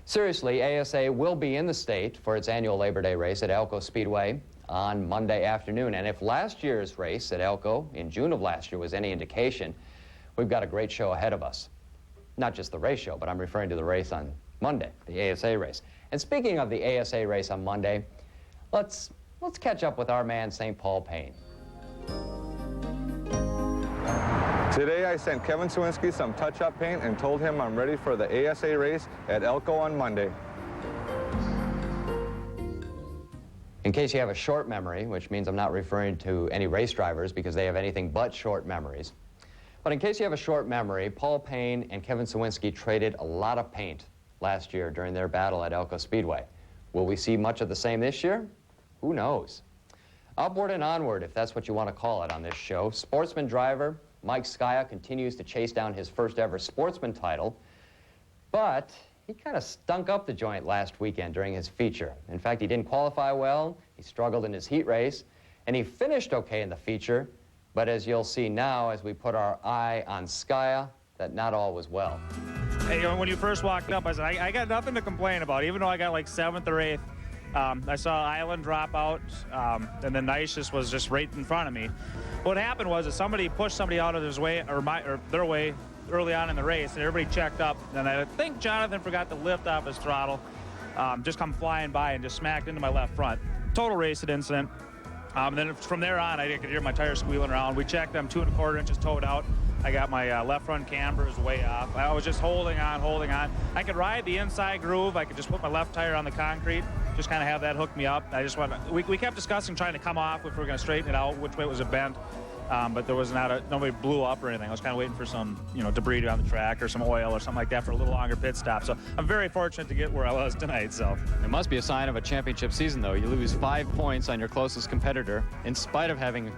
S2: Seriously, ASA will be in the state for its annual Labor Day race at Elko Speedway on Monday afternoon. And if last year's race at Elko in June of last year was any indication, we've got a great show ahead of us. Not just the race show, but I'm referring to the race on Monday, the ASA race. And speaking of the ASA race on Monday, let's catch up with our man, St. Paul Payne.
S13: Today I sent Kevin Sawinski some touch-up paint and told him I'm ready for the ASA race at Elko on Monday.
S2: In case you have a short memory, which means I'm not referring to any race drivers because they have anything but short memories. But in case you have a short memory, Paul Payne and Kevin Sawinski traded a lot of paint last year during their battle at Elko Speedway. Will we see much of the same this year? Who knows? Upward and onward, if that's what you want to call it on this show. Sportsman driver Mike Skaya continues to chase down his first ever sportsman title, but he kind of stunk up the joint last weekend during his feature. In fact, he didn't qualify well, he struggled in his heat race, and he finished okay in the feature, but as you'll see now as we put our eye on Skaya, that not all was well.
S14: Hey, when you first walked up, I said, I got nothing to complain about, even though I got like 7th or 8th. I saw Island drop out, and then Nice was just right in front of me. What happened was that somebody pushed somebody out of his way, or their way, early on in the race, and everybody checked up. And I think Jonathan forgot to lift off his throttle, just come flying by and just smacked into my left front. Total racing incident. Then from there on, I could hear my tires squealing around. We checked them 2 1/4 inches towed out. I got my left front cambers way off. I was just holding on. I could ride the inside groove. I could just put my left tire on the concrete, just kind of have that hook me up. I just we kept discussing trying to come off if we were going to straighten it out, which way it was a bent. But there was nobody blew up or anything. I was kind of waiting for some, debris on the track or some oil or something like that for a little longer pit stop. So I'm very fortunate to get where I was tonight. So
S22: it must be a sign of a championship season, though. You lose 5 points on your closest competitor in spite of having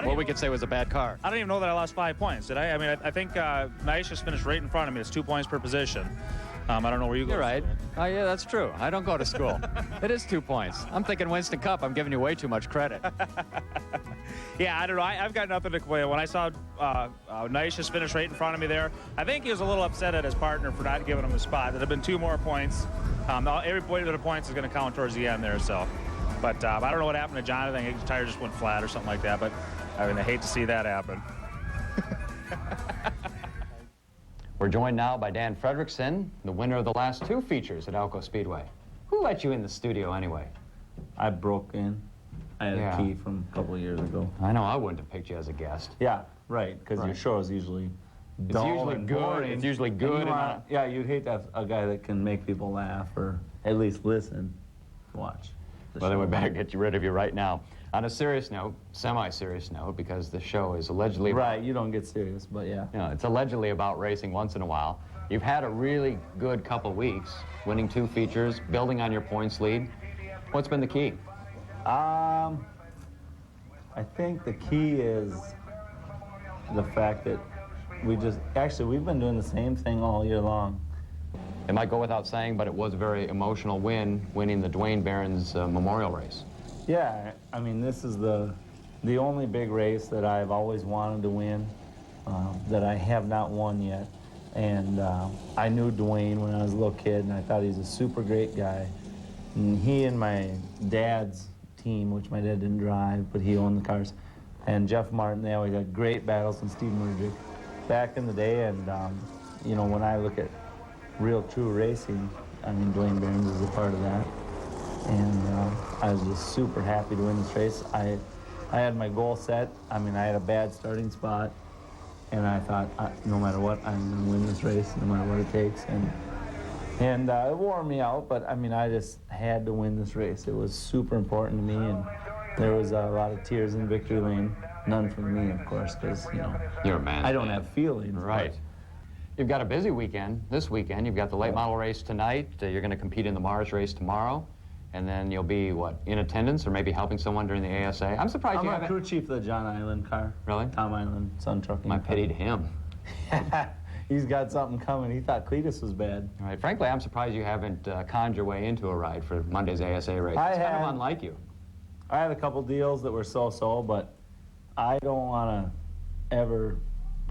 S22: what we could say was a bad car.
S14: I don't even know that I lost 5 points, did I? I mean, I think Nice just finished right in front of me. It's 2 points per position. I don't know where you go.
S22: You're right. Oh, yeah, that's true. I don't go to school. It is 2 points. I'm thinking Winston Cup. I'm giving you way too much credit.
S14: Yeah, I don't know. I've got nothing to complain. When I saw Nice just finish right in front of me there, I think he was a little upset at his partner for not giving him the spot. There had been 2 more points. Every point of the points is going to count towards the end there. So, but I don't know what happened to Jonathan. His tire just went flat or something like that. But I mean, I hate to see that happen.
S2: We're joined now by Dan Fredrickson, the winner of the last 2 features at Elko Speedway. Who let you in the studio anyway?
S15: I broke in. I had a key from a couple of years ago.
S2: I know I wouldn't have picked you as a guest.
S15: Yeah, right, because your show is usually dull and boring.
S2: It's usually good.
S15: Yeah, you'd hate to have a guy that can make people laugh or at least listen, watch.
S2: Well, then we better get rid of you right now. On a serious note, semi-serious note, because the show is allegedly...
S15: Right, you don't get serious, but yeah.
S2: It's allegedly about racing once in a while. You've had a really good couple weeks, winning 2 features, building on your points lead. What's been the key?
S15: I think the key is the fact that we've been doing the same thing all year long.
S2: It might go without saying, but it was a very emotional win, winning the Dwayne Barron's Memorial Race.
S15: Yeah, I mean, this is the only big race that I've always wanted to win, that I have not won yet. And I knew Dwayne when I was a little kid, and I thought he's a super great guy. And he and my dad's team, which my dad didn't drive, but he owned the cars, and Jeff Martin, they always had great battles, and Steve Murgick back in the day. And, when I look at real, true racing, I mean, Dwayne Barron's is a part of that. And I was just super happy to win this race. I had my goal set. I mean, I had a bad starting spot, and I thought, no matter what, I'm going to win this race, no matter what it takes. And it wore me out, but I mean, I just had to win this race. It was super important to me, and there was a lot of tears in victory lane. None from me, of course, because,
S2: You're a man.
S15: I don't have feelings.
S2: Right. You've got a busy weekend this weekend. You've got the late model race tonight. You're going to compete in the Mars race tomorrow. And then you'll be, in attendance or maybe helping someone during the ASA? I'm surprised
S15: I'm
S2: you
S15: a crew chief of the John Island car.
S2: Really?
S15: Tom Island, Sun Trucking.
S2: My pity to him.
S15: He's got something coming. He thought Cletus was bad.
S2: All right. Frankly, I'm surprised you haven't conned your way into a ride for Monday's ASA race. It's kind of unlike you.
S15: I had a couple deals that were so-so, but I don't want to ever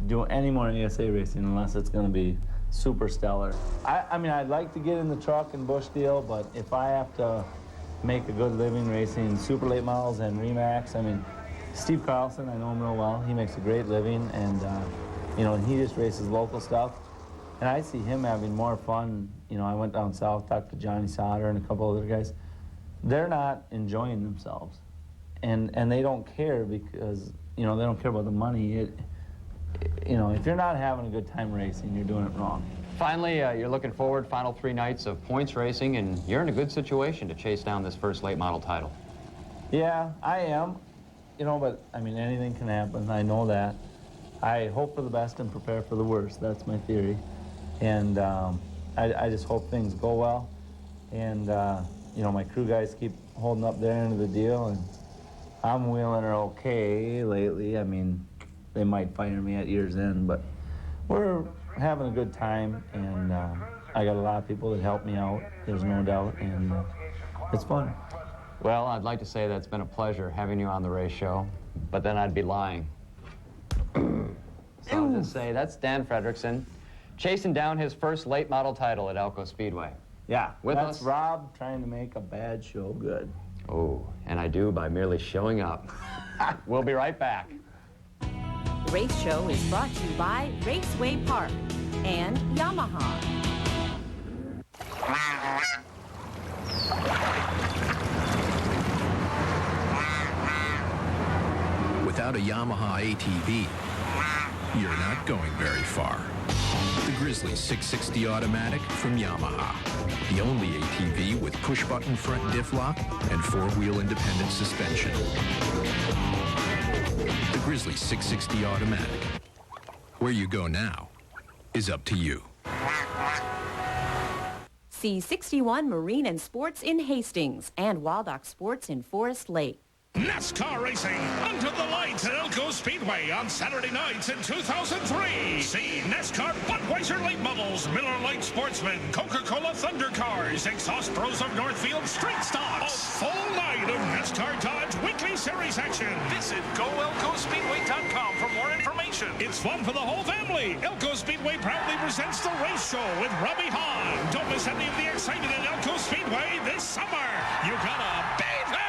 S15: do any more ASA racing unless it's going to be super stellar. I mean, I'd like to get in the truck and Bush deal, but if I have to make a good living racing super late models and Remax. I mean, Steve Carlson, I know him real well. He makes a great living, and you know, he just races local stuff. And I see him having more fun. You know, I went down south, talked to Johnny Sauter and a couple other guys. They're not enjoying themselves, and they don't care because, you know, they don't care about the money. You know, if you're not having a good time racing, you're doing it wrong.
S2: Finally, you're looking forward, final 3 nights of points racing, and you're in a good situation to chase down this first late model title.
S15: Yeah, I am. You know, but, I mean, anything can happen. I know that. I hope for the best and prepare for the worst. That's my theory. And I just hope things go well. And, you know, my crew guys keep holding up their end of the deal, and I'm wheeling her okay lately. I mean, they might fire me at year's end, but we're having a good time, and I got a lot of people that help me out, there's no doubt, and it's fun.
S2: Well, I'd like to say that it's been a pleasure having you on the race show, but then I'd be lying. So I'll just say that's Dan Fredrickson, chasing down his first late model title at Elko Speedway.
S15: Yeah,
S2: with
S15: that's
S2: us,
S15: Rob trying to make a bad show good.
S2: Oh, and I do by merely showing up. We'll be right back.
S1: The race show is brought to you by Raceway Park and Yamaha.
S18: Without a Yamaha ATV, you're not going very far. The Grizzly 660 Automatic from Yamaha. The only ATV with push-button front diff lock and 4-wheel independent suspension. The Grizzly 660 Automatic. Where you go now is up to you.
S1: See 61 Marine and Sports in Hastings and Wild Ox Sports in Forest Lake.
S3: NASCAR racing under the lights at Elko Speedway on Saturday nights in 2003. See NASCAR Budweiser late models, Miller Lite Sportsman, Coca-Cola Thunder Cars, Exhaust Pros of Northfield Street Stocks. A full night of NASCAR Dodge Weekly Series action. Visit GoElkoSpeedway.com for more information. It's fun for the whole family. Elko Speedway proudly presents the race show with Rob Hahn. Don't miss any of the excitement at Elko Speedway this summer. You gotta be there.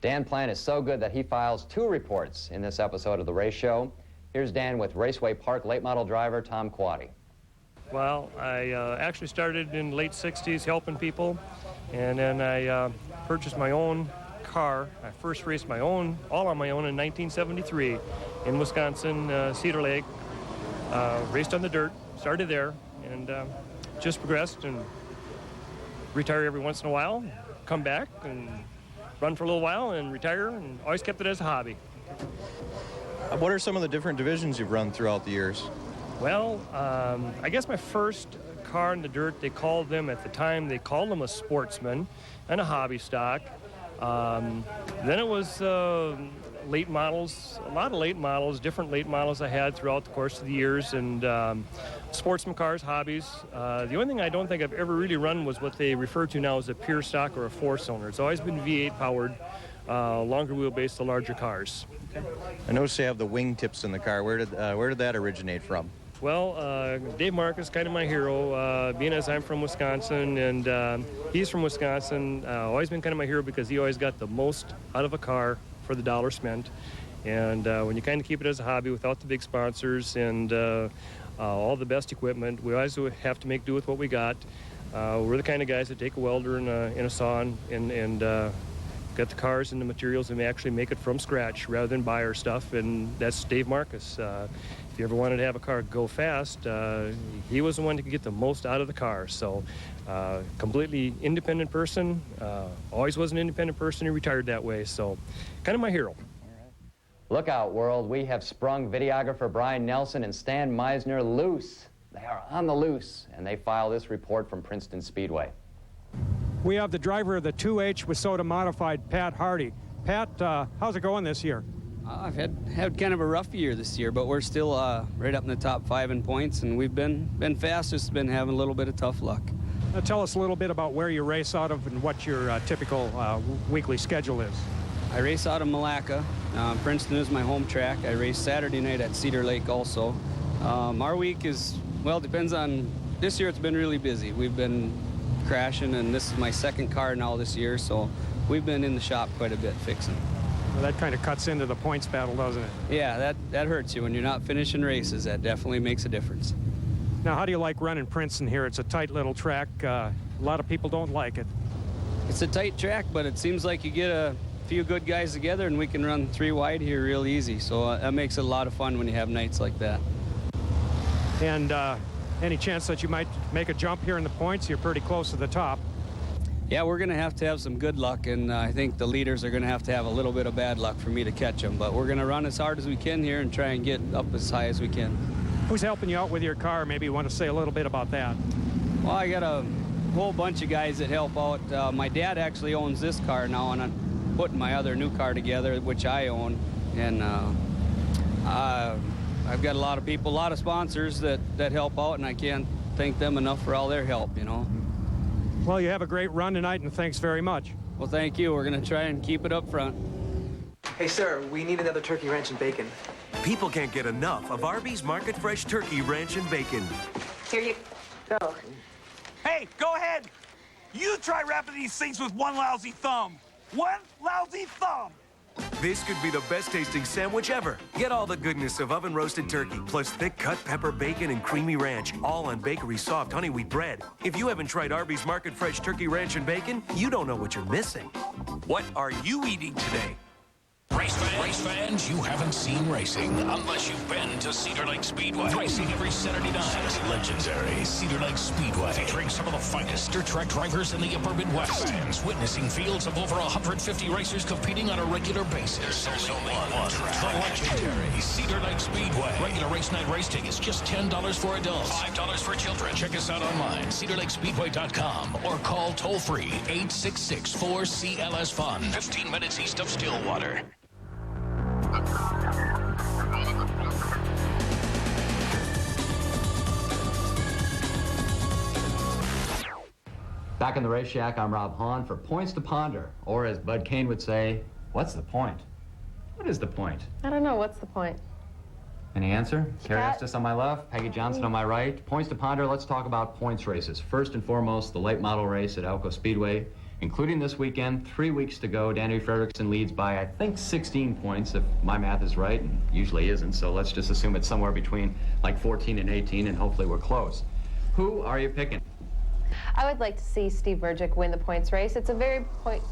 S2: Dan Plant is so good that he files 2 reports in this episode of the race show. Here's Dan with Raceway Park late model driver Tom Quaddy.
S9: Well, I actually started in the late 60s helping people, and then I purchased my own car. I first raced my own, all on my own in 1973 in Wisconsin, Cedar Lake. Raced on the dirt, started there, and just progressed and retire every once in a while, come back and run for a little while and retire, and always kept it as a hobby.
S12: What are some of the different divisions you've run throughout the years?
S9: Well, I guess my first car in the dirt, they called them, at the time, they called them a sportsman and a hobby stock. Then it was late models, a lot of late models, different late models I had throughout the course of the years, and sportsman cars, hobbies. The only thing I don't think I've ever really run was what they refer to now as a pure stock or a 4-cylinder. It's always been V8 powered, longer wheelbase, the larger cars.
S12: I noticed you have the wing tips in the car. Where did that originate from?
S9: Well, Dave Marcus, kind of my hero, being as I'm from Wisconsin, and he's from Wisconsin. Always been kind of my hero because he always got the most out of a car for the dollar spent. And when you kind of keep it as a hobby without the big sponsors and all the best equipment, we always have to make do with what we got. We're the kind of guys that take a welder and a saw and get the cars and the materials and actually make it from scratch rather than buy our stuff, and that's Dave Marcus. If you ever wanted to have a car go fast, he was the one that could get the most out of the car. So completely independent person, always was an independent person, and retired that way, so kind of my hero.
S2: Look out, world. We have sprung videographer Brian Nelson and Stan Meisner loose. They are on the loose, and they file this report from Princeton Speedway.
S16: We have the driver of the 2H Wissota Modified, Pat Hardy. Pat, how's it going this year?
S20: I've had kind of a rough year this year, but we're still right up in the top 5 in points, and we've been fast, just been having a little bit of tough luck.
S16: Tell us a little bit about where you race out of and what your typical weekly schedule is.
S20: I race out of Malacca. Princeton is my home track. I race Saturday night at Cedar Lake also. Our week is, well, depends on, this year it's been really busy. We've been crashing, and this is my second car now this year, so we've been in the shop quite a bit fixing.
S16: Well, that kind of cuts into the points battle, doesn't it?
S20: Yeah, that hurts you when you're not finishing races. That definitely makes a difference.
S16: Now, how do you like running Princeton here? It's a tight little track. A lot of people don't like it.
S20: It's a tight track, but it seems like you get a few good guys together and we can run 3 wide here real easy. So that makes it a lot of fun when you have nights like that.
S16: And any chance that you might make a jump here in the points? You're pretty close to the top.
S20: Yeah, we're going to have some good luck, and I think the leaders are going to have a little bit of bad luck for me to catch them. But we're going to run as hard as we can here and try and get up as high as we can.
S16: Who's helping you out with your car? Maybe you want to say a little bit about that.
S20: Well, I got a whole bunch of guys that help out. My dad actually owns this car now, and I'm putting my other new car together, which I own. And I've got a lot of people, a lot of sponsors that help out, and I can't thank them enough for all their help, you know.
S16: Well, you have a great run tonight, and thanks very much.
S20: Well, thank you. We're going to try and keep it up front.
S24: Hey, sir, we need another turkey ranch and bacon.
S25: People can't get enough of Arby's Market Fresh Turkey Ranch and Bacon.
S24: Here you go.
S10: Hey, go ahead. You try wrapping these things with one lousy thumb. One lousy thumb.
S25: This could be the best tasting sandwich ever. Get all the goodness of oven roasted turkey, plus thick cut pepper bacon and creamy ranch, all on bakery soft honey wheat bread. If you haven't tried Arby's Market Fresh Turkey Ranch and Bacon, you don't know what you're missing. What are you eating today?
S3: Race fans, you haven't seen racing unless you've been to Cedar Lake Speedway. Racing every Saturday night. Legendary Cedar Lake Speedway. Featuring some of the finest dirt track drivers in the upper Midwest. Fans witnessing fields of over 150 racers competing on a regular basis. There's only one track. The legendary Cedar Lake Speedway. Regular race night race tickets just $10 for adults, $5 for children. Check us out online, cedarlakespeedway.com, or call toll-free 866-4CLS-FUN. 15 minutes east of Stillwater.
S2: Back in the race shack, I'm Rob Hahn for Points to Ponder, or as Bud Kane would say, what's the point? What is the point?
S6: I don't know. What's the point?
S2: Any answer? Carrie Estes on my left, Peggy Johnson on my right. Points to Ponder, let's talk about points races. First and foremost, the late model race at Elko Speedway, including this weekend, 3 weeks to go. Danny Frederickson leads by, I think, 16 points, if my math is right, and usually isn't, so let's just assume it's somewhere between like 14 and 18, and hopefully we're close. Who are you picking?
S6: I would like to see Steve Burgick win the points race. It's a very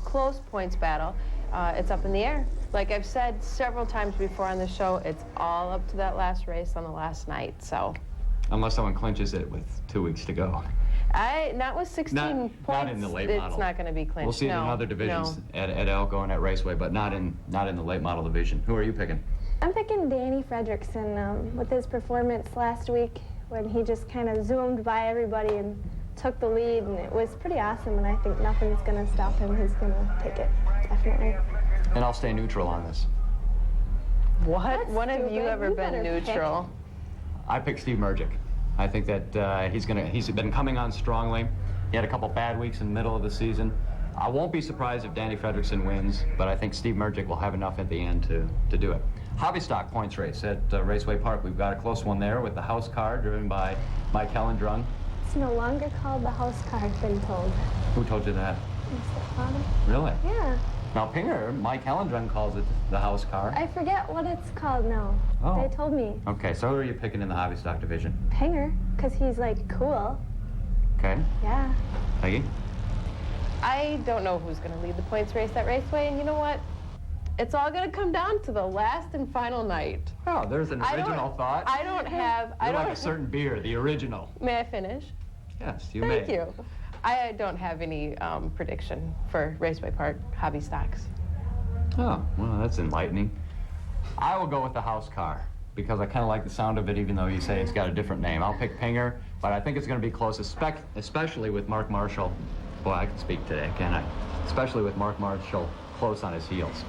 S6: close points battle. It's up in the air. Like I've said several times before on the show, it's all up to that last race on the last night, so.
S2: Unless someone clinches it with 2 weeks to go.
S6: Not with 16 points.
S2: Not in the late model.
S6: It's not going to be clinched.
S2: We'll see it in other divisions at Elko and at Raceway, but not in the late model division. Who are you picking?
S4: I'm picking Danny Frederickson with his performance last week when he just kind of zoomed by everybody and took the lead, and it was pretty awesome, and I think nothing's going to stop him. He's going to take it, definitely.
S2: And I'll stay neutral on this.
S6: What? When have you ever been neutral?
S2: I picked Steve Mergic. I think that he's been coming on strongly. He had a couple bad weeks in the middle of the season. I won't be surprised if Danny Frederickson wins, but I think Steve Mergic will have enough at the end to do it. Hobby stock points race at Raceway Park. We've got a close one there with the house car driven by Mike Hellendrung.
S4: It's no longer called the house car, I've been told.
S2: Who told you that?
S4: Mr. Father.
S2: Really?
S4: Yeah.
S2: Now, Pinger, Mike Hellendrung calls it the house car.
S4: I forget what it's called now.
S2: Oh.
S4: They told me.
S2: Okay, so who are you picking in the hobby stock division?
S4: Pinger, because he's, like, cool.
S2: Okay.
S4: Yeah.
S2: Peggy?
S6: I don't know who's going to lead the points race at Raceway, and you know what? It's all going to come down to the last and final night.
S2: Oh, there's an original thought.
S6: I don't have...
S2: You're like a certain beer, the original.
S6: May I finish?
S2: Yes, you may.
S6: Thank you. I don't have any prediction for Raceway Park hobby stocks.
S2: Oh, well, that's enlightening. I will go with the house car because I kind of like the sound of it, even though you say it's got a different name. I'll pick Pinger, but I think it's going to be close, especially with Mark Marshall. Boy, I can speak today, can I? Especially with Mark Marshall close on his heels.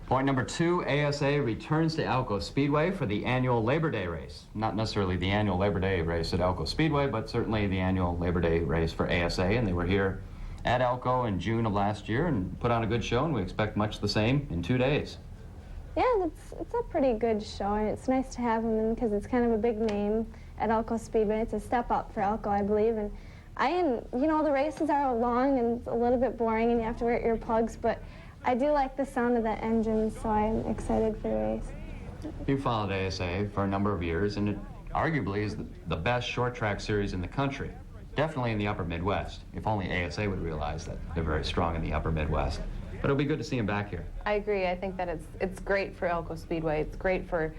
S2: Point number 2, ASA returns to Elko Speedway for the annual Labor Day race. Not necessarily the annual Labor Day race at Elko Speedway, but certainly the annual Labor Day race for ASA, and they were here at Elko in June of last year and put on a good show, and we expect much the same in 2 days.
S4: Yeah, it's a pretty good show, and it's nice to have him in because it's kind of a big name at Elko Speedway. It's a step up for Elko, I believe, and You know, the races are long and a little bit boring and you have to wear earplugs, but I do like the sound of the engine, so I'm excited for the race.
S2: You followed ASA for a number of years, and it arguably is the best short track series in the country. Definitely in the upper Midwest. If only ASA would realize that they're very strong in the upper Midwest. But it'll be good to see him back here.
S6: I agree. I think that it's great for Elko Speedway. It's great for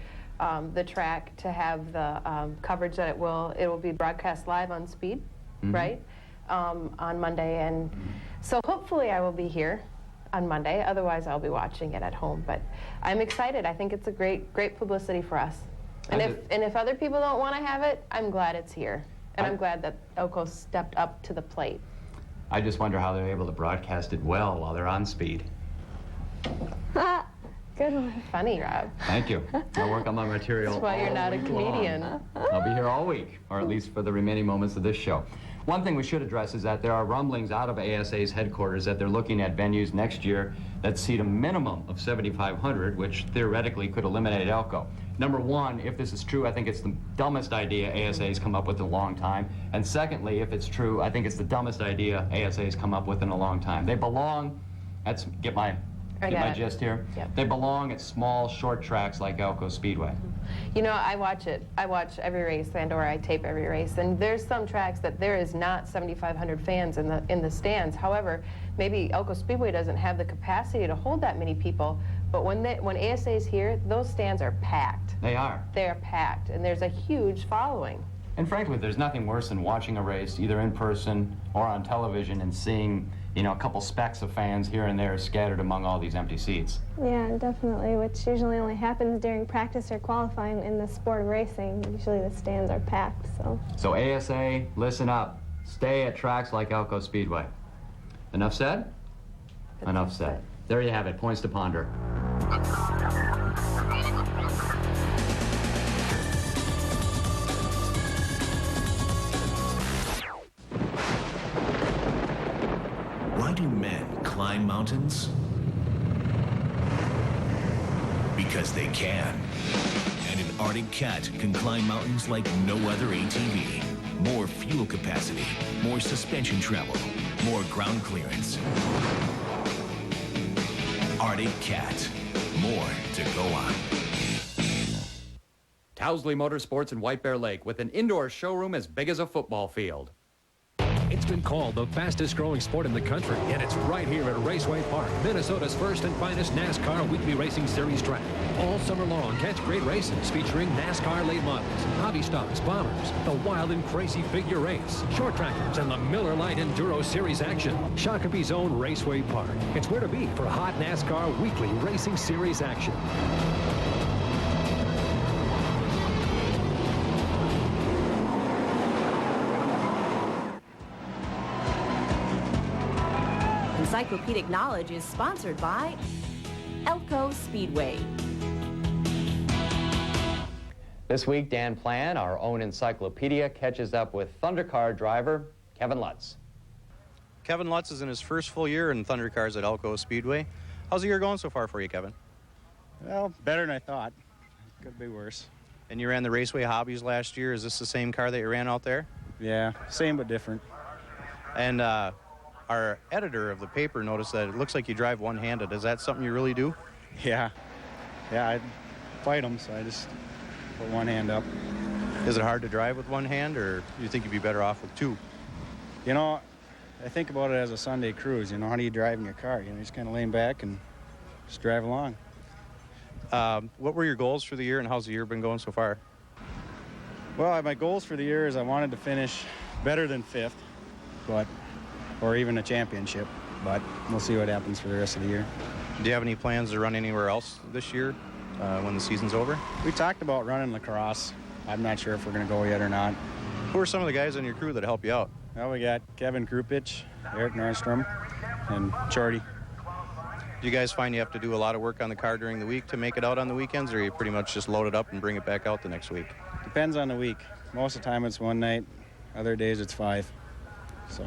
S6: the track to have the coverage that it will be broadcast live on Speed, right, on Monday. And so hopefully I will be here on Monday. Otherwise, I'll be watching it at home. But I'm excited. I think it's a great publicity for us. And if other people don't want to have it, I'm glad it's here. And I'm glad that Elko stepped up to the plate.
S2: I just wonder how they're able to broadcast it well while they're on Speed.
S4: Good one.
S6: Funny, Rob.
S2: Thank you. I'll work on my material.
S6: That's why you're not a comedian.
S2: I'll be here all week, or at least for the remaining moments of this show. One thing we should address is that there are rumblings out of ASA's headquarters that they're looking at venues next year that seat a minimum of 7,500, which theoretically could eliminate Elko. Number one, if this is true, I think it's the dumbest idea ASA's come up with in a long time. And secondly, if it's true, I think it's the dumbest idea ASA's come up with in a long time. They belong, get my gist here?
S6: Yep.
S2: They belong at small, short tracks like Elko Speedway.
S6: You know, I watch it. I watch every race, or I tape every race, and there's some tracks that there is not 7,500 fans in the stands. However, maybe Elko Speedway doesn't have the capacity to hold that many people, but when ASA is here, those stands are packed.
S2: They are.
S6: They are packed, and there's a huge following.
S2: And frankly, there's nothing worse than watching a race, either in person or on television, and seeing, you know, a couple specks of fans here and there scattered among all these empty seats.
S4: Yeah, definitely, which usually only happens during practice or qualifying in the sport of racing. Usually the stands are packed, so.
S2: So ASA, listen up. Stay at tracks like Elko Speedway. Enough said? Enough said. There you have it. Points to ponder.
S3: Why do men climb mountains? Because they can. And an Arctic Cat can climb mountains like no other ATV. More fuel capacity, more suspension travel, more ground clearance. Arctic Cat. More to go on.
S2: Towsley Motorsports in White Bear Lake with an indoor showroom as big as a football field.
S11: It's been called the fastest growing sport in the country, and it's right here at Raceway Park, Minnesota's first and finest NASCAR Weekly Racing Series track. All summer long, catch great races featuring NASCAR late models, hobby stocks, bombers, the wild and crazy figure race, short trackers, and the Miller Lite Enduro Series action. Shakopee's own Raceway Park. It's where to be for hot NASCAR Weekly Racing Series action.
S1: Encyclopedic Knowledge is sponsored by Elko Speedway.
S2: This week, Dan Plan, our own encyclopedia, catches up with Thundercar driver Kevin Lutz.
S12: Kevin Lutz is in his first full year in Thundercars at Elko Speedway. How's the year going so far for you, Kevin?
S7: Well, better than I thought. Could be worse.
S12: And you ran the Raceway Hobbies last year. Is this the same car that you ran out there?
S7: Yeah, same but different.
S12: And our editor of the paper noticed that it looks like you drive one-handed. Is that something you really do?
S7: Yeah. Yeah, I fight them, so I just put one hand up.
S12: Is it hard to drive with one hand, or do you think you'd be better off with two?
S7: You know, I think about it as a Sunday cruise. You know, how do you drive in your car? You know, you just kind of lean back and just drive along.
S12: What were your goals for the year, and how's the year been going so far?
S7: Well, my goals for the year is I wanted to finish better than 5th, or even a championship, but we'll see what happens for the rest of the year.
S12: Do you have any plans to run anywhere else this year when the season's over?
S7: We talked about running lacrosse. I'm not sure if we're going to go yet or not.
S12: Who are some of the guys on your crew that help you out?
S7: Well, we got Kevin Krupich, Eric Nordstrom, and Chorty.
S12: Do you guys find you have to do a lot of work on the car during the week to make it out on the weekends, or are you pretty much just load it up and bring it back out the next week?
S7: Depends on the week. Most of the time it's one night. Other days it's 5. So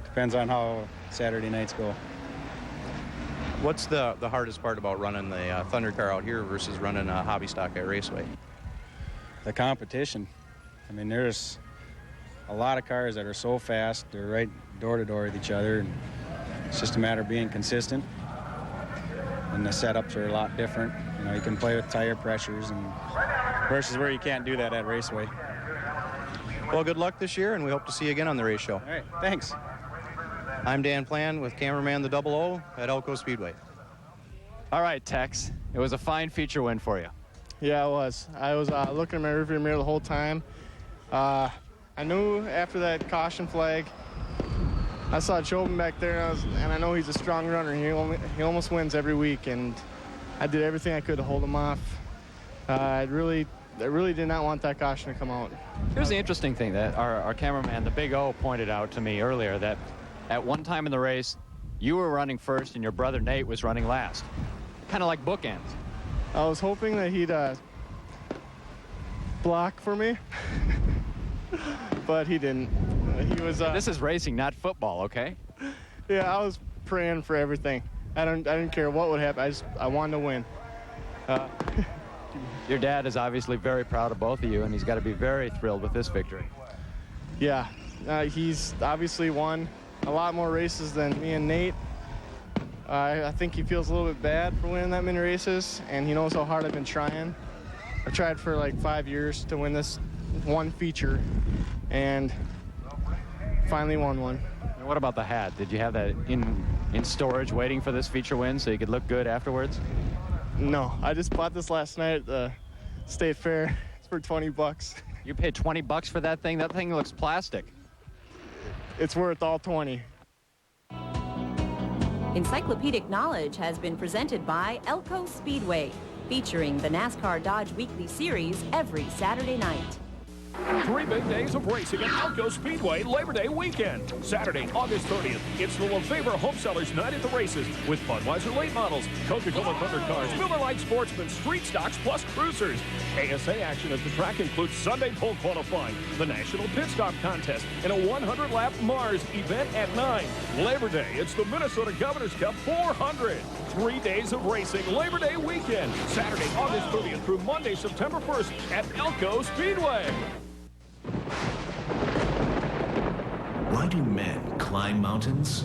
S7: depends on how Saturday nights go.
S12: What's the hardest part about running the Thunder car out here versus running a hobby stock at Raceway?
S7: The competition. I mean, there's a lot of cars that are so fast. They're right door to door with each other. And it's just a matter of being consistent. And the setups are a lot different. You know, you can play with tire pressures and versus where you can't do that at Raceway.
S12: Well, good luck this year, and we hope to see you again on the race show.
S7: All right, thanks.
S12: I'm Dan Plan with cameraman the 00 at Elko Speedway.
S22: All right, Tex. It was a fine feature win for you.
S8: Yeah, it was. I was looking at my rearview mirror the whole time. I knew after that caution flag, I saw Chobin back there, and I know he's a strong runner. He almost wins every week, and I did everything I could to hold him off. I really did not want that caution to come out.
S22: Here's the interesting thing that our cameraman, the Big O, pointed out to me earlier, that at one time in the race, you were running first and your brother Nate was running last. Kind of like bookends.
S8: I was hoping that he'd block for me, but he didn't. He was.
S22: This is racing, not football, okay?
S8: Yeah, I was praying for everything. I didn't care what would happen. I wanted to win.
S22: Your dad is obviously very proud of both of you, and he's got to be very thrilled with this victory.
S8: Yeah, he's obviously won a lot more races than me and Nate. I think he feels a little bit bad for winning that many races, and he knows how hard I've been trying. I've tried for like 5 years to win this one feature, and finally won one.
S22: And what about the hat? Did you have that in storage waiting for this feature win so you could look good afterwards?
S8: No, I just bought this last night at the State Fair. It's for 20 bucks.
S22: You paid 20 bucks for that thing? That thing looks plastic.
S8: It's worth all 20.
S1: Encyclopedic Knowledge has been presented by Elko Speedway, featuring the NASCAR Dodge Weekly Series every Saturday night.
S11: 3 big days of racing at Elko Speedway Labor Day weekend. Saturday, August 30th, it's the LeFevre Home Sellers Night at the Races with Budweiser late models, Coca-Cola Thunder Cars, Miller Lite Sportsmen, Street Stocks, plus Cruisers. ASA action at the track includes Sunday pole qualifying, the National Pit Stop Contest, and a 100-lap Mars event at 9. Labor Day, it's the Minnesota Governor's Cup 400. 3 days of racing Labor Day weekend. Saturday, August 30th through Monday, September 1st at Elko Speedway.
S3: Why do men climb mountains?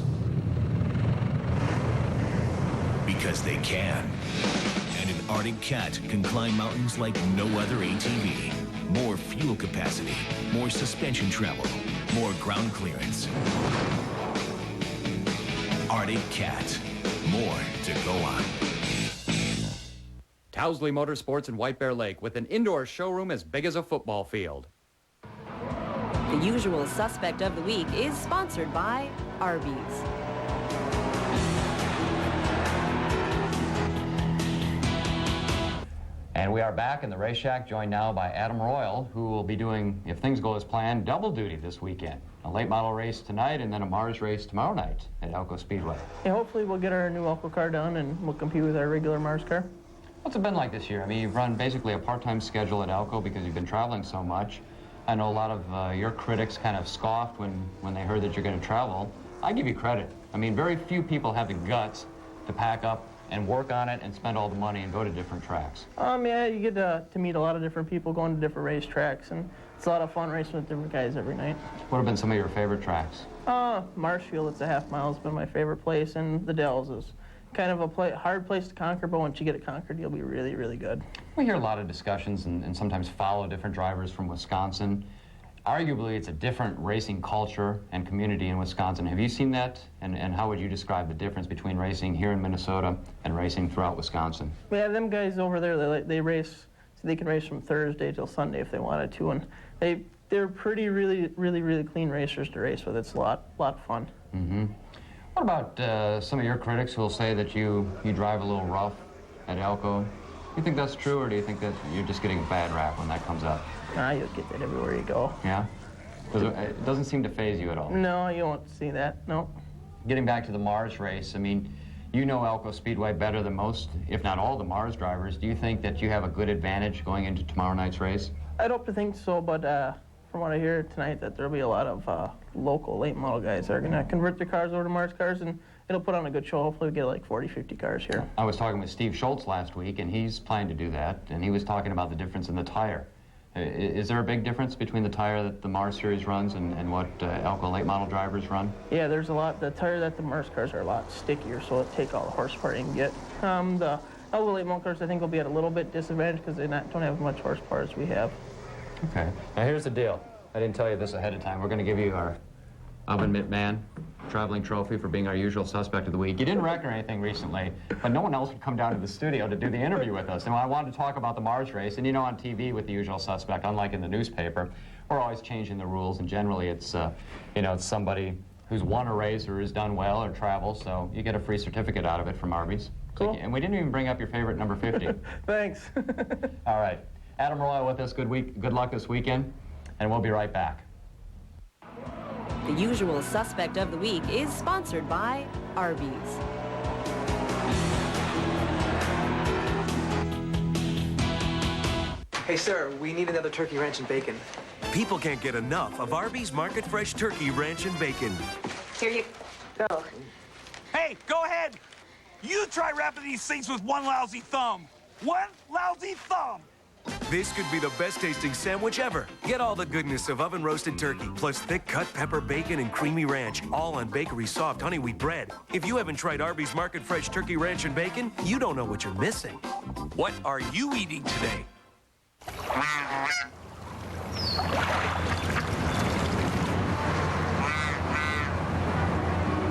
S3: Because they can. And an Arctic Cat can climb mountains like no other ATV. More fuel capacity, more suspension travel, more ground clearance. Arctic Cat. More to go on.
S2: Towsley Motorsports in White Bear Lake with an indoor showroom as big as a football field.
S1: The usual suspect of the week is sponsored by Arby's.
S2: And we are back in the Race Shack, joined now by Adam Royal, who will be doing, if things go as planned, double duty this weekend. A late model race tonight and then a Mars race tomorrow night at Elko Speedway.
S17: Yeah, hopefully we'll get our new Elko car done and we'll compete with our regular Mars car.
S2: What's it been like this year? I mean, you've run basically a part-time schedule at Elko because you've been traveling so much. I know a lot of your critics kind of scoffed when they heard that you're going to travel. I give you credit. I mean, very few people have the guts to pack up and work on it and spend all the money and go to different tracks.
S17: Yeah, you get to meet a lot of different people going to different racetracks, and it's a lot of fun racing with different guys every night.
S2: What have been some of your favorite tracks?
S17: Marshfield, it's a half mile, has been my favorite place, and the Dells is kind of a hard place to conquer, but once you get it conquered, you'll be really, really good.
S2: We hear a lot of discussions and sometimes follow different drivers from Wisconsin. Arguably, it's a different racing culture and community in Wisconsin. Have you seen that? And how would you describe the difference between racing here in Minnesota and racing throughout Wisconsin?
S17: Yeah, them guys over there, they race, so they can race from Thursday till Sunday if they wanted to, and they're pretty, really, really, really clean racers to race with. It's a lot of fun.
S2: Mm-hmm. What about some of your critics who will say that you drive a little rough at Elko? Do you think that's true, or do you think that you're just getting a bad rap when that comes up?
S17: Nah, you'll get that everywhere you go.
S2: Yeah? It doesn't seem to faze you at all.
S17: No, you won't see that, no.
S2: Getting back to the Mars race, I mean, you know Elko Speedway better than most, if not all, the Mars drivers. Do you think that you have a good advantage going into tomorrow night's race?
S17: I'd hope to think so, but from what I hear tonight, that there'll be a lot of local late model guys that are going to convert their cars over to Mars cars, and it'll put on a good show. Hopefully we get like 40, 50 cars here.
S2: I was talking with Steve Schultz last week, and he's planning to do that, and he was talking about the difference in the tire. Is there a big difference between the tire that the Mars Series runs and what Elko late model drivers run?
S17: Yeah, there's a lot. The tire that the Mars cars are a lot stickier, so it'll take all the horsepower you can get. The Elko late model cars, I think, will be at a little bit disadvantaged because they don't have as much horsepower as we have.
S2: Okay. Now here's the deal. I didn't tell you this ahead of time. We're going to give you our Oven Mitt Man traveling trophy for being our usual suspect of the week. You didn't wreck or anything recently, but no one else would come down to the studio to do the interview with us. And I wanted to talk about the Mars race, and you know, on TV with the usual suspect, unlike in the newspaper, we're always changing the rules, and generally it's, you know, it's somebody who's won a race or has done well or traveled, so you get a free certificate out of it from Arby's.
S17: Cool.
S2: And we didn't even bring up your favorite number 50.
S17: Thanks.
S2: All right. Adam Royal with us. Good luck this weekend, and we'll be right back.
S1: The usual suspect of the week is sponsored by Arby's.
S24: Hey, sir, we need another turkey ranch and bacon.
S25: People can't get enough of Arby's Market Fresh Turkey Ranch and Bacon.
S24: Here you go.
S10: Hey, go ahead. You try wrapping these things with one lousy thumb. One lousy thumb.
S25: This could be the best tasting sandwich ever. Get all the goodness of oven roasted turkey, plus thick cut pepper bacon and creamy ranch, all on bakery soft honey wheat bread. If you haven't tried Arby's Market Fresh Turkey Ranch and Bacon, you don't know what you're missing. What are you eating today?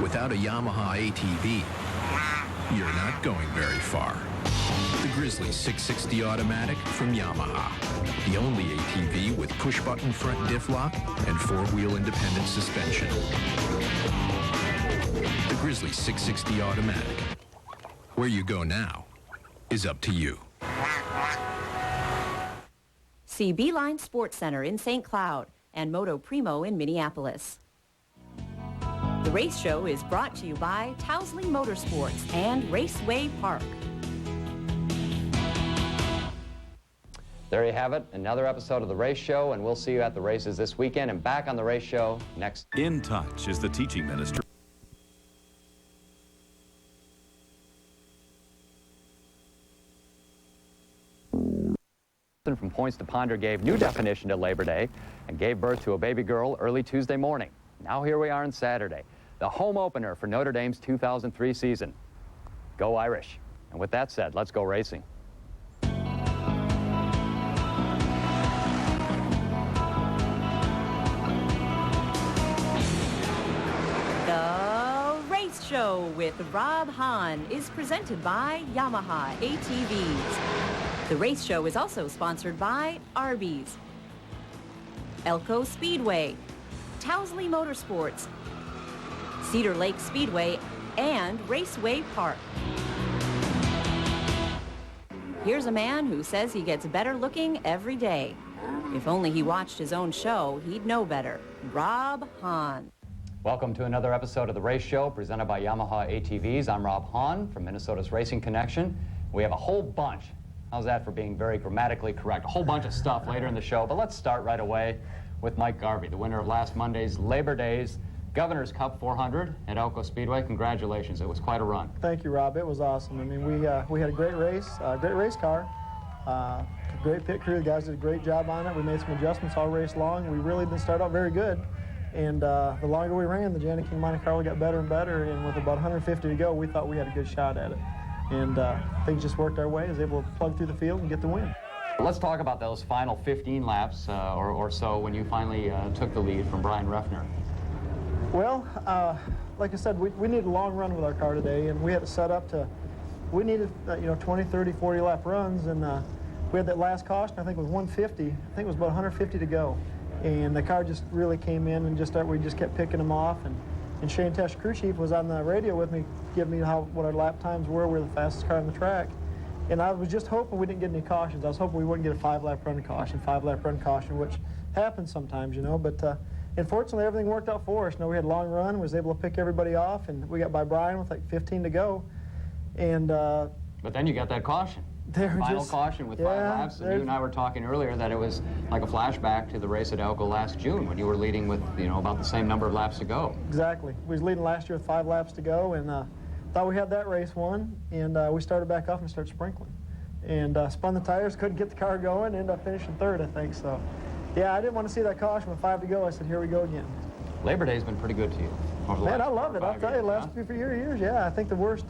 S18: Without a Yamaha ATV, you're not going very far. The Grizzly 660 Automatic from Yamaha. The only ATV with push-button front diff lock and four-wheel independent suspension. The Grizzly 660 Automatic. Where you go now is up to you.
S1: See Beeline Sports Center in St. Cloud and Moto Primo in Minneapolis. The race show is brought to you by Towsley Motorsports and Raceway Park.
S2: There you have it, another episode of The Race Show, and we'll see you at the races this weekend and back on The Race Show next.
S5: In Touch is the teaching ministry.
S2: From Points to Ponder gave new definition to Labor Day and gave birth to a baby girl early Tuesday morning. Now here we are on Saturday, the home opener for Notre Dame's 2003 season. Go Irish. And with that said, let's go racing.
S1: The Race Show with Rob Hahn is presented by Yamaha ATVs. The Race Show is also sponsored by Arby's, Elko Speedway, Towsley Motorsports, Cedar Lake Speedway, and Raceway Park. Here's a man who says he gets better looking every day. If only he watched his own show, he'd know better. Rob Hahn.
S2: Welcome to another episode of The Race Show presented by Yamaha ATVs. I'm Rob Hahn from Minnesota's Racing Connection. We have a whole bunch. How's that for being very grammatically correct? A whole bunch of stuff later in the show, but let's start right away with Mike Garvey, the winner of last Monday's Labor Day's Governor's Cup 400 at Elko Speedway. Congratulations, it was quite a run.
S13: Thank you, Rob. It was awesome. I mean, we had a great race car, great pit crew. The guys did a great job on it. We made some adjustments all race long. We really didn't start out very good. And the longer we ran, the Janney King Monte Carlo got better and better. And with about 150 to go, we thought we had a good shot at it. And things just worked our way. I was able to plug through the field and get the win.
S2: Let's talk about those final 15 laps or so when you finally took the lead from Brian Ruffner.
S13: Well, like I said, we needed a long run with our car today, and we had it set up to, we needed 20, 30, 40 lap runs, and we had that last caution, I think it was 150. I think it was about 150 to go. And the car just really came in and we just kept picking them off. And Shane Tesh, crew chief, was on the radio with me, giving me what our lap times were. We're the fastest car on the track. And I was just hoping we didn't get any cautions. I was hoping we wouldn't get a 5-lap run caution, which happens sometimes, But unfortunately, everything worked out for us. We had a long run, was able to pick everybody off, and we got by Brian with like 15 to go. And
S2: but then you got that caution. Final caution with 5 laps, and you and I were talking earlier that it was like a flashback to the race at Elko last June when you were leading with about the same number of laps to go.
S13: Exactly. We was leading last year with 5 laps to go, and thought we had that race won, and we started back off and started sprinkling. and spun the tires, couldn't get the car going, ended up finishing third, I think. So, yeah, I didn't want to see that caution with 5 to go. I said, here we go again.
S2: Labor Day's been pretty good to you.
S13: Man, I love it. I'll tell you, last few years, yeah, I think our worst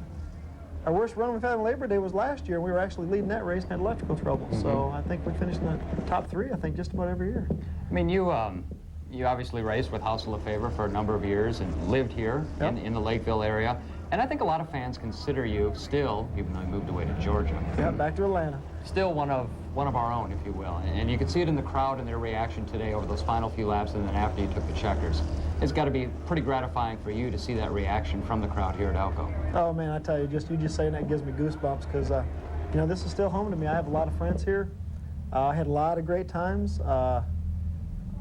S13: run we've had on Labor Day was last year. We were actually leading that race and had electrical trouble. So I think we finished in the top 3, I think, just about every year.
S2: I mean, you obviously raced with House of Lefebvre for a number of years and lived here in the Lakeville area. And I think a lot of fans consider you still, even though you moved away to Georgia.
S13: Yeah, back to Atlanta.
S2: Still one of our own, if you will. And you could see it in the crowd and their reaction today over those final few laps and then after you took the checkers. It's got to be pretty gratifying for you to see that reaction from the crowd here at Elko.
S13: Oh, man, I tell you, you just saying that gives me goosebumps because, you know, this is still home to me. I have a lot of friends here. I had a lot of great times. A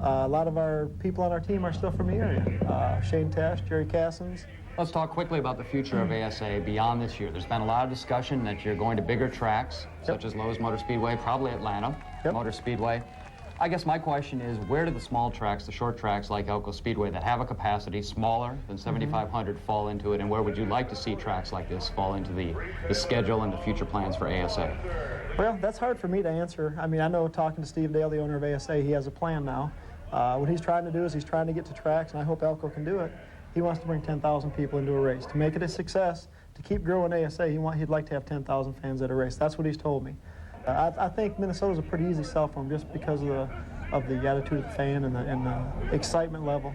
S13: lot of our people on our team are still from the area. Shane Tesh, Jerry Cassins.
S2: Let's talk quickly about the future of ASA beyond this year. There's been a lot of discussion that you're going to bigger tracks, such as Lowe's Motor Speedway, probably Atlanta Motor Speedway. I guess my question is, where do the small tracks, the short tracks like Elko Speedway that have a capacity smaller than 7,500 fall into it, and where would you like to see tracks like this fall into the schedule and the future plans for ASA?
S13: Well, that's hard for me to answer. I mean, I know talking to Steve Dale, the owner of ASA, he has a plan now. What he's trying to do is he's trying to get to tracks, and I hope Elko can do it. He wants to bring 10,000 people into a race. To make it a success, to keep growing ASA, he'd like to have 10,000 fans at a race. That's what he's told me. I think Minnesota's a pretty easy sell for him just because of the attitude of the fan and the excitement level.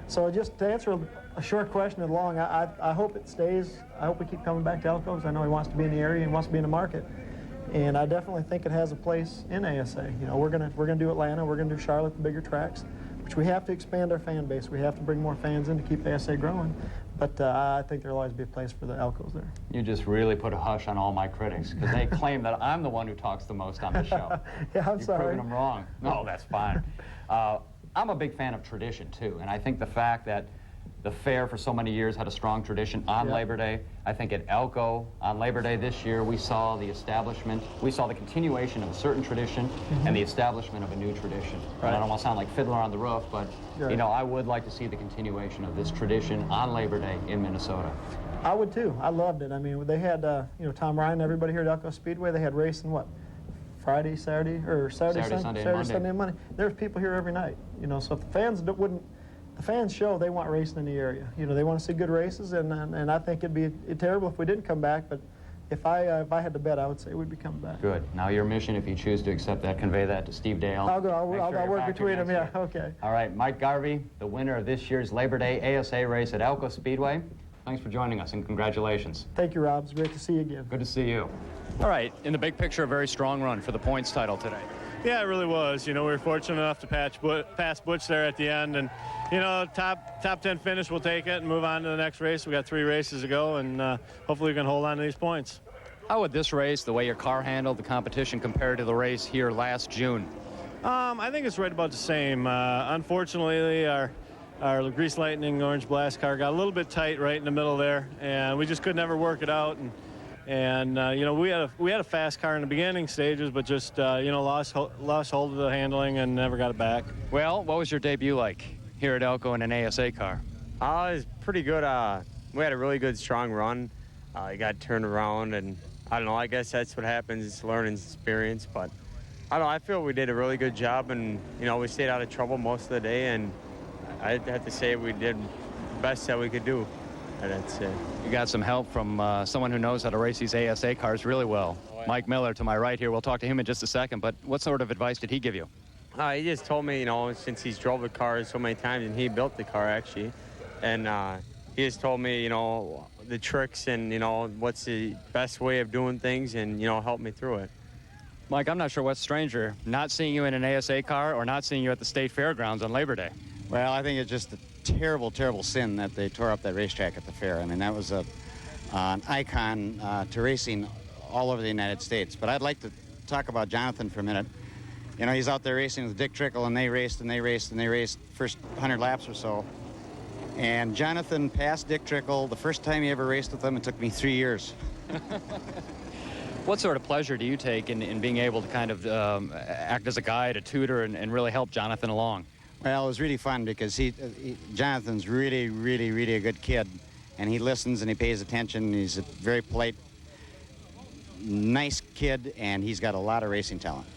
S13: So just to answer a short question and long, I hope it stays. I hope we keep coming back to Elko because I know he wants to be in the area and wants to be in the market. And I definitely think it has a place in ASA. You know, we're gonna do Atlanta, we're gonna do Charlotte, the bigger tracks, which we have to expand our fan base. We have to bring more fans in to keep ASA growing. But I think there'll always be a place for the Elkos there.
S2: You just really put a hush on all my critics because they claim that I'm the one who talks the most on the show.
S13: Yeah, I'm
S2: You've
S13: sorry.
S2: proven them wrong. No, that's fine. I'm a big fan of tradition, too, and I think the fact that the fair for so many years had a strong tradition on Labor Day. I think at Elko, on Labor Day this year, we saw the establishment, we saw the continuation of a certain tradition and the establishment of a new tradition.
S13: Right.
S2: And I don't want to sound like Fiddler on the Roof, but, you know, I would like to see the continuation of this tradition on Labor Day in Minnesota.
S13: I would, too. I loved it. I mean, they had, you know, Tom Ryan and everybody here at Elko Speedway, they had racing, what, Friday, Saturday, or Saturday, Sunday, and Monday. There's people here every night, you know, so if the fans the fans show they want racing in the area. You know, they want to see good races, and I think it'd be terrible if we didn't come back, but if I had to bet, I would say we'd be coming back.
S2: Good. Now your mission, if you choose to accept that, convey that to Steve Dale.
S13: I'll work between them, yeah, okay.
S2: All right, Mike Garvey, the winner of this year's Labor Day ASA race at Elko Speedway. Thanks for joining us, and congratulations.
S13: Thank you, Rob. It's great to see you again.
S2: Good to see you.
S14: All right, in the big picture, a very strong run for the points title today.
S15: Yeah, it really was. You know, we were fortunate enough to pass Butch there at the end, and you know, top 10 finish, we'll take it and move on to the next race. We got 3 races to go, and hopefully we can hold on to these points.
S14: How would this race, the way your car handled the competition, compare to the race here last June?
S15: I think it's right about the same. Unfortunately, our Grease Lightning Orange Blast car got a little bit tight right in the middle there, and we just could never work it out. And you know, we had a fast car in the beginning stages, but just you know, lost hold of the handling and never got it back.
S14: Well, what was your debut like here at Elko in an ASA car?
S19: It was pretty good. We had a really good, strong run. You got turned around, and I don't know. I guess that's what happens. It's learning experience, but I don't know. I feel we did a really good job, and you know, we stayed out of trouble most of the day, and I have to say we did the best that we could do. And that's it.
S14: You got some help from someone who knows how to race these ASA cars really well. Oh, yeah. Mike Miller to my right here. We'll talk to him in just a second, but what sort of advice did he give you?
S19: He just told me, you know, since he's drove the car so many times, and he built the car actually, and he just told me, you know, the tricks and, you know, what's the best way of doing things, and, you know, help me through it.
S14: Mike, I'm not sure what's stranger, not seeing you in an ASA car or not seeing you at the state fairgrounds on Labor Day.
S21: Well, I think it's just a terrible, terrible sin that they tore up that racetrack at the fair. I mean, that was an icon to racing all over the United States. But I'd like to talk about Jonathan for a minute. You know, he's out there racing with Dick Trickle, and they raced first 100 laps or so. And Jonathan passed Dick Trickle the first time he ever raced with him. It took me 3 years.
S14: What sort of pleasure do you take in being able to kind of act as a guide, a tutor, and really help Jonathan along?
S21: Well, it was really fun because Jonathan's really, really, really a good kid, and he listens and he pays attention. He's a very polite nice kid, and he's got a lot of racing talent.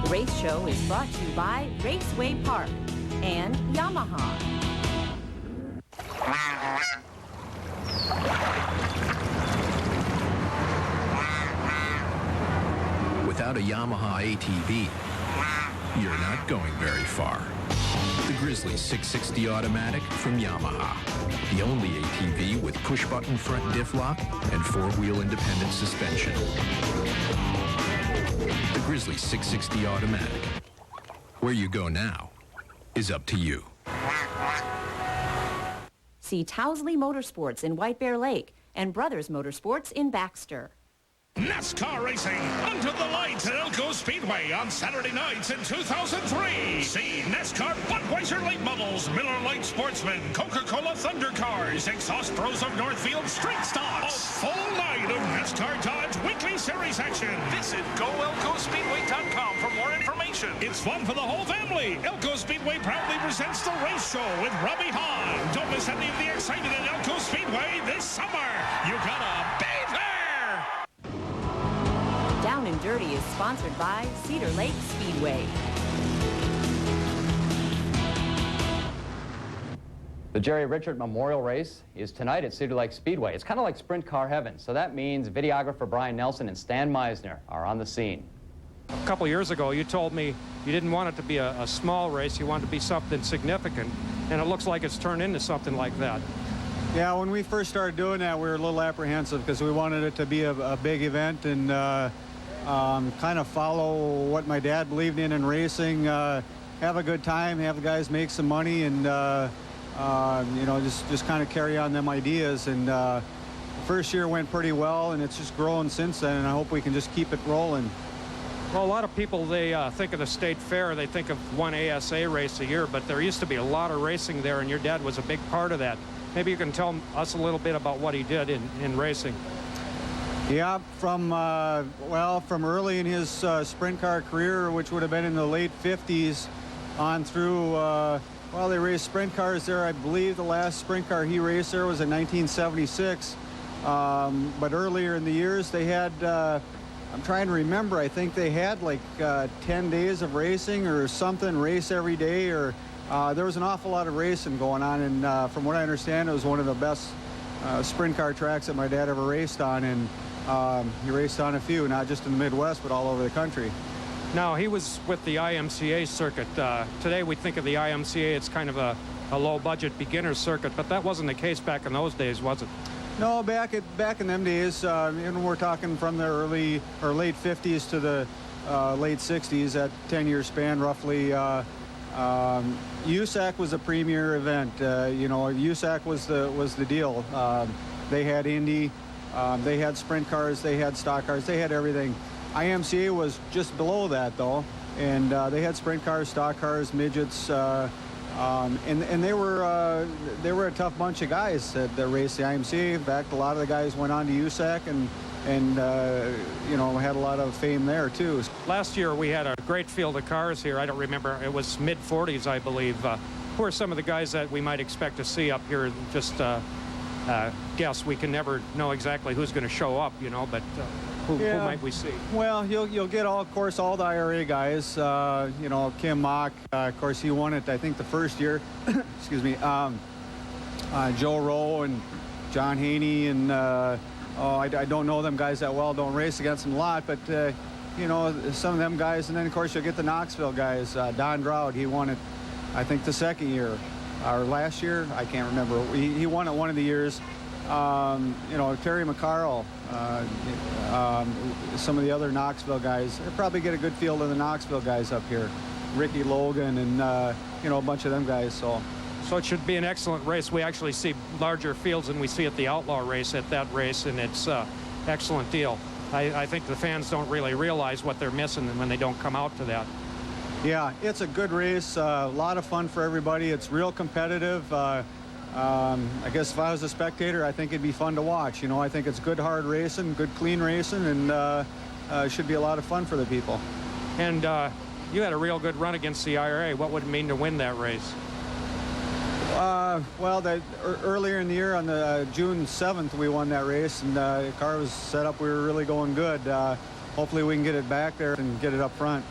S1: The race show is brought to you by Raceway Park and Yamaha.
S18: Without a Yamaha ATV, you're not going very far. The Grizzly 660 Automatic from Yamaha. The only ATV with push-button front diff lock and four-wheel independent suspension. The Grizzly 660 Automatic. Where you go now is up to you.
S1: See Towsley Motorsports in White Bear Lake and Brothers Motorsports in Baxter.
S3: NASCAR racing under the lights at Elko Speedway on Saturday nights in 2003. See NASCAR Budweiser late models, Miller Lite Sportsman, Coca-Cola Thunder Cars, Exhaust Bros of Northfield Street Stocks. A full night of NASCAR Dodge weekly series action. Visit GoElkoSpeedway.com for more information. It's fun for the whole family. Elko Speedway proudly presents the race show with Rob Hahn. Don't miss any of the excitement at Elko Speedway this summer. You gotta be there.
S1: Down and Dirty is sponsored by Cedar Lake Speedway.
S2: The Jerry Richard Memorial Race is tonight at Cedar Lake Speedway. It's kind of like sprint car heaven, so that means videographer Brian Nelson and Stan Meisner are on the scene.
S6: A couple years ago, you told me you didn't want it to be a small race, you wanted it to be something significant, and it looks like it's turned into something like that.
S7: Yeah, when we first started doing that, we were a little apprehensive because we wanted it to be a big event and kind of follow what my dad believed in racing, have a good time, have the guys make some money, and you know, just kind of carry on them ideas. And the first year went pretty well, and it's just grown since then, and I hope we can just keep it rolling.
S6: Well, a lot of people, they think of the state fair, they think of one ASA race a year, but there used to be a lot of racing there, and your dad was a big part of that. Maybe you can tell us a little bit about what he did in racing.
S7: Yeah, from early in his sprint car career, which would have been in the late 50s, on through, well, they raced sprint cars there. I believe the last sprint car he raced there was in 1976. But earlier in the years, they had, I'm trying to remember, I think they had like 10 days of racing or something, race every day, or there was an awful lot of racing going on. And from what I understand, it was one of the best sprint car tracks that my dad ever raced on. And he raced on a few, not just in the Midwest, but all over the country.
S6: Now, he was with the IMCA circuit. Today we think of the IMCA, it's kind of a low-budget beginner circuit, but that wasn't the case back in those days, was it?
S7: No, back in them days, we're talking from the early or late 50s to the late 60s, that 10-year span roughly. USAC was a premier event. USAC was the deal. They had Indy, they had sprint cars, they had stock cars, they had everything. IMCA was just below that though, and they had sprint cars, stock cars, midgets, and they were a tough bunch of guys that raced the IMCA. In fact, a lot of the guys went on to USAC and had a lot of fame there too.
S6: Last year we had a great field of cars here. I don't remember, it was mid-40s, I believe. Who are some of the guys that we might expect to see up here? Just guess. We can never know exactly who's going to show up, but who might we see?
S7: Well, you'll get all the IRA guys. Kim Mock, of course, he won it I think the first year. Excuse me. Joe Rowe and John Haney and I don't know them guys that well. Don't race against them a lot, but some of them guys. And then of course you'll get the Knoxville guys. Don Dowd, he won it I think the second year or last year. I can't remember. He won it one of the years. You know, Terry McCarl, some of the other Knoxville guys. They'll probably get a good field of the Knoxville guys up here. Ricky Logan and, you know, a bunch of them guys. So
S6: it should be an excellent race. We actually see larger fields than we see at the Outlaw race at that race, and it's an excellent deal. I think the fans don't really realize what they're missing when they don't come out to that.
S7: Yeah, it's a good race, a lot of fun for everybody. It's real competitive. I guess if I was a spectator, I think it'd be fun to watch. You know, I think it's good, hard racing, good, clean racing, and it should be a lot of fun for the people.
S6: And you had a real good run against the IRA. What would it mean to win that race?
S7: Well, earlier in the year on the June 7th, we won that race, and the car was set up. We were really going good. Hopefully we can get it back there and get it up front.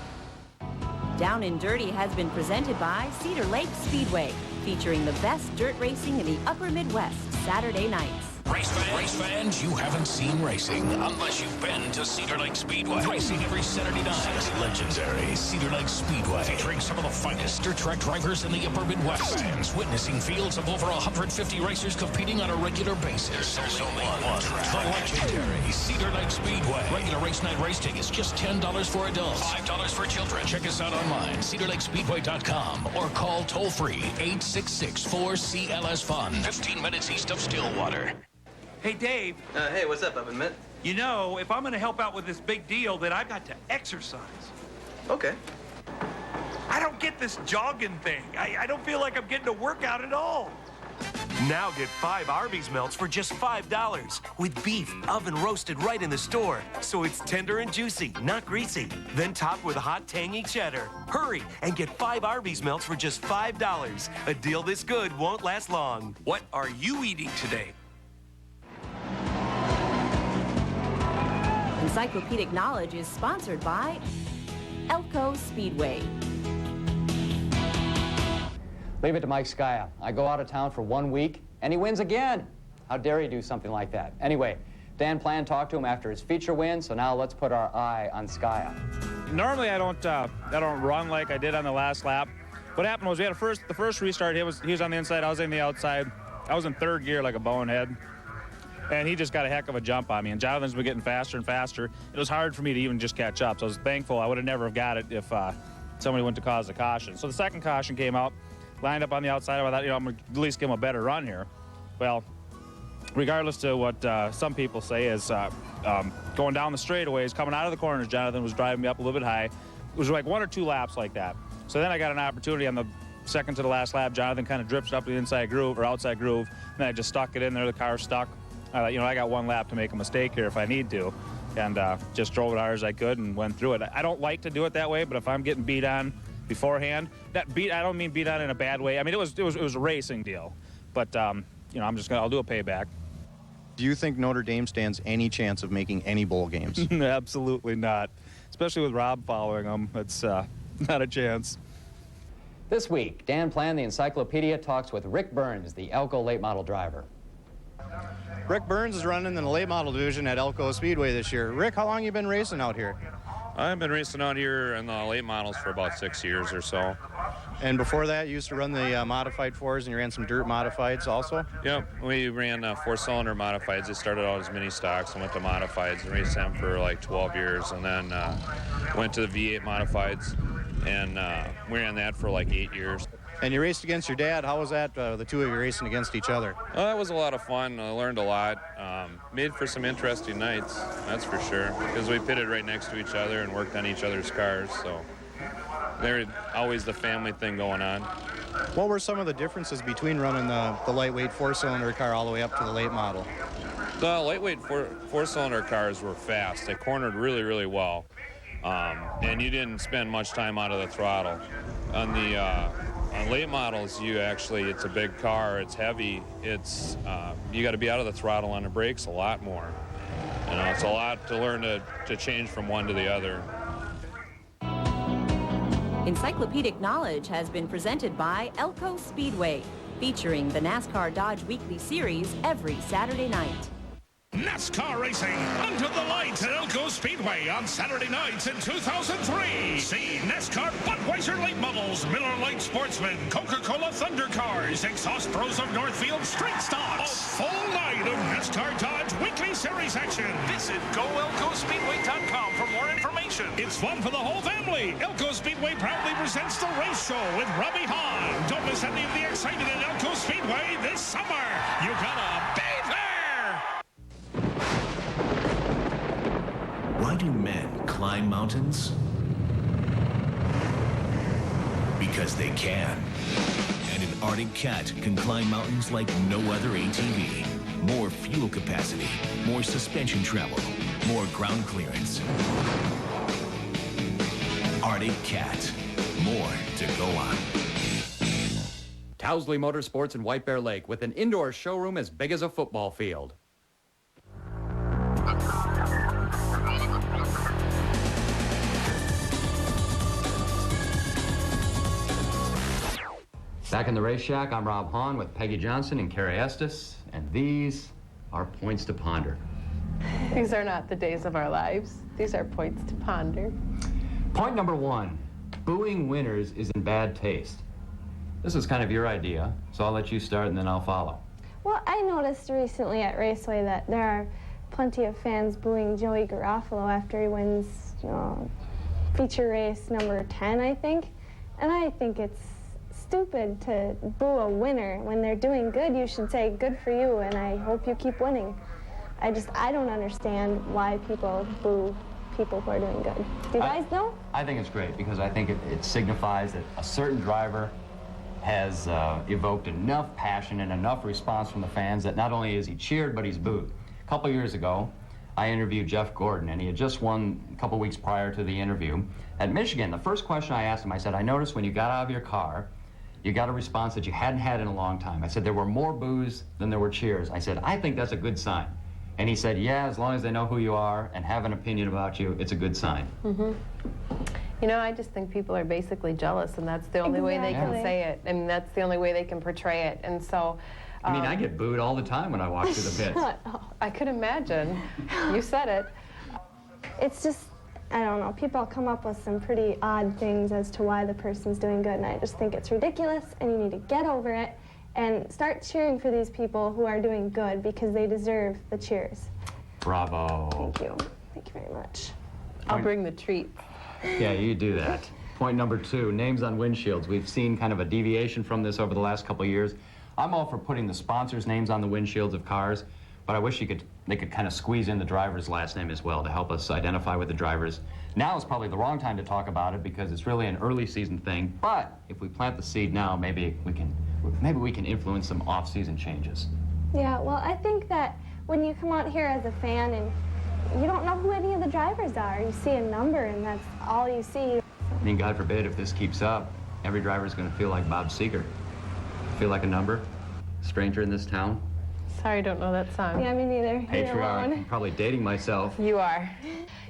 S1: Down and Dirty has been presented by Cedar Lake Speedway, featuring the best dirt racing in the upper Midwest, Saturday nights.
S3: Race fans, you haven't seen racing unless you've been to Cedar Lake Speedway. Racing every Saturday night. Legendary Cedar Lake Speedway. Featuring some of the finest dirt track drivers in the upper Midwest. Fans witnessing fields of over 150 racers competing on a regular basis. There's only one track. The legendary Cedar Lake Speedway. Regular race night race tickets just $10 for adults, $5 for children. Check us out online, cedarlakespeedway.com, or call toll-free 866-4CLS-FUN. 15 minutes east of Stillwater.
S10: Hey, Dave.
S24: Hey, what's up, Evan?
S10: You know, if I'm going to help out with this big deal, then I've got to exercise.
S24: Okay.
S10: I don't get this jogging thing. I don't feel like I'm getting a workout at all. Now get 5 Arby's melts for just $5 with beef oven roasted right in the store. So it's tender and juicy, not greasy. Then topped with hot, tangy cheddar. Hurry and get 5 Arby's melts for just $5. A deal this good won't last long. What are you eating today?
S1: Encyclopedic Knowledge is sponsored by Elko Speedway.
S2: Leave it to Mike Skaya. I go out of town for 1 week, and he wins again. How dare he do something like that? Anyway, Dan Plan talked to him after his feature win, so now let's put our eye on Skaya.
S4: Normally, I don't run like I did on the last lap. What happened was we had the first restart. He was on the inside, I was on the outside. I was in third gear like a bonehead. And he just got a heck of a jump on me. And Jonathan's been getting faster and faster. It was hard for me to even just catch up. So I was thankful I would have never have got it if somebody went to cause a caution. So the second caution came out, lined up on the outside. I thought, I'm going to at least give him a better run here. Well, regardless to what some people say is going down the straightaways, coming out of the corners, Jonathan was driving me up a little bit high. It was like 1 or 2 laps like that. So then I got an opportunity on the second to the last lap. Jonathan kind of drifted up the inside groove or outside groove. And then I just stuck it in there. The car stuck. I thought, I got 1 lap to make a mistake here if I need to, and just drove it hard as I could and went through it. I don't like to do it that way, but if I'm getting beat on beforehand, I don't mean beat on in a bad way. I mean, it was a racing deal, but I'll do a payback.
S12: Do you think Notre Dame stands any chance of making any bowl games?
S4: Absolutely not, especially with Rob following them. It's not a chance.
S2: This week, Dan Plan, the Encyclopedia, talks with Rick Burns, the Elko late model driver.
S12: Rick Burns is running in the late model division at Elko Speedway this year. Rick, how long have you been racing out here?
S9: I've been racing out here in the late models for about 6 years or so.
S12: And before that, you used to run the modified 4s, and you ran some dirt modifieds also?
S9: Yep, we ran 4-cylinder modifieds. It started out as mini stocks and went to modifieds and raced them for like 12 years, and then went to the V8 modifieds, and we ran that for like 8 years.
S12: And you raced against your dad. How was that, the two of you racing against each other?
S9: That was a lot of fun. I learned a lot. Made for some interesting nights, that's for sure, because we pitted right next to each other and worked on each other's cars, so there's always the family thing going on.
S12: What were some of the differences between running the lightweight 4-cylinder car all the way up to the late model?
S9: The lightweight 4-cylinder cars were fast. They cornered really, really well, and you didn't spend much time out of the throttle. On late models, it's a big car, it's heavy, you got to be out of the throttle on the brakes a lot more. It's a lot to learn to change from one to the other.
S1: Encyclopedic Knowledge has been presented by Elko Speedway, featuring the NASCAR Dodge Weekly Series every Saturday night.
S3: NASCAR racing under the lights at Elko Speedway on Saturday nights in 2003. See NASCAR Budweiser late models, Miller Lite Sportsman, Coca-Cola Thunder Cars, Exhaust Pros of Northfield Street Stocks. A full night of NASCAR Dodge Weekly Series action. Visit GoElkoSpeedway.com for more information. It's fun for the whole family. Elko Speedway proudly presents the race show with Rob Hahn. Don't miss any of the excitement at Elko Speedway this summer. You gotta be there.
S8: Why do men climb mountains? Because they can. And an Arctic Cat can climb mountains like no other ATV. More fuel capacity, more suspension travel, more ground clearance. Arctic Cat, more to go on.
S2: Towsley Motorsports in White Bear Lake with an indoor showroom as big as a football field. Back in the race shack, I'm Rob Hahn with Peggy Johnson and Carrie Estes, and these are points to ponder.
S16: These are not the days of our lives. These are points to ponder.
S2: Point number one, booing winners is in bad taste. This is kind of your idea, so I'll let you start and then I'll follow.
S20: Well, I noticed recently at Raceway that there are plenty of fans booing Joey Garofalo after he wins feature race number 10, I think. And I think it's stupid to boo a winner. When they're doing good, you should say, good for you, and I hope you keep winning. I don't understand why people boo people who are doing good. Do you guys know?
S2: I think it's great because I think it signifies that a certain driver has evoked enough passion and enough response from the fans that not only is he cheered, but he's booed. A couple years ago, I interviewed Jeff Gordon, and he had just won a couple weeks prior to the interview. At Michigan, the first question I asked him, I said, I noticed when you got out of your car, you got a response that you hadn't had in a long time. I said, there were more boos than there were cheers. I said, I think that's a good sign. And he said, yeah, as long as they know who you are and have an opinion about you, it's a good sign.
S16: Mm-hmm. You know, I just think people are basically jealous, and that's the only way they can say it. I mean, that's the only way they can portray it. And so...
S2: I mean, I get booed all the time when I walk through the pits.
S16: I could imagine. You said it.
S20: It's just, I don't know, people come up with some pretty odd things as to why the person's doing good, and I just think it's ridiculous, and you need to get over it and start cheering for these people who are doing good because they deserve the cheers.
S2: Bravo.
S20: Thank you. Thank you very much.
S16: I'll bring the treat.
S2: Yeah, you do that. Point number two, names on windshields. We've seen kind of a deviation from this over the last couple of years. I'm all for putting the sponsors' names on the windshields of cars, but I wish they could kind of squeeze in the driver's last name as well to help us identify with the drivers. Now is probably the wrong time to talk about it because it's really an early season thing, but if we plant the seed now, maybe we can influence some off-season changes.
S20: Yeah, well, I think that when you come out here as a fan and you don't know who any of the drivers are, you see a number and that's all you see.
S2: I mean, God forbid, if this keeps up, every driver's going to feel like Bob Seger. Feel like a number? Stranger in this town?
S16: Sorry, I don't know that song.
S20: Yeah, me neither.
S2: Patriarch. I'm probably dating myself.
S16: You are.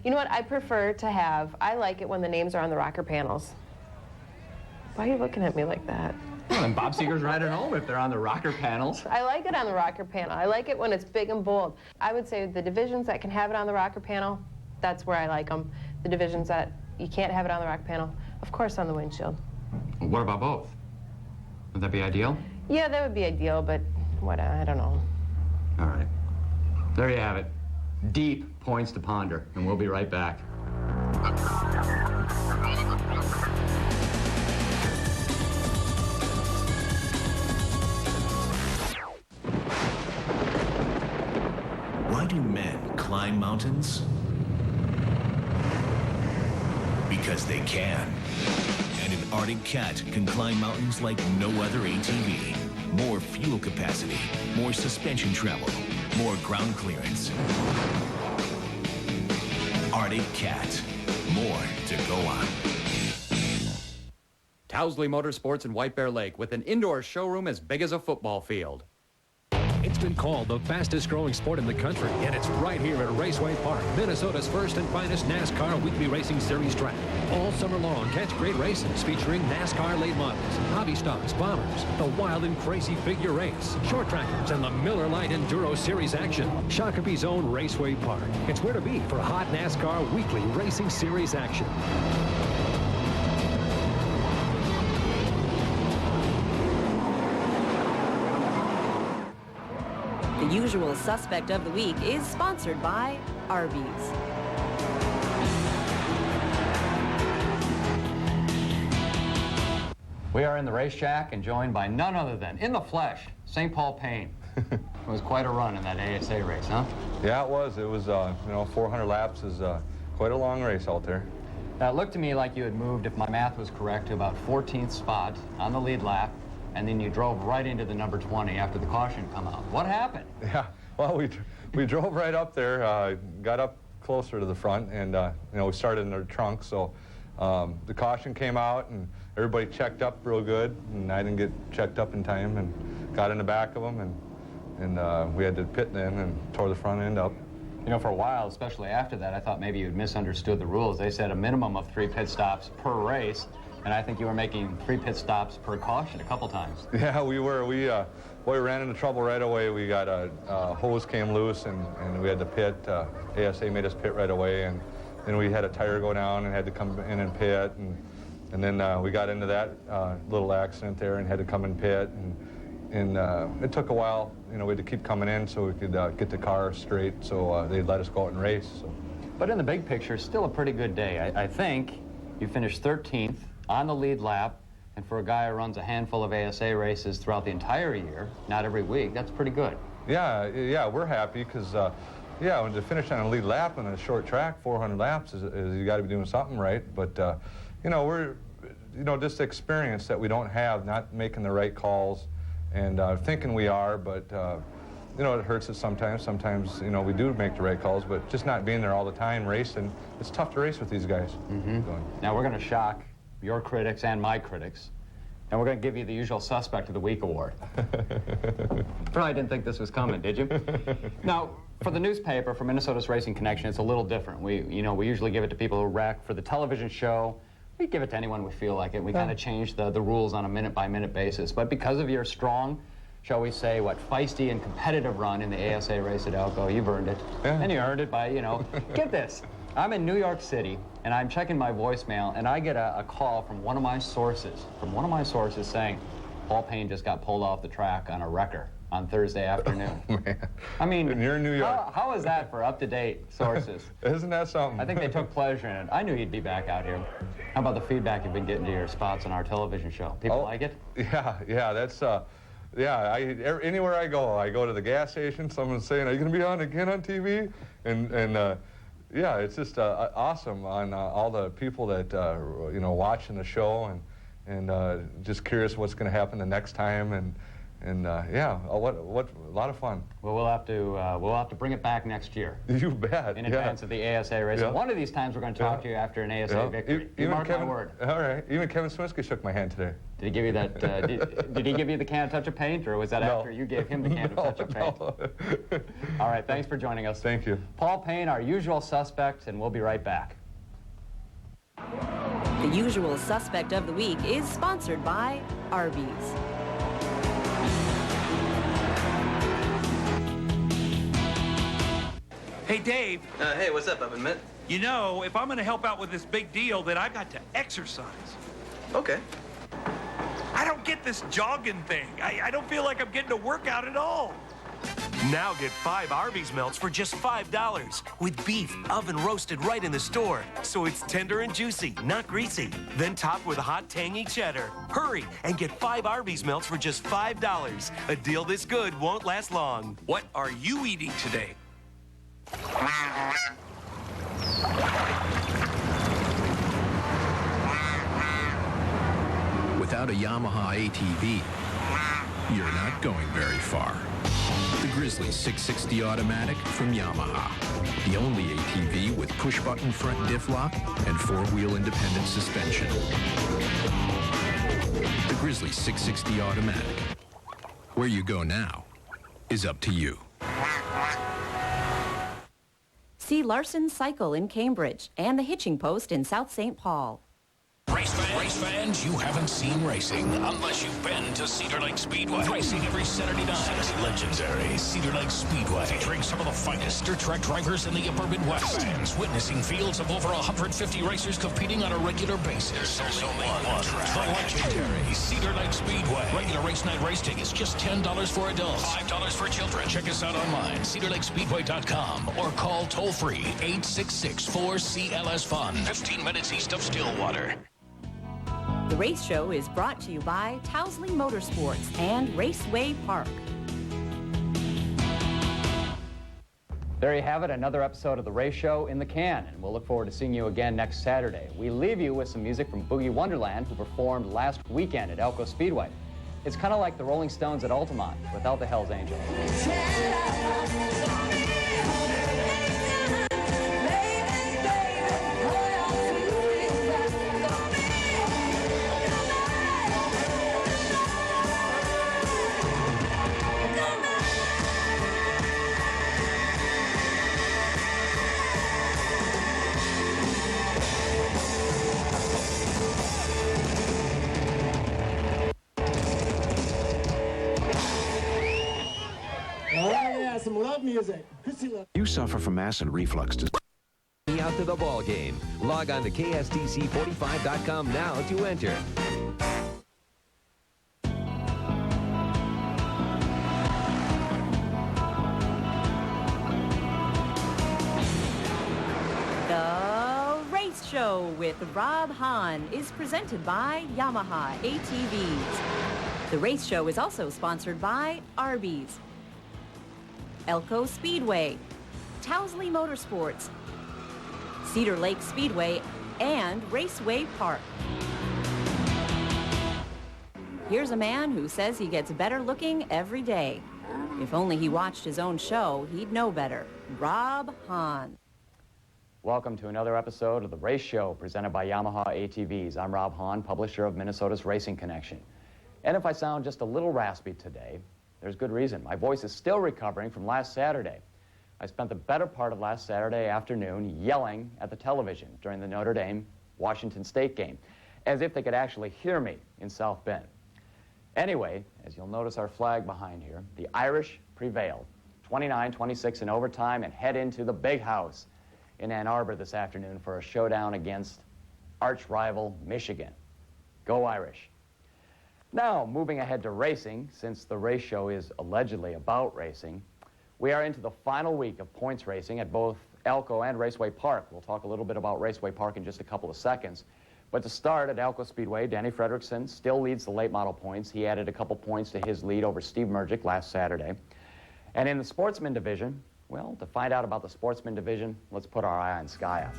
S16: You know what I prefer to have? I like it when the names are on the rocker panels. Why are you looking at me like that?
S2: Well, then Bob Seger's right at home if they're on the rocker panels.
S16: I like it on the rocker panel. I like it when it's big and bold. I would say the divisions that can have it on the rocker panel, that's where I like them. The divisions that you can't have it on the rocker panel, of course on the windshield.
S2: Well, what about both? Would that be ideal?
S16: Yeah, that would be ideal, but what, I don't know.
S2: All right. There you have it. Deep points to ponder, and we'll be right back.
S8: Why do men climb mountains? Because they can. And an Arctic Cat can climb mountains like no other ATV. More fuel capacity, more suspension travel, more ground clearance. Arctic Cat, more to go on.
S2: Towsley Motorsports in White Bear Lake with an indoor showroom as big as a football field.
S3: It's
S11: been called the fastest growing sport in the country, and it's right here at Raceway Park, Minnesota's first and finest NASCAR weekly racing series track. All summer long, catch great races featuring NASCAR late models, hobby stocks, bombers, the wild and crazy figure race, short trackers, and the Miller Lite Enduro Series action. Shakopee's own Raceway Park. It's where to be for hot NASCAR weekly racing series action.
S1: The usual suspect of the week is sponsored by Arby's.
S2: We are in the racetrack and joined by none other than, in the flesh, St. Paul Payne. It was quite a run in that ASA race, huh?
S17: Yeah, it was. It was, 400 laps is quite a long race out there.
S2: Now, it looked to me like you had moved, if my math was correct, to about 14th spot on the lead lap, and then you drove right into the number 20 after the caution come out. What happened?
S17: Yeah, well, we drove right up there, got up closer to the front, and, we started in the trunk, so the caution came out, and everybody checked up real good, and I didn't get checked up in time, and got in the back of them, and we had to pit then and tore the front end up.
S2: You know, for a while, especially after that, I thought maybe you'd misunderstood the rules. They said a minimum of 3 pit stops per race, and I think you were making 3 pit stops per caution a couple times.
S17: Yeah, we were. We ran into trouble right away. We got a hose came loose, and we had to pit. ASA made us pit right away, and then we had a tire go down and had to come in and pit, and then we got into that little accident there and had to come and pit, and it took a while. We had to keep coming in so we could get the car straight, so they'd let us go out and race. So.
S2: But in the big picture, still a pretty good day. I think you finished 13th on the lead lap, and for a guy who runs a handful of ASA races throughout the entire year, not every week, that's pretty good.
S17: Yeah, we're happy because, when to finish on a lead lap on a short track, 400 laps, is you got to be doing something right. But, we're, just the experience that we don't have, not making the right calls, and thinking we are, but, it hurts us sometimes. Sometimes, we do make the right calls, but just not being there all the time racing, it's tough to race with these guys.
S2: Mm-hmm. Now, we're going to shock your critics and my critics, and we're going to give you the usual suspect of the week award. Probably didn't think this was coming, did you? Now, for the newspaper, for Minnesota's Racing Connection, it's a little different. We usually give it to people who wreck. For the television show, we give it to anyone we feel like it. We kind of change the rules on a minute-by-minute basis. But because of your strong, shall we say, feisty and competitive run in the ASA race at Elko, you've earned it. Yeah. And you earned it by, get this. I'm in New York City, and I'm checking my voicemail, and I get a call from one of my sources saying, Paul Payne just got pulled off the track on a wrecker on Thursday afternoon. Man. I mean,
S17: and you're in New York.
S2: How is that for up-to-date sources?
S17: Isn't that something?
S2: I think they took pleasure in it. I knew you'd be back out here. How about the feedback you've been getting to your spots on our television show? People like it?
S17: Yeah, that's, anywhere I go to the gas station, someone's saying, are you going to be on again on TV? And it's just awesome on all the people that, watching the show and just curious what's going to happen the next time. And a lot of fun.
S2: Well, we'll have to bring it back next year.
S17: You bet.
S2: In advance of the ASA race. Yeah. One of these times we're going to talk to you after an ASA victory. You mark my word.
S17: All right. Even Kevin Swinsky shook my hand today.
S2: Did he give you that? Did he give you the can of touch of paint, or was that after you gave him the can of touch of paint? No. All right. Thanks for joining us.
S17: Thank you.
S2: Paul Payne, our usual suspect, and we'll be right back.
S1: The usual suspect of the week is sponsored by Arby's.
S10: Hey, Dave.
S24: Hey, what's up, Up and Mitt?
S10: If I'm going to help out with this big deal, then I got to exercise.
S24: Okay.
S10: I don't get this jogging thing. I don't feel like I'm getting a workout at all. Now get 5 Arby's melts for just $5 with beef oven roasted right in the store. So it's tender and juicy, not greasy. Then topped with hot, tangy cheddar. Hurry and get 5 Arby's melts for just $5. A deal this good won't last long. What are you eating today?
S18: Without a Yamaha ATV, you're not going very far. The Grizzly 660 Automatic from Yamaha. The only ATV with push-button front diff lock and 4-wheel independent suspension. The Grizzly 660 Automatic. Where you go now is up to you.
S1: See Larson Cycle in Cambridge and the Hitching Post in South St. Paul.
S3: Race fans, you haven't seen racing unless you've been to Cedar Lake Speedway. Racing every Saturday night. Legendary Cedar Lake Speedway. Featuring some of the finest dirt track drivers in the upper Midwest. Fans witnessing fields of over 150 racers competing on a regular basis. There's only one track. The legendary Cedar Lake Speedway. Regular race night race tickets just $10 for adults, $5 for children. Check us out online, cedarlakespeedway.com, or call toll-free 866-4CLS-FUN. 15 minutes east of Stillwater.
S1: The race show is brought to you by Towsley Motorsports and Raceway Park.
S2: There you have it, another episode of The Race Show in the can, and we'll look forward to seeing you again next Saturday. We leave you with some music from Boogie Wonderland, who performed last weekend at Elko Speedway. It's kind of like the Rolling Stones at Altamont without the Hells Angels.
S5: Some love music.
S18: You suffer from acid reflux.
S13: Out to the ball game. Log on to KSTC45.com now to enter.
S1: The Race Show with Rob Hahn is presented by Yamaha ATVs. The Race Show is also sponsored by Arby's, Elko Speedway, Towsley Motorsports, Cedar Lake Speedway, and Raceway Park. Here's a man who says he gets better looking every day. If only he watched his own show, he'd know better. Rob Hahn.
S2: Welcome to another episode of The Race Show presented by Yamaha ATVs. I'm Rob Hahn, publisher of Minnesota's Racing Connection. And if I sound just a little raspy today, there's good reason. My voice is still recovering from last Saturday. I spent the better part of last Saturday afternoon yelling at the television during the Notre Dame-Washington State game, as if they could actually hear me in South Bend. Anyway, as you'll notice our flag behind here, the Irish prevailed, 29-26 in overtime, and head into the big house in Ann Arbor this afternoon for a showdown against arch-rival Michigan. Go Irish. Now, moving ahead to racing, since the race show is allegedly about racing, we are into the final week of points racing at both Elko and Raceway Park. We'll talk a little bit about Raceway Park in just a couple of seconds. But to start, at Elko Speedway, Danny Fredrickson still leads the late model points. He added a couple points to his lead over Steve Mergic last Saturday. And in the sportsman division, well, to find out about the sportsman division, let's put our eye on Skya.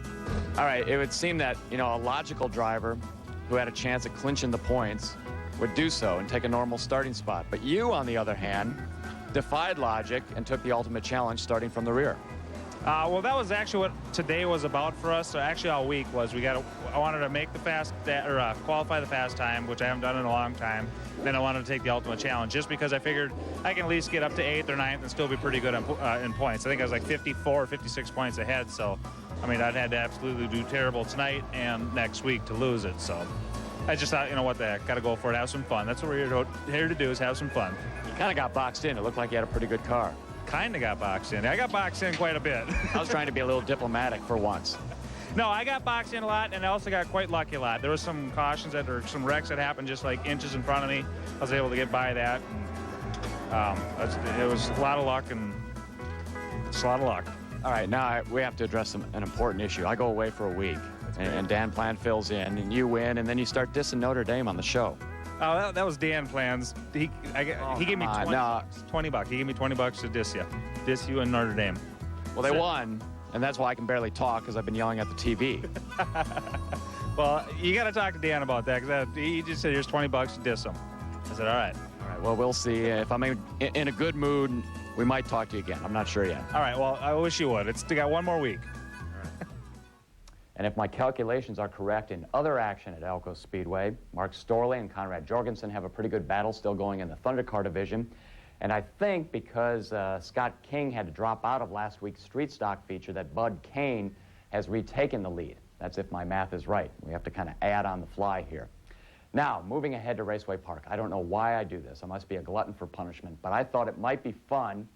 S14: All right, it would seem that, a logical driver who had a chance at clinching the points would do so and take a normal starting spot. But you, on the other hand, defied logic and took the ultimate challenge starting from the rear.
S4: Well, that was actually what today was about for us. So actually all week was I wanted to make the qualify the fast time, which I haven't done in a long time. Then I wanted to take the ultimate challenge just because I figured I can at least get up to 8th or 9th and still be pretty good in points. I think I was like 54, 56 points ahead. So, I'd had to absolutely do terrible tonight and next week to lose it. So I just thought, what the heck, got to go for it, have some fun. That's what we're here to do, is have some fun.
S14: You kind of got boxed in. It looked like you had a pretty good car.
S4: Kind of got boxed in. I got boxed in quite a bit.
S14: I was trying to be a little diplomatic for once.
S4: No, I got boxed in a lot, and I also got quite lucky a lot. There was some cautions or some wrecks that happened just like inches in front of me. I was able to get by that. And, it was a lot of luck, and it's a lot of luck.
S14: All right, now we have to address an important issue. I go away for a week, and Dan Plant fills in, and you win, and then you start dissing Notre Dame on the show.
S4: Oh, that was Dan Plans. He gave me $20. He gave me $20 to diss you in Notre Dame.
S14: Well, they won, and that's why I can barely talk, because I've been yelling at the TV.
S4: Well, you got to talk to Dan about that, because he just said, here's $20 to diss him. I said, all right.
S14: All right, well, we'll see. If I'm in a good mood, we might talk to you again. I'm not sure yet.
S4: All right, well, I wish you would. It's got one more week.
S2: And if my calculations are correct, in other action at Elko Speedway, Mark Storley and Conrad Jorgensen have a pretty good battle still going in the Thundercar division. And I think because Scott King had to drop out of last week's street stock feature, that Bud Kane has retaken the lead. That's if my math is right. We have to kind of add on the fly here. Now, moving ahead to Raceway Park. I don't know why I do this. I must be a glutton for punishment, but I thought it might be fun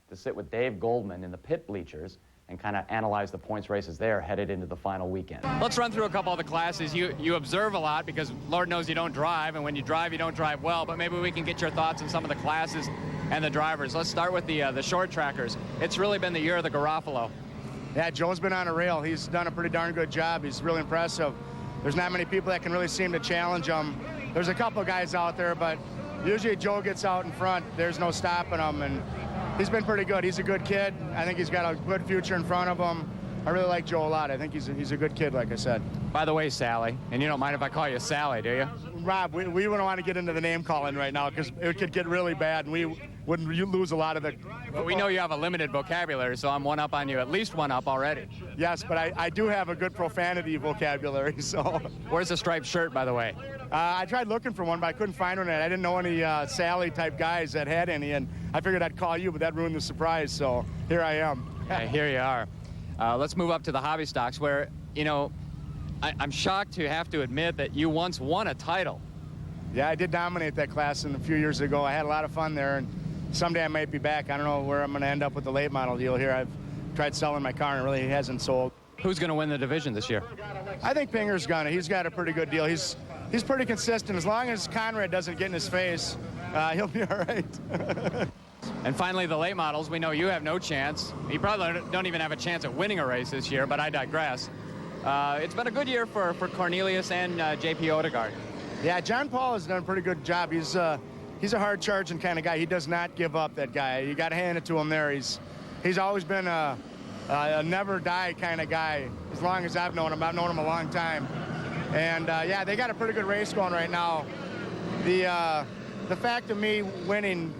S2: to sit with Dave Goldman in the pit bleachers and kind of analyze the points races there headed into the final weekend.
S14: Let's run through a couple of the classes. You observe a lot because Lord knows you don't drive, and when you drive, you don't drive well, but maybe we can get your thoughts on some of the classes and the drivers. Let's start with the short trackers. It's really been the year of the Garofalo.
S15: Yeah, Joe's been on a rail. He's done a pretty darn good job. He's really impressive. There's not many people that can really seem to challenge him. There's a couple of guys out there, but usually Joe gets out in front. There's no stopping him, and he's been pretty good. He's a good kid. I think he's got a good future in front of him. I really like Joe a lot. I think he's a good kid, like I said.
S14: By the way, Sally, and you don't mind if I call you Sally, do you?
S15: Rob, we wouldn't want to get into the name calling right now because it could get really bad, and we wouldn't lose a lot of the...
S14: But we know you have a limited vocabulary, so I'm one up on you, at least one up already.
S15: Yes, but I do have a good profanity vocabulary, so...
S14: Where's the striped shirt, by the way?
S15: I tried looking for one, but I couldn't find one, and I didn't know any Sally-type guys that had any, and I figured I'd call you, but that ruined the surprise, so here I am.
S14: Yeah, here you are. Let's move up to the hobby stocks where, you know, I'm shocked to have to admit that you once won a title.
S15: Yeah, I did dominate that class a few years ago. I had a lot of fun there, and someday I might be back. I don't know where I'm going to end up with the late model deal here. I've tried selling my car, and it really hasn't sold.
S14: Who's going to win the division this year?
S15: I think Pinger's going to. He's got a pretty good deal. He's pretty consistent. As long as Conrad doesn't get in his face, he'll be all right.
S14: And finally, the late models. We know you have no chance. You probably don't even have a chance at winning a race this year, but I digress. It's been a good year for Cornelius and J.P. Odegaard.
S15: Yeah, John Paul has done a pretty good job. He's a hard-charging kind of guy. He does not give up, that guy. You got to hand it to him there. He's always been a never-die kind of guy as long as I've known him. I've known him a long time. And, yeah, they got a pretty good race going right now. The fact of me winning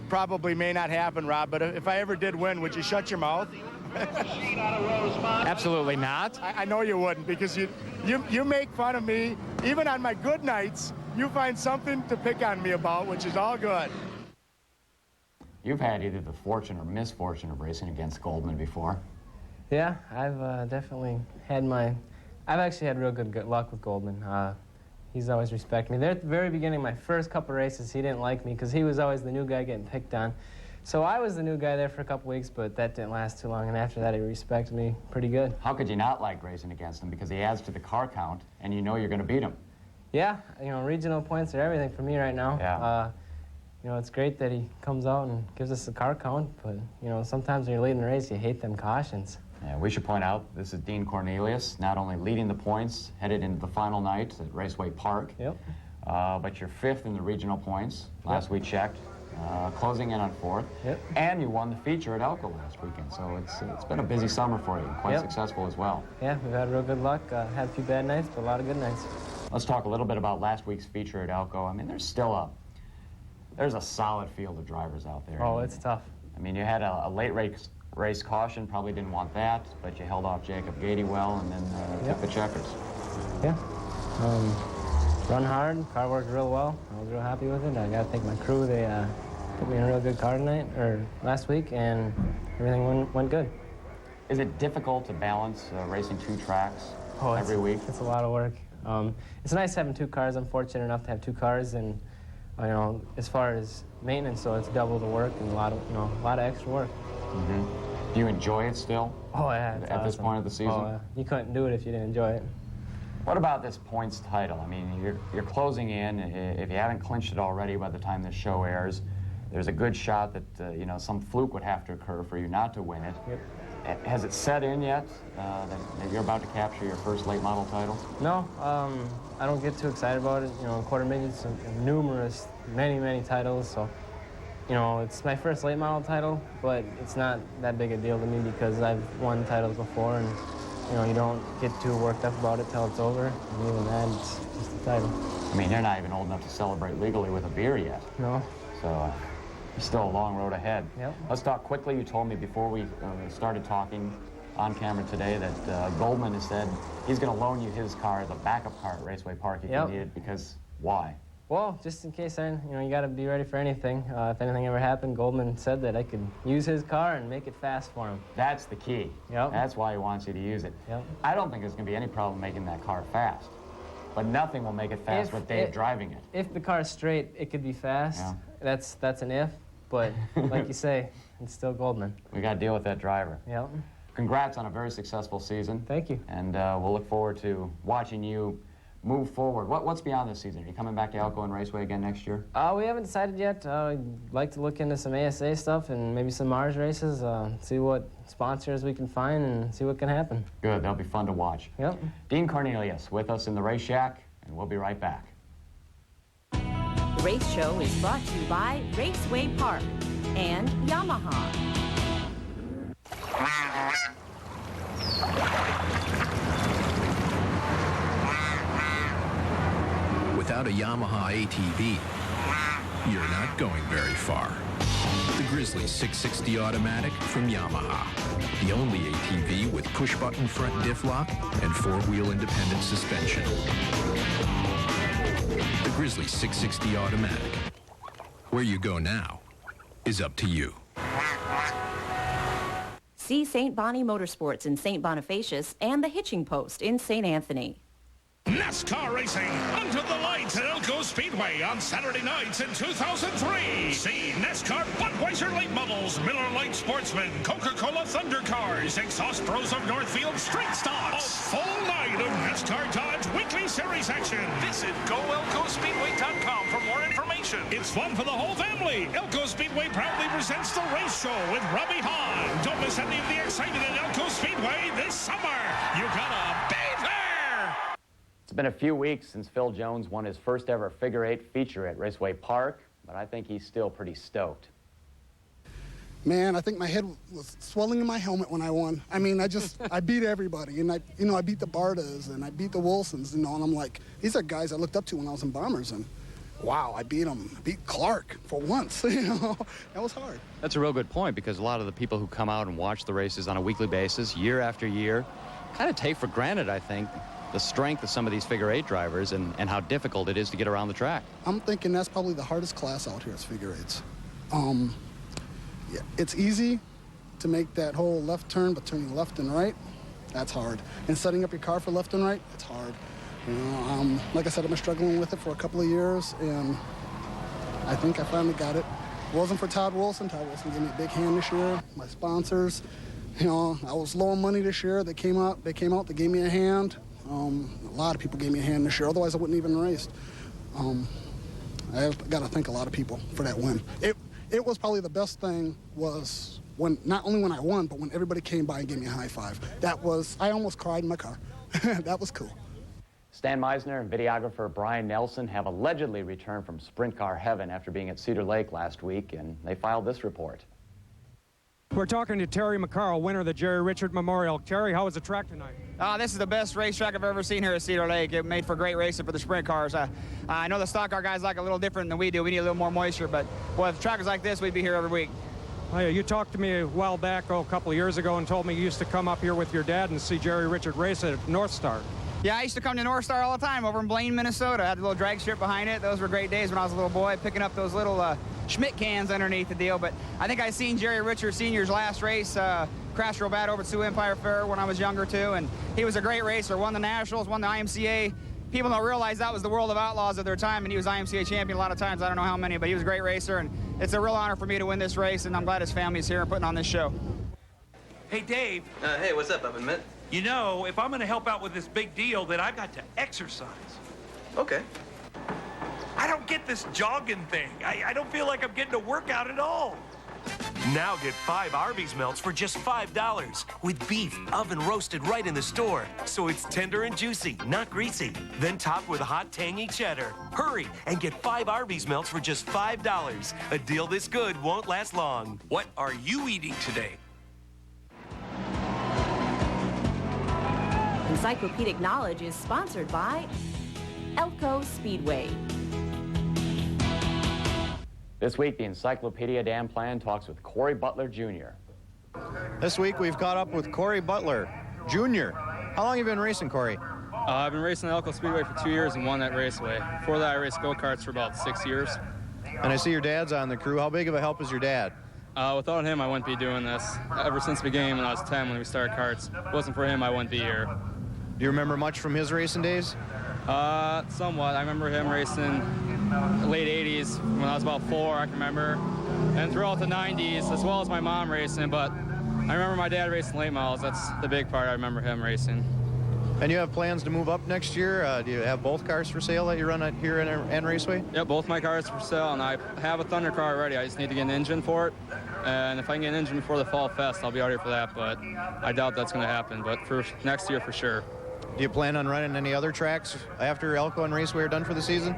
S15: probably may not happen, Rob, but if I ever did win, would you shut your mouth?
S14: Absolutely not.
S15: I know you wouldn't, because you make fun of me. Even on my good nights, you find something to pick on me about, which is all good.
S2: You've had either the fortune or misfortune of racing against Goldman before.
S19: Yeah, I've definitely had I've actually had real good luck with Goldman. He's always respected me. There at the very beginning, my first couple races, he didn't like me because he was always the new guy getting picked on. So I was the new guy there for a couple weeks, but that didn't last too long, and after that, he respected me pretty good.
S2: How could you not like racing against him? Because he adds to the car count, and you know you're going to beat him.
S19: Yeah, you know, regional points are everything for me right now.
S2: Yeah.
S19: You know, it's great that he comes out and gives us the car count, but, you know, sometimes when you're leading the race, you hate them cautions.
S2: Yeah, we should point out, this is Dean Cornelius, not only leading the points, headed into the final night at Raceway Park,
S19: yep.
S2: But you're fifth in the regional points, last we checked, closing in on fourth,
S19: yep.
S2: And you won the feature at Elko last weekend, so it's been a busy summer for you, quite successful as well.
S19: Yeah, we've had real good luck, had a few bad nights, but a lot of good nights.
S2: Let's talk a little bit about last week's feature at Elko. I mean, there's a solid field of drivers out there.
S19: Oh, it's tough.
S2: I mean, you had a late race caution, probably didn't want that, but you held off Jacob Gady well and then took the checkers.
S19: Yeah. Run hard, car worked real well. I was real happy with it. I got to thank my crew. They put me in a real good car last week, and everything went good.
S2: Is it difficult to balance racing two tracks every week?
S19: It's a lot of work. It's nice having two cars. I'm fortunate enough to have two cars, and you know, as far as maintenance, so it's double the work and a lot of extra work.
S2: Mm-hmm. Do you enjoy it still?
S19: Oh yeah, it's
S2: at this point of the season.
S19: Oh, you couldn't do it if you didn't enjoy it.
S2: What about this points title? I mean, you're closing in. If you haven't clinched it already by the time this show airs, there's a good shot that you know, some fluke would have to occur for you not to win it.
S19: Yep.
S2: Has it set in yet that you're about to capture your first late model title?
S19: No, I don't get too excited about it. You know, quarter midgets, numerous, many titles. So, you know, it's my first late model title, but it's not that big a deal to me because I've won titles before, and you know, you don't get too worked up about it till it's over. And even that, it's just a title.
S2: I mean, you're not even old enough to celebrate legally with a beer yet.
S19: No.
S2: So. There's still a long road ahead.
S19: Yep.
S2: Let's talk quickly. You told me before we started talking on camera today that Goldman has said he's going to loan you his car as a backup car at Raceway Park if you need it, because why?
S19: Well, just in case, you got to be ready for anything. If anything ever happened, Goldman said that I could use his car and make it fast for him.
S2: That's the key.
S19: Yep.
S2: That's why he wants you to use it.
S19: Yep.
S2: I don't think there's going to be any problem making that car fast. But nothing will make it fast with Dave driving it.
S19: If the car's straight, it could be fast.
S2: Yeah.
S19: That's an if. But like you say, it's still Goldman.
S2: We got to deal with that driver.
S19: Yep.
S2: Congrats on a very successful season.
S19: Thank you.
S2: And we'll look forward to watching you move forward. What's beyond this season? Are you coming back to Elko and Raceway again next year?
S19: We haven't decided yet. I'd like to look into some ASA stuff and maybe some Mars races, see what sponsors we can find and see what can happen.
S2: Good. That'll be fun to watch.
S19: Yep.
S2: Dean Cornelius with us in the Race Shack, and we'll be right back.
S1: The Race Show is brought to you by Raceway Park and Yamaha.
S18: Without a Yamaha ATV, you're not going very far. The Grizzly 660 Automatic from Yamaha. The only ATV with push-button front diff lock and four-wheel independent suspension. The Grizzly 660 Automatic. Where you go now is up to you.
S1: See St. Bonnie Motorsports in St. Bonifacius and the Hitching Post in St. Anthony.
S3: NASCAR racing under the lights at Elko Speedway on Saturday nights in 2003. See NASCAR Budweiser late models, Miller Lite Sportsman, Coca-Cola Thunder Cars, Exhaust Pros of Northfield Street Stocks. A full night of NASCAR Dodge Weekly Series action. Visit GoElkoSpeedway.com for more information. It's fun for the whole family. Elko Speedway proudly presents the Race Show with Rob Hahn. Don't miss any of the excitement at Elko Speedway this summer. You gotta be there.
S2: It's been a few weeks since Phil Jones won his first ever figure eight feature at Raceway Park, but I think he's still pretty stoked.
S6: Man, I think my head was swelling in my helmet when I won. I mean, I beat everybody, and I beat the Bartas, and I beat the Wilsons, and I'm like, these are guys I looked up to when I was in Bombers, and wow, I beat them. I beat Clark for once, that was hard.
S21: That's a real good point, because a lot of the people who come out and watch the races on a weekly basis, year after year, kind of take for granted, I think, the strength of some of these figure eight drivers and how difficult it is to get around the track.
S6: I'm thinking that's probably the hardest class out here is figure eights. Yeah, it's easy to make that whole left turn, but turning left and right, that's hard. And setting up your car for left and right, it's hard. Like I said, I've been struggling with it for a couple of years, and I think I finally got it. If it wasn't for Todd Wilson gave me a big hand this year, my sponsors. I was low on money this year. They came out, they gave me a hand. A lot of people gave me a hand this year, otherwise I wouldn't even raced. I've got to thank a lot of people for that win. It was probably the best thing was when, not only when I won, but when everybody came by and gave me a high five. I almost cried in my car. That was cool.
S2: Stan Meisner and videographer Brian Nelson have allegedly returned from sprint car heaven after being at Cedar Lake last week, and they filed this report.
S22: We're talking to Terry McCarroll, winner of the Jerry Richard Memorial. Terry, how was the track tonight?
S23: This is the best racetrack I've ever seen here at Cedar Lake. It made for great racing for the sprint cars. I know the stock car guys like a little different than we do. We need a little more moisture, but boy, if track is like this, we'd be here every week.
S22: Oh, yeah, you talked to me a while back, a couple of years ago, and told me you used to come up here with your dad and see Jerry Richard race at North Star.
S23: Yeah, I used to come to North Star all the time over in Blaine, Minnesota. I had a little drag strip behind it. Those were great days when I was a little boy, picking up those little Schmidt cans underneath the deal. But I think I seen Jerry Richard Sr.'s last race crash real bad over at Sioux Empire Fair when I was younger, too. And he was a great racer, won the Nationals, won the IMCA. People don't realize that was the World of Outlaws of their time, and he was IMCA champion a lot of times. I don't know how many, but he was a great racer. And it's a real honor for me to win this race, and I'm glad his family's here and putting on this show.
S10: Hey, Dave.
S24: Hey, what's up, Up and Mitt?
S10: You know, if I'm going to help out with this big deal, then I've got to exercise.
S24: Okay.
S10: I don't get this jogging thing. I don't feel like I'm getting a workout at all. Now get 5 Arby's melts for just $5 with beef oven roasted right in the store. So it's tender and juicy, not greasy. Then topped with hot, tangy cheddar. Hurry and get 5 Arby's melts for just $5. A deal this good won't last long. What are you eating today?
S1: Encyclopedic Knowledge is sponsored by Elko Speedway.
S2: This week, the Encyclopedia Dan Plan talks with Corey Butler Jr.
S12: This week, we've caught up with Corey Butler Jr. How long have you been racing, Corey?
S7: I've been racing at Elko Speedway for 2 years and won that raceway. Before that, I raced go-karts for about 6 years.
S12: And I see your dad's on the crew. How big of a help is your dad?
S7: Without him, I wouldn't be doing this. Ever since the beginning when I was 10 when we started karts. If it wasn't for him, I wouldn't be here.
S12: Do you remember much from his racing days?
S7: Somewhat. I remember him racing late 80s when I was about 4, I can remember. And throughout the 90s, as well as my mom racing, but I remember my dad racing late models. That's the big part I remember him racing.
S12: And you have plans to move up next year? Do you have both cars for sale that you run here in N Raceway?
S7: Yeah, both my cars are for sale, and I have a Thunder car already. I just need to get an engine for it. And if I can get an engine before the Fall Fest, I'll be out here for that, but I doubt that's going to happen. But for next year, for sure.
S12: Do you plan on running any other tracks after Elko and Raceway are done for the season?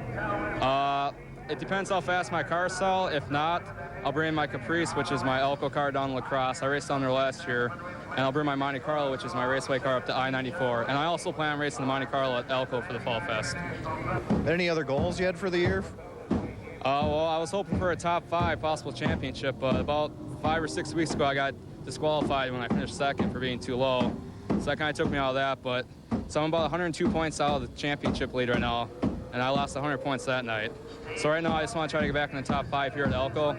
S7: It depends how fast my cars sell. If not, I'll bring my Caprice, which is my Elko car down to La Crosse. I raced down there last year. And I'll bring my Monte Carlo, which is my raceway car, up to I-94. And I also plan on racing the Monte Carlo at Elko for the Fall Fest.
S12: Any other goals you had for the year?
S7: Well, I was hoping for a top 5 possible championship, but about 5 or 6 weeks ago, I got disqualified when I finished second for being too low. So that kind of took me out of that, but so I'm about 102 points out of the championship lead right now, and I lost 100 points that night. So right now, I just want to try to get back in the top 5 here at Elko.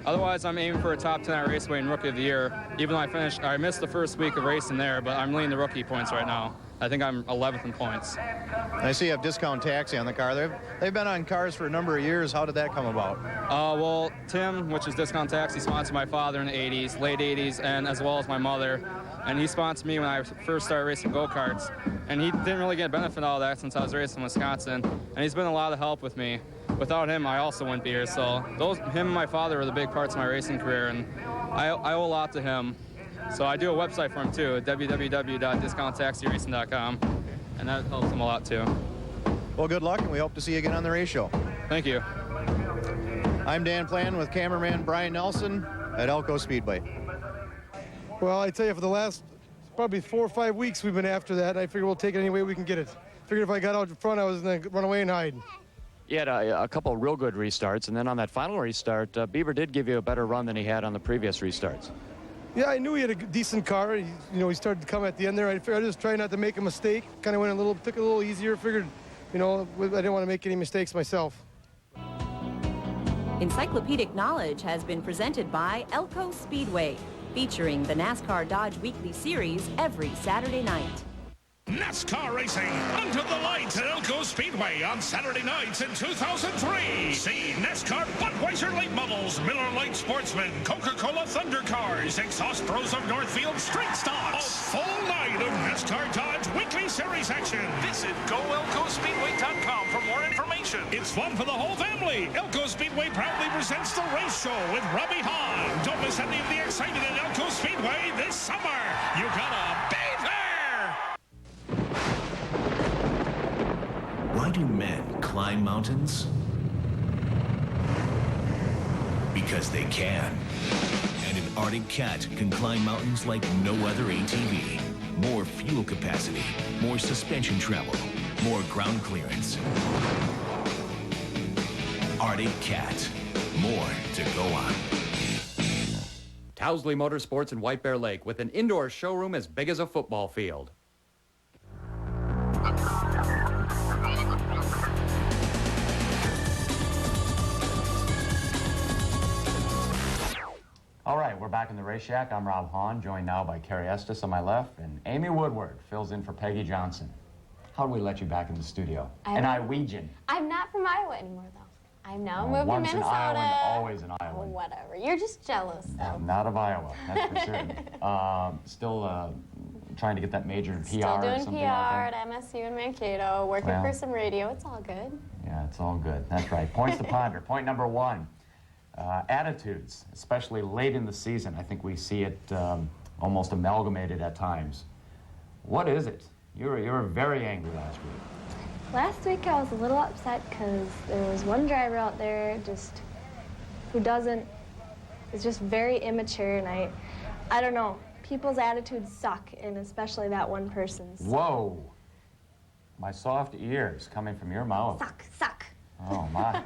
S7: Otherwise, I'm aiming for a top 10 at Raceway and Rookie of the Year. Even though I missed the first week of racing there, but I'm leading the rookie points right now. I think I'm 11th in points.
S12: I see you have Discount Taxi on the car. They've been on cars for a number of years. How did that come about?
S7: Well, Tim, which is Discount Taxi, sponsored my father in the 80s, late 80s, and as well as my mother. And he sponsored me when I first started racing go-karts. And he didn't really get benefit out of that since I was racing in Wisconsin. And he's been a lot of help with me. Without him, I also wouldn't be here. So him and my father were the big parts of my racing career, and I owe a lot to him. So I do a website for him too, www.discounttaxiracing.com, and that helps him a lot too.
S12: Well, good luck, and we hope to see you again on the race show.
S7: Thank you.
S12: I'm Dan Plan with cameraman Brian Nelson at Elko Speedway.
S5: Well, I tell you, for the last probably 4 or 5 weeks, we've been after that. I figured we'll take it any way we can get it. Figured if I got out in front, I was going to run away and hide.
S21: You had a couple real good restarts, and then on that final restart, Bieber did give you a better run than he had on the previous restarts.
S5: Yeah, I knew he had a decent car. He started to come at the end there. I figured I just tried not to make a mistake. Kind of took it a little easier. Figured, I didn't want to make any mistakes myself.
S1: Encyclopedic Knowledge has been presented by Elko Speedway, featuring the NASCAR Dodge Weekly Series every Saturday night.
S3: NASCAR racing under the lights at Elko Speedway on Saturday nights in 2003. See NASCAR Budweiser late models, Miller Lite Sportsman, Coca-Cola Thunder cars, Exhaust Bros of Northfield Street Stocks. A full night of NASCAR Dodge Weekly Series action. Visit GoElkoSpeedway.com for more information. It's fun for the whole family. Elko Speedway proudly presents the race show with Rob Hahn. Don't miss any of the excitement at Elko Speedway this summer. You gotta be there.
S8: Why do men climb mountains? Because they can. And an Arctic Cat can climb mountains like no other ATV. More fuel capacity, more suspension travel, more ground clearance. Arctic Cat. More to go on.
S21: Towsley Motorsports in White Bear Lake with an indoor showroom as big as a football field. All right, we're back in the Race Shack. I'm Rob Hahn, joined now by Carrie Estes on my left, and Amy Woodward fills in for Peggy Johnson. How do we let you back in the studio? An Iowegian.
S9: I'm not from Iowa anymore, though. I'm now moved to
S21: Once
S9: Minnesota.
S21: an Iowan, always an Iowan.
S9: Oh, whatever. You're just jealous, though.
S21: Not of Iowa, that's for certain. Still trying to get that major in PR
S9: Still
S21: or
S9: doing
S21: something
S9: PR
S21: like that?
S9: at MSU in Mankato, working
S21: Well.
S9: for some radio. It's all good.
S21: Yeah, it's all good. That's right. Points to ponder. Point number one. Attitudes, especially late in the season. I think we see it almost amalgamated at times. What is it? You were very angry last week.
S16: Last week I was a little upset because there was one driver out there who is just very immature, and I don't know. People's attitudes suck, and especially that one person's.
S21: Whoa! My soft ears coming from your mouth.
S16: Suck.
S21: Oh my!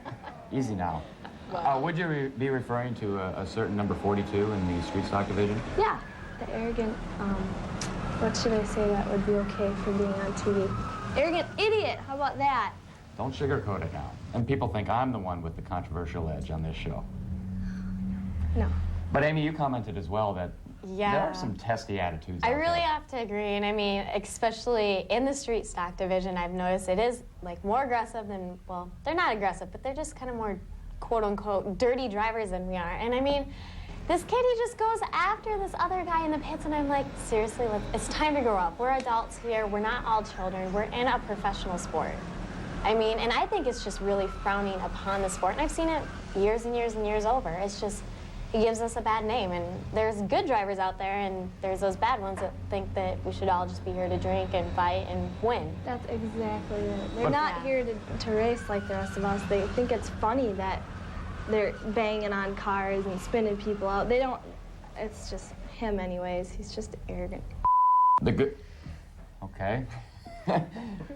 S21: Easy now. Would you be referring to a certain number 42 in the street stock division?
S16: Yeah, the arrogant what should I say that would be okay for being on TV? Arrogant idiot, how about that?
S21: Don't sugarcoat it now. And people think I'm the one with the controversial edge on this show.
S16: No.
S21: But Amy, you commented as well that
S9: Yeah.
S21: there are some testy attitudes
S9: I
S21: out
S9: really
S21: there.
S9: have to agree, and I mean, especially in the street stock division, I've noticed it is like more aggressive than, well, they're not aggressive, but they're just kind of more quote-unquote dirty drivers than we are. And I mean, this kid, he just goes after this other guy in the pits, and I'm like, seriously, look, it's time to grow up. We're adults here. We're not all children. We're in a professional sport. I mean, and I think it's just really frowning upon the sport, and I've seen it years and years and years over. It's just, it gives us a bad name, and there's good drivers out there, and there's those bad ones that think that we should all just be here to drink and fight and win.
S16: That's exactly it. They're not here to race like the rest of us. They think it's funny that they're banging on cars and spinning people out. They don't, it's just him anyways. He's just arrogant.
S21: The good, okay.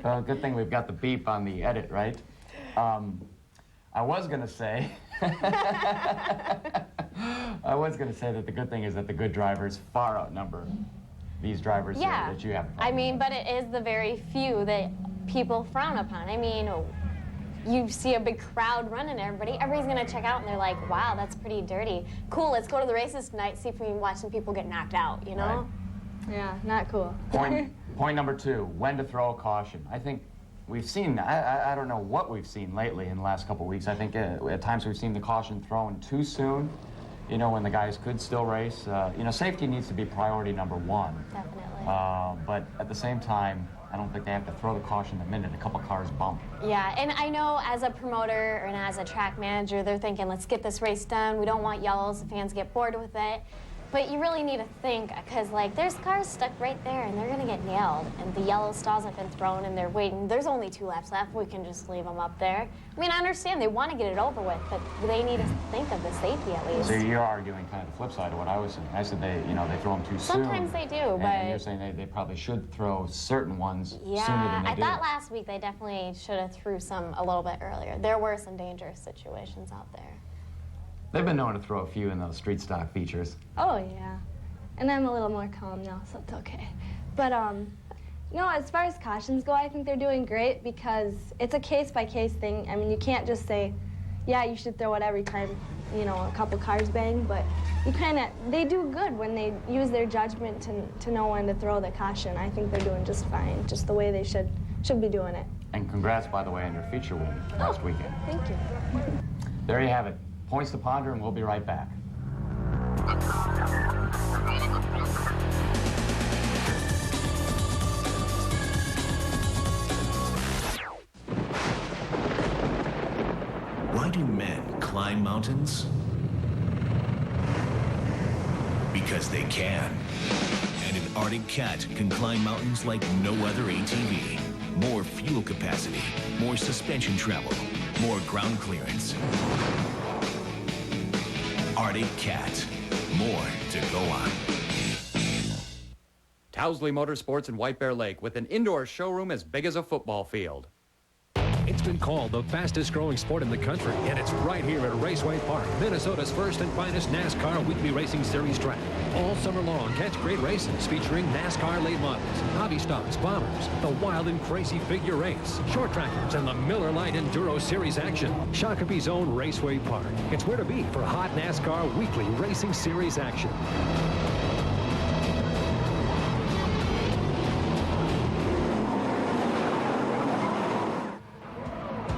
S21: Well, good thing we've got the beep on the edit, right? I was gonna say, that the good thing is that the good drivers far outnumber these drivers
S9: Yeah.
S21: that you have.
S9: I mean, but it is the very few that people frown upon. I mean, you see a big crowd running everybody's gonna check out and they're like, wow, that's pretty dirty. Cool, let's go to the races tonight, see if we can watch some people get knocked out, you know?
S16: Yeah, not cool.
S21: Point number 2, when to throw a caution. I think we've seen, I don't know what we've seen lately in the last couple of weeks. I think at times we've seen the caution thrown too soon, you know, when the guys could still race. You know, safety needs to be priority number 1.
S9: Definitely.
S21: But at the same time, I don't think they have to throw the caution the minute a couple cars bump.
S9: Yeah, and I know as a promoter and as a track manager, they're thinking, let's get this race done. We don't want yellows. The fans get bored with it. But you really need to think, because, like, there's cars stuck right there, and they're going to get nailed. And the yellow stalls have been thrown, and they're waiting. There's only 2 laps left. We can just leave them up there. I mean, I understand they want to get it over with, but they need to think of the safety at least.
S21: So you're arguing kind of the flip side of what I was saying. I said they throw them too soon.
S9: Sometimes they do,
S21: And you're saying they probably should throw certain ones sooner than they
S9: I
S21: do.
S9: thought last week they definitely should have threw some a little bit earlier. There were some dangerous situations out there.
S21: They've been known to throw a few in those street stock features.
S16: Oh, yeah. And I'm a little more calm now, so it's okay. But, no, as far as cautions go, I think they're doing great because it's a case-by-case thing. I mean, you can't just say, yeah, you should throw it every time, you know, a couple cars bang, but you they do good when they use their judgment to know when to throw the caution. I think they're doing just fine, just the way they should be doing it.
S21: And congrats, by the way, on your feature win last weekend.
S16: Thank you.
S21: There you have it. Points to ponder, and we'll be right back.
S8: Why do men climb mountains? Because they can. And an Arctic Cat can climb mountains like no other ATV. More fuel capacity, more suspension travel, more ground clearance. Arctic Cat. More to go on.
S2: Towsley Motorsports in White Bear Lake with an indoor showroom as big as a football field.
S11: It's been called the fastest growing sport in the country, and it's right here at Raceway Park, Minnesota's first and finest NASCAR Weekly Racing Series track. All summer long, catch great races featuring NASCAR late models, hobby stocks, bombers, the wild and crazy figure eights, short trackers, and the Miller Lite Enduro Series action. Shakopee's own Raceway Park. It's where to be for hot NASCAR Weekly Racing Series action.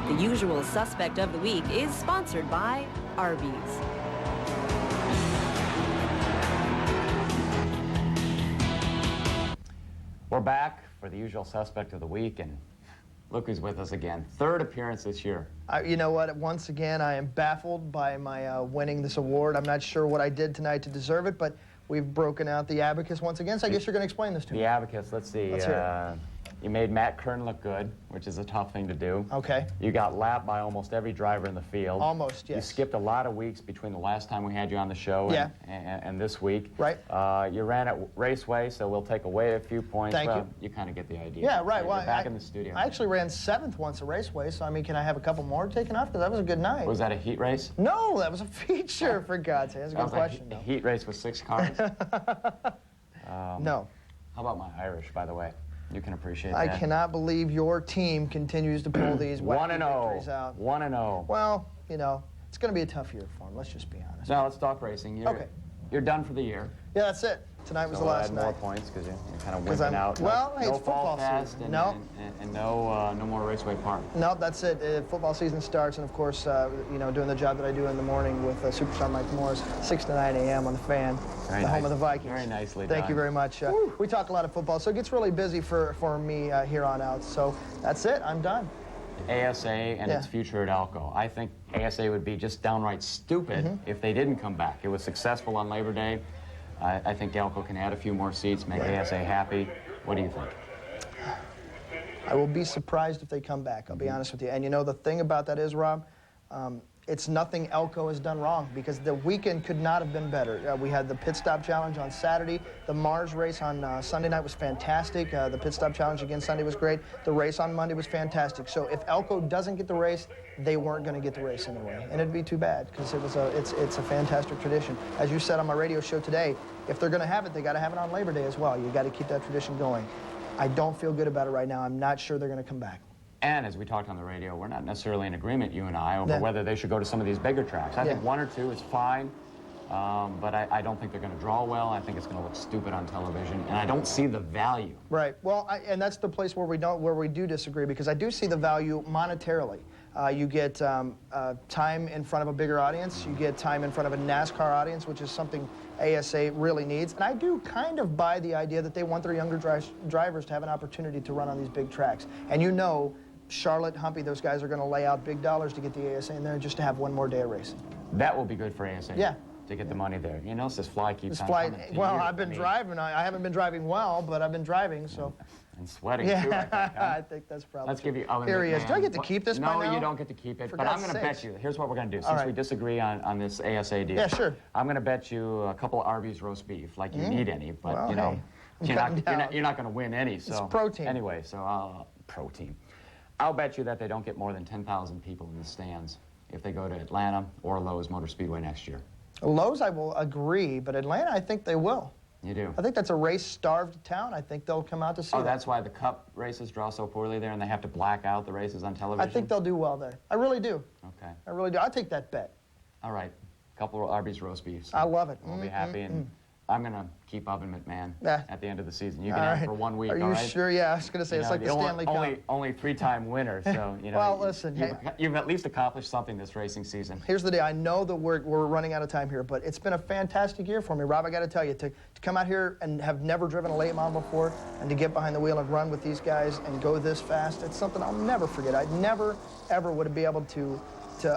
S1: The usual suspect of the week is sponsored by Arby's.
S21: We're back for the usual suspect of the week, and look who's with us again. 3rd appearance this year.
S13: You know what? Once again, I am baffled by my winning this award. I'm not sure what I did tonight to deserve it, but we've broken out the abacus once again, so I guess you're going to explain this to me.
S21: The abacus, let's see.
S13: Let's hear it.
S21: You made Matt Kern look good, which is a tough thing to do.
S13: Okay.
S21: You got lapped by almost every driver in the field.
S13: Almost, yes.
S21: You skipped a lot of weeks between the last time we had you on the show and this week.
S13: Right.
S21: You ran at Raceway, so we'll take away a few points.
S13: Thank you.
S21: You kind of get the idea.
S13: Yeah, right.
S21: You're
S13: Well,
S21: back in the studio.
S13: I actually ran 7th once at Raceway, so I mean, can I have a couple more taken off? Because that was a good night.
S21: Was that a heat race?
S13: No, that was a feature, for God's sake. That's a good question,
S21: a
S13: though.
S21: heat race with 6 cars?
S13: No.
S2: How about my Irish, by the way? You can appreciate that.
S13: I cannot believe your team continues to pull these wacky victories out.
S2: 1-0.
S13: Well, you know, it's going to be a tough year for him. Let's just be honest.
S2: Now let's talk racing. You're done for the year.
S13: Yeah, that's it. Tonight was the last night.
S2: More points because you're kind of wimping out.
S13: Well, hey,
S2: no
S13: it's football
S2: fast
S13: season.
S2: And no more Raceway Park.
S13: No, that's it. Football season starts, and of course, you know, doing the job that I do in the morning with Superstar Mike Morris, 6 to 9 a.m. on the Fan, home of the Vikings.
S2: Very nicely
S13: Thank you very much. We talk a lot of football, so it gets really busy for me here on out. So that's it. I'm done.
S2: ASA and its future at Elko. I think ASA would be just downright stupid if they didn't come back. It was successful on Labor Day. I think Elko can add a few more seats, make ASA happy. What do you think?
S13: I will be surprised if they come back, I'll be honest with you. And you know, the thing about that is, Rob, it's nothing Elko has done wrong because the weekend could not have been better. We had the Pit Stop Challenge on Saturday. The Mars race on Sunday night was fantastic. The Pit Stop Challenge again Sunday was great. The race on Monday was fantastic. So if Elko doesn't get the race, they weren't going to get the race anyway. And it'd be too bad because it's a fantastic tradition. As you said on my radio show today, if they're going to have it, they got to have it on Labor Day as well. You got to keep that tradition going. I don't feel good about it right now. I'm not sure they're going to come back.
S2: And as we talked on the radio, we're not necessarily in agreement, you and I, over whether they should go to some of these bigger tracks. I think 1 or 2 is fine, but I don't think they're going to draw well. I think it's going to look stupid on television, and I don't see the value.
S13: Right. Well, and that's the place where we do disagree because I do see the value monetarily. You get time in front of a bigger audience. You get time in front of a NASCAR audience, which is something ASA really needs. And I do kind of buy the idea that they want their younger drivers to have an opportunity to run on these big tracks. And you know, Charlotte, Humpy, those guys are going to lay out big dollars to get the ASA in there just to have one more day of racing.
S2: That will be good for ASA.
S13: Yeah.
S2: To get the money there. You know, this fly keeps on
S13: coming. Well,
S2: you.
S13: I've been driving. I haven't been driving well, but I've been driving, so.
S2: And sweating, too, I think. Huh?
S13: I think that's probably
S2: Let's give you Oven
S13: Here he is.
S2: McMahon.
S13: Do I get to keep this by now?
S2: No, you don't get to keep it.
S13: For
S2: but I'm
S13: God's
S2: going to bet
S13: sakes.
S2: you. Here's what we're going to do. Since we disagree on this ASA deal.
S13: Yeah, sure.
S2: I'm going to bet you a couple of Arby's roast beef, like you need any. But,
S13: well,
S2: you know,
S13: hey,
S2: you're not going to win any. So.
S13: It's protein.
S2: Anyway, so protein. I'll bet you that they don't get more than 10,000 people in the stands if they go to Atlanta or Lowe's Motor Speedway next year.
S13: Lowe's, I will agree, but Atlanta, I think they will.
S2: You do?
S13: I think that's a race-starved town. I think they'll come out to see that.
S2: That's why the Cup races draw so poorly there, and they have to black out the races on television?
S13: I think they'll do well there. I really do.
S2: Okay.
S13: I really do. I'll take that bet.
S2: All right. A couple of Arby's roast beefs.
S13: I love it.
S2: We'll be happy, and I'm going to keep Oven McMahon at the end of the season. You can have for 1 week,
S13: Are you sure? Yeah, I was going to say, it's like the Stanley Cup.
S2: Only 3-time winner, so, you know.
S13: Well, listen.
S2: You've at least accomplished something this racing season.
S13: Here's the deal. I know that we're running out of time here, but it's been a fantastic year for me. Rob, I got to tell you, to come out here and have never driven a late model before and to get behind the wheel and run with these guys and go this fast, it's something I'll never forget. I'd never, ever would be able to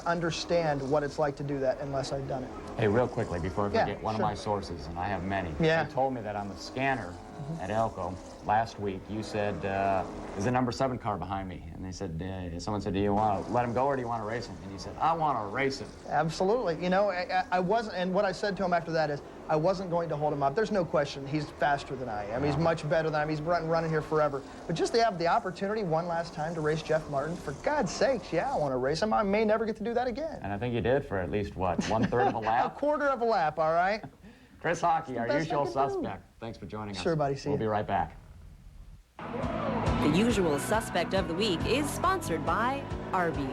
S13: understand what it's like to do that unless I'd done it.
S2: Hey, real quickly, before I forget, one of my sources, and I have many, they told me that on the scanner at Elko last week, you said, there's a number 7 car behind me. And they said, someone said, do you want to let him go or do you want to race him? And he said, I want to race him.
S13: Absolutely. You know, I wasn't, and what I said to him after that is, I wasn't going to hold him up. There's no question. He's faster than I am. He's much better than I am. He's running here forever. But just to have the opportunity one last time to race Jeff Martin, for God's sakes, yeah, I want to race him. I may never get to do that again.
S2: And I think you did for at least, what, 1/3 of a lap?
S13: A quarter of a lap, all right?
S2: Chris Hockey, our usual suspect. Thanks for joining us.
S13: Sure, buddy. See you.
S2: We'll be right back.
S1: The usual suspect of the week is sponsored by Arby's.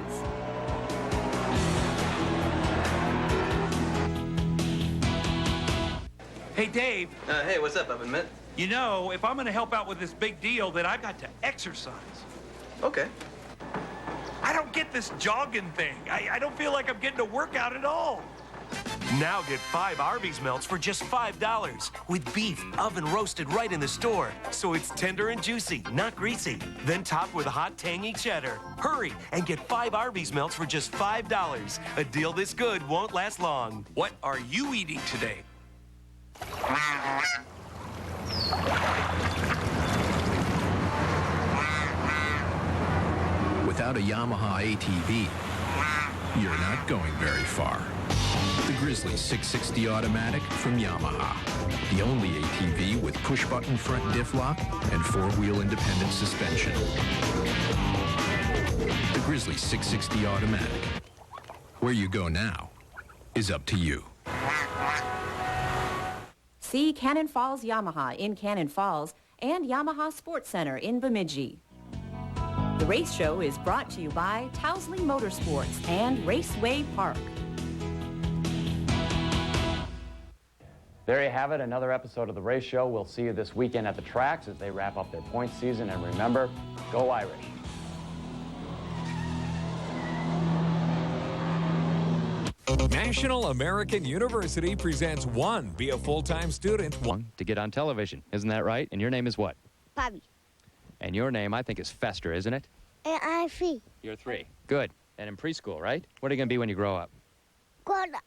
S10: Hey, Dave.
S24: Hey, what's up, Oven Mitt?
S10: You know, if I'm going to help out with this big deal, then I've got to exercise.
S24: Okay.
S10: I don't get this jogging thing. I don't feel like I'm getting a workout at all. Now get 5 Arby's melts for just $5 with beef oven roasted right in the store. So it's tender and juicy, not greasy. Then topped with hot, tangy cheddar. Hurry and get 5 Arby's melts for just $5. A deal this good won't last long. What are you eating today?
S18: Without a Yamaha ATV, you're not going very far. The Grizzly 660 Automatic from Yamaha. The only ATV with push-button front diff lock and 4-wheel independent suspension. The Grizzly 660 Automatic. Where you go now is up to you.
S1: See Cannon Falls Yamaha in Cannon Falls and Yamaha Sports Center in Bemidji. The race show is brought to you by Towsley Motorsports and Raceway Park.
S2: There you have it, another episode of the race show. We'll see you this weekend at the tracks as they wrap up their points season. And remember, go Irish.
S4: National American University presents One. Be a full-time student.
S2: One to get on television. Isn't that right? And your name is what?
S14: Bobby.
S2: And your name, I think, is Fester, isn't it?
S14: And I'm 3.
S2: You're 3. Good. And in preschool, right? What are you going to be when you grow up?
S14: Grown up.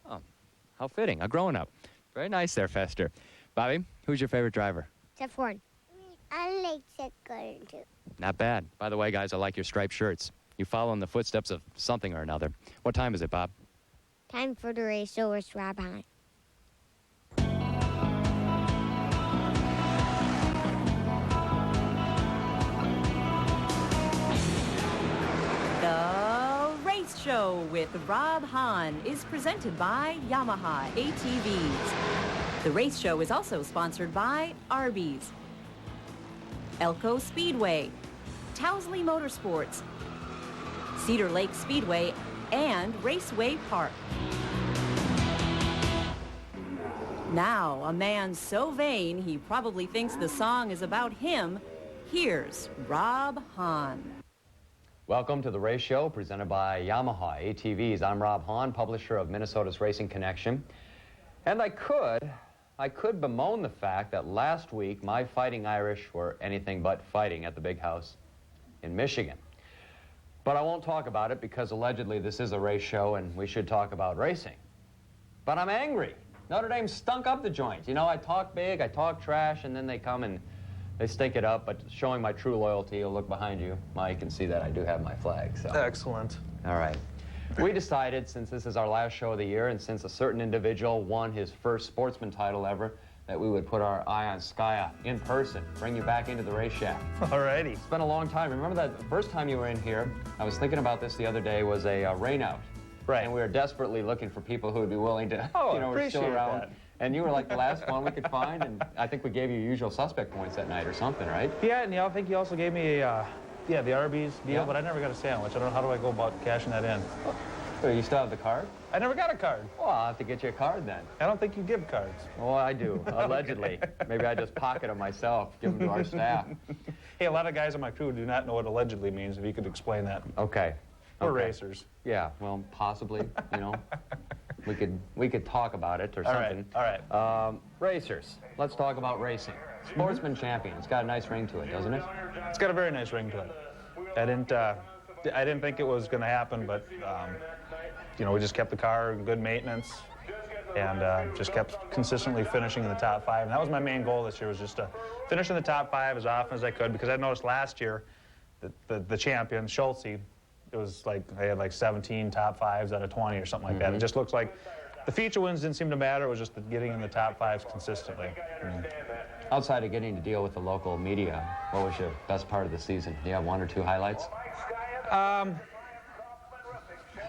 S2: Oh, how fitting. A grown up. Very nice there, Fester. Bobby, who's your favorite driver?
S14: Jeff Warren. I like Seth Gordon, too.
S2: Not bad. By the way, guys, I like your striped shirts. You follow in the footsteps of something or another. What time is it, Bob?
S14: Time for the race show with Rob Hahn.
S1: The Race Show with Rob Hahn is presented by Yamaha ATVs. The Race Show is also sponsored by Arby's, Elko Speedway, Towsley Motorsports, Cedar Lake Speedway, and Raceway Park. Now, a man so vain he probably thinks the song is about him, here's Rob Hahn.
S2: Welcome to the race show presented by Yamaha ATVs. I'm Rob Hahn, publisher of Minnesota's Racing Connection. And I could bemoan the fact that last week my Fighting Irish were anything but fighting at the Big House in Michigan. But I won't talk about it because allegedly this is a race show and we should talk about racing. But I'm angry. Notre Dame stunk up the joint. You know, I talk big, I talk trash, and then they come and they stink it up. But showing my true loyalty, you'll look behind you, Mike, and see that I do have my flag. So.
S17: Excellent.
S2: All right. We decided, since this is our last show of the year and since a certain individual won his first sportsman title ever, that we would put our eye on Skya in person, bring you back into the race shack.
S17: Alrighty.
S2: It's been a long time. Remember that the first time you were in here, I was thinking about this the other day, was a rain out.
S17: Right.
S2: And we were desperately looking for people who would be willing to,
S17: appreciate
S2: still around.
S17: that.
S2: And you were like the last one we could find, and I think we gave you usual suspect points that night or something, right?
S17: Yeah, and I think you also gave me a, the Arby's deal, but I never got a sandwich. I don't know, how do I go about cashing that in?
S2: So you still have the card?
S17: I never got a card.
S2: Well, I'll have to get you a card then.
S17: I don't think you give cards.
S2: Well, I do, allegedly. Maybe I just pocket them myself, give them to our staff.
S17: Hey, a lot of guys on my crew do not know what allegedly means, if you could explain that.
S2: Okay.
S17: We're racers.
S2: Yeah, well, possibly, you know. We could talk about it or something.
S17: All right.
S2: Racers. Let's talk about racing. Sportsman champion. It's got a nice ring to it, doesn't it?
S17: It's got a very nice ring to it. I didn't think it was going to happen, but we just kept the car in good maintenance and just kept consistently finishing in the top 5. And that was my main goal this year, was just to finish in the top 5 as often as I could, because I noticed last year that the champion, Schultze, it was like they had like 17 top 5s out of 20 or something like that. It just looks like the feature wins didn't seem to matter. It was just getting in the top 5s consistently.
S2: Outside of getting to deal with the local media, what was your best part of the season? Do you have 1 or 2 highlights?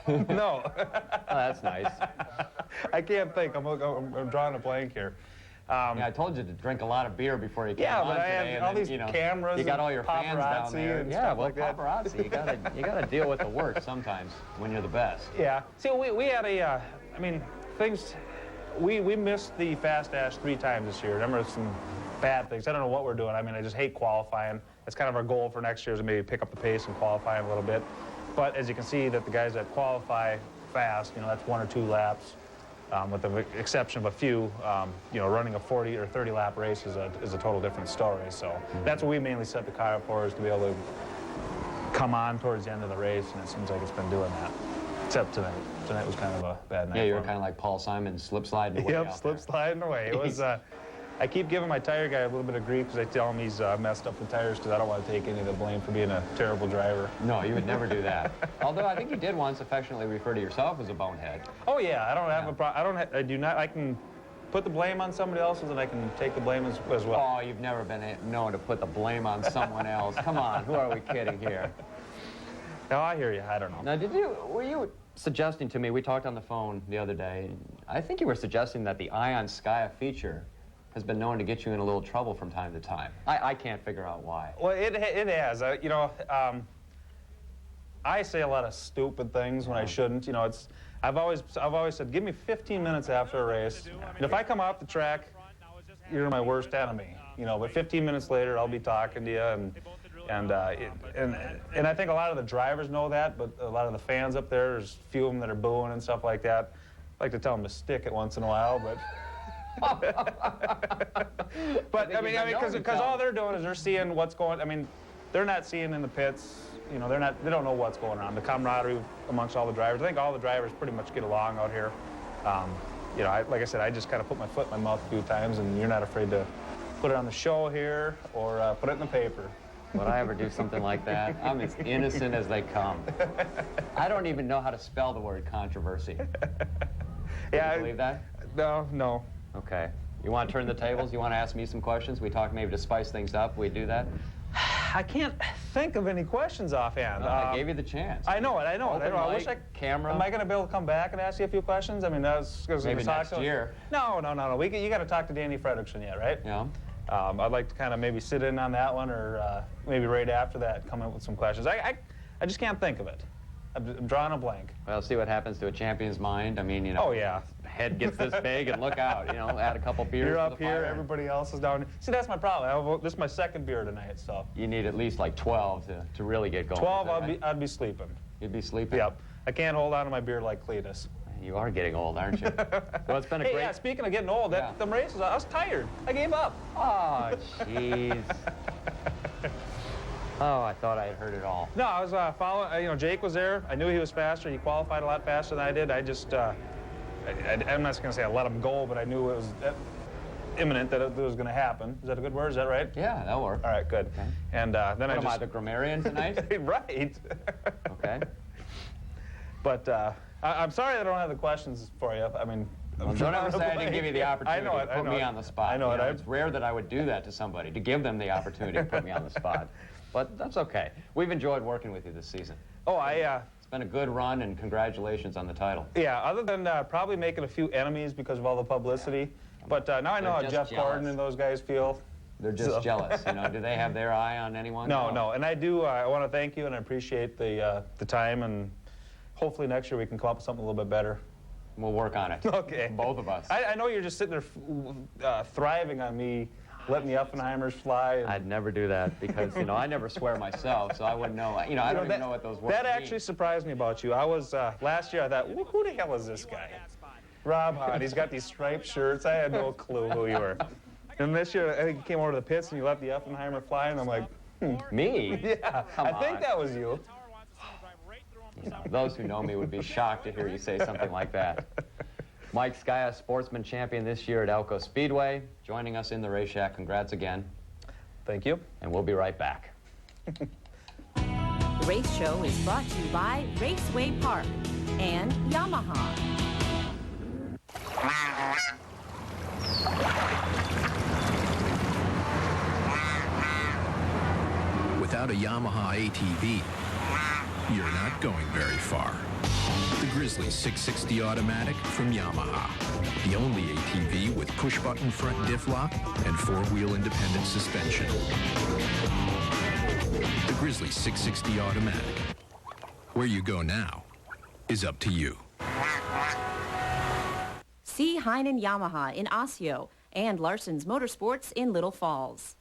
S17: No.
S2: Oh, that's nice.
S17: I can't think. I'm drawing a blank here.
S2: Yeah, I told you to drink a lot of beer before you came on
S17: but I
S2: today.
S17: have all these cameras.
S2: You got all your fans down there.
S17: And
S2: Yeah,
S17: stuff
S2: well,
S17: like that.
S2: paparazzi. You gotta deal with the work sometimes when you're the best.
S17: Yeah. See, we had a. We missed the Fast Dash 3 times this year. Remember some bad things. I don't know what we're doing. I just hate qualifying. That's kind of our goal for next year, is to maybe pick up the pace and qualify a little bit. But as you can see, that the guys that qualify fast, that's 1 or 2 laps. With the exception of a few, running a 40 or 30 lap race is a total different story. So that's what we mainly set the car up for, is to be able to come on towards the end of the race, and it seems like it's been doing that. Except tonight. Tonight was kind of a bad night.
S2: Yeah, you were kind of like Paul Simon, slip sliding away.
S17: Yep, slip sliding away. It was. I keep giving my tire guy a little bit of grief because I tell him he's messed up the tires, because I don't want to take any of the blame for being a terrible driver.
S2: No, you would never do that. Although I think you did once affectionately refer to yourself as a bonehead.
S17: Oh yeah, I don't have a problem. I do not. I can put the blame on somebody else's, and I can take the blame as well.
S2: Oh, you've never been known to put the blame on someone else. Come on, who are we kidding here?
S17: No, I hear you. I don't know.
S2: Now, were you suggesting to me, we talked on the phone the other day, I think you were suggesting that the Eye on Skya feature has been known to get you in a little trouble from time to time. I can't figure out why.
S17: Well, it has. You know, I say a lot of stupid things when I shouldn't. You know, I've always said, give me 15 minutes after a race, and if I come off the track, you're my worst enemy. You know, but 15 minutes later, I'll be talking to you, and I think a lot of the drivers know that, but a lot of the fans up there, there's a few of them that are booing and stuff like that. I like to tell them to stick it once in a while, but. But I mean, because all they're doing is they're seeing what's going. I mean, they're not seeing in the pits. You know, they don't know what's going on. The camaraderie amongst all the drivers. I think all the drivers pretty much get along out here. You know, like I said, I just kind of put my foot in my mouth a few times, and you're not afraid to put it on the show here or put it in the paper.
S2: Would I ever do something like that? I'm as innocent as they come. I don't even know how to spell the word controversy.
S17: Yeah,
S2: you believe that?
S17: No.
S2: Okay. You want to turn the tables? You want to ask me some questions? We talk maybe to spice things up. We do that?
S17: I can't think of any questions offhand.
S2: I gave you the chance.
S17: I know it. I wish
S2: camera.
S17: Am I going to be able to come back and ask you a few questions? I mean, that's
S2: maybe next year.
S17: No. You got to talk to Danny Fredrickson yet, right?
S2: Yeah.
S17: I'd like to kind of maybe sit in on that one, or maybe right after that come up with some questions. I just can't think of it. I'm drawing a blank.
S2: Well, see what happens to a champion's mind. I mean, you know.
S17: Oh yeah.
S2: Head gets this big, and look out. You know, add a couple beers.
S17: You're
S2: to
S17: up
S2: the
S17: here.
S2: fire.
S17: Everybody else is down. See, that's my problem. This is my second beer tonight, so.
S2: You need at least like 12 to really get going.
S17: 12,
S2: right?
S17: I'd be sleeping.
S2: You'd be sleeping.
S17: Yep. I can't hold on to my beer like Cletus.
S2: You are getting old, aren't you? Well, it's been a great.
S17: Yeah. Speaking of getting old, them races, I was tired. I gave up.
S2: Oh, jeez. Oh, I thought I had heard it all.
S17: No, I was following. You know, Jake was there. I knew he was faster. He qualified a lot faster than I did. I just, I'm not going to say I let him go, but I knew it was imminent that it was going to happen. Is that a good word? Is that right?
S2: Yeah, that'll work.
S17: All right, good.
S2: Okay.
S17: And then
S2: am I the grammarian tonight?
S17: Right.
S2: Okay.
S17: But I'm sorry that I don't have the questions for you. I mean.
S2: Well, don't ever say I didn't give you the opportunity to put me on the spot.
S17: I know it.
S2: It's rare that I would do that to somebody, to give them the opportunity to put me on the spot. But that's okay. We've enjoyed working with you this season.
S17: Oh,
S2: It's been a good run, and congratulations on the title.
S17: Yeah, other than probably making a few enemies because of all the publicity. But now I know how Jeff Gordon and those guys feel.
S2: They're just jealous, you know. Do they have their eye on anyone?
S17: No. And I do. I want to thank you, and I appreciate the time, and hopefully next year we can come up with something a little bit better.
S2: We'll work on it.
S17: Okay.
S2: Both of us.
S17: I know you're just sitting there thriving on me letting the Oppenheimers fly.
S2: I'd never do that because, you know, I never swear myself, so I wouldn't know. You know, I don't even know what those words mean.
S17: That actually surprised me about you. I was, last year I thought, who the hell is this guy? Rob Hahn. He's got these striped shirts. I had no clue who you were. And this year, I think you came over to the pits and you let the Oppenheimer fly, and I'm like,
S2: Me?
S17: Yeah, I think that was you.
S2: You know, those who know me would be shocked to hear you say something like that. Mike Skya, sportsman champion this year at Elko Speedway, joining us in the Race Shack. Congrats again.
S17: Thank you.
S2: And we'll be right back.
S1: The race show is brought to you by Raceway Park and Yamaha.
S18: Without a Yamaha ATV, you're not going very far. The Grizzly 660 Automatic from Yamaha. The only ATV with push-button front diff lock and four-wheel independent suspension. The Grizzly 660 Automatic. Where you go now is up to you.
S1: See Heinen Yamaha in Osseo and Larson's Motorsports in Little Falls.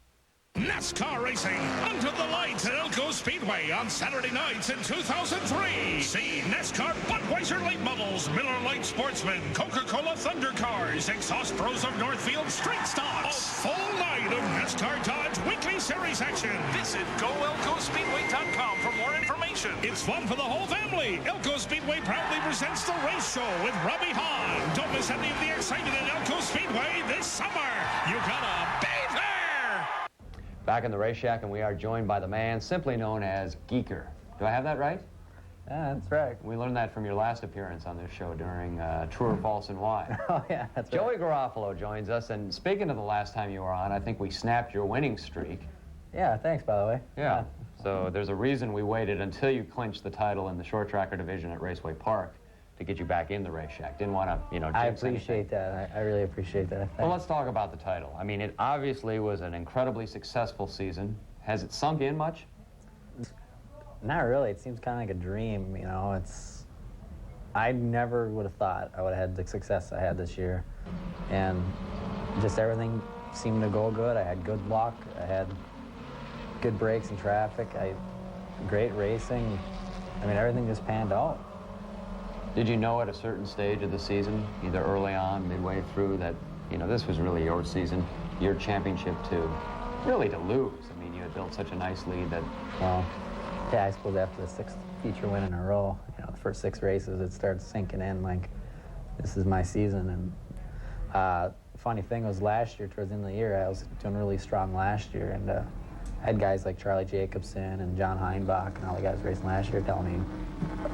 S3: NASCAR racing under the lights at Elko Speedway on Saturday nights in 2003. See NASCAR Budweiser late models, Miller Lite Sportsman, Coca-Cola Thunder Cars, Exhaust Pros of Northfield Straight Stocks. A full night of NASCAR Dodge weekly series action. Visit GoElkoSpeedway.com for more information. It's fun for the whole family. Elko Speedway proudly presents the race show with Robbie Hahn. Don't miss any of the excitement at Elko Speedway this summer. You gotta be there.
S2: Back in the Race Shack, and we are joined by the man simply known as Geeker. Do I have that right?
S6: Yeah, that's right.
S2: We learned that from your last appearance on this show during True or False and Why.
S6: Oh, yeah, that's right.
S2: Joey Garofalo joins us, and speaking of the last time you were on, I think we snapped your winning streak.
S6: Yeah, thanks, by the way.
S2: Yeah. So there's a reason we waited until you clinched the title in the short tracker division at Raceway Park to get you back in the race shack. Didn't want to, you know,
S6: I
S2: jinx anything.
S6: appreciate that. I really appreciate that.
S2: Well, let's talk about the title. I mean, it obviously was an incredibly successful season. Has it sunk in much?
S6: Not really. It seems kind of like a dream, you know. I never would have thought I would have had the success I had this year. And just everything seemed to go good. I had good luck. I had good breaks in traffic. Great racing. I mean, everything just panned out.
S2: Did you know at a certain stage of the season, either early on, midway through, that, you know, this was really your season, your championship to really to lose? I mean, you had built such a nice lead that...
S6: Well, yeah, I suppose after the 6th feature win in a row, you know, the first 6 races, it starts sinking in like, this is my season. And funny thing was last year, towards the end of the year, I was doing really strong last year, and I had guys like Charlie Jacobson and John Heinbach and all the guys racing last year telling me,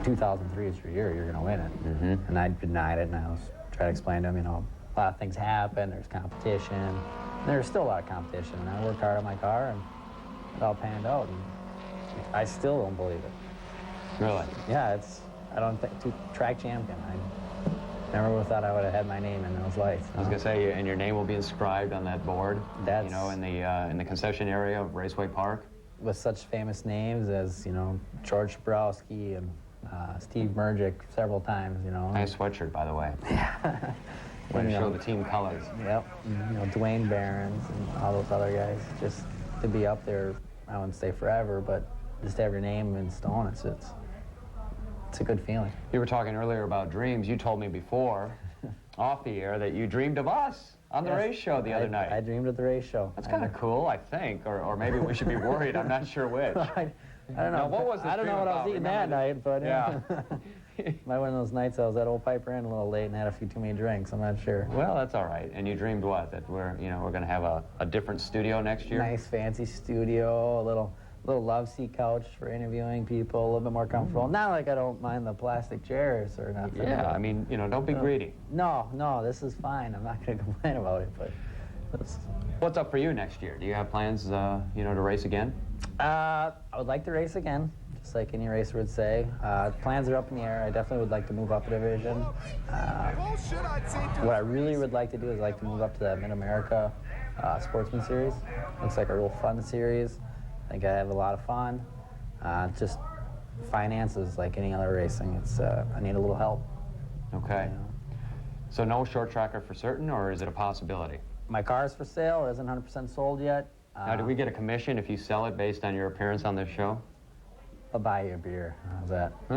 S6: 2003 is your year, you're going to win it.
S2: Mm-hmm.
S6: And I denied it, and I was trying to explain to them, you know, a lot of things happen, there's competition, and there's still a lot of competition, and I worked hard on my car, and it all panned out, and I still don't believe it.
S2: Really?
S6: Yeah, I don't think, track champion. I never would have thought I would have had my name in those lights.
S2: I was going to say, and your name will be inscribed on that board,
S6: That's,
S2: you know, in the concession area of Raceway Park.
S6: With such famous names as, you know, George Shabrowski and Steve Mergic several times, you know.
S2: Nice sweatshirt, by the way. Yeah. Way to show the team colors.
S6: Yep. You know, Dwayne Barons and all those other guys. Just to be up there, I wouldn't say forever, but just to have your name in stone, it's a good feeling.
S2: You were talking earlier about dreams. You told me before, off the air, that you dreamed of us on the race show the other night.
S6: I dreamed of the race show.
S2: That's kind of cool, I think, or maybe we should be worried. I'm not sure which.
S6: I don't know.
S2: Now, what was
S6: I don't know what I was eating that night, but
S2: yeah.
S6: Might one of those nights I was at Old Piper Inn a little late and had a few too many drinks. I'm not sure.
S2: Well, that's all right. And you dreamed what? That we're going to have a different studio next year?
S6: Nice, fancy studio, a little love seat couch for interviewing people, a little bit more comfortable. Not like I don't mind the plastic chairs or nothing.
S2: Yeah, I mean, you know, don't be greedy.
S6: No, this is fine. I'm not going to complain about it, but...
S2: What's up for you next year? Do you have plans, you know, to race again?
S6: I would like to race again, just like any racer would say. Plans are up in the air. I definitely would like to move up a division. What I really would like to do is like to move up to that Mid-America Sportsman Series. Looks like a real fun series. I think I have a lot of fun. Just finances, like any other racing. I need a little help.
S2: Okay.
S6: You know?
S2: So no short tracker for certain, or is it a possibility?
S6: My car is for sale. It isn't 100% sold yet.
S2: Now, do we get a commission if you sell it based on your appearance on this show?
S6: I'll buy you a beer. How's that?
S2: Oh,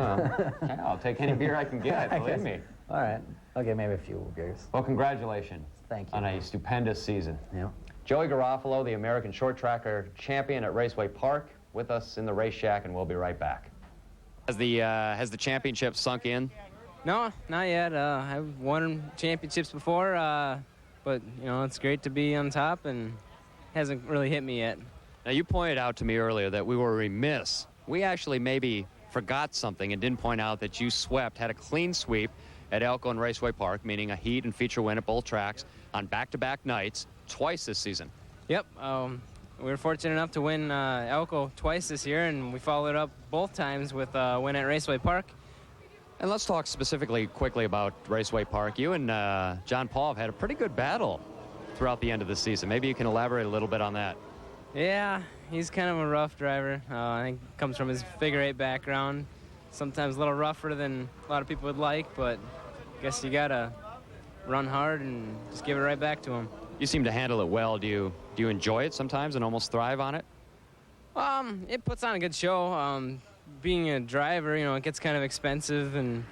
S2: yeah, I'll take any beer I can get, believe me.
S6: All right. Okay, maybe a few beers.
S2: Well, congratulations.
S6: Thank you.
S2: On a stupendous season.
S6: Yeah.
S2: Joey Garofalo, the American Short Tracker champion at Raceway Park, with us in the race shack, and we'll be right back. Has the championship sunk in?
S15: No, not yet. I've won championships before, but you know, it's great to be on top, and hasn't really hit me yet.
S2: Now, you pointed out to me earlier that we were remiss. We actually maybe forgot something and didn't point out that you had a clean sweep at Elko and Raceway Park, meaning a heat and feature win at both tracks on back-to-back nights, twice this season.
S15: Yep. We were fortunate enough to win Elko twice this year, and we followed up both times with a win at Raceway Park.
S2: And let's talk specifically quickly about Raceway Park. You and John Paul have had a pretty good battle throughout the end of the season. Maybe you can elaborate a little bit on that.
S15: Yeah, he's kind of a rough driver. I think comes from his figure-8 background. Sometimes a little rougher than a lot of people would like, but I guess you gotta run hard and just give it right back to him.
S2: You seem to handle it well. Do you enjoy it sometimes and almost thrive on it?
S15: It puts on a good show. Being a driver, you know, it gets kind of expensive and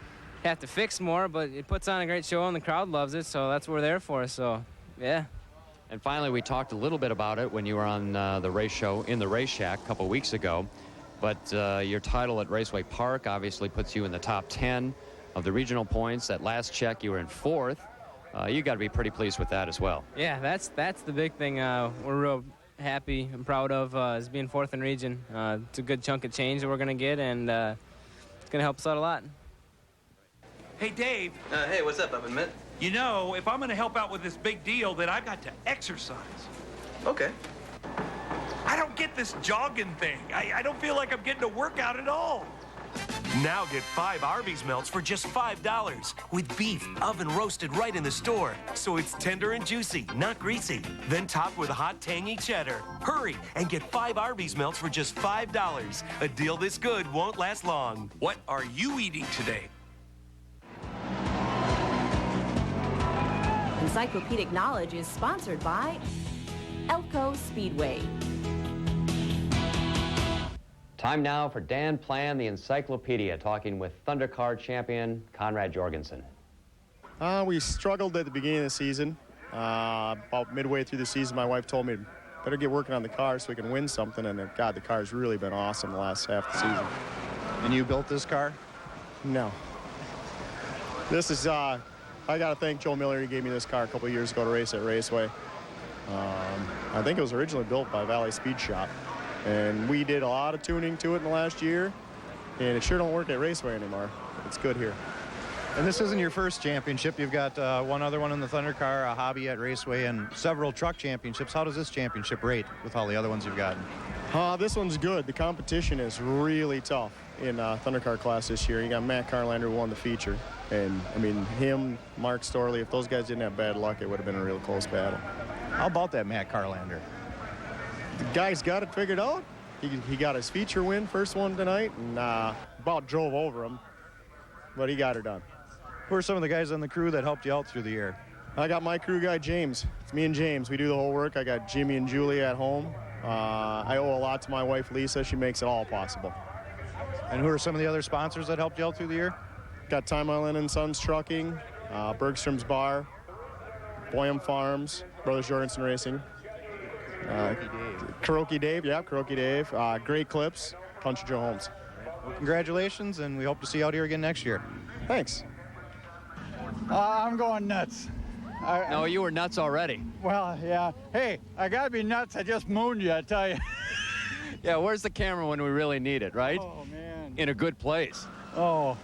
S15: have to fix more, but it puts on a great show and the crowd loves it, so that's what we're there for, so yeah.
S2: And finally, we talked a little bit about it when you were on the race show in the race shack a couple weeks ago, but your title at Raceway Park obviously puts you in the top 10 of the regional points. At last check, you were in 4th. You got to be pretty pleased with that as well.
S15: Yeah, that's the big thing we're real happy and proud of is being 4th in region. It's a good chunk of change that we're going to get, and it's going to help us out a lot.
S10: Hey, Dave.
S23: Hey, what's up, Mitt?
S10: You know, if I'm going to help out with this big deal, then I've got to exercise.
S23: Okay.
S10: I don't get this jogging thing. I don't feel like I'm getting a workout at all. Now get 5 Arby's melts for just $5 with beef oven roasted right in the store. So it's tender and juicy, not greasy. Then topped with hot, tangy cheddar. Hurry and get 5 Arby's melts for just $5. A deal this good won't last long.
S3: What are you eating today?
S1: Encyclopedic Knowledge is sponsored by Elko Speedway.
S2: Time now for Dan Plan, the Encyclopedia, talking with Thundercar champion Conrad Jorgensen.
S7: We struggled at the beginning of the season. About midway through the season, my wife told me, better get working on the car so we can win something, and God, the car's really been awesome the last half of the season.
S12: And you built this car?
S7: No. This is, I got to thank Joe Miller. He gave me this car a couple of years ago to race at Raceway. I think it was originally built by Valley Speed Shop. And we did a lot of tuning to it in the last year, and it sure don't work at Raceway anymore. It's good here.
S12: And this isn't your first championship. You've got one other one in the Thunder car, a hobby at Raceway, and several truck championships. How does this championship rate with all the other ones you've gotten?
S7: This one's good. The competition is really tough in Thunder car class this year. You got Matt Carlander who won the feature. And, I mean, him, Mark Storley, if those guys didn't have bad luck, it would have been a real close battle.
S12: How about that Matt Carlander?
S7: The guy's got it figured out. He got his feature win, first one tonight, and about drove over him, but he got her done.
S12: Who are some of the guys on the crew that helped you out through the year?
S7: I got my crew guy, James. It's me and James. We do the whole work. I got Jimmy and Julie at home. I owe a lot to my wife, Lisa. She makes it all possible.
S12: And who are some of the other sponsors that helped you out through the year?
S7: Got Time Island and Sons Trucking, Bergstrom's Bar, Boyum Farms, Brothers Jorgensen Racing. Kuroki Dave, yeah, Kuroki Dave. Great Clips, Country Joe Holmes.
S12: Well, congratulations, and we hope to see you out here again next year.
S7: Thanks.
S19: I'm going nuts.
S2: No, you were nuts already.
S19: Well, yeah. Hey, I gotta be nuts. I just mooned you, I tell you.
S2: Yeah, where's the camera when we really need it, right?
S19: Oh, man.
S2: In a good place.
S19: Oh,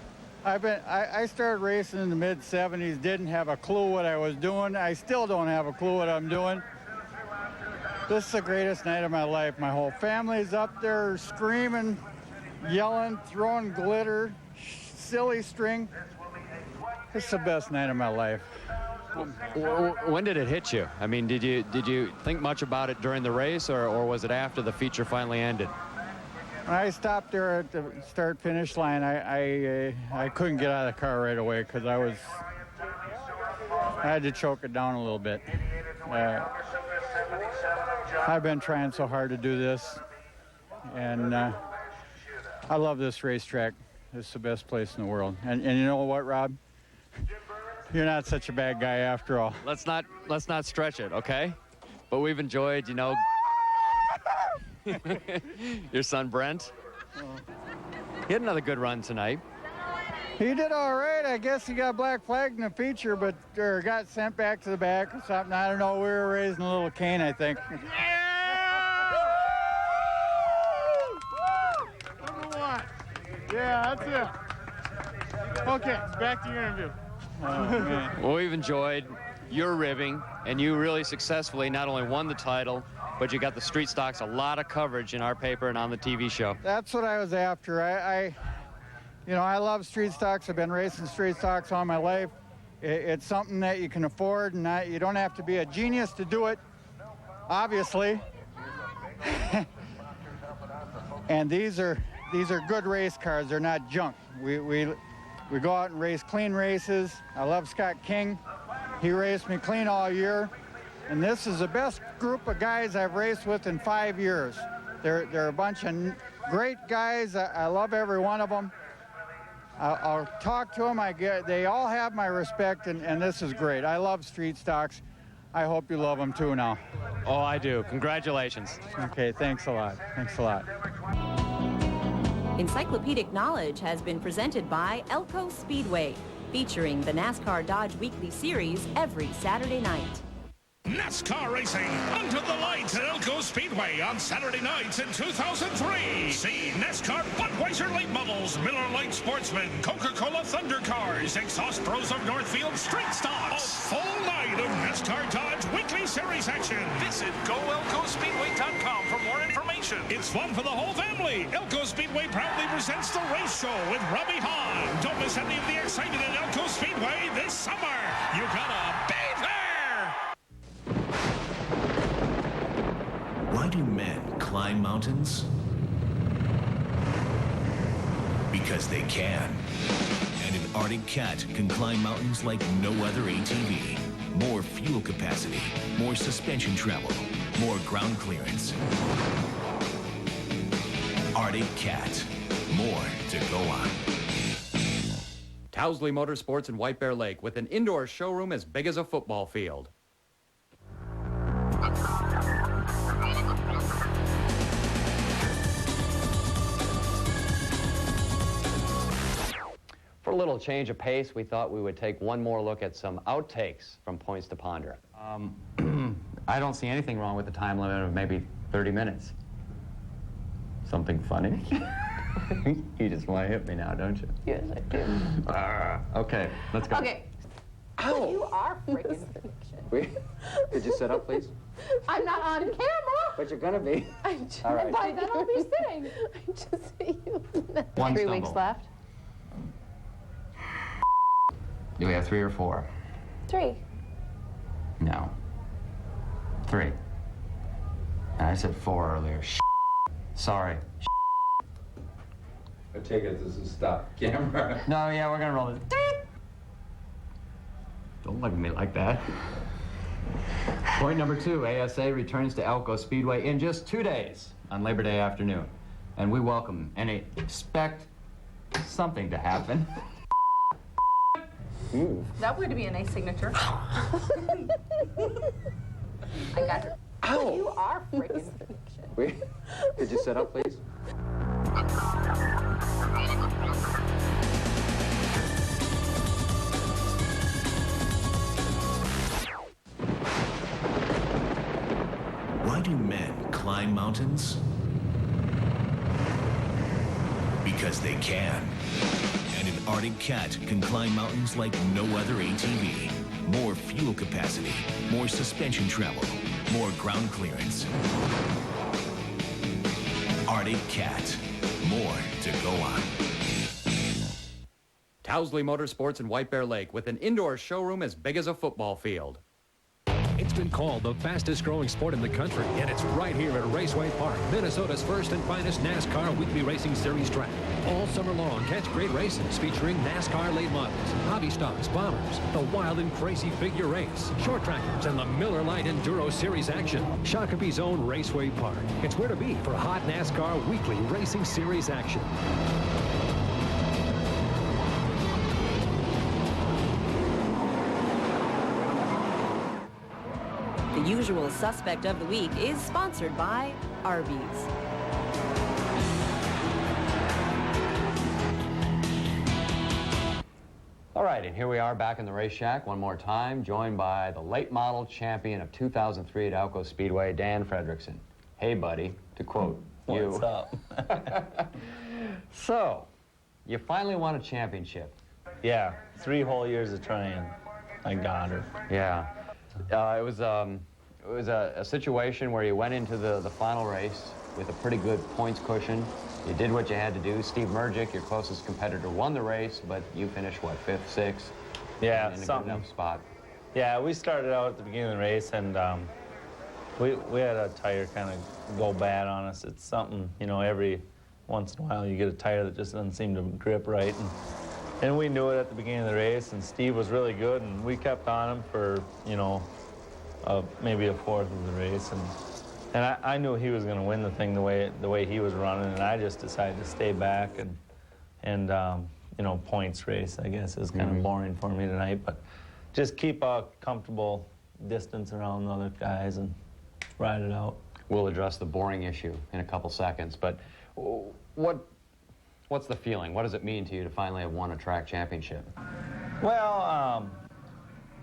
S19: I started racing in the mid-'70s, didn't have a clue what I was doing. I still don't have a clue what I'm doing. This is the greatest night of my life. My whole family's up there screaming, yelling, throwing glitter, silly string. It's the best night of my life.
S2: When did it hit you? I mean, did you think much about it during the race, or was it after the feature finally ended?
S19: When I stopped there at the start-finish line, I couldn't get out of the car right away because I had to choke it down a little bit. I've been trying so hard to do this, and I love this racetrack. It's the best place in the world. And you know what, Rob? You're not such a bad guy after all.
S2: Let's not stretch it, okay? But we've enjoyed, you know, your son Brent. He had another good run tonight.
S19: He did all right. I guess he got black flagged in the feature, or got sent back to the back or something. I don't know. We were raising a little cane, I think. Number one. Yeah, that's it. Okay, back to your interview. Oh, man.
S2: Well, we've enjoyed your ribbing, and you really successfully not only won the title, but you got the street stocks a lot of coverage in our paper and on the TV show.
S19: That's what I was after. You know, I love street stocks. I've been racing street stocks all my life. It's something that you can afford, and you don't have to be a genius to do it, obviously. And these are good race cars. They're not junk. We go out and race clean races. I love Scott King. He raced me clean all year. And this is the best group of guys I've raced with in 5 years. They're a bunch of great guys. I love every one of them. I'll talk to them. They all have my respect, and this is great. I love street stocks. I hope you love them too now.
S2: Oh, I do. Congratulations.
S19: Okay, thanks a lot. Thanks a lot.
S1: Encyclopedic Knowledge has been presented by Elko Speedway, featuring the NASCAR Dodge Weekly Series every Saturday night.
S3: NASCAR racing under the lights at Elko Speedway on Saturday nights in 2003. See NASCAR Budweiser late models, Miller Lite Sportsman, Coca-Cola Thunder Cars, Exhaust Pros of Northfield Street Stocks. A full night of NASCAR Dodge Weekly Series action. Visit GoElkoSpeedway.com for more information. It's fun for the whole family. Elko Speedway proudly presents the race show with Rob Hahn. Don't miss any of the excitement at Elko Speedway this summer. You gotta be there.
S8: Why do men climb mountains? Because they can. And an Arctic Cat can climb mountains like no other ATV. More fuel capacity, more suspension travel, more ground clearance. Arctic Cat, more to go on.
S2: Towsley Motorsports in White Bear Lake with an indoor showroom as big as a football field. For a little change of pace, we thought we would take one more look at some outtakes from Points to Ponder. I don't see anything wrong with the time limit of maybe 30 minutes. Something funny? You just want to hit me now, don't you?
S5: Yes, I do.
S2: Okay, let's go.
S5: Okay.
S2: Ow!
S5: You are freaking fiction.
S2: Could you sit up, please?
S5: I'm not on camera.
S2: But you're gonna be. All right.
S5: By then I'll be sitting. I just see you.
S2: One
S5: 3
S2: stumble.
S5: weeks left.
S2: Do we have 3 or 4?
S5: 3.
S2: No. 3. I said 4 earlier. Sorry.
S9: I take it this is stop camera.
S2: No, yeah, we're gonna roll it. Don't look at me like that. Point number 2, ASA returns to Elko Speedway in just 2 days on Labor Day afternoon. And we welcome and expect something to happen. Ooh.
S5: That would be a nice signature. I got her.
S2: Ow!
S5: You are freaking fiction.
S2: Could you sit up, please?
S8: Why do men climb mountains? Because they can. And an Arctic Cat can climb mountains like no other ATV. More fuel capacity, more suspension travel, more ground clearance. Arctic Cat, more to go on.
S2: Towsley Motorsports in White Bear Lake with an indoor showroom as big as a football field.
S11: It's been called the fastest growing sport in the country, and it's right here at Raceway Park, Minnesota's first and finest NASCAR Weekly Racing Series track. All summer long, catch great races featuring NASCAR late models, hobby stocks, bombers, the wild and crazy figure race, short trackers, and the Miller Lite Enduro Series action. Shakopee's own Raceway Park. It's where to be for hot NASCAR Weekly Racing Series action.
S1: The usual suspect of the week is sponsored by Arby's.
S2: All right, and here we are back in the race shack one more time, joined by the late model champion of 2003 at Elko Speedway, Dan Fredrickson. Hey, buddy, to quote you.
S20: What's up?
S2: So, you finally won a championship.
S20: Yeah, 3 whole years of trying. I got her.
S2: Yeah. It was a situation where you went into the final race with a pretty good points cushion. You did what you had to do. Steve Mergic, your closest competitor, won the race, but you finished, what, 5th, 6th?
S20: Yeah,
S2: in a
S20: something.
S2: good enough spot.
S20: Yeah, we started out at the beginning of the race, and we had a tire kind of go bad on us. It's something, you know, every once in a while you get a tire that just doesn't seem to grip right. And we knew it at the beginning of the race, and Steve was really good, and we kept on him for, you know, maybe a 4th of the race. And I knew he was going to win the thing the way he was running, and I just decided to stay back and you know, points race, I guess, is kind of boring for me tonight, but just keep a comfortable distance around the other guys and ride it out.
S2: We'll address the boring issue in a couple seconds, but what's the feeling? What does it mean to you to finally have won a track championship?
S20: Well,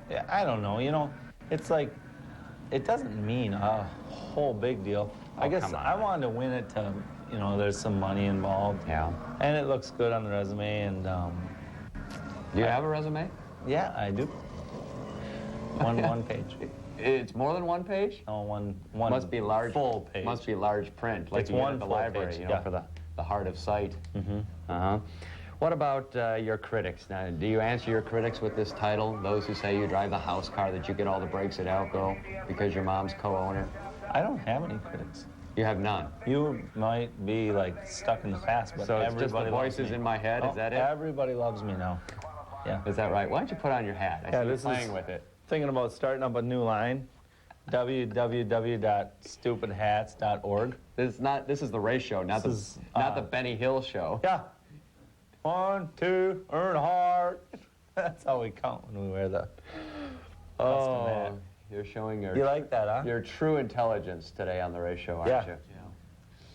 S20: yeah, I don't know. You know, it's like It doesn't mean a whole big deal. I guess I wanted to win it to, you know, there's some money involved.
S2: Yeah.
S20: And it looks good on the resume. And
S2: do you have a resume?
S20: Yeah, I do. One page.
S2: It's more than one page?
S20: No, one
S2: must be large.
S20: Full page.
S2: Must be large print, like
S20: It's
S2: you get
S20: one
S2: at the
S20: full
S2: library,
S20: page,
S2: you know,
S20: yeah.
S2: for the heart of sight.
S20: Mm-hmm.
S2: What about your critics? Now, do you answer your critics with this title? Those who say you drive the house car, that you get all the breaks at Elko because your mom's co-owner?
S20: I don't have any critics.
S2: You have none?
S20: You might be like stuck in the past, but
S2: so it's
S20: everybody
S2: just the voices
S20: loves me.
S2: in my head, is that it?
S20: Everybody loves me now. Yeah.
S2: Is that right? Why don't you put on your hat? I see you playing with it.
S20: Thinking about starting up a new line. www.stupidhats.org.
S2: This is the race show, not the Benny Hill show.
S20: Yeah. 1, 2, earn hard. That's how we count when we wear the custom hat.
S2: You're showing your...
S20: You like that, huh?
S2: Your true intelligence today on the race show, aren't you? Yeah.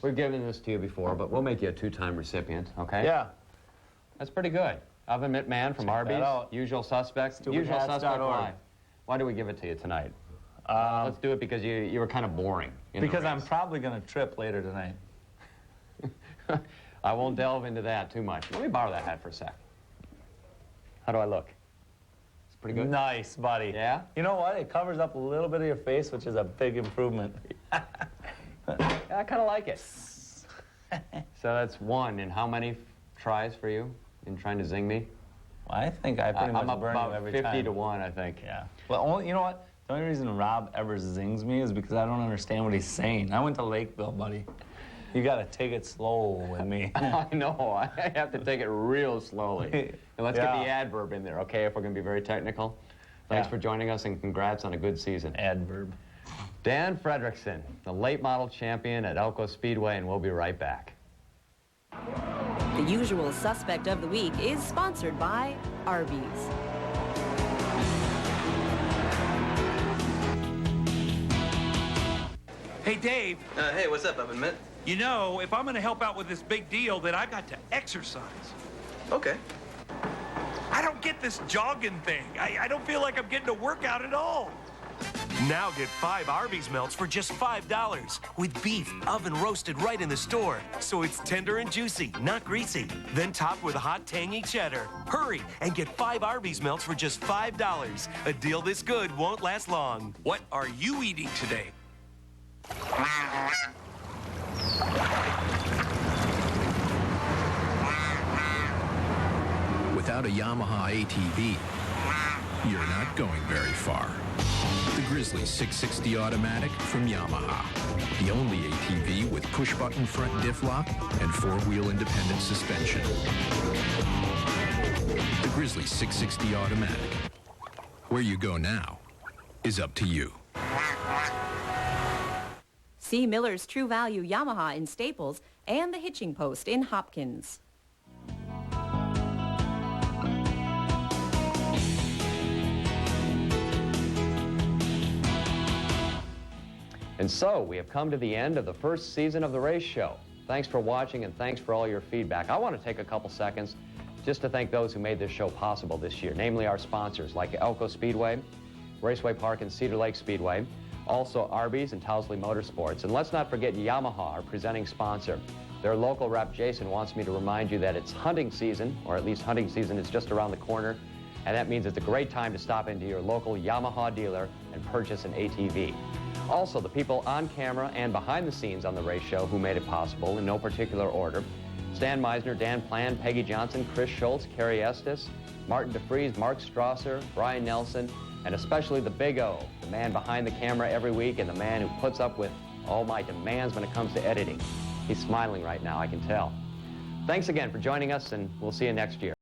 S2: We've given this to you before, but we'll make you a 2-time recipient, okay?
S20: Yeah.
S2: That's pretty good. Oven Mitt Man from Arby's, Usual Suspects. Usual Suspect, why? Why do we give it to you tonight? Let's do it because you were kind of boring.
S20: Because I'm probably going to trip later tonight.
S2: I won't delve into that too much. Let me borrow that hat for a sec. How do I look? It's pretty good?
S20: Nice, buddy.
S2: Yeah?
S20: You know what? It covers up a little bit of your face, which is a big improvement.
S2: Yeah, I kind of like it. So that's one. And how many tries for you in trying to zing me?
S20: Well, I think I pretty much burn you every time.
S2: I'm about 50 to 1, I think.
S20: Yeah. Well, you know what? The only reason Rob ever zings me is because I don't understand what he's saying. I went to Lakeville, buddy. You got to take it slow with me.
S2: I know. I have to take it real slowly. And let's get the adverb in there, okay, if we're going to be very technical. Thanks for joining us, and congrats on a good season.
S20: Adverb.
S2: Dan Fredrickson, the late model champion at Elko Speedway, and we'll be right back.
S1: The Usual Suspect of the Week is sponsored by Arby's.
S10: Hey, Dave.
S12: Hey, what's up, Oven Mitt?
S10: You know, if I'm going to help out with this big deal, then I've got to exercise.
S12: Okay.
S10: I don't get this jogging thing. I don't feel like I'm getting a workout at all. Now get 5 Arby's melts for just $5 with beef oven roasted right in the store. So it's tender and juicy, not greasy. Then topped with hot, tangy cheddar. Hurry and get 5 Arby's melts for just $5. A deal this good won't last long. What are you eating today?
S18: Without a Yamaha ATV, you're not going very far. The Grizzly 660 Automatic from Yamaha. The only ATV with push-button front diff lock and 4-wheel independent suspension. The Grizzly 660 Automatic. Where you go now is up to you.
S1: See Miller's True Value Yamaha in Staples and the Hitching Post in Hopkins.
S2: And so, we have come to the end of the first season of the race show. Thanks for watching, and thanks for all your feedback. I want to take a couple seconds just to thank those who made this show possible this year, namely our sponsors like Elko Speedway, Raceway Park and Cedar Lake Speedway, also Arby's and Towsley Motorsports. And let's not forget Yamaha, our presenting sponsor. Their local rep, Jason, wants me to remind you that it's hunting season, or at least hunting season is just around the corner, and that means it's a great time to stop into your local Yamaha dealer and purchase an ATV. Also, the people on camera and behind the scenes on the race show who made it possible in no particular order: Stan Meisner, Dan Plan, Peggy Johnson, Chris Schultz, Kerry Estes, Martin DeFries, Mark Strasser, Brian Nelson, and especially the Big O, the man behind the camera every week and the man who puts up with all my demands when it comes to editing. He's smiling right now, I can tell. Thanks again for joining us, and we'll see you next year.